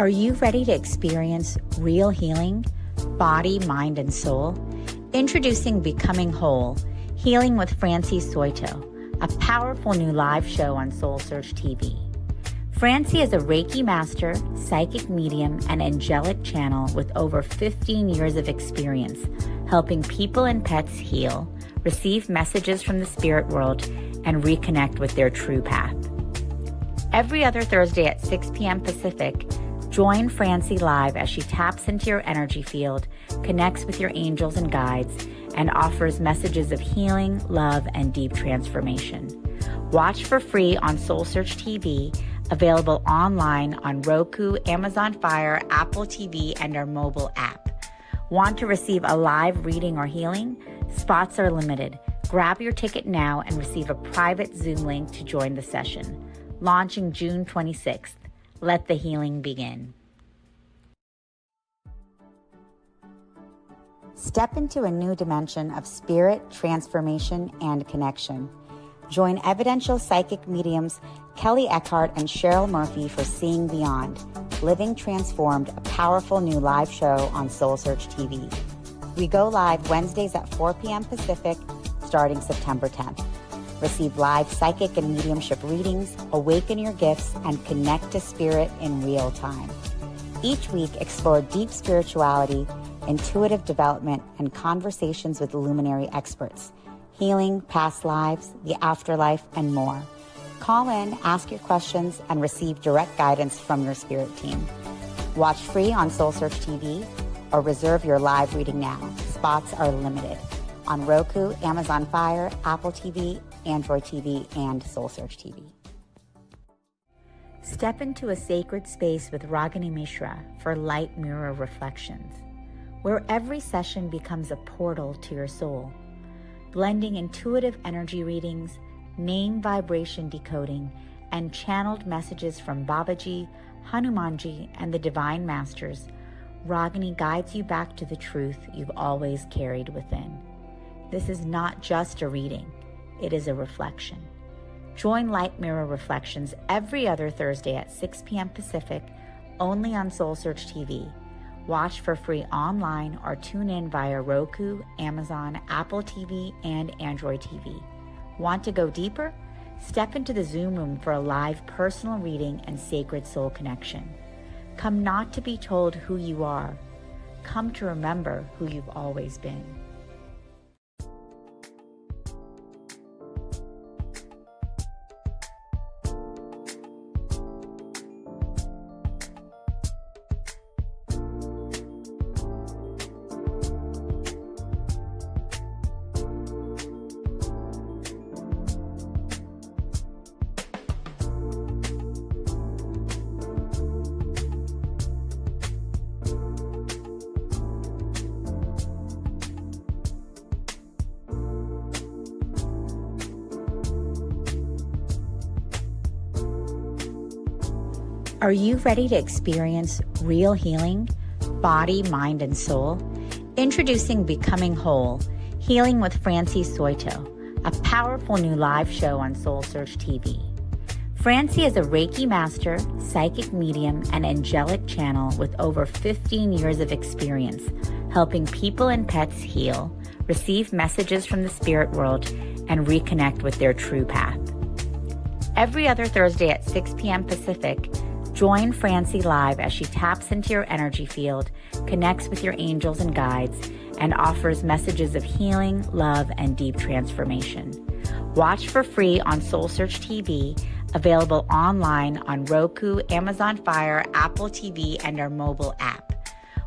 Are you ready to experience real healing, body, mind, and soul? Introducing Becoming Whole, Healing with Francie Soito, a powerful new live show on SoulSearch TV. Francie is a Reiki master, psychic medium, and angelic channel with over 15 years of experience helping people and pets heal, receive messages from the spirit world, and reconnect with their true path. Every other Thursday at 6 p.m. Pacific, join Francie live as she taps into your energy field, connects with your angels and guides, and offers messages of healing, love, and deep transformation. Watch for free on SoulSearch TV, available online on Roku, Amazon Fire, Apple TV, and our mobile app. Want to receive a live reading or healing? Spots are limited. Grab your ticket now and receive a private Zoom link to join the session. Launching June 26th. Let the healing begin. Step into a new dimension of spirit, transformation, and connection. Join evidential psychic mediums Kelly Eckhart and Cheryl Murphy for Seeing Beyond, Living Transformed, a powerful new live show on SoulSearch TV. We go live Wednesdays at 4 p.m. Pacific, starting September 10th. Receive live psychic and mediumship readings, awaken your gifts, and connect to spirit in real time. Each week, explore deep spirituality, intuitive development, and conversations with luminary experts, healing, past lives, the afterlife, and more. Call in, ask your questions, and receive direct guidance from your spirit team. Watch free on SoulSearch TV or reserve your live reading now. Spots are limited on Roku, Amazon Fire, Apple TV, Android TV, and SoulSearch TV. Step into a sacred space with Ragini Mishra for light mirror reflections, where every session becomes a portal to your soul, blending intuitive energy readings, name vibration decoding, and channeled messages from Babaji, Hanumanji, and the Divine Masters, Ragini guides you back to the truth you've always carried within. This is not just a reading, it is a reflection. Join Light Mirror Reflections every other Thursday at 6 p.m. Pacific, only on SoulSearch TV. Watch for free online or tune in via Roku, Amazon, Apple TV, and Android TV. Want to go deeper? Step into the Zoom room for a live personal reading and sacred soul connection. Come not to be told who you are. Come to remember who you've always been. Are you ready to experience real healing, body, mind, and soul? Introducing Becoming Whole, Healing with Francie Soito, a powerful new live show on SoulSearch TV. Francie is a Reiki master, psychic medium, and angelic channel with over 15 years of experience helping people and pets heal, receive messages from the spirit world, and reconnect with their true path. Every other Thursday at 6 p.m. Pacific, join Francie live as she taps into your energy field, connects with your angels and guides, and offers messages of healing, love, and deep transformation. Watch for free on SoulSearch TV, available online on Roku, Amazon Fire, Apple TV, and our mobile app.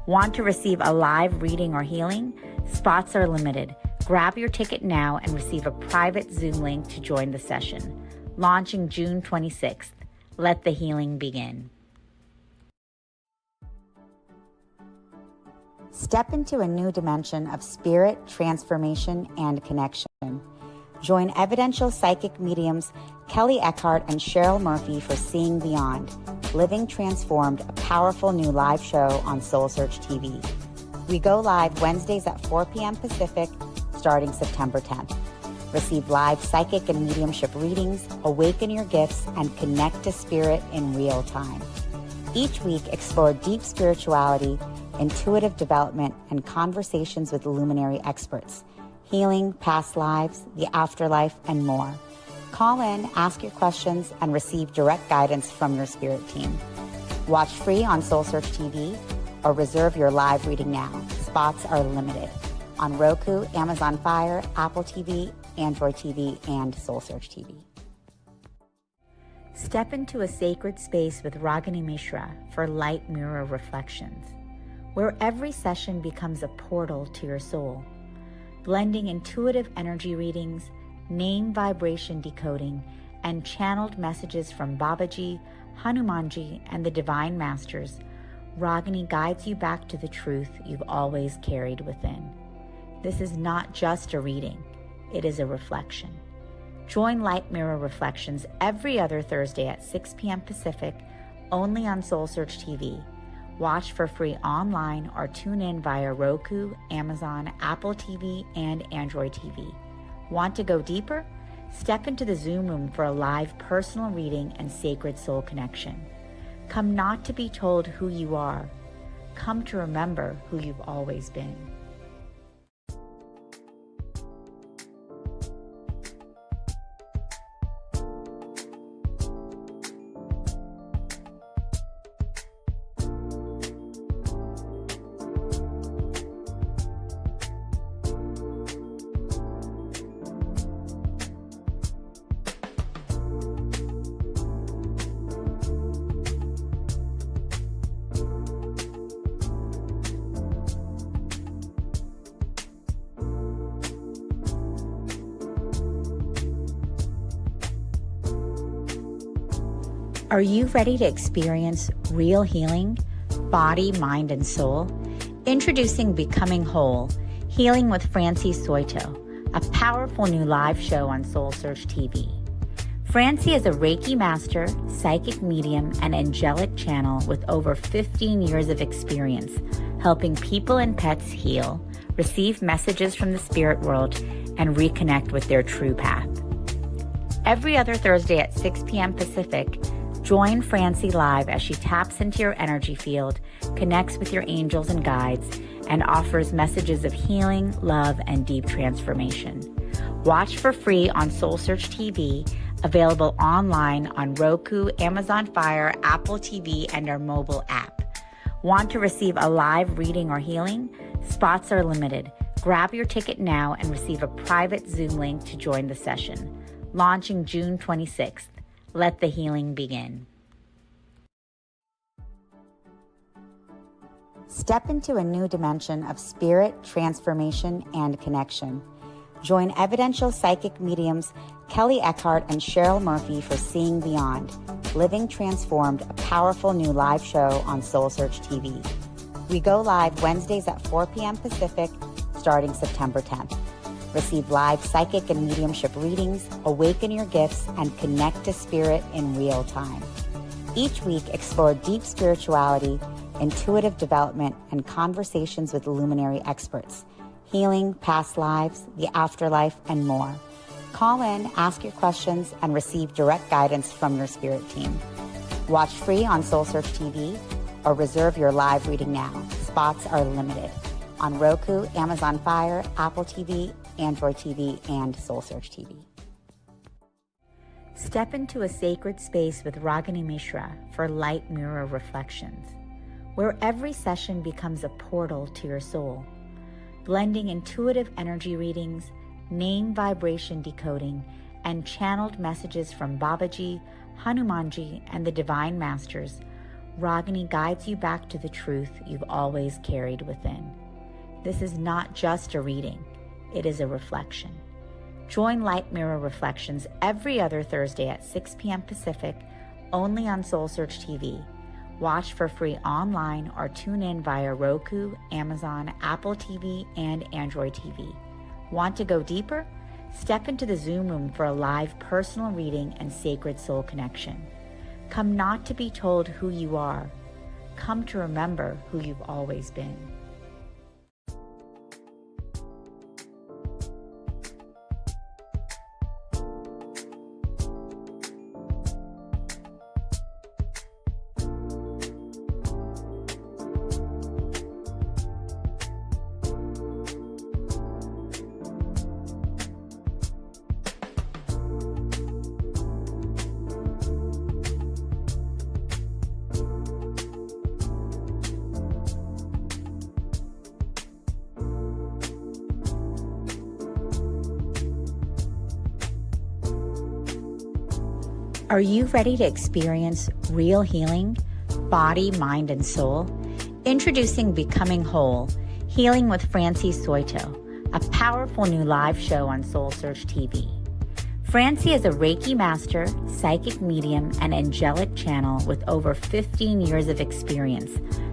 Want to receive a live reading or healing? Spots are limited. Grab your ticket now and receive a private Zoom link to join the session. Launching June 26th. Let the healing begin. Step into a new dimension of spirit, transformation, and connection. Join evidential psychic mediums Kelly Eckhart and Cheryl Murphy for Seeing Beyond, Living Transformed, a powerful new live show on SoulSearch TV. We go live Wednesdays at 4 p.m. Pacific, starting September 10th. Receive live psychic and mediumship readings, awaken your gifts, and connect to spirit in real time. Each week, explore deep spirituality, intuitive development, and conversations with luminary experts, healing, past lives, the afterlife, and more. Call in, ask your questions, and receive direct guidance from your spirit team. Watch free on SoulSearch TV or reserve your live reading now. Spots are limited. On Roku, Amazon Fire, Apple TV, Android TV, and SoulSearch TV. Step into a sacred space with Ragini Mishra for Light Mirror Reflections, where every session becomes a portal to your soul, blending intuitive energy readings, name vibration decoding, and channeled messages from Babaji, Hanumanji, and the Divine Masters. Ragini guides you back to the truth you've always carried within. This is not just a reading, it is a reflection. Join Light Mirror Reflections every other Thursday at 6 p.m. Pacific, only on SoulSearch TV. Watch for free online or tune in via Roku, Amazon, Apple TV, and Android TV. Want to go deeper? Step into the Zoom room for a live personal reading and sacred soul connection. Come not to be told who you are. Come to remember who you've always been. Are you ready to experience real healing, body, mind, and soul? Introducing Becoming Whole, Healing with Francie Soito, a powerful new live show on SoulSearch TV. Francie is a Reiki master, psychic medium, and angelic channel with over 15 years of experience helping people and pets heal, receive messages from the spirit world, and reconnect with their true path. Every other Thursday at 6 p.m. Pacific, join Francie live as she taps into your energy field, connects with your angels and guides, and offers messages of healing, love, and deep transformation. Watch for free on SoulSearch TV, available online on Roku, Amazon Fire, Apple TV, and our mobile app. Want to receive a live reading or healing? Spots are limited. Grab your ticket now and receive a private Zoom link to join the session. Launching June 26th. Let the healing begin. Step into a new dimension of spirit, transformation, and connection. Join evidential psychic mediums Kelly Eckhart and Cheryl Murphy for Seeing Beyond, Living Transformed, a powerful new live show on SoulSearch TV. We go live Wednesdays at 4 p.m. Pacific, starting September 10th. Receive live psychic and mediumship readings, awaken your gifts, and connect to spirit in real time. Each week, explore deep spirituality, intuitive development, and conversations with luminary experts, healing, past lives, the afterlife, and more. Call in, ask your questions, and receive direct guidance from your spirit team. Watch free on SoulSearch TV or reserve your live reading now. Spots are limited on Roku, Amazon Fire, Apple TV, Android TV, and SoulSearch TV. Step into a sacred space with Ragini Mishra for Light Mirror Reflections, where every session becomes a portal to your soul, blending intuitive energy readings, name vibration decoding, and channeled messages from Babaji, Hanumanji, and the Divine Masters. Ragini guides you back to the truth you've always carried within. This is not just a reading, it is a reflection. Join Light Mirror Reflections every other Thursday at 6 p.m. Pacific, only on SoulSearch TV. Watch for free online or tune in via Roku, Amazon, Apple TV, and Android TV. Want to go deeper? Step into the Zoom room for a live personal reading and sacred soul connection. Come not to be told who you are. Come to remember who you've always been. Are you ready to experience real healing, body, mind, and soul? Introducing Becoming Whole, Healing with Francie Soito, a powerful new live show on SoulSearch TV. Francie is a Reiki master, psychic medium, and angelic channel with over 15 years of experience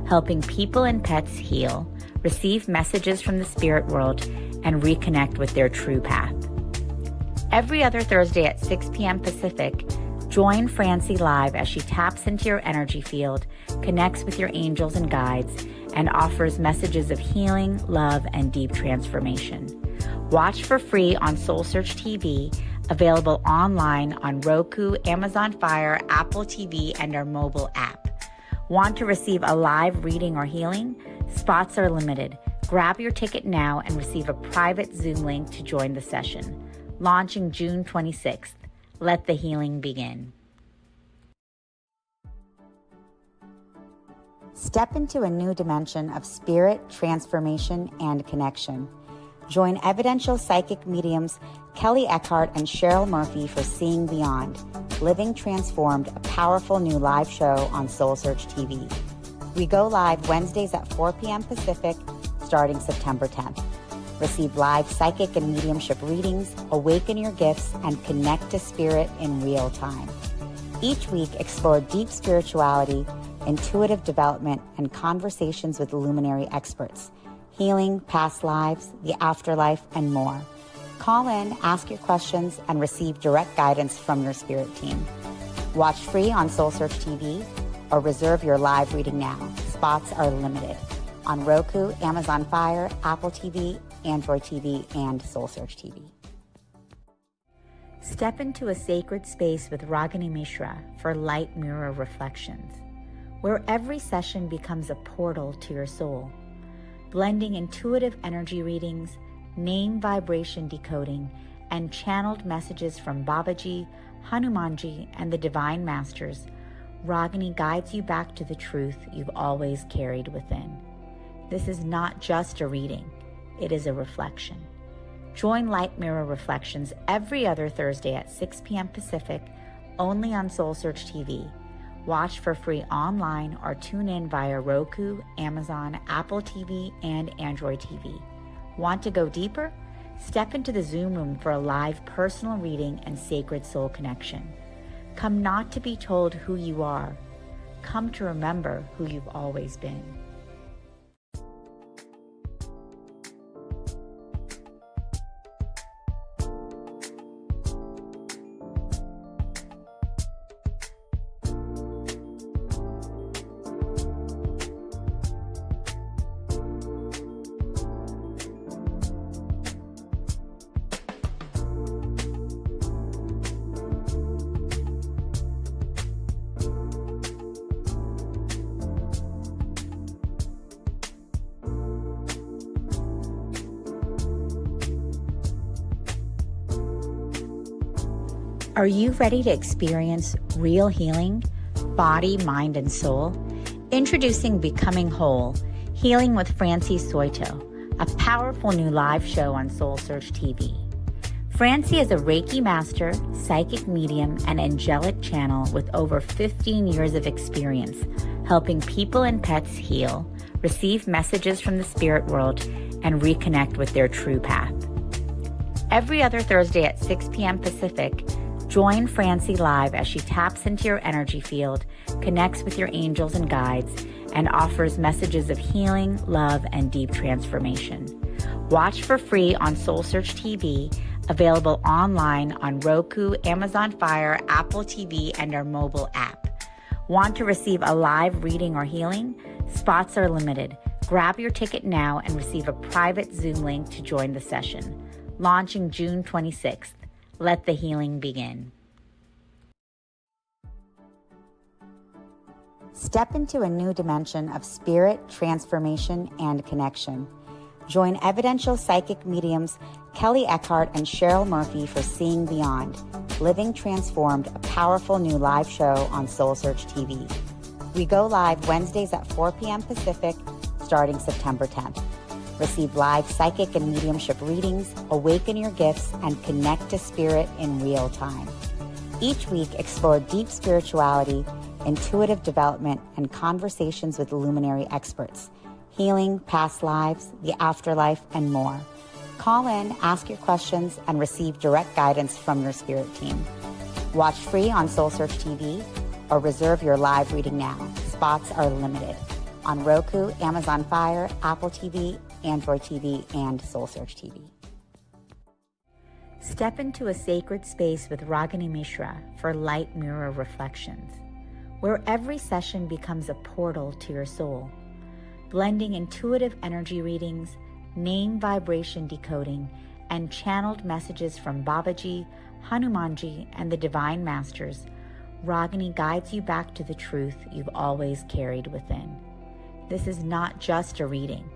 helping people and pets heal, receive messages from the spirit world, and reconnect with their true path. Every other Thursday at 6 p.m. Pacific, join Francie live as she taps into your energy field, connects with your angels and guides, and offers messages of healing, love, and deep transformation. Watch for free on SoulSearch TV, available online on Roku, Amazon Fire, Apple TV, and our mobile app. Want to receive a live reading or healing? Spots are limited. Grab your ticket now and receive a private Zoom link to join the session. Launching June 26th. Let the healing begin. Step into a new dimension of spirit, transformation, and connection. Join evidential psychic mediums Kelly Eckhart and Cheryl Murphy for Seeing Beyond, Living Transformed, a powerful new live show on SoulSearch TV. We go live Wednesdays at 4 p.m. Pacific, starting September 10th. Receive live psychic and mediumship readings, awaken your gifts, and connect to spirit in real time. Each week, explore deep spirituality, intuitive development, and conversations with luminary experts, healing, past lives, the afterlife, and more. Call in, ask your questions, and receive direct guidance from your spirit team. Watch free on SoulSearch TV or reserve your live reading now. Spots are limited on Roku, Amazon Fire, Apple TV, Android TV, and SoulSearch TV. Step into a sacred space with Ragini Mishra for light mirror reflections, where every session becomes a portal to your soul, blending intuitive energy readings, name vibration decoding, and channeled messages from Babaji, Hanumanji, and the Divine Masters. Ragini guides you back to the truth you've always carried within. This is not just a reading, it is a reflection. Join Light Mirror Reflections every other Thursday at 6 p.m. Pacific, only on SoulSearch TV. Watch for free online or tune in via Roku, Amazon, Apple TV, and Android TV. Want to go deeper? Step into the Zoom room for a live personal reading and sacred soul connection. Come not to be told who you are. Come to remember who you've always been. Are you ready to experience real healing, body, mind, and soul? Introducing Becoming Whole, Healing with Francie Soito, a powerful new live show on SoulSearch TV. Francie is a Reiki master, psychic medium, and angelic channel with over 15 years of experience helping people and pets heal, receive messages from the spirit world, and reconnect with their true path. Every other Thursday at 6 p.m. Pacific, join Francie live as she taps into your energy field, connects with your angels and guides, and offers messages of healing, love, and deep transformation. Watch for free on SoulSearch TV, available online on Roku, Amazon Fire, Apple TV, and our mobile app. Want to receive a live reading or healing? Spots are limited. Grab your ticket now and receive a private Zoom link to join the session. Launching June 26th. Let the healing begin. Step into a new dimension of spirit, transformation, and connection. Join evidential psychic mediums Kelly Eckhart and Cheryl Murphy for Seeing Beyond, Living Transformed, a powerful new live show on SoulSearch TV. We go live Wednesdays at 4 p.m. Pacific, starting September 10th. Receive live psychic and mediumship readings, awaken your gifts, and connect to spirit in real time. Each week, explore deep spirituality, intuitive development, and conversations with luminary experts, healing, past lives, the afterlife, and more. Call in, ask your questions, and receive direct guidance from your spirit team. Watch free on SoulSearch TV or reserve your live reading now. Spots are limited on Roku, Amazon Fire, Apple TV, Android TV, and SoulSearch TV. Step into a sacred space with Ragini Mishra for light mirror reflections, where every session becomes a portal to your soul, blending intuitive energy readings, name vibration decoding, and channeled messages from Babaji, Hanumanji, and the Divine Masters. Ragini guides you back to the truth you've always carried within. This is not just a reading,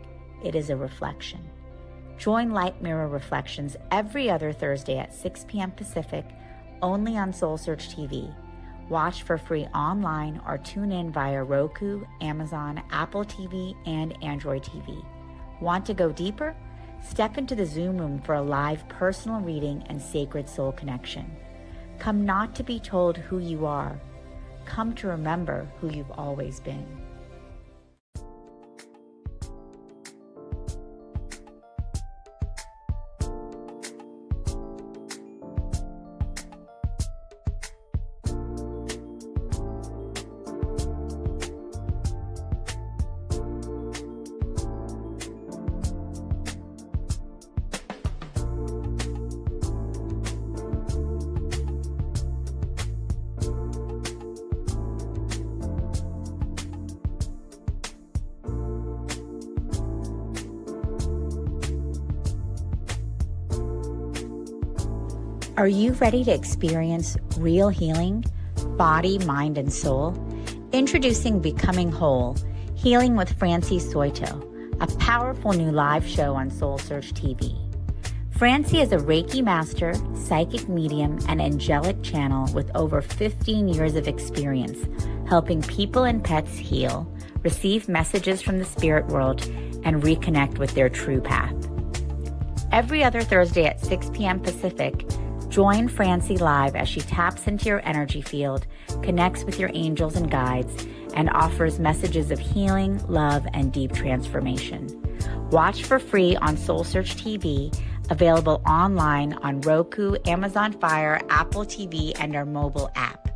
it is a reflection. Join Light Mirror Reflections every other Thursday at 6 p.m. Pacific, only on SoulSearch TV. Watch for free online or tune in via Roku, Amazon, Apple TV, and Android TV. Want to go deeper? Step into the Zoom room for a live personal reading and sacred soul connection. Come not to be told who you are. Come to remember who you've always been. Are you ready to experience real healing, body, mind, and soul? Introducing Becoming Whole, Healing with Francie Soito, a powerful new live show on SoulSearch TV. Francie is a Reiki master, psychic medium, and angelic channel with over 15 years of experience helping people and pets heal, receive messages from the spirit world, and reconnect with their true path. Every other Thursday at 6 p.m. Pacific, join Francie live as she taps into your energy field, connects with your angels and guides, and offers messages of healing, love, and deep transformation. Watch for free on SoulSearch TV, available online on Roku, Amazon Fire, Apple TV, and our mobile app.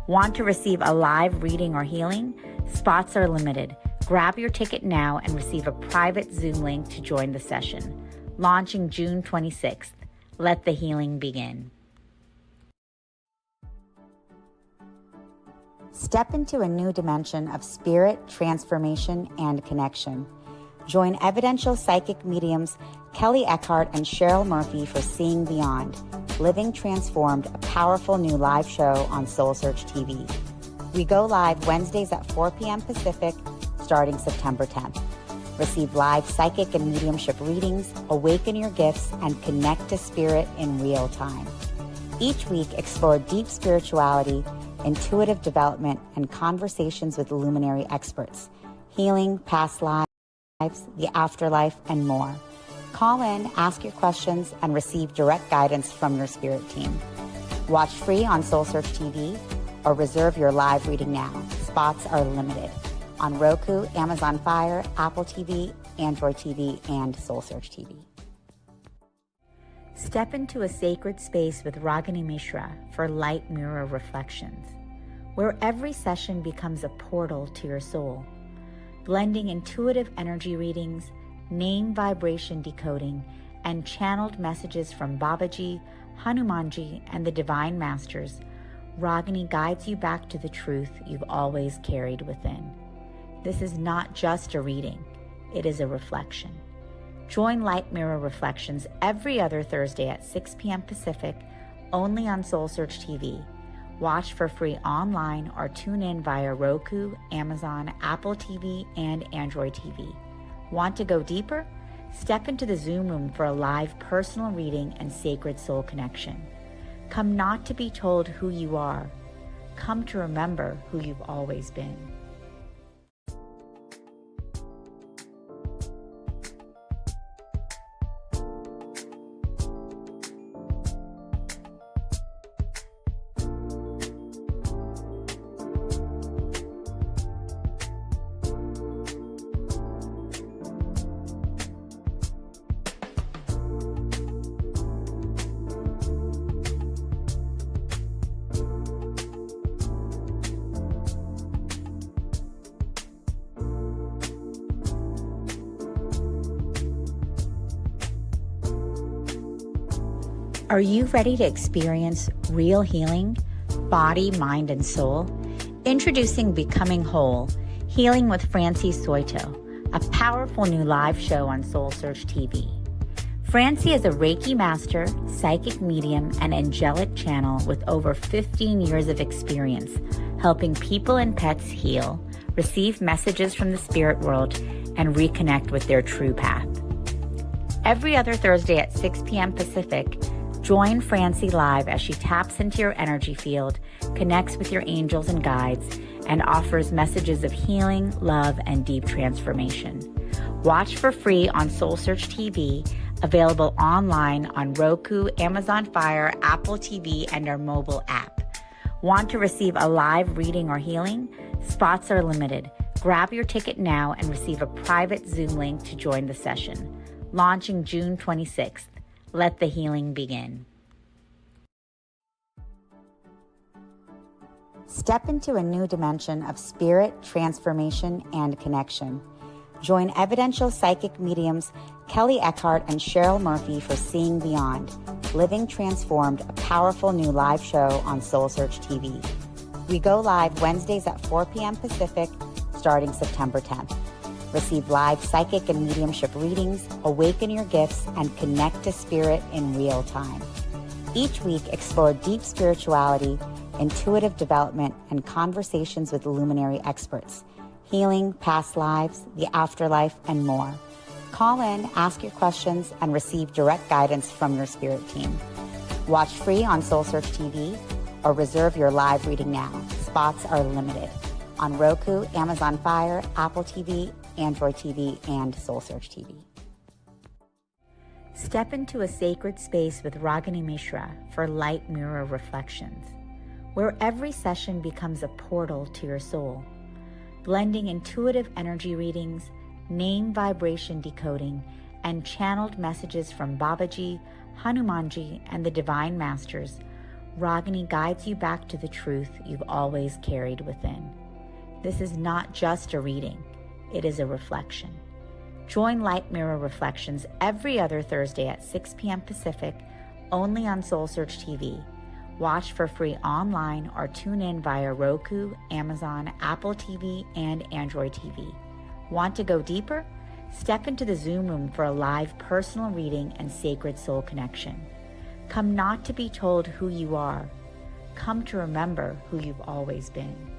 Want to receive a live reading or healing? Spots are limited. Grab your ticket now and receive a private Zoom link to join the session. Launching June 26th. Let the healing begin. Step into a new dimension of spirit, transformation, and connection. Join evidential psychic mediums Kelly Eckhart and Cheryl Murphy for Seeing Beyond, Living Transformed, a powerful new live show on SoulSearch TV. We go live Wednesdays at 4 p.m. Pacific, starting September 10th. Receive live psychic and mediumship readings, awaken your gifts, and connect to spirit in real time. Each week, explore deep spirituality, intuitive development, and conversations with luminary experts, healing, past lives, the afterlife, and more. Call in, ask your questions, and receive direct guidance from your spirit team. Watch free on SoulSearch TV or reserve your live reading now. Spots are limited. On Roku, Amazon Fire, Apple TV, Android TV, and SoulSearch TV. Step into a sacred space with Ragini Mishra for Light Mirror Reflections, where every session becomes a portal to your soul, blending intuitive energy readings, name vibration decoding, and channeled messages from Babaji, Hanumanji, and the Divine Masters. Ragini guides you back to the truth you've always carried within. This is not just a reading, it is a reflection. Join Light Mirror Reflections every other Thursday at 6 p.m. Pacific, only on SoulSearch TV. Watch for free online or tune in via Roku, Amazon, Apple TV, and Android TV. Want to go deeper? Step into the Zoom room for a live personal reading and sacred soul connection. Come not to be told who you are. Come to remember who you've always been. Are you ready to experience real healing, body, mind, and soul? Introducing Becoming Whole, Healing with Francie Soito, a powerful new live show on SoulSearch TV. Francie is a Reiki master, psychic medium, and angelic channel with over 15 years of experience helping people and pets heal, receive messages from the spirit world, and reconnect with their true path. Every other Thursday at 6 p.m. Pacific, join Francie live as she taps into your energy field, connects with your angels and guides, and offers messages of healing, love, and deep transformation. Watch for free on SoulSearch TV, available online on Roku, Amazon Fire, Apple TV, and our mobile app. Want to receive a live reading or healing? Spots are limited. Grab your ticket now and receive a private Zoom link to join the session. Launching June 26th. Let the healing begin. Step into a new dimension of spirit, transformation, and connection. Join evidential psychic mediums Kelly Eckhart and Cheryl Murphy for Seeing Beyond, Living Transformed, a powerful new live show on SoulSearch TV. We go live Wednesdays at 4 p.m. Pacific, starting September 10th. Receive live psychic and mediumship readings, awaken your gifts, and connect to spirit in real time. Each week, explore deep spirituality, intuitive development, and conversations with luminary experts, healing, past lives, the afterlife, and more. Call in, ask your questions, and receive direct guidance from your spirit team. Watch free on SoulSearch TV or reserve your live reading now. Spots are limited on Roku, Amazon Fire, Apple TV, Android TV, and SoulSearch TV. Step into a sacred space with Ragini Mishra for light mirror reflections, where every session becomes a portal to your soul, blending intuitive energy readings, name vibration decoding, and channeled messages from Babaji, Hanumanji, and the Divine Masters. Ragini guides you back to the truth you've always carried within. This is not just a reading, it is a reflection. Join Light Mirror Reflections every other Thursday at 6 p.m. Pacific, only on SoulSearch TV. Watch for free online or tune in via Roku, Amazon, Apple TV, and Android TV. Want to go deeper? Step into the Zoom room for a live personal reading and sacred soul connection. Come not to be told who you are. Come to remember who you've always been.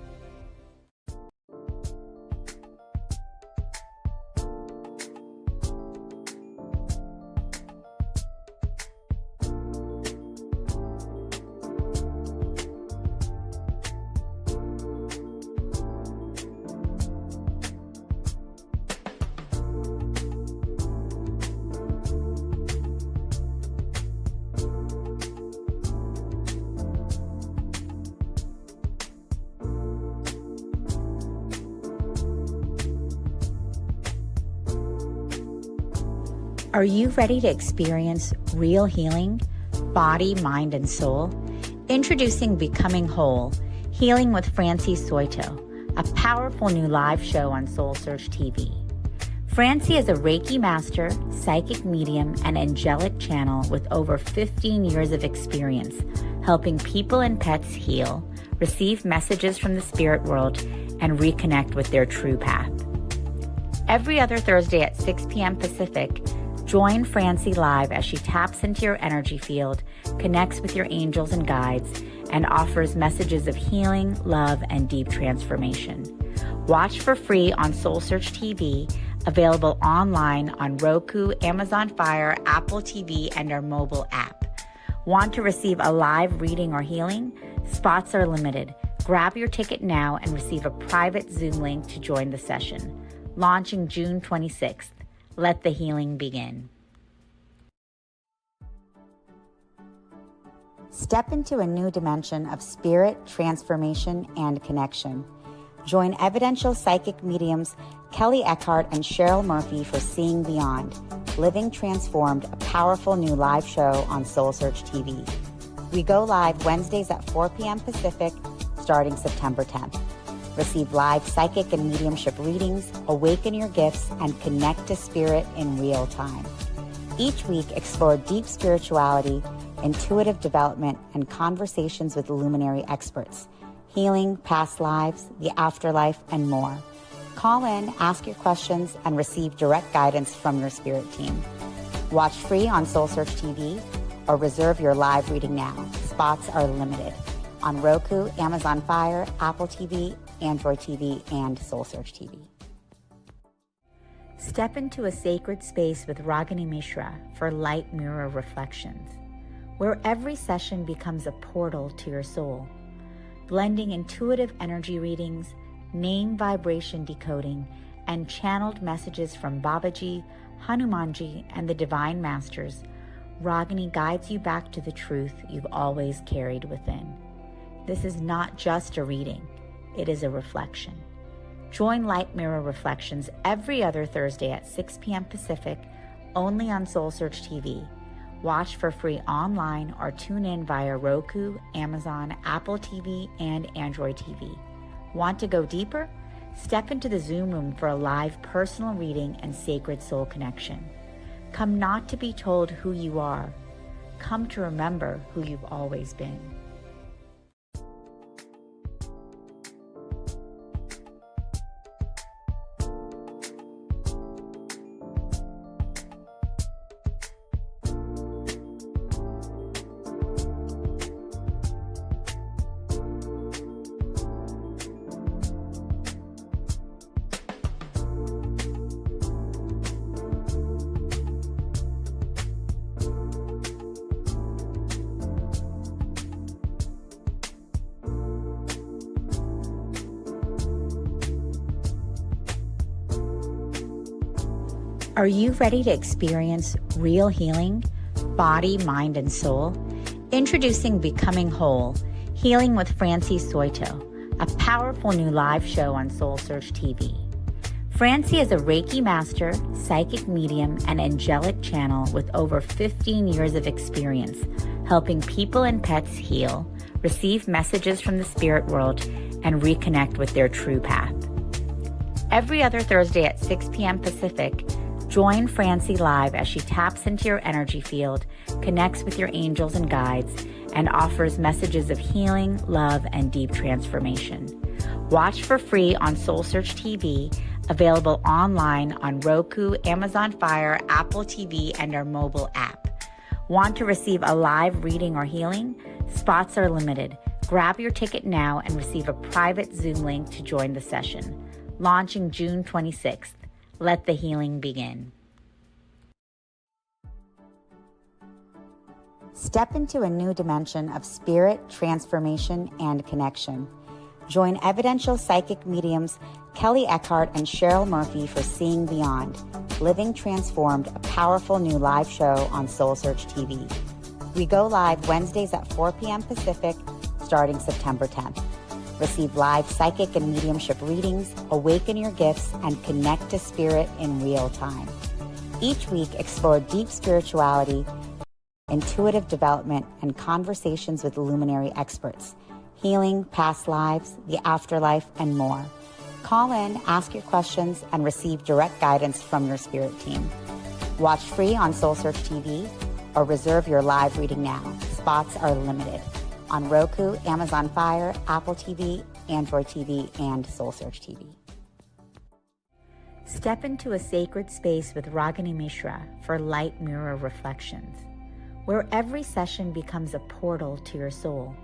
Are you ready to experience real healing, body, mind, and soul? Introducing Becoming Whole, Healing with Francie Soito, a powerful new live show on SoulSearch TV. Francie is a Reiki master, psychic medium, and angelic channel with over 15 years of experience helping people and pets heal, receive messages from the spirit world, and reconnect with their true path. Every other Thursday at 6 p.m. Pacific, join Francie live as she taps into your energy field, connects with your angels and guides, and offers messages of healing, love, and deep transformation. Watch for free on SoulSearch TV, available online on Roku, Amazon Fire, Apple TV, and our mobile app. Want to receive a live reading or healing? Spots are limited. Grab your ticket now and receive a private Zoom link to join the session. Launching June 26th. Let the healing begin. Step into a new dimension of spirit, transformation, and connection. Join evidential psychic mediums Kelly Eckhart and Cheryl Murphy for Seeing Beyond, Living Transformed, a powerful new live show on SoulSearch TV. We go live Wednesdays at 4 p.m. Pacific, starting September 10th. Receive live psychic and mediumship readings, awaken your gifts, and connect to spirit in real time. Each week, explore deep spirituality, intuitive development, and conversations with luminary experts, healing, past lives, the afterlife, and more. Call in, ask your questions, and receive direct guidance from your spirit team. Watch free on SoulSearch TV or reserve your live reading now. Spots are limited on Roku, Amazon Fire, Apple TV, Android TV, and SoulSearch TV. Step into a sacred space with Ragini Mishra for light mirror reflections, where every session becomes a portal to your soul, blending intuitive energy readings, name vibration decoding, and channeled messages from Babaji, Hanumanji, and the Divine Masters. Ragini guides you back to the truth you've always carried within. This is not just a reading, it is a reflection. Join Light Mirror Reflections every other Thursday at 6 p.m. Pacific, only on SoulSearch TV. Watch for free online or tune in via Roku, Amazon, Apple TV, and Android TV. Want to go deeper? Step into the Zoom room for a live personal reading and sacred soul connection. Come not to be told who you are. Come to remember who you've always been. Are you ready to experience real healing, body, mind, and soul? Introducing Becoming Whole, Healing with Francie Soito, a powerful new live show on SoulSearch TV. Francie is a Reiki master, psychic medium, and angelic channel with over 15 years of experience helping people and pets heal, receive messages from the spirit world, and reconnect with their true path. Every other Thursday at 6 p.m. Pacific, join Francie live as she taps into your energy field, connects with your angels and guides, and offers messages of healing, love, and deep transformation. Watch for free on SoulSearch TV, available online on Roku, Amazon Fire, Apple TV, and our mobile app. Want to receive a live reading or healing? Spots are limited. Grab your ticket now and receive a private Zoom link to join the session. Launching June 26th. Let the healing begin. Step into a new dimension of spirit, transformation, and connection. Join evidential psychic mediums Kelly Eckhart and Cheryl Murphy for Seeing Beyond, Living Transformed, a powerful new live show on SoulSearch TV. We go live Wednesdays at 4 p.m. Pacific, starting September 10th. Receive live psychic and mediumship readings, awaken your gifts, and connect to spirit in real time. Each week, explore deep spirituality, intuitive development, and conversations with luminary experts, healing, past lives, the afterlife, and more. Call in, ask your questions, and receive direct guidance from your spirit team. Watch free on SoulSearch TV or reserve your live reading now. Spots are limited. On Roku, Amazon Fire, Apple TV, Android TV, and SoulSearch TV. Step into a sacred space with Ragini Mishra for Light Mirror Reflections, where every session becomes a portal to your soul,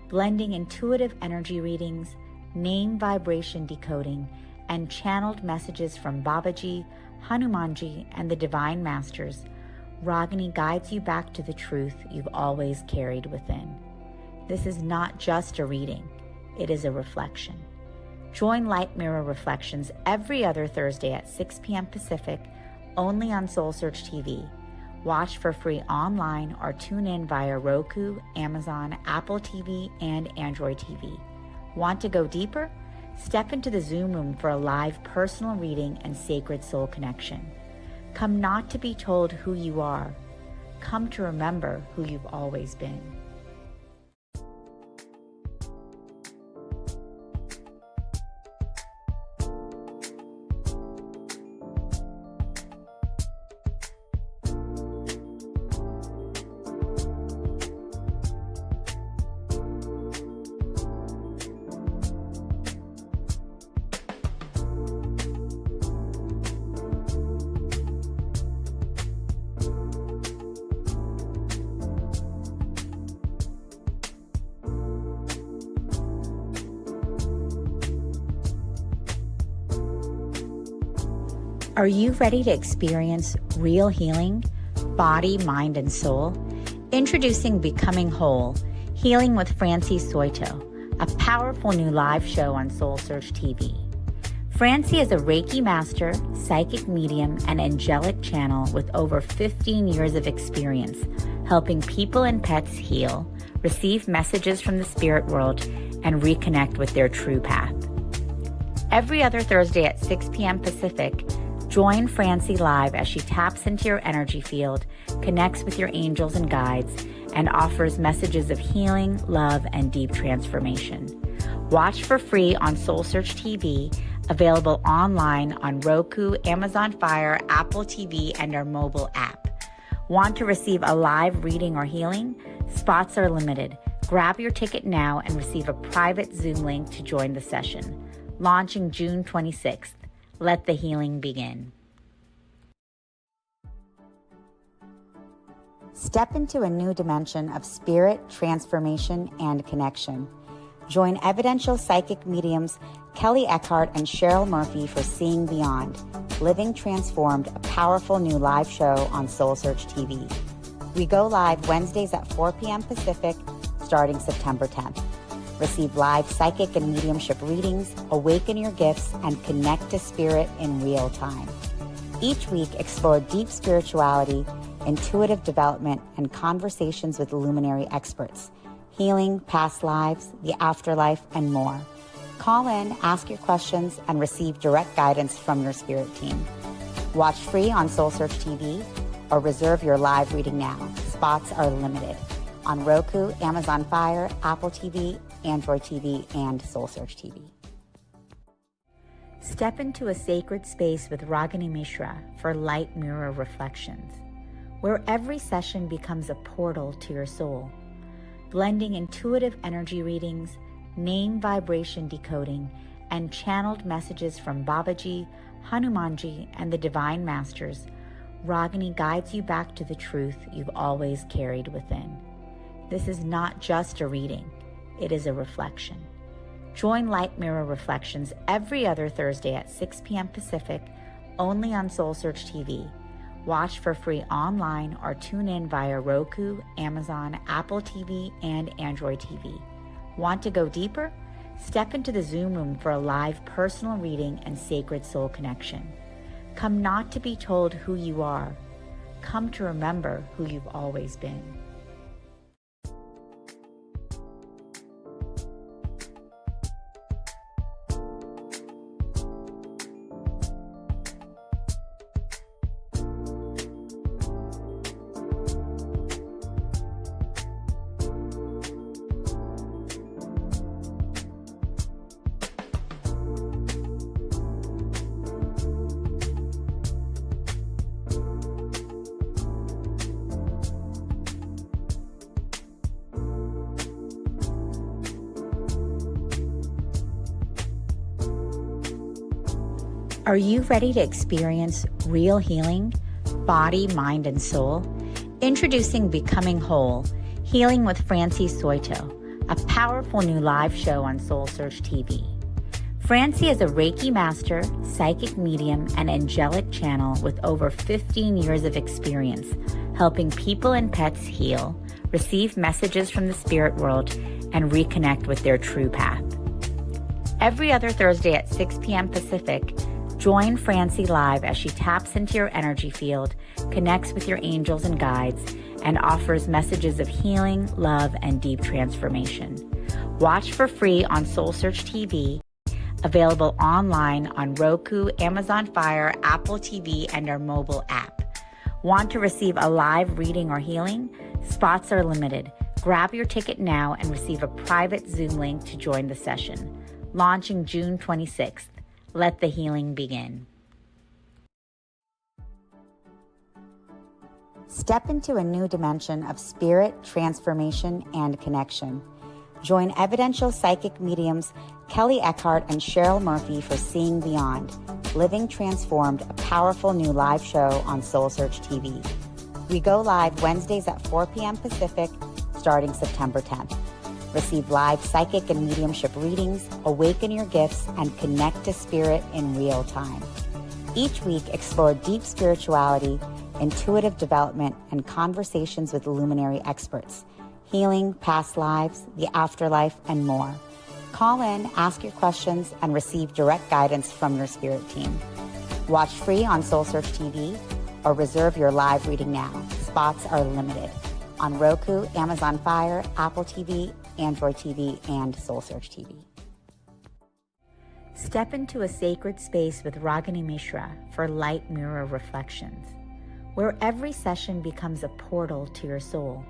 blending intuitive energy readings, name vibration decoding, and channeled messages from Babaji, Hanumanji, and the Divine Masters. Ragini guides you back to the truth you've always carried within. This is not just a reading, it is a reflection. Join Light Mirror Reflections every other Thursday at 6 p.m. Pacific, only on SoulSearch TV. Watch for free online or tune in via Roku, Amazon, Apple TV, and Android TV. Want to go deeper? Step into the Zoom room for a live personal reading and sacred soul connection. Come not to be told who you are. Come to remember who you've always been. Are you ready to experience real healing, body, mind, and soul? Introducing Becoming Whole, Healing with Francie Soito, a powerful new live show on SoulSearch TV. Francie is a Reiki master, psychic medium, and angelic channel with over 15 years of experience helping people and pets heal, receive messages from the spirit world, and reconnect with their true path. Every other Thursday at 6 p.m. Pacific, join Francie live as she taps into your energy field, connects with your angels and guides, and offers messages of healing, love, and deep transformation. Watch for free on SoulSearch TV, available online on Roku, Amazon Fire, Apple TV, and our mobile app. Want to receive a live reading or healing? Spots are limited. Grab your ticket now and receive a private Zoom link to join the session. Launching June 26th. Let the healing begin. Step into a new dimension of spirit, transformation, and connection. Join evidential psychic mediums Kelly Eckhart and Cheryl Murphy for Seeing Beyond, Living Transformed, a powerful new live show on SoulSearch TV. We go live Wednesdays at 4 p.m. Pacific, starting September 10th. Receive live psychic and mediumship readings, awaken your gifts, and connect to spirit in real time. Each week, explore deep spirituality, intuitive development, and conversations with luminary experts, healing, past lives, the afterlife, and more. Call in, ask your questions, and receive direct guidance from your spirit team. Watch free on SoulSearch TV or reserve your live reading now. Spots are limited on Roku, Amazon Fire, Apple TV, Android TV, and SoulSearch TV. Step into a sacred space with Ragini Mishra for light mirror reflections, where every session becomes a portal to your soul, blending intuitive energy readings, name vibration decoding, and channeled messages from Babaji, Hanumanji, and the Divine Masters. Ragini guides you back to the truth you've always carried within. This is not just a reading, it is a reflection. Join Light Mirror Reflections every other Thursday at 6 p.m. Pacific, only on SoulSearch TV. Watch for free online or tune in via Roku, Amazon, Apple TV, and Android TV. Want to go deeper? Step into the Zoom room for a live personal reading and sacred soul connection. Come not to be told who you are. Come to remember who you've always been. Are you ready to experience real healing, body, mind, and soul? Introducing Becoming Whole, Healing with Francie Soito, a powerful new live show on SoulSearch TV. Francie is a Reiki master, psychic medium, and angelic channel with over 15 years of experience helping people and pets heal, receive messages from the spirit world, and reconnect with their true path. Every other Thursday at 6 p.m. Pacific, join Francie live as she taps into your energy field, connects with your angels and guides, and offers messages of healing, love, and deep transformation. Watch for free on SoulSearch TV, available online on Roku, Amazon Fire, Apple TV, and our mobile app. Want to receive a live reading or healing? Spots are limited. Grab your ticket now and receive a private Zoom link to join the session. Launching June 26th. Let the healing begin. Step into a new dimension of spirit, transformation, and connection. Join evidential psychic mediums Kelly Eckhart and Cheryl Murphy for Seeing Beyond, Living Transformed, a powerful new live show on SoulSearch TV. We go live Wednesdays at 4 p.m. Pacific, starting September 10th. Receive live psychic and mediumship readings, awaken your gifts, and connect to spirit in real time. Each week, explore deep spirituality, intuitive development, and conversations with luminary experts, healing, past lives, the afterlife, and more. Call in, ask your questions, and receive direct guidance from your spirit team. Watch free on SoulSearch TV or reserve your live reading now. Spots are limited on Roku, Amazon Fire, Apple TV, Android TV, and SoulSearch TV. Step into a sacred space with Ragini Mishra for light mirror reflections, where every session becomes a portal to your soul,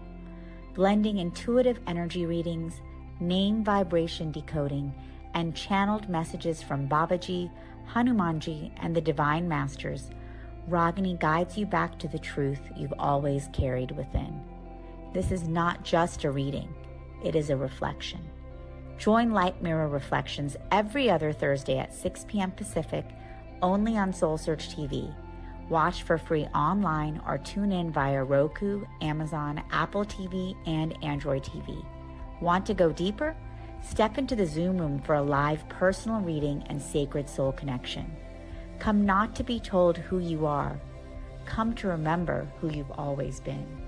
blending intuitive energy readings, name vibration decoding, and channeled messages from Babaji, Hanumanji, and the Divine Masters. Ragini guides you back to the truth you've always carried within. This is not just a reading, it is a reflection. Join Light Mirror Reflections every other Thursday at 6 p.m. Pacific, only on SoulSearch TV. Watch for free online or tune in via Roku, Amazon, Apple TV, and Android TV. Want to go deeper? Step into the Zoom room for a live personal reading and sacred soul connection. Come not to be told who you are. Come to remember who you've always been.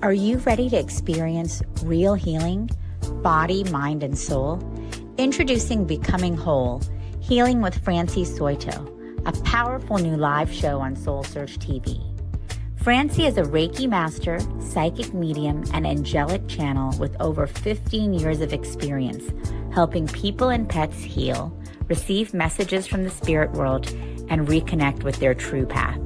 Are you ready to experience real healing, body, mind, and soul? Introducing Becoming Whole, Healing with Francie Soito, a powerful new live show on SoulSearch TV. Francie is a Reiki master, psychic medium, and angelic channel with over 15 years of experience helping people and pets heal, receive messages from the spirit world, and reconnect with their true path.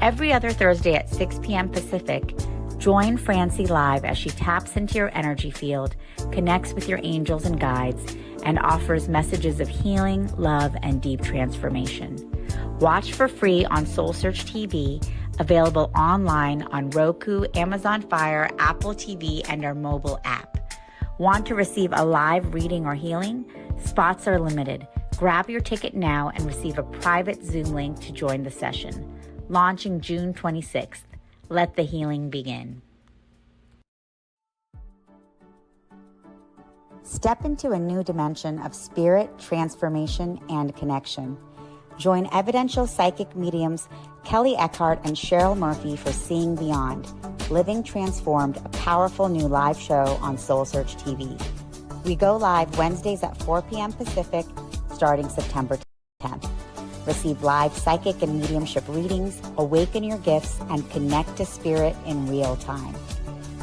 Every other Thursday at 6 p.m. Pacific, join Francie live as she taps into your energy field, connects with your angels and guides, and offers messages of healing, love, and deep transformation. Watch for free on SoulSearch TV, available online on Roku, Amazon Fire, Apple TV, and our mobile app. Want to receive a live reading or healing? Spots are limited. Grab your ticket now and receive a private Zoom link to join the session. Launching June 26th. Let the healing begin. Step into a new dimension of spirit, transformation, and connection. Join evidential psychic mediums Kelly Eckhart and Cheryl Murphy for Seeing Beyond, Living Transformed, a powerful new live show on SoulSearch TV. We go live Wednesdays at 4 p.m. Pacific, starting September 10th. Receive live psychic and mediumship readings, awaken your gifts, and connect to spirit in real time.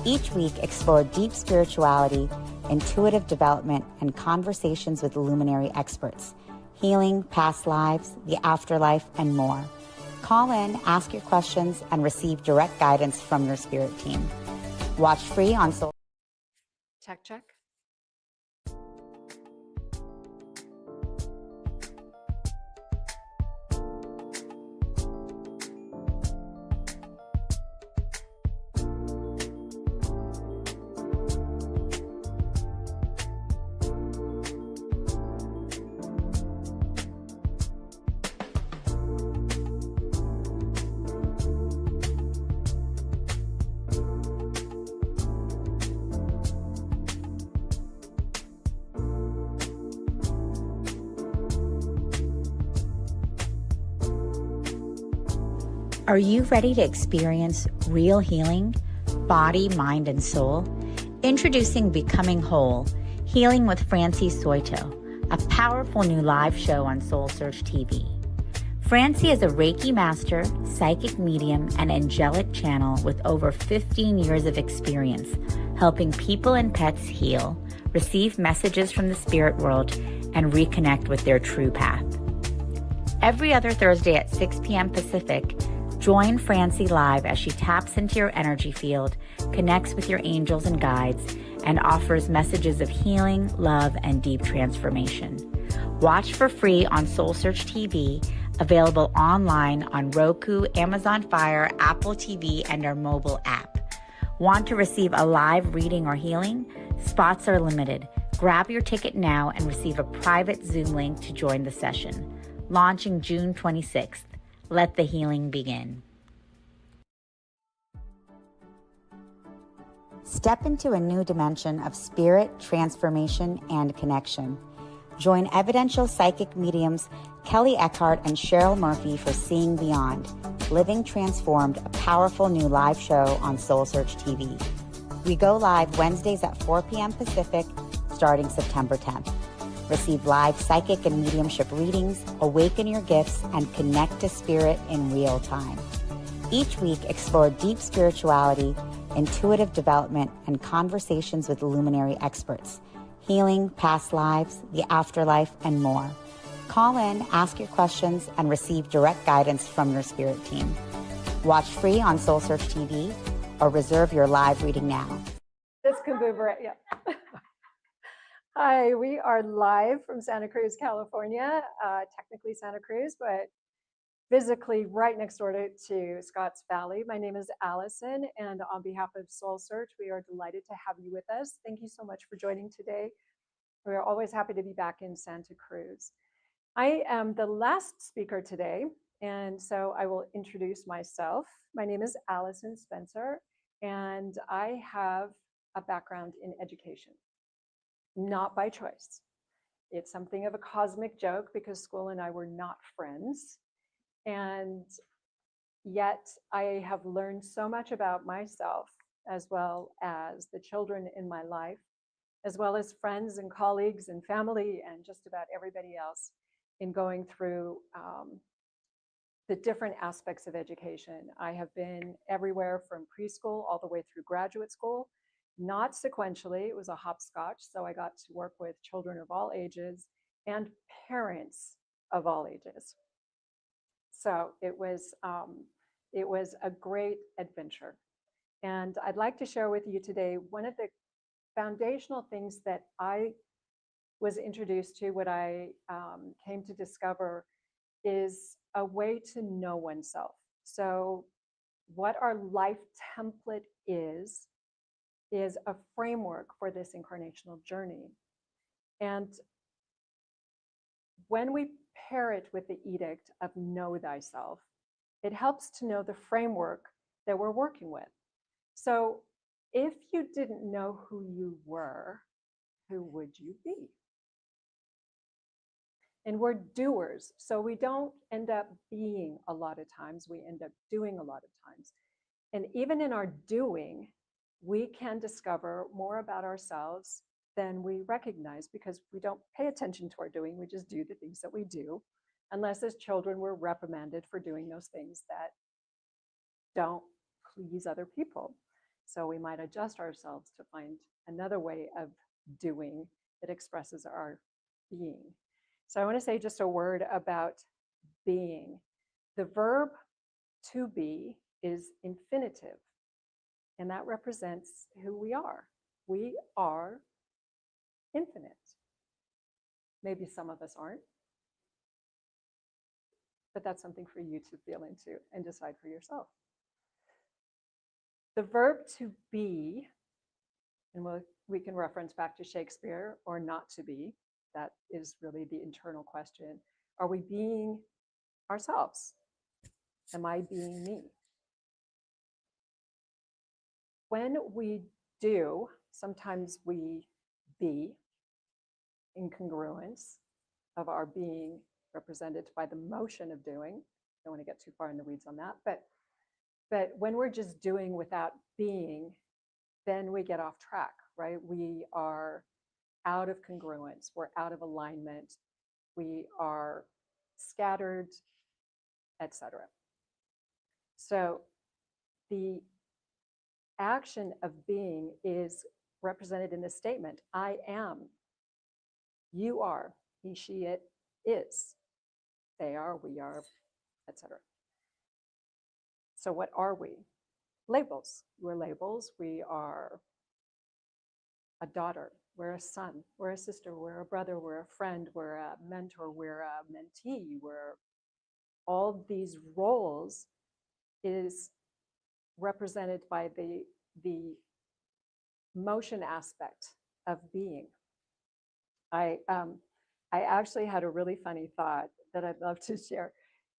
Each week, explore deep spirituality, intuitive development, and conversations with luminary experts, healing, past lives, the afterlife, and more. Call in, ask your questions, and receive direct guidance from your spirit team. Watch free on Soul. Check. Are you ready to experience real healing, body, mind, and soul? Introducing Becoming Whole, Healing with Francie Soito, a powerful new live show on SoulSearch TV. Francie is a Reiki master, psychic medium, and angelic channel with over 15 years of experience helping people and pets heal, receive messages from the spirit world, and reconnect with their true path. Every other Thursday at 6 p.m. Pacific, join Francie live as she taps into your energy field, connects with your angels and guides, and offers messages of healing, love, and deep transformation. Watch for free on SoulSearch TV, available online on Roku, Amazon Fire, Apple TV, and our mobile app. Want to receive a live reading or healing? Spots are limited. Grab your ticket now and receive a private Zoom link to join the session. Launching June 26th. Let the healing begin. Step into a new dimension of spirit, transformation, and connection. Join evidential psychic mediums Kelly Eckhart and Cheryl Murphy for Seeing Beyond, Living Transformed, a powerful new live show on SoulSearch TV. We go live Wednesdays at 4 p.m. Pacific, starting September 10th. Receive live psychic and mediumship readings, awaken your gifts, and connect to spirit in real time. Each week, explore deep spirituality, intuitive development, and conversations with luminary experts, healing, past lives, the afterlife, and more. Call in, ask your questions, and receive direct guidance from your spirit team. Watch free on SoulSearch TV or reserve your live reading now. This can move right, yeah. Hi, we are live from Santa Cruz, California, technically Santa Cruz, but physically right next door to Scotts Valley. My name is Allison, and on behalf of SoulSearch, we are delighted to have you with us. Thank you so much for joining today. We're always happy to be back in Santa Cruz. I am the last speaker today, and so I will introduce myself. My name is Allison Spencer, and I have a background in education. Not by choice. It's something of a cosmic joke because school and I were not friends. And yet I have learned so much about myself as well as the children in my life, as well as friends and colleagues and family and just about everybody else in going through the different aspects of education. I have been everywhere from preschool all the way through graduate school, not sequentially, it was a hopscotch. So I got to work with children of all ages and parents of all ages. So it was a great adventure. And I'd like to share with you today one of the foundational things that I was introduced to, what I came to discover, is a way to know oneself. So what our life template is a framework for this incarnational journey. And when we pair it with the edict of know thyself, it helps to know the framework that we're working with. So if you didn't know who you were, who would you be? And we're doers, so we don't end up being a lot of times, we end up doing a lot of times. And even in our doing, we can discover more about ourselves than we recognize, because we don't pay attention to our doing, we just do the things that we do, unless as children we're reprimanded for doing those things that don't please other people. So we might adjust ourselves to find another way of doing that expresses our being. So I want to say just a word about being. The verb to be is infinitive, and that represents who we are. We are infinite. Maybe some of us aren't, but that's something for you to feel into and decide for yourself. The verb to be, and we can reference back to Shakespeare, or not to be. That is really the internal question. Are we being ourselves? Am I being me? When we do, sometimes we be in congruence of our being represented by the motion of doing. Don't want to get too far in the weeds on that, but when we're just doing without being, then we get off track, right? We are out of congruence, we're out of alignment, we are scattered, etc. So the action of being is represented in this statement: I am, you are, he, she, it is, they are, we are, etc. So what are we? Labels. We're labels. We are a daughter, we're a son, we're a sister, we're a brother, we're a friend, we're a mentor, we're a mentee, we're all these roles is represented by the motion aspect of being. I actually had a really funny thought that I'd love to share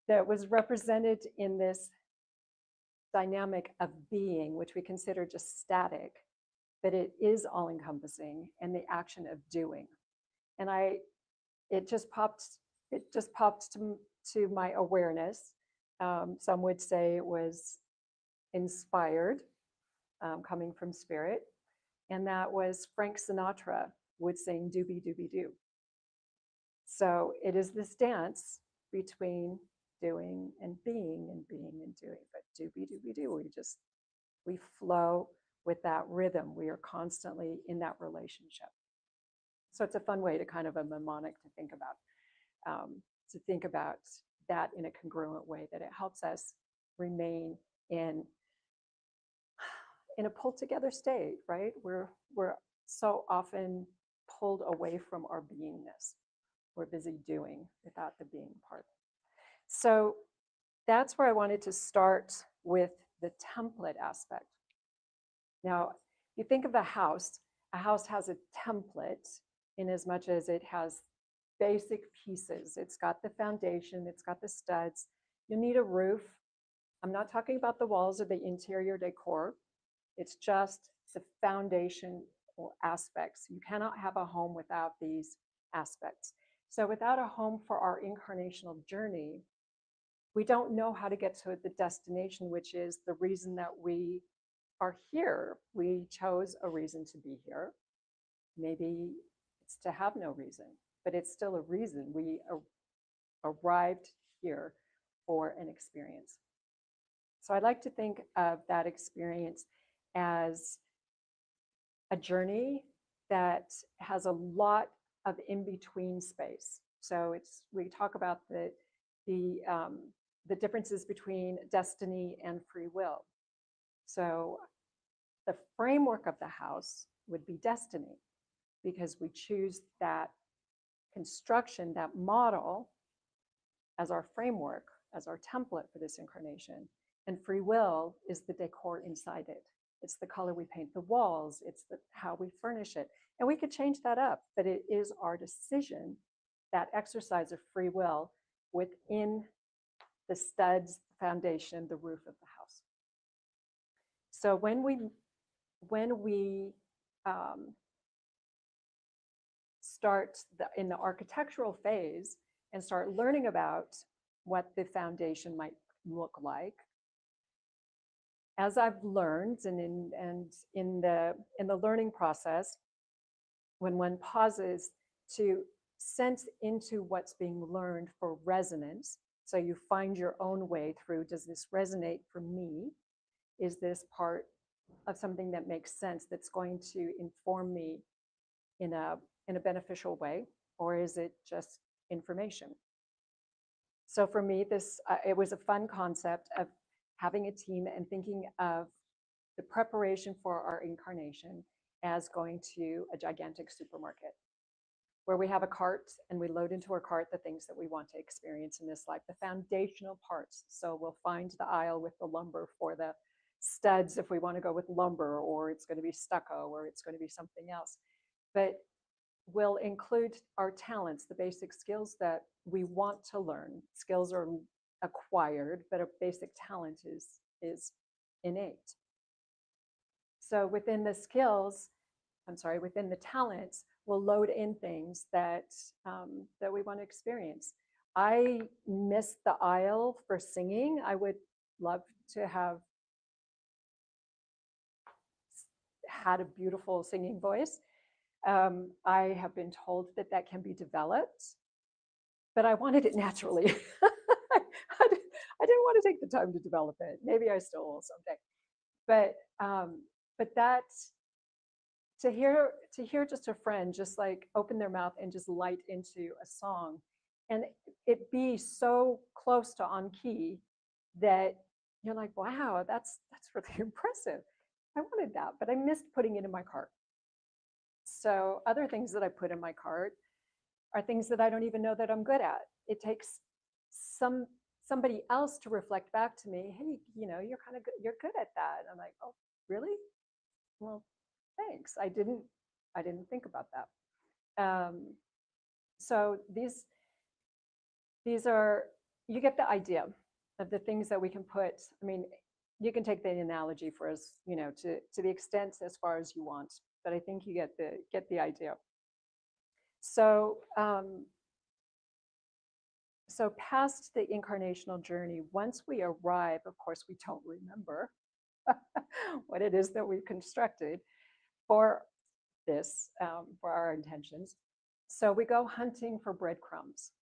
that was represented in this dynamic of being, which we consider just static, but it is all encompassing, and the action of doing. And it just popped to my awareness. Some would say it was inspired, coming from spirit. And that was Frank Sinatra would sing doobie doobie doo. So it is this dance between doing and being and being and doing, but doobie doobie doo, we flow with that rhythm. We are constantly in that relationship. So it's a fun way to kind of a mnemonic to think about that in a congruent way, that it helps us remain in a pulled together state, right? We're so often pulled away from our beingness. We're busy doing without the being part. So that's where I wanted to start with the template aspect. Now, if you think of a house has a template in as much as it has basic pieces. It's got the foundation, it's got the studs. You need a roof. I'm not talking about the walls or the interior decor. It's just the foundation aspects. You cannot have a home without these aspects. So without a home for our incarnational journey, we don't know how to get to the destination, which is the reason that we are here. We chose a reason to be here. Maybe it's to have no reason, but it's still a reason. We arrived here for an experience. So I like to think of that experience as a journey that has a lot of in-between space. So we talk about the differences between destiny and free will. So the framework of the house would be destiny, because we choose that construction, that model, as our framework, as our template for this incarnation. And free will is the decor inside it. It's the color we paint the walls. It's how we furnish it. And we could change that up, but it is our decision, that exercise of free will within the studs, the foundation, the roof of the house. So when we start in the architectural phase and start learning about what the foundation might look like, as I've learned, and in the learning process, when one pauses to sense into what's being learned for resonance, so you find your own way through, does this resonate for me? Is this part of something that makes sense, that's going to inform me in a beneficial way, or is it just information? So for me, it was a fun concept of having a team and thinking of the preparation for our incarnation as going to a gigantic supermarket, where we have a cart and we load into our cart the things that we want to experience in this life, the foundational parts. So we'll find the aisle with the lumber for the studs if we want to go with lumber, or it's going to be stucco, or it's going to be something else. But we'll include our talents, the basic skills that we want to learn. Skills are acquired, but a basic talent is innate. So within the skills, within the talents, we'll load in things that we want to experience. I miss the aisle for singing. I would love to have had a beautiful singing voice. I have been told that can be developed, but I wanted it naturally. I didn't want to take the time to develop it. Maybe I still will someday. But that, to hear just a friend just like open their mouth and just light into a song, and it be so close to on key that you're like, wow, that's really impressive. I wanted that, but I missed putting it in my cart. So other things that I put in my cart are things that I don't even know that I'm good at. It takes somebody else to reflect back to me, hey, you're kind of good, you're good at that. I'm like, oh, really? Well, thanks. I didn't think about that. So these are, you get the idea of the things that we can put. I mean, you can take the analogy for us, to the extent as far as you want, but I think you get the idea. So, so past the incarnational journey, once we arrive, of course, we don't remember what it is that we've constructed for this, for our intentions. So we go hunting for breadcrumbs.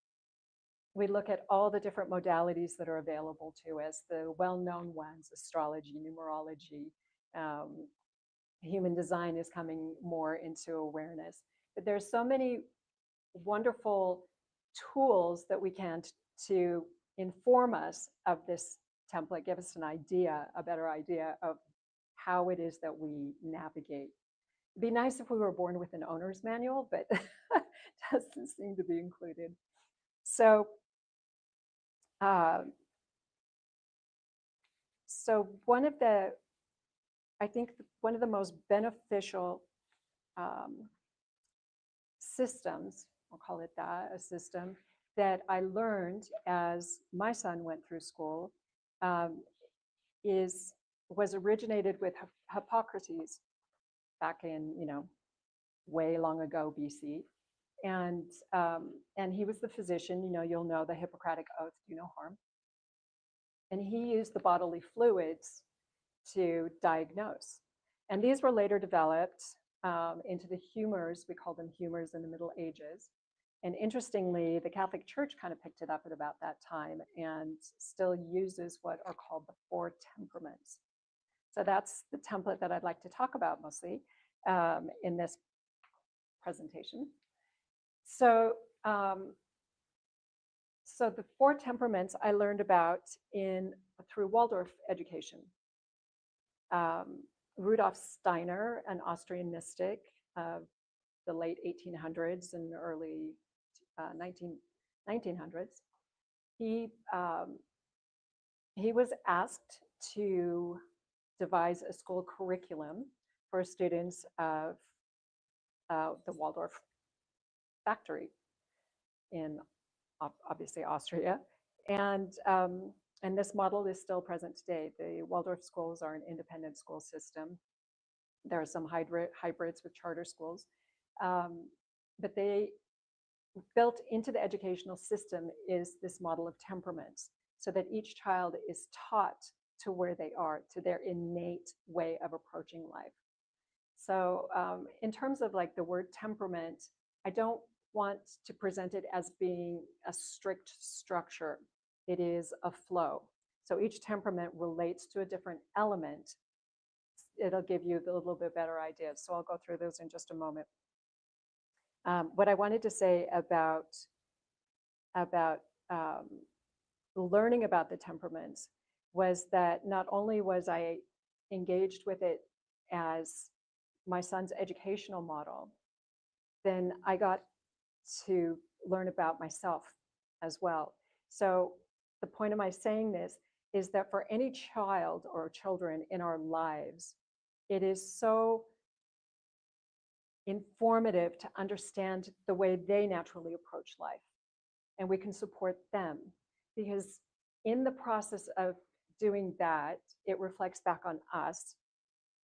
We look at all the different modalities that are available to us, the well-known ones, astrology, numerology, human design is coming more into awareness. But there's so many wonderful tools that we can to inform us of this template, give us an idea, a better idea of how it is that we navigate. It'd be nice if we were born with an owner's manual, but doesn't seem to be included. So, I think one of the most beneficial systems, I'll call it that, a system that I learned as my son went through school was originated with Hippocrates back in, way long ago BC. And he was the physician, you'll know the Hippocratic Oath, do no harm. And he used the bodily fluids to diagnose. And these were later developed into the humors. We call them humors in the Middle Ages. And interestingly, the Catholic Church kind of picked it up at about that time and still uses what are called the 4 temperaments. So that's the template that I'd like to talk about mostly in this presentation. So, so the 4 temperaments I learned about through Waldorf education. Rudolf Steiner, an Austrian mystic of the late 1800s and early 1900s, he was asked to devise a school curriculum for students of the Waldorf factory in obviously Austria. And this model is still present today. The Waldorf schools are an independent school system. There are some hybrids with charter schools. But they built into the educational system is this model of temperaments, so that each child is taught to where they are, to their innate way of approaching life. So in terms of like the word temperament, I don't want to present it as being a strict structure. It is a flow. So each temperament relates to a different element. It'll give you a little bit better idea. So I'll go through those in just a moment. What I wanted to say about learning about the temperaments was that not only was I engaged with it as my son's educational model, then I got to learn about myself as well. So the point of my saying this is that for any child or children in our lives, it is so informative to understand the way they naturally approach life. And we can support them, because in the process of doing that, it reflects back on us,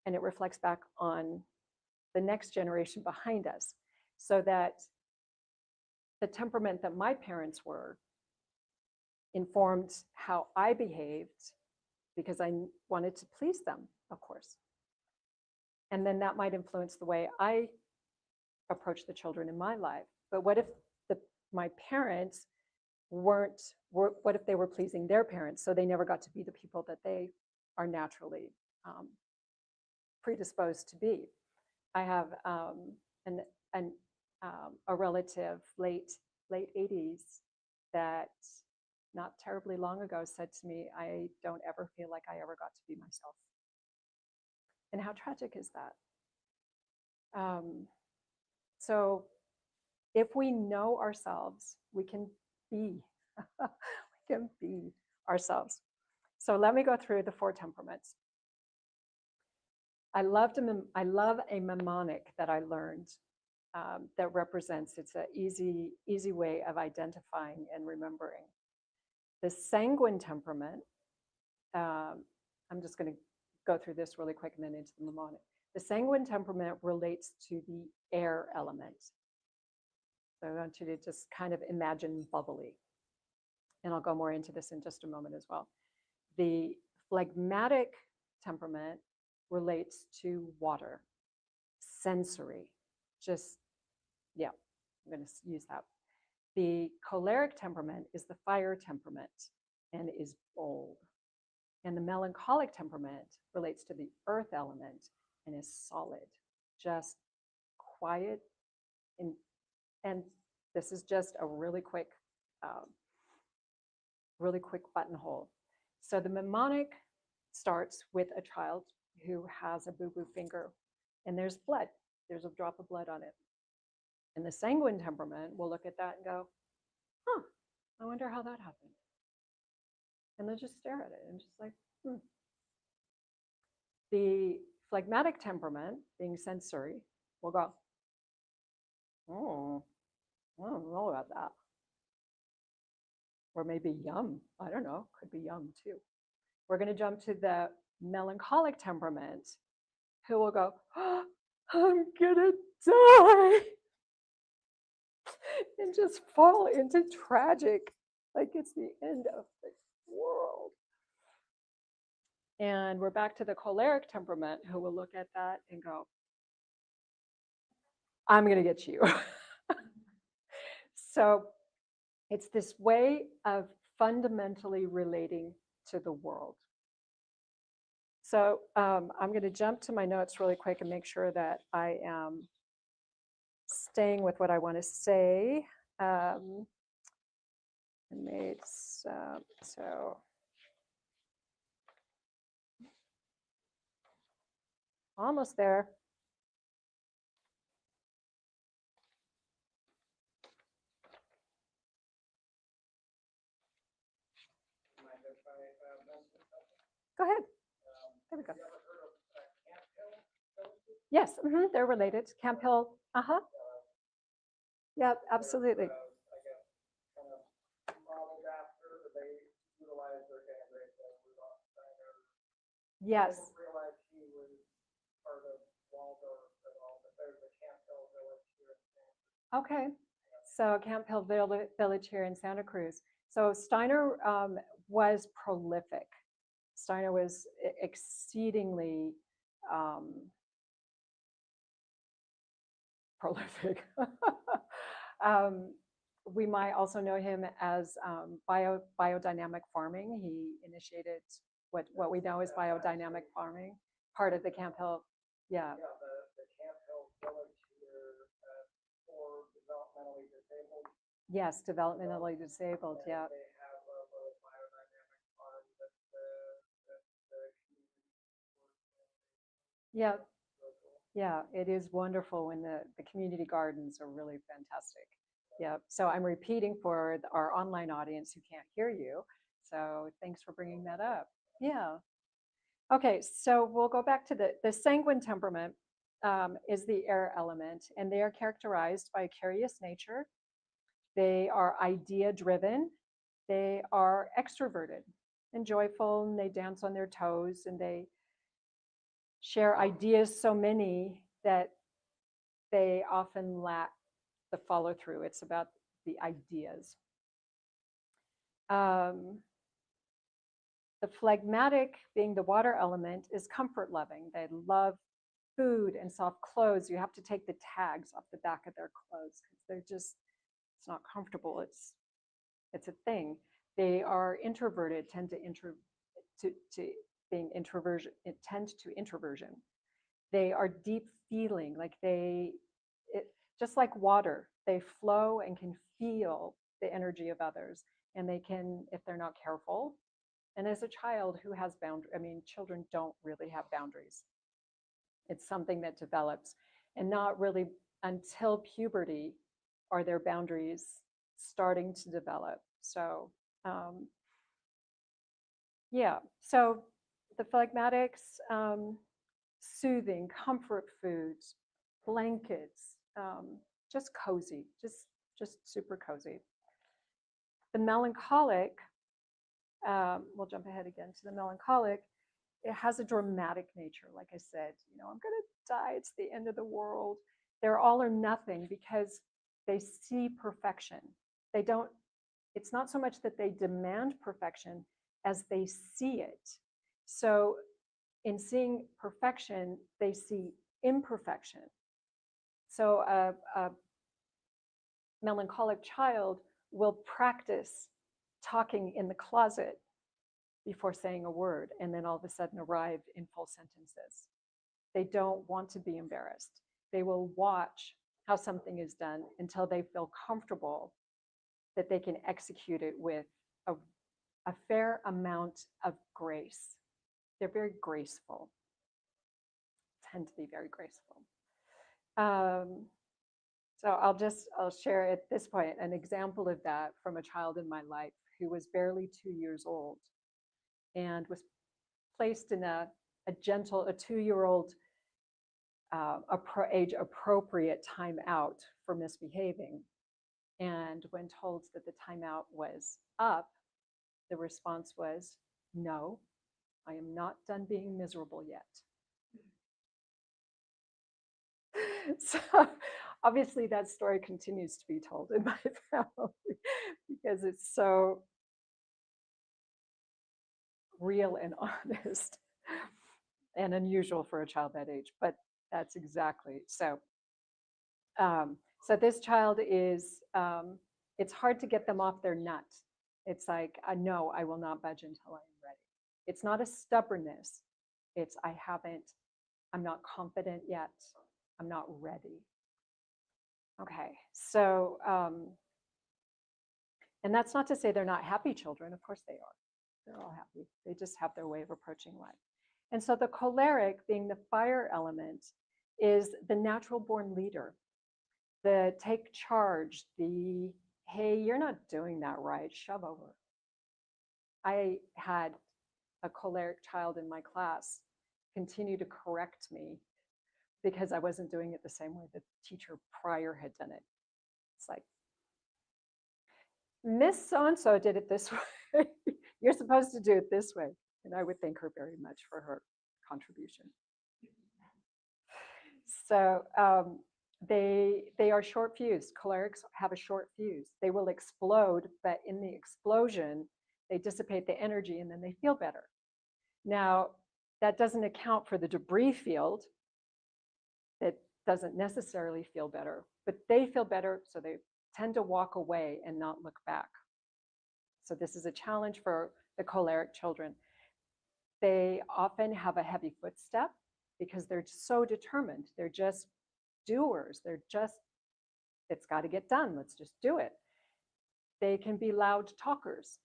and it reflects back on the next generation behind us, so that the temperament that my parents were informed how I behaved, because I wanted to please them, of course. And then that might influence the way I approach the children in my life. But what if my parents what if they were pleasing their parents, so they never got to be the people that they are naturally predisposed to be? I have a relative, late 80s, that not terribly long ago said to me, "I don't ever feel like I ever got to be myself." And how tragic is that? So if we know ourselves, we can be, we can be ourselves. So let me go through the 4 temperaments. I love a mnemonic that I learned that represents, it's an easy way of identifying and remembering. The sanguine temperament, I'm just going to go through this really quick and then into the mnemonic. The sanguine temperament relates to the air element. So I want you to just kind of imagine bubbly. And I'll go more into this in just a moment as well. The phlegmatic temperament relates to water, sensory, just, yeah, I'm going to use that. The choleric temperament is the fire temperament and is bold. And the melancholic temperament relates to the earth element and is solid, just quiet. And this is just a really quick buttonhole. So the mnemonic starts with a child who has a boo-boo finger, and there's blood. There's a drop of blood on it. And the sanguine temperament will look at that and go, "Huh, I wonder how that happened." And they'll just stare at it and just like, The phlegmatic temperament, being sensory, will go, "Oh, I don't know about that." Or maybe yum, I don't know, could be yum too. We're going to jump to the melancholic temperament, who will go, "Oh, I'm gonna die," and just fall into tragic, like it's the end of the world. And we're back to the choleric temperament, who will look at that and go, I'm going to get you. So it's this way of fundamentally relating to the world. So I'm going to jump to my notes really quick and make sure that I am staying with what I want to say. So almost there. Go ahead. There we go. Yes, they're related. Camp Hill. Yeah, absolutely. Yes. Okay. So Camp Hill Village here in Santa Cruz. So Steiner was prolific. Steiner was exceedingly prolific. We might also know him as biodynamic farming. He initiated what we know as biodynamic farming, part of the Camp Hill. Yeah. The Camp Hill Village here for developmentally disabled. Yes, developmentally disabled. Yeah. They have a little biodynamic farm that the community. Yeah. Yeah, it is wonderful when the community gardens are really fantastic. Yeah, so I'm repeating for our online audience who can't hear you. So thanks for bringing that up. Yeah. Okay, so we'll go back to the sanguine temperament is the air element, and they are characterized by a curious nature. They are idea driven. They are extroverted and joyful, and they dance on their toes, and they share ideas so many that they often lack the follow through. It's about the ideas. The phlegmatic, being the water element, is comfort loving. They love food and soft clothes. You have to take the tags off the back of their clothes because they're just, it's not comfortable. It's a thing. They are introverted, tend to being introversion, tend to introversion. They are deep feeling, like just like water, they flow and can feel the energy of others. And they can, if they're not careful. And as a child who has boundaries, I mean, children don't really have boundaries. It's something that develops, and not really until puberty are their boundaries starting to develop. So, yeah, so the phlegmatics, soothing, comfort foods, blankets, just cozy, just super cozy. The melancholic, we'll jump ahead again to the melancholic. It has a dramatic nature. Like I said, I'm going to die. It's the end of the world. They're all or nothing because they see perfection. They don't, it's not so much that they demand perfection as they see it. So in seeing perfection, they see imperfection. So a melancholic child will practice talking in the closet before saying a word, and then all of a sudden arrive in full sentences. They don't want to be embarrassed. They will watch how something is done until they feel comfortable that they can execute it with a fair amount of grace. They're very graceful, tend to be very graceful. So I'll share at this point an example of that from a child in my life who was barely 2 years old and was placed in a 2-year-old age appropriate timeout for misbehaving. And when told that the timeout was up, the response was, "No, I am not done being miserable yet." So obviously that story continues to be told in my family because it's so real and honest. and unusual for a child that age, but that's exactly so. So this child is, it's hard to get them off their nut. It's like, no, I will not budge until I am ready. It's not a stubbornness. It's, I'm not confident yet. I'm not ready. Okay, so, and that's not to say they're not happy children. Of course they are. They're all happy. They just have their way of approaching life. And so the choleric, being the fire element, is the natural born leader. The take charge, the, hey, you're not doing that right, shove over. I had a choleric child in my class continue to correct me because I wasn't doing it the same way the teacher prior had done it. It's like, Miss So-and-so did it this way. You're supposed to do it this way. And I would thank her very much for her contribution. So they are short fused. Cholerics have a short fuse. They will explode, but in the explosion, they dissipate the energy and then they feel better. Now, that doesn't account for the debris field. That doesn't necessarily feel better, but they feel better, so they tend to walk away and not look back. So this is a challenge for the choleric children. They often have a heavy footstep because they're so determined. They're just doers. They're just, it's got to get done. Let's just do it. They can be loud talkers.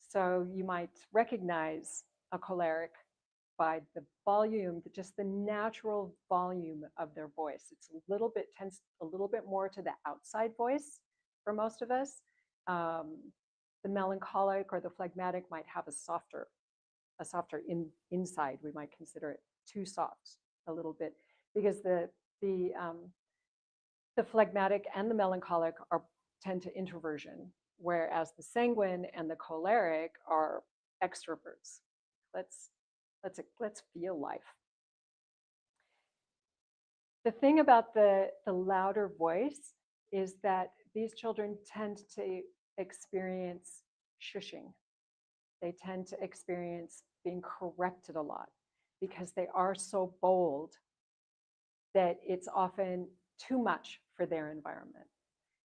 So you might recognize a choleric by the volume, just the natural volume of their voice. It's a little bit, tends a little bit more to the outside voice for most of us. The melancholic or the phlegmatic might have a softer inside. We might consider it too soft a little bit, because the phlegmatic and the melancholic tend to introversion, whereas the sanguine and the choleric are extroverts. Let's feel life. The thing about the louder voice is that these children tend to experience shushing. They tend to experience being corrected a lot because they are so bold that it's often too much for their environment.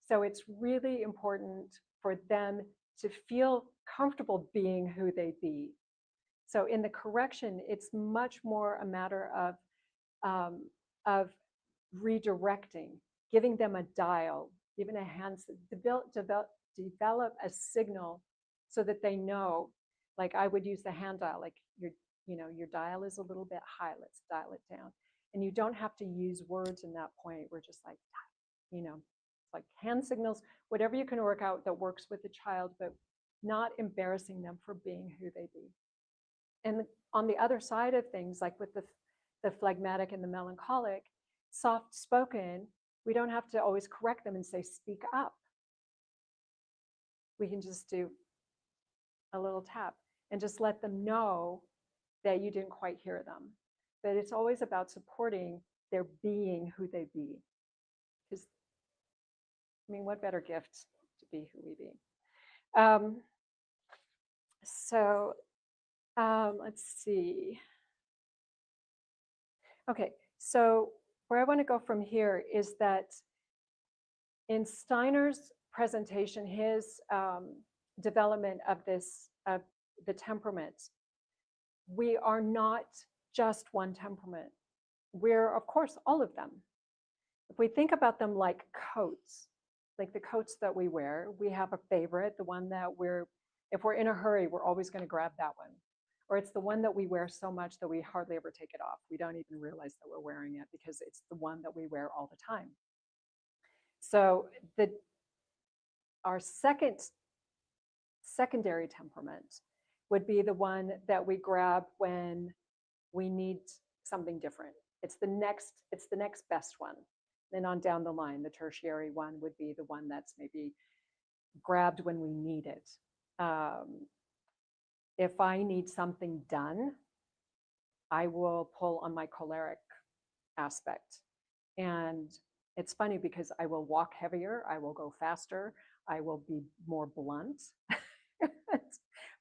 So it's really important for them to feel comfortable being who they be. So in the correction, it's much more a matter of redirecting, giving them a dial, even a hand, develop a signal so that they know, like I would use the hand dial, like your dial is a little bit high, let's dial it down. And you don't have to use words in that point. We're just like, it's like hand signals, whatever you can work out that works with the child, but not embarrassing them for being who they be. And on the other side of things, like with the phlegmatic and the melancholic, soft spoken, we don't have to always correct them and say, speak up. We can just do a little tap and just let them know that you didn't quite hear them. But it's always about supporting their being who they be. Because, I mean, what better gift to be who we be? Let's see. Okay, so where I want to go from here is that in Steiner's presentation, his development of this, of the temperaments, we are not just one temperament. We're, of course, all of them. If we think about them like coats, like the coats that we wear, we have a favorite, the one that if we're in a hurry, we're always going to grab that one. Or it's the one that we wear so much that we hardly ever take it off. We don't even realize that we're wearing it because it's the one that we wear all the time. So our secondary temperament would be the one that we grab when we need something different. It's the next best one. Then on down the line, the tertiary one would be the one that's maybe grabbed when we need it. If I need something done, I will pull on my choleric aspect. And it's funny because I will walk heavier, I will go faster, I will be more blunt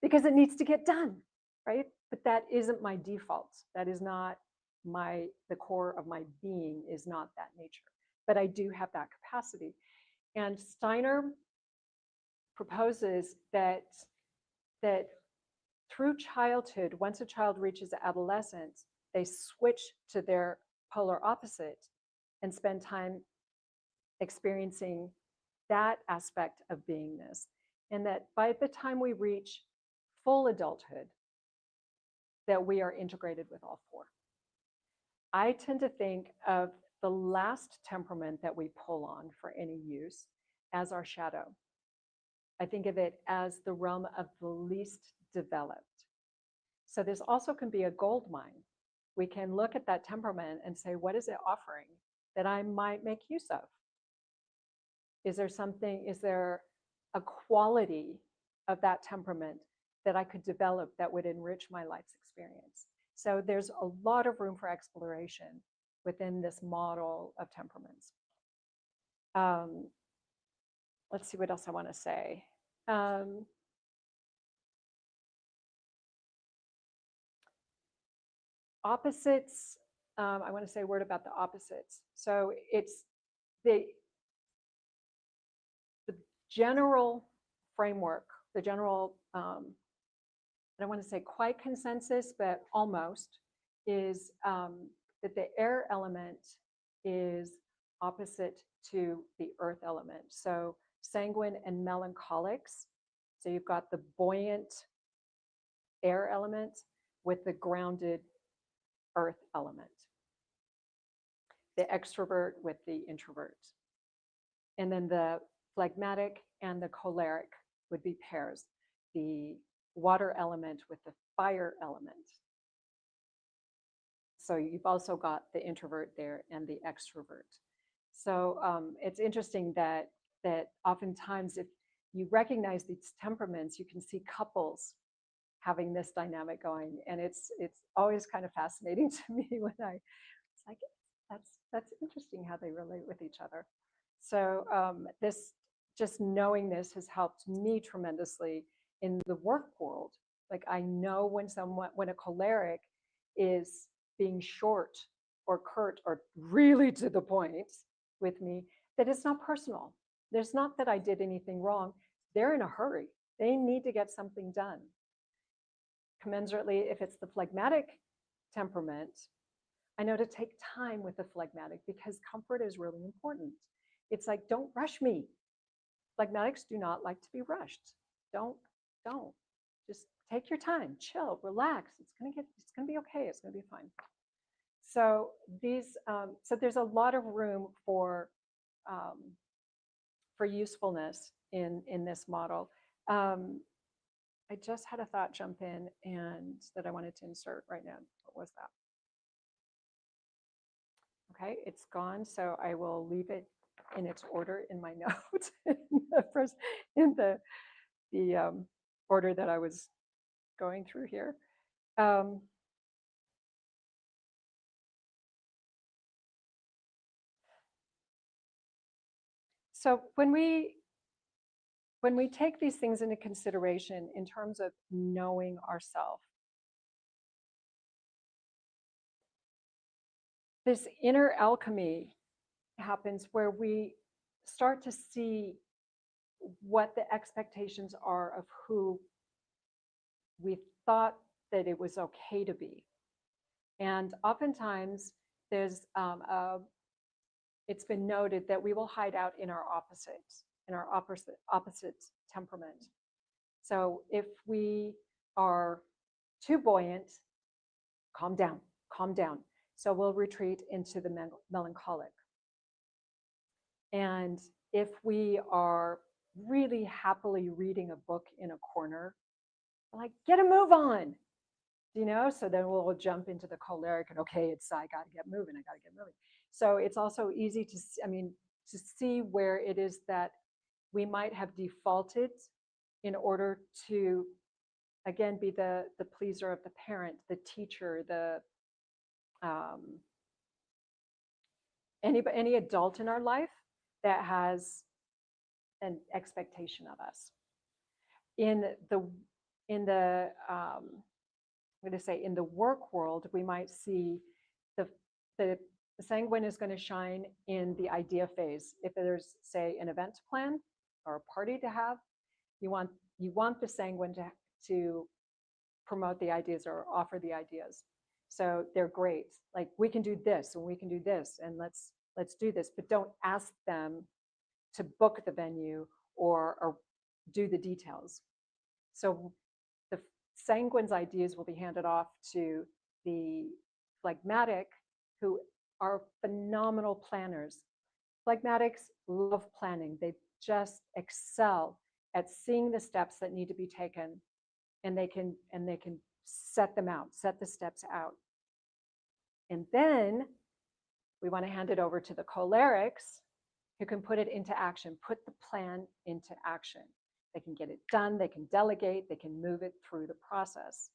because it needs to get done. right? But that isn't my default. That is not the core of my being is not that nature. But I do have that capacity. And Steiner proposes that through childhood, once a child reaches adolescence, they switch to their polar opposite and spend time experiencing that aspect of beingness. And that by the time we reach full adulthood, that we are integrated with all four. I tend to think of the last temperament that we pull on for any use as our shadow. I think of it as the realm of the least developed. So this also can be a gold mine. We can look at that temperament and say, what is it offering that I might make use of? Is there a quality of that temperament that I could develop that would enrich my life's experience? So there's a lot of room for exploration within this model of temperaments. Let's see what else I want to say. Opposites, I want to say a word about the opposites. So it's the general framework, the general, I don't want to say quite consensus, but almost, is that the air element is opposite to the earth element. So sanguine and melancholics. So you've got the buoyant air element with the grounded earth element. The extrovert with the introvert. And then the phlegmatic and the choleric would be pairs. The water element with the fire element. So you've also got the introvert there and the extrovert. So it's interesting that oftentimes if you recognize these temperaments, you can see couples having this dynamic going, and it's always kind of fascinating to me when it's like that's interesting how they relate with each other. So this just knowing this has helped me tremendously in the work world. Like I know when a choleric is being short or curt or really to the point with me, that it's not personal. There's not that I did anything wrong. They're in a hurry. They need to get something done. Commensurately, if it's the phlegmatic temperament, I know to take time with the phlegmatic because comfort is really important. It's like, don't rush me. Phlegmatics do not like to be rushed. Don't. Just take your time, chill, relax. It's gonna be okay. It's gonna be fine. So so there's a lot of room for usefulness in this model. I just had a thought jump in and that I wanted to insert right now. What was that? Okay, it's gone. So I will leave it in its order in my notes in the order that I was going through here. So when we take these things into consideration in terms of knowing ourselves, this inner alchemy happens where we start to see what the expectations are of who we thought that it was okay to be. And oftentimes there's it's been noted that we will hide out in our opposites, in our opposite temperament. So if we are too buoyant, calm down. So we'll retreat into the melancholic. And if we are really happily reading a book in a corner, like, get a move on, so then we'll jump into the choleric and okay, I gotta get moving. So it's also easy to see where it is that we might have defaulted in order to, again, be the pleaser of the parent, the teacher, any adult in our life that has an expectation of us. In the I'm going to say in the work world, we might see the, the sanguine is going to shine in the idea phase. If there's, say, an event to plan or a party to have, you want the sanguine to promote the ideas or offer the ideas. So they're great. Like, we can do this and we can do this and let's do this, but don't ask them to book the venue or do the details. So the sanguine's ideas will be handed off to the phlegmatic, who are phenomenal planners. Phlegmatics love planning. They just excel at seeing the steps that need to be taken, and they can set them out, set the steps out. And then we want to hand it over to the cholerics, who can put it into action, put the plan into action. They can get it done, they can delegate, they can move it through the process.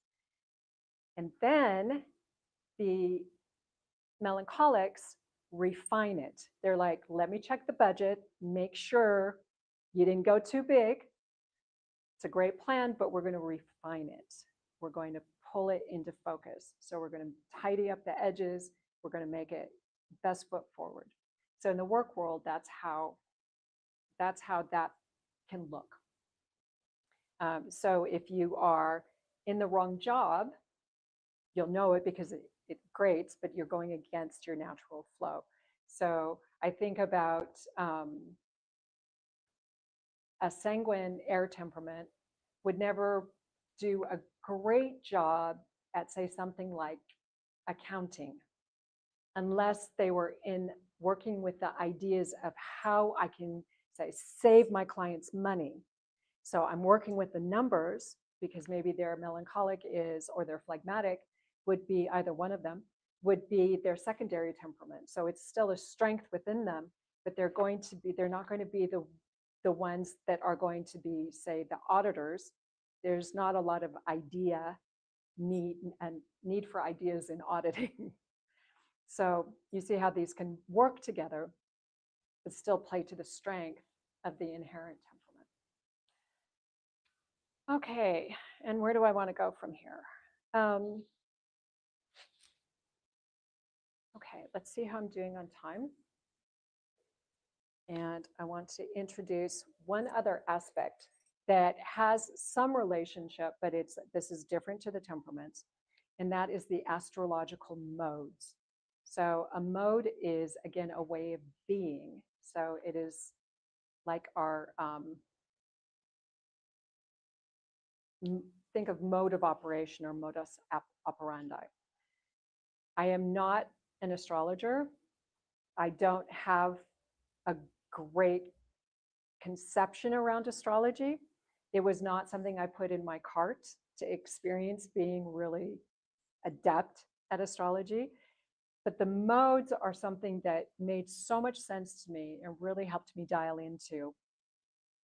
And then the melancholics refine it. They're like, let me check the budget, make sure you didn't go too big. It's a great plan, but we're going to refine it. We're going to pull it into focus. So we're going to tidy up the edges. We're going to make it best foot forward. So in the work world, that's how that can look. So if you are in the wrong job, you'll know it because it grates, but you're going against your natural flow. So I think about a sanguine air temperament would never do a great job at, say, something like accounting, unless they were in working with the ideas of how I can, say, save my clients money. So I'm working with the numbers, because maybe their melancholic is, or their phlegmatic would be, either one of them would be their secondary temperament. So it's still a strength within them, but they're not going to be the ones that are going to be, say, the auditors. There's not a lot of need for ideas in auditing. So you see how these can work together, but still play to the strength of the inherent temperament. Okay, and where do I want to go from here? Okay, let's see how I'm doing on time. And I want to introduce one other aspect that has some relationship, but this is different to the temperaments, and that is the astrological modes. So a mode is, again, a way of being. So it is like our, think of mode of operation or modus operandi. I am not an astrologer. I don't have a great conception around astrology. It was not something I put in my cart to experience being really adept at astrology. But the modes are something that made so much sense to me and really helped me dial into,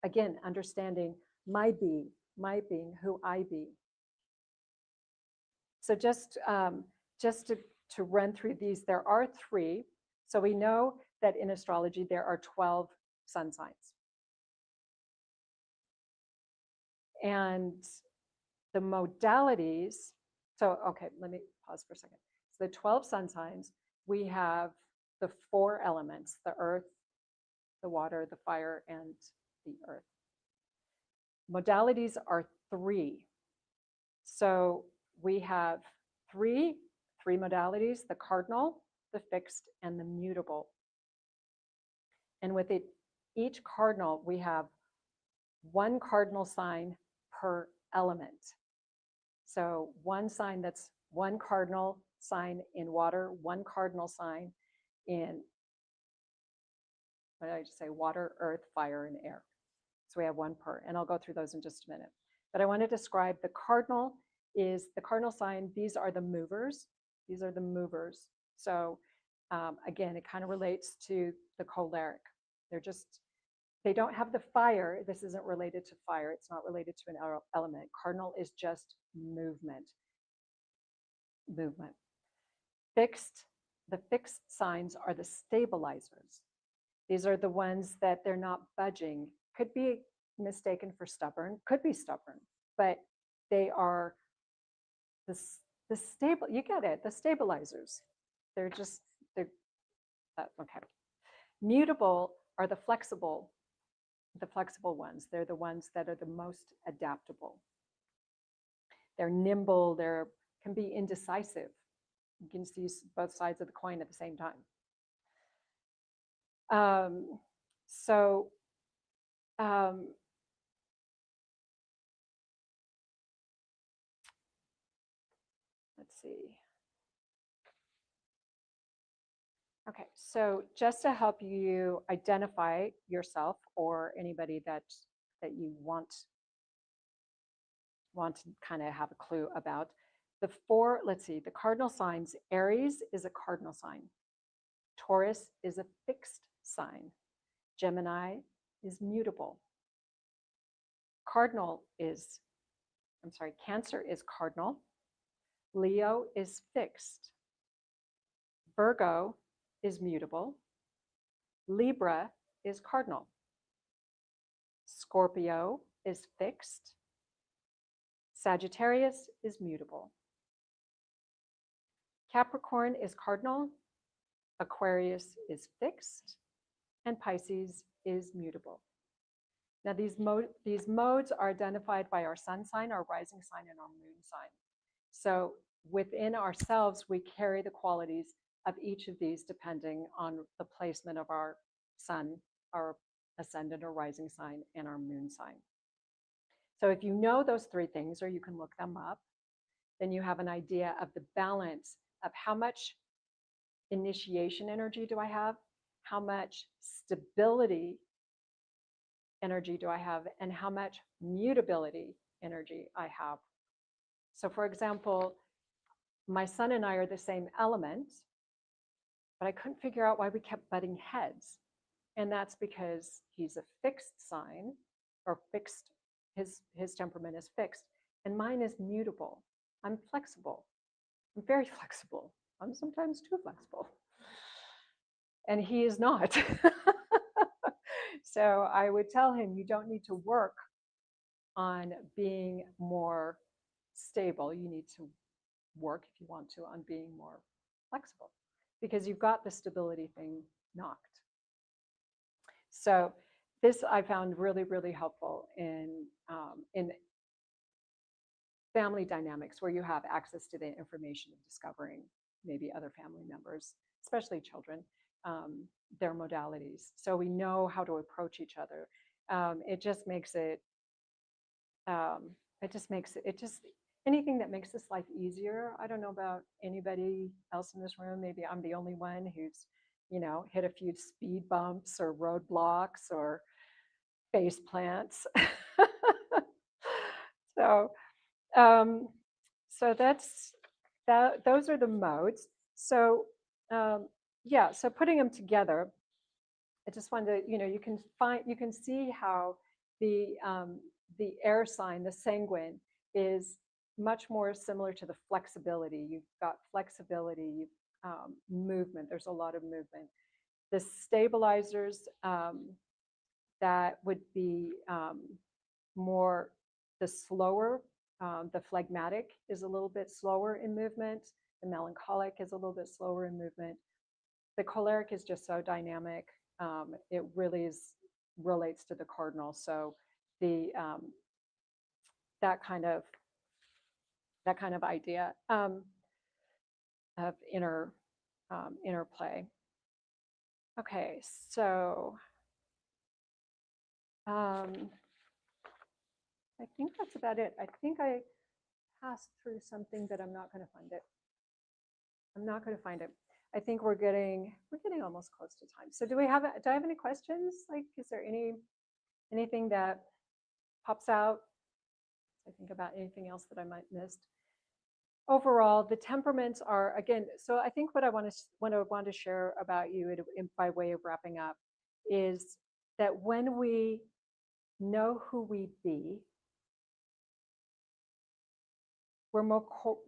again, understanding my being, who I be. So just to run through these, there are 3. So we know that in astrology, there are 12 sun signs. And the modalities, so, okay, let me pause for a second. So the 12 sun signs, we have the 4 elements, the earth, the water, the fire, and the earth. Modalities are 3. So we have three modalities: the cardinal, the fixed, and the mutable. And with each cardinal, we have 1 cardinal sign per element. So one sign that's 1 cardinal sign in water, 1 cardinal sign in, what did I just say? Water, earth, fire, and air. So we have 1 per, and I'll go through those in just a minute. But I want to describe the cardinal sign. These are the movers. These are the movers. So again, it kind of relates to the choleric. They don't have the fire. This isn't related to fire. It's not related to an element. Cardinal is just movement. The fixed signs are the stabilizers. These are the ones that they're not budging. Could be mistaken for stubborn, could be stubborn, but they are you get it, the stabilizers. They're okay. Mutable are the flexible ones. They're the ones that are the most adaptable. They're nimble, can be indecisive. You can see both sides of the coin at the same time. Let's see. Okay, so just to help you identify yourself or anybody that you want to kind of have a clue about, let's see, the cardinal signs. Aries is a cardinal sign. Taurus is a fixed sign. Gemini is mutable. Cancer is cardinal. Leo is fixed. Virgo is mutable. Libra is cardinal. Scorpio is fixed. Sagittarius is mutable. Capricorn is cardinal. Aquarius is fixed. And Pisces is mutable. Now these modes are identified by our sun sign, our rising sign, and our moon sign. So within ourselves, we carry the qualities of each of these depending on the placement of our sun, our ascendant or rising sign, and our moon sign. So if you know those three things, or you can look them up, then you have an idea of the balance of how much initiation energy do I have, how much stability energy do I have, and how much mutability energy I have. So for example, my son and I are the same element, but I couldn't figure out why we kept butting heads. And that's because he's a fixed sign, or fixed, his temperament is fixed, and mine is mutable. I'm flexible. I'm very flexible. I'm sometimes too flexible. And he is not. So I would tell him, you don't need to work on being more stable. You need to work, if you want to, on being more flexible, because you've got the stability thing knocked. So this I found really, really helpful in family dynamics, where you have access to the information of discovering maybe other family members, especially children, their modalities. So we know how to approach each other. It just makes anything that makes this life easier. I don't know about anybody else in this room. Maybe I'm the only one who's, hit a few speed bumps or roadblocks or face plants. So those are the modes. So so putting them together, I just wanted to, you can see how the air sign, the sanguine, is much more similar to the flexibility. You've got flexibility, movement. There's a lot of movement. The stabilizers, that would be more the slower. The phlegmatic is a little bit slower in movement. The melancholic is a little bit slower in movement. The choleric is just so dynamic. It really relates to the cardinal. So that kind of idea of interplay. Okay, so I think that's about it. I think I passed through something, but I'm not going to find it. I think we're getting almost close to time. So do I have any questions? Like, is there anything that pops out? I think about anything else that I might missed. Overall, the temperaments are, again, so I think what I want to share about you by way of wrapping up is that when we know who we be,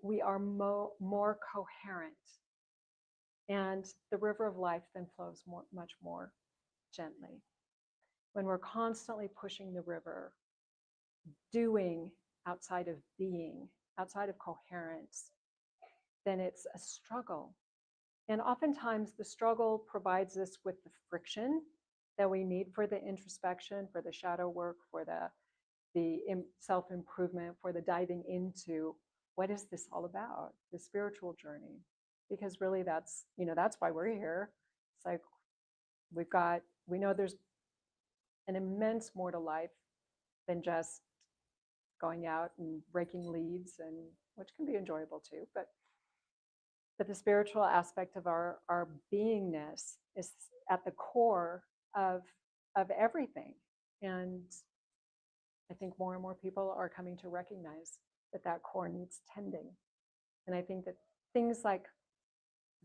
we are more coherent, and the river of life then flows much more gently. When we're constantly pushing the river, doing outside of being, outside of coherence, then it's a struggle. And oftentimes the struggle provides us with the friction that we need for the introspection, for the shadow work, for the self-improvement, for the diving into what is this all about, the spiritual journey. Because really that's, that's why we're here. It's like we know there's an immense more to life than just going out and raking leaves, and which can be enjoyable too, but the spiritual aspect of our beingness is at the core of everything. And I think more and more people are coming to recognize that core needs tending. And I think that things like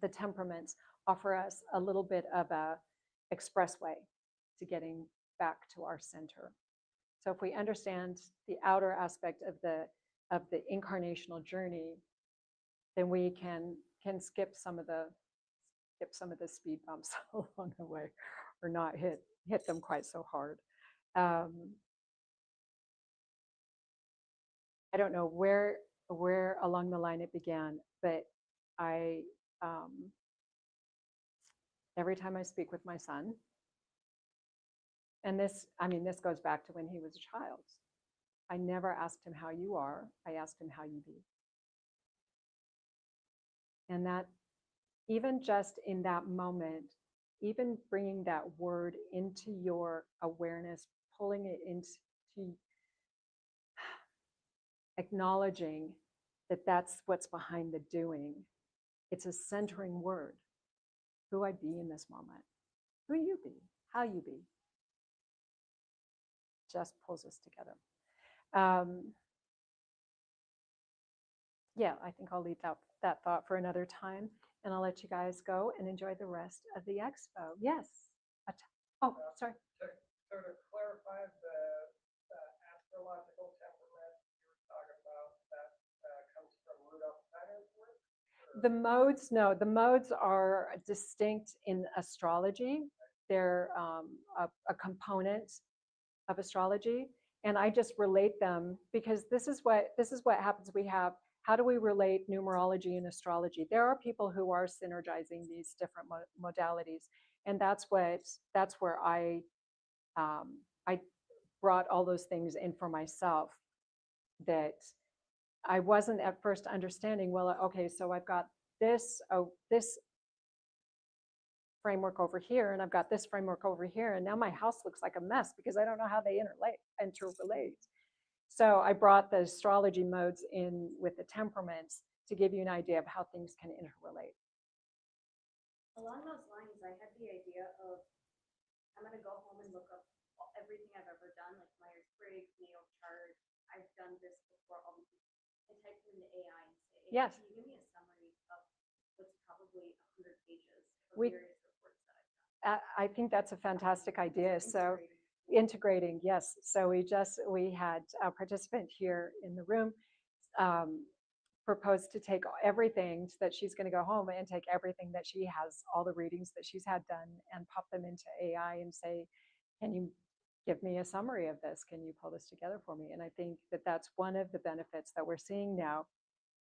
the temperaments offer us a little bit of a expressway to getting back to our center. So if we understand the outer aspect of the incarnational journey, then we can skip some of the speed bumps along the way, or not hit them quite so hard. I don't know where along the line it began, but I every time I speak with my son, and this goes back to when he was a child, I never asked him how you are, I asked him how you be. And that even just in that moment, even bringing that word into your awareness, pulling it into acknowledging that that's what's behind the doing. It's a centering word. Who I be in this moment. Who you be, how you be. Just pulls us together. Yeah, I think I'll leave that thought for another time, and I'll let you guys go and enjoy the rest of the expo. Yes. Oh, sorry. So to clarify, the astrological temperament you were talking about, that comes from Rudolf Steiner's work? The modes, no, the modes are distinct in astrology. They're a component of astrology, and I just relate them because this is what happens. We have, how do we relate numerology and astrology? There are people who are synergizing these different modalities, and that's where I brought all those things in for myself that I wasn't at first understanding. Well, okay, so I've got this framework over here, and I've got this framework over here, and now my house looks like a mess because I don't know how they interrelate. So I brought the astrology modes in with the temperaments to give you an idea of how things can interrelate. Along those lines, I had the idea of, I'm going to go home and look up everything I've ever done, like Myers-Briggs, Neo chart. I've done this before, all these, and type it into AI and say, hey, yes, can you give me a summary of what's probably 100 pages of various reports that I've done? I think that's a fantastic idea. So integrating, yes. So we had a participant here in the room propose to take everything that she's going to go home and take everything that she has, all the readings that she's had done, and pop them into AI and say, can you give me a summary of this? Can you pull this together for me? And I think that that's one of the benefits that we're seeing now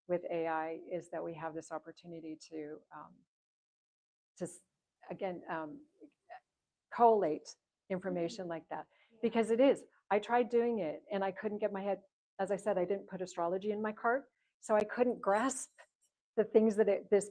with AI, is that we have this opportunity to again, collate information like that, because it is. I tried doing it and I couldn't get my head, as I said, I didn't put astrology in my cart, so I couldn't grasp the things that this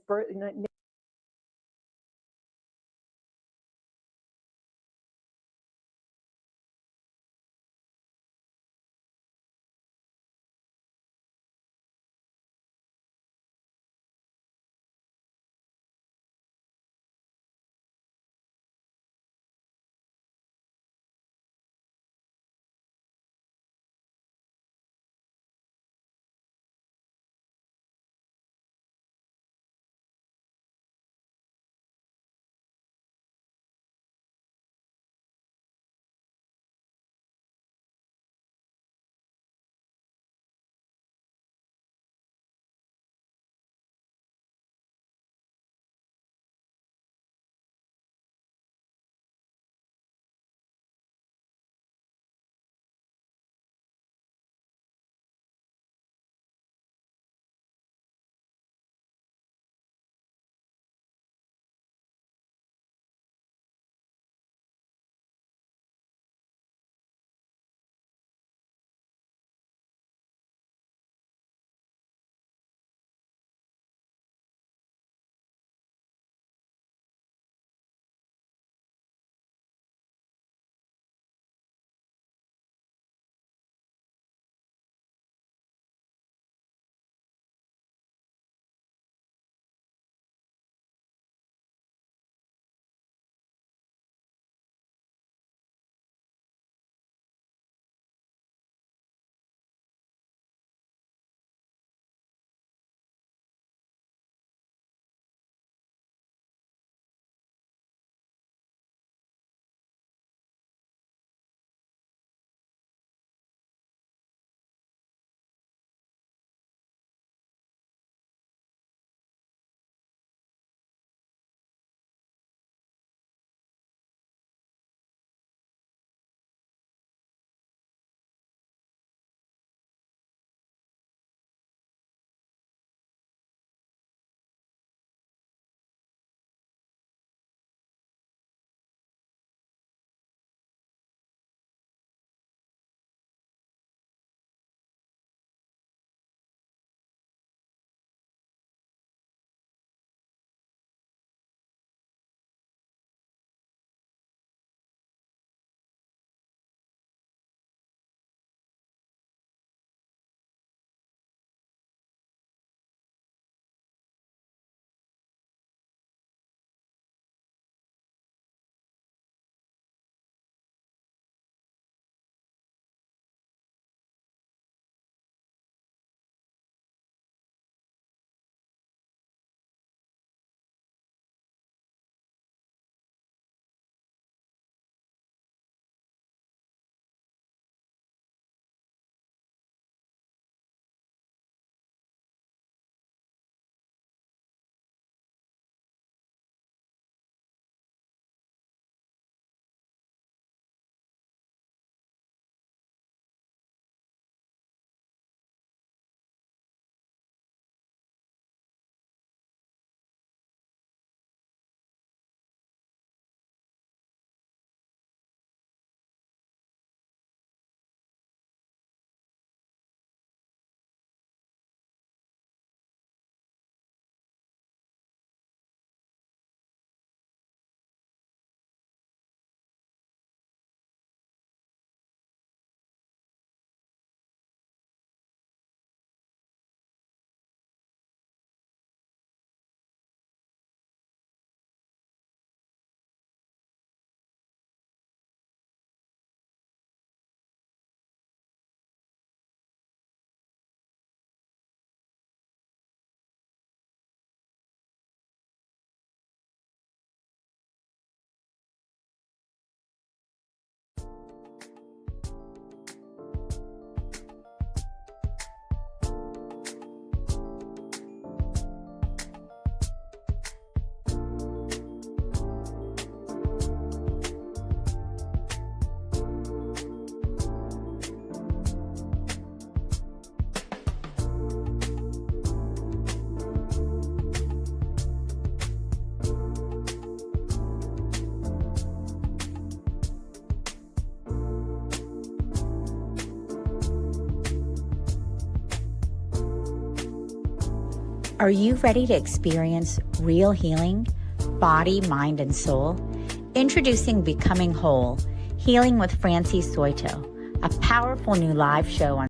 Are you ready to experience real healing, body, mind, and soul? Introducing Becoming Whole, Healing with Francie Soito, a powerful new live show on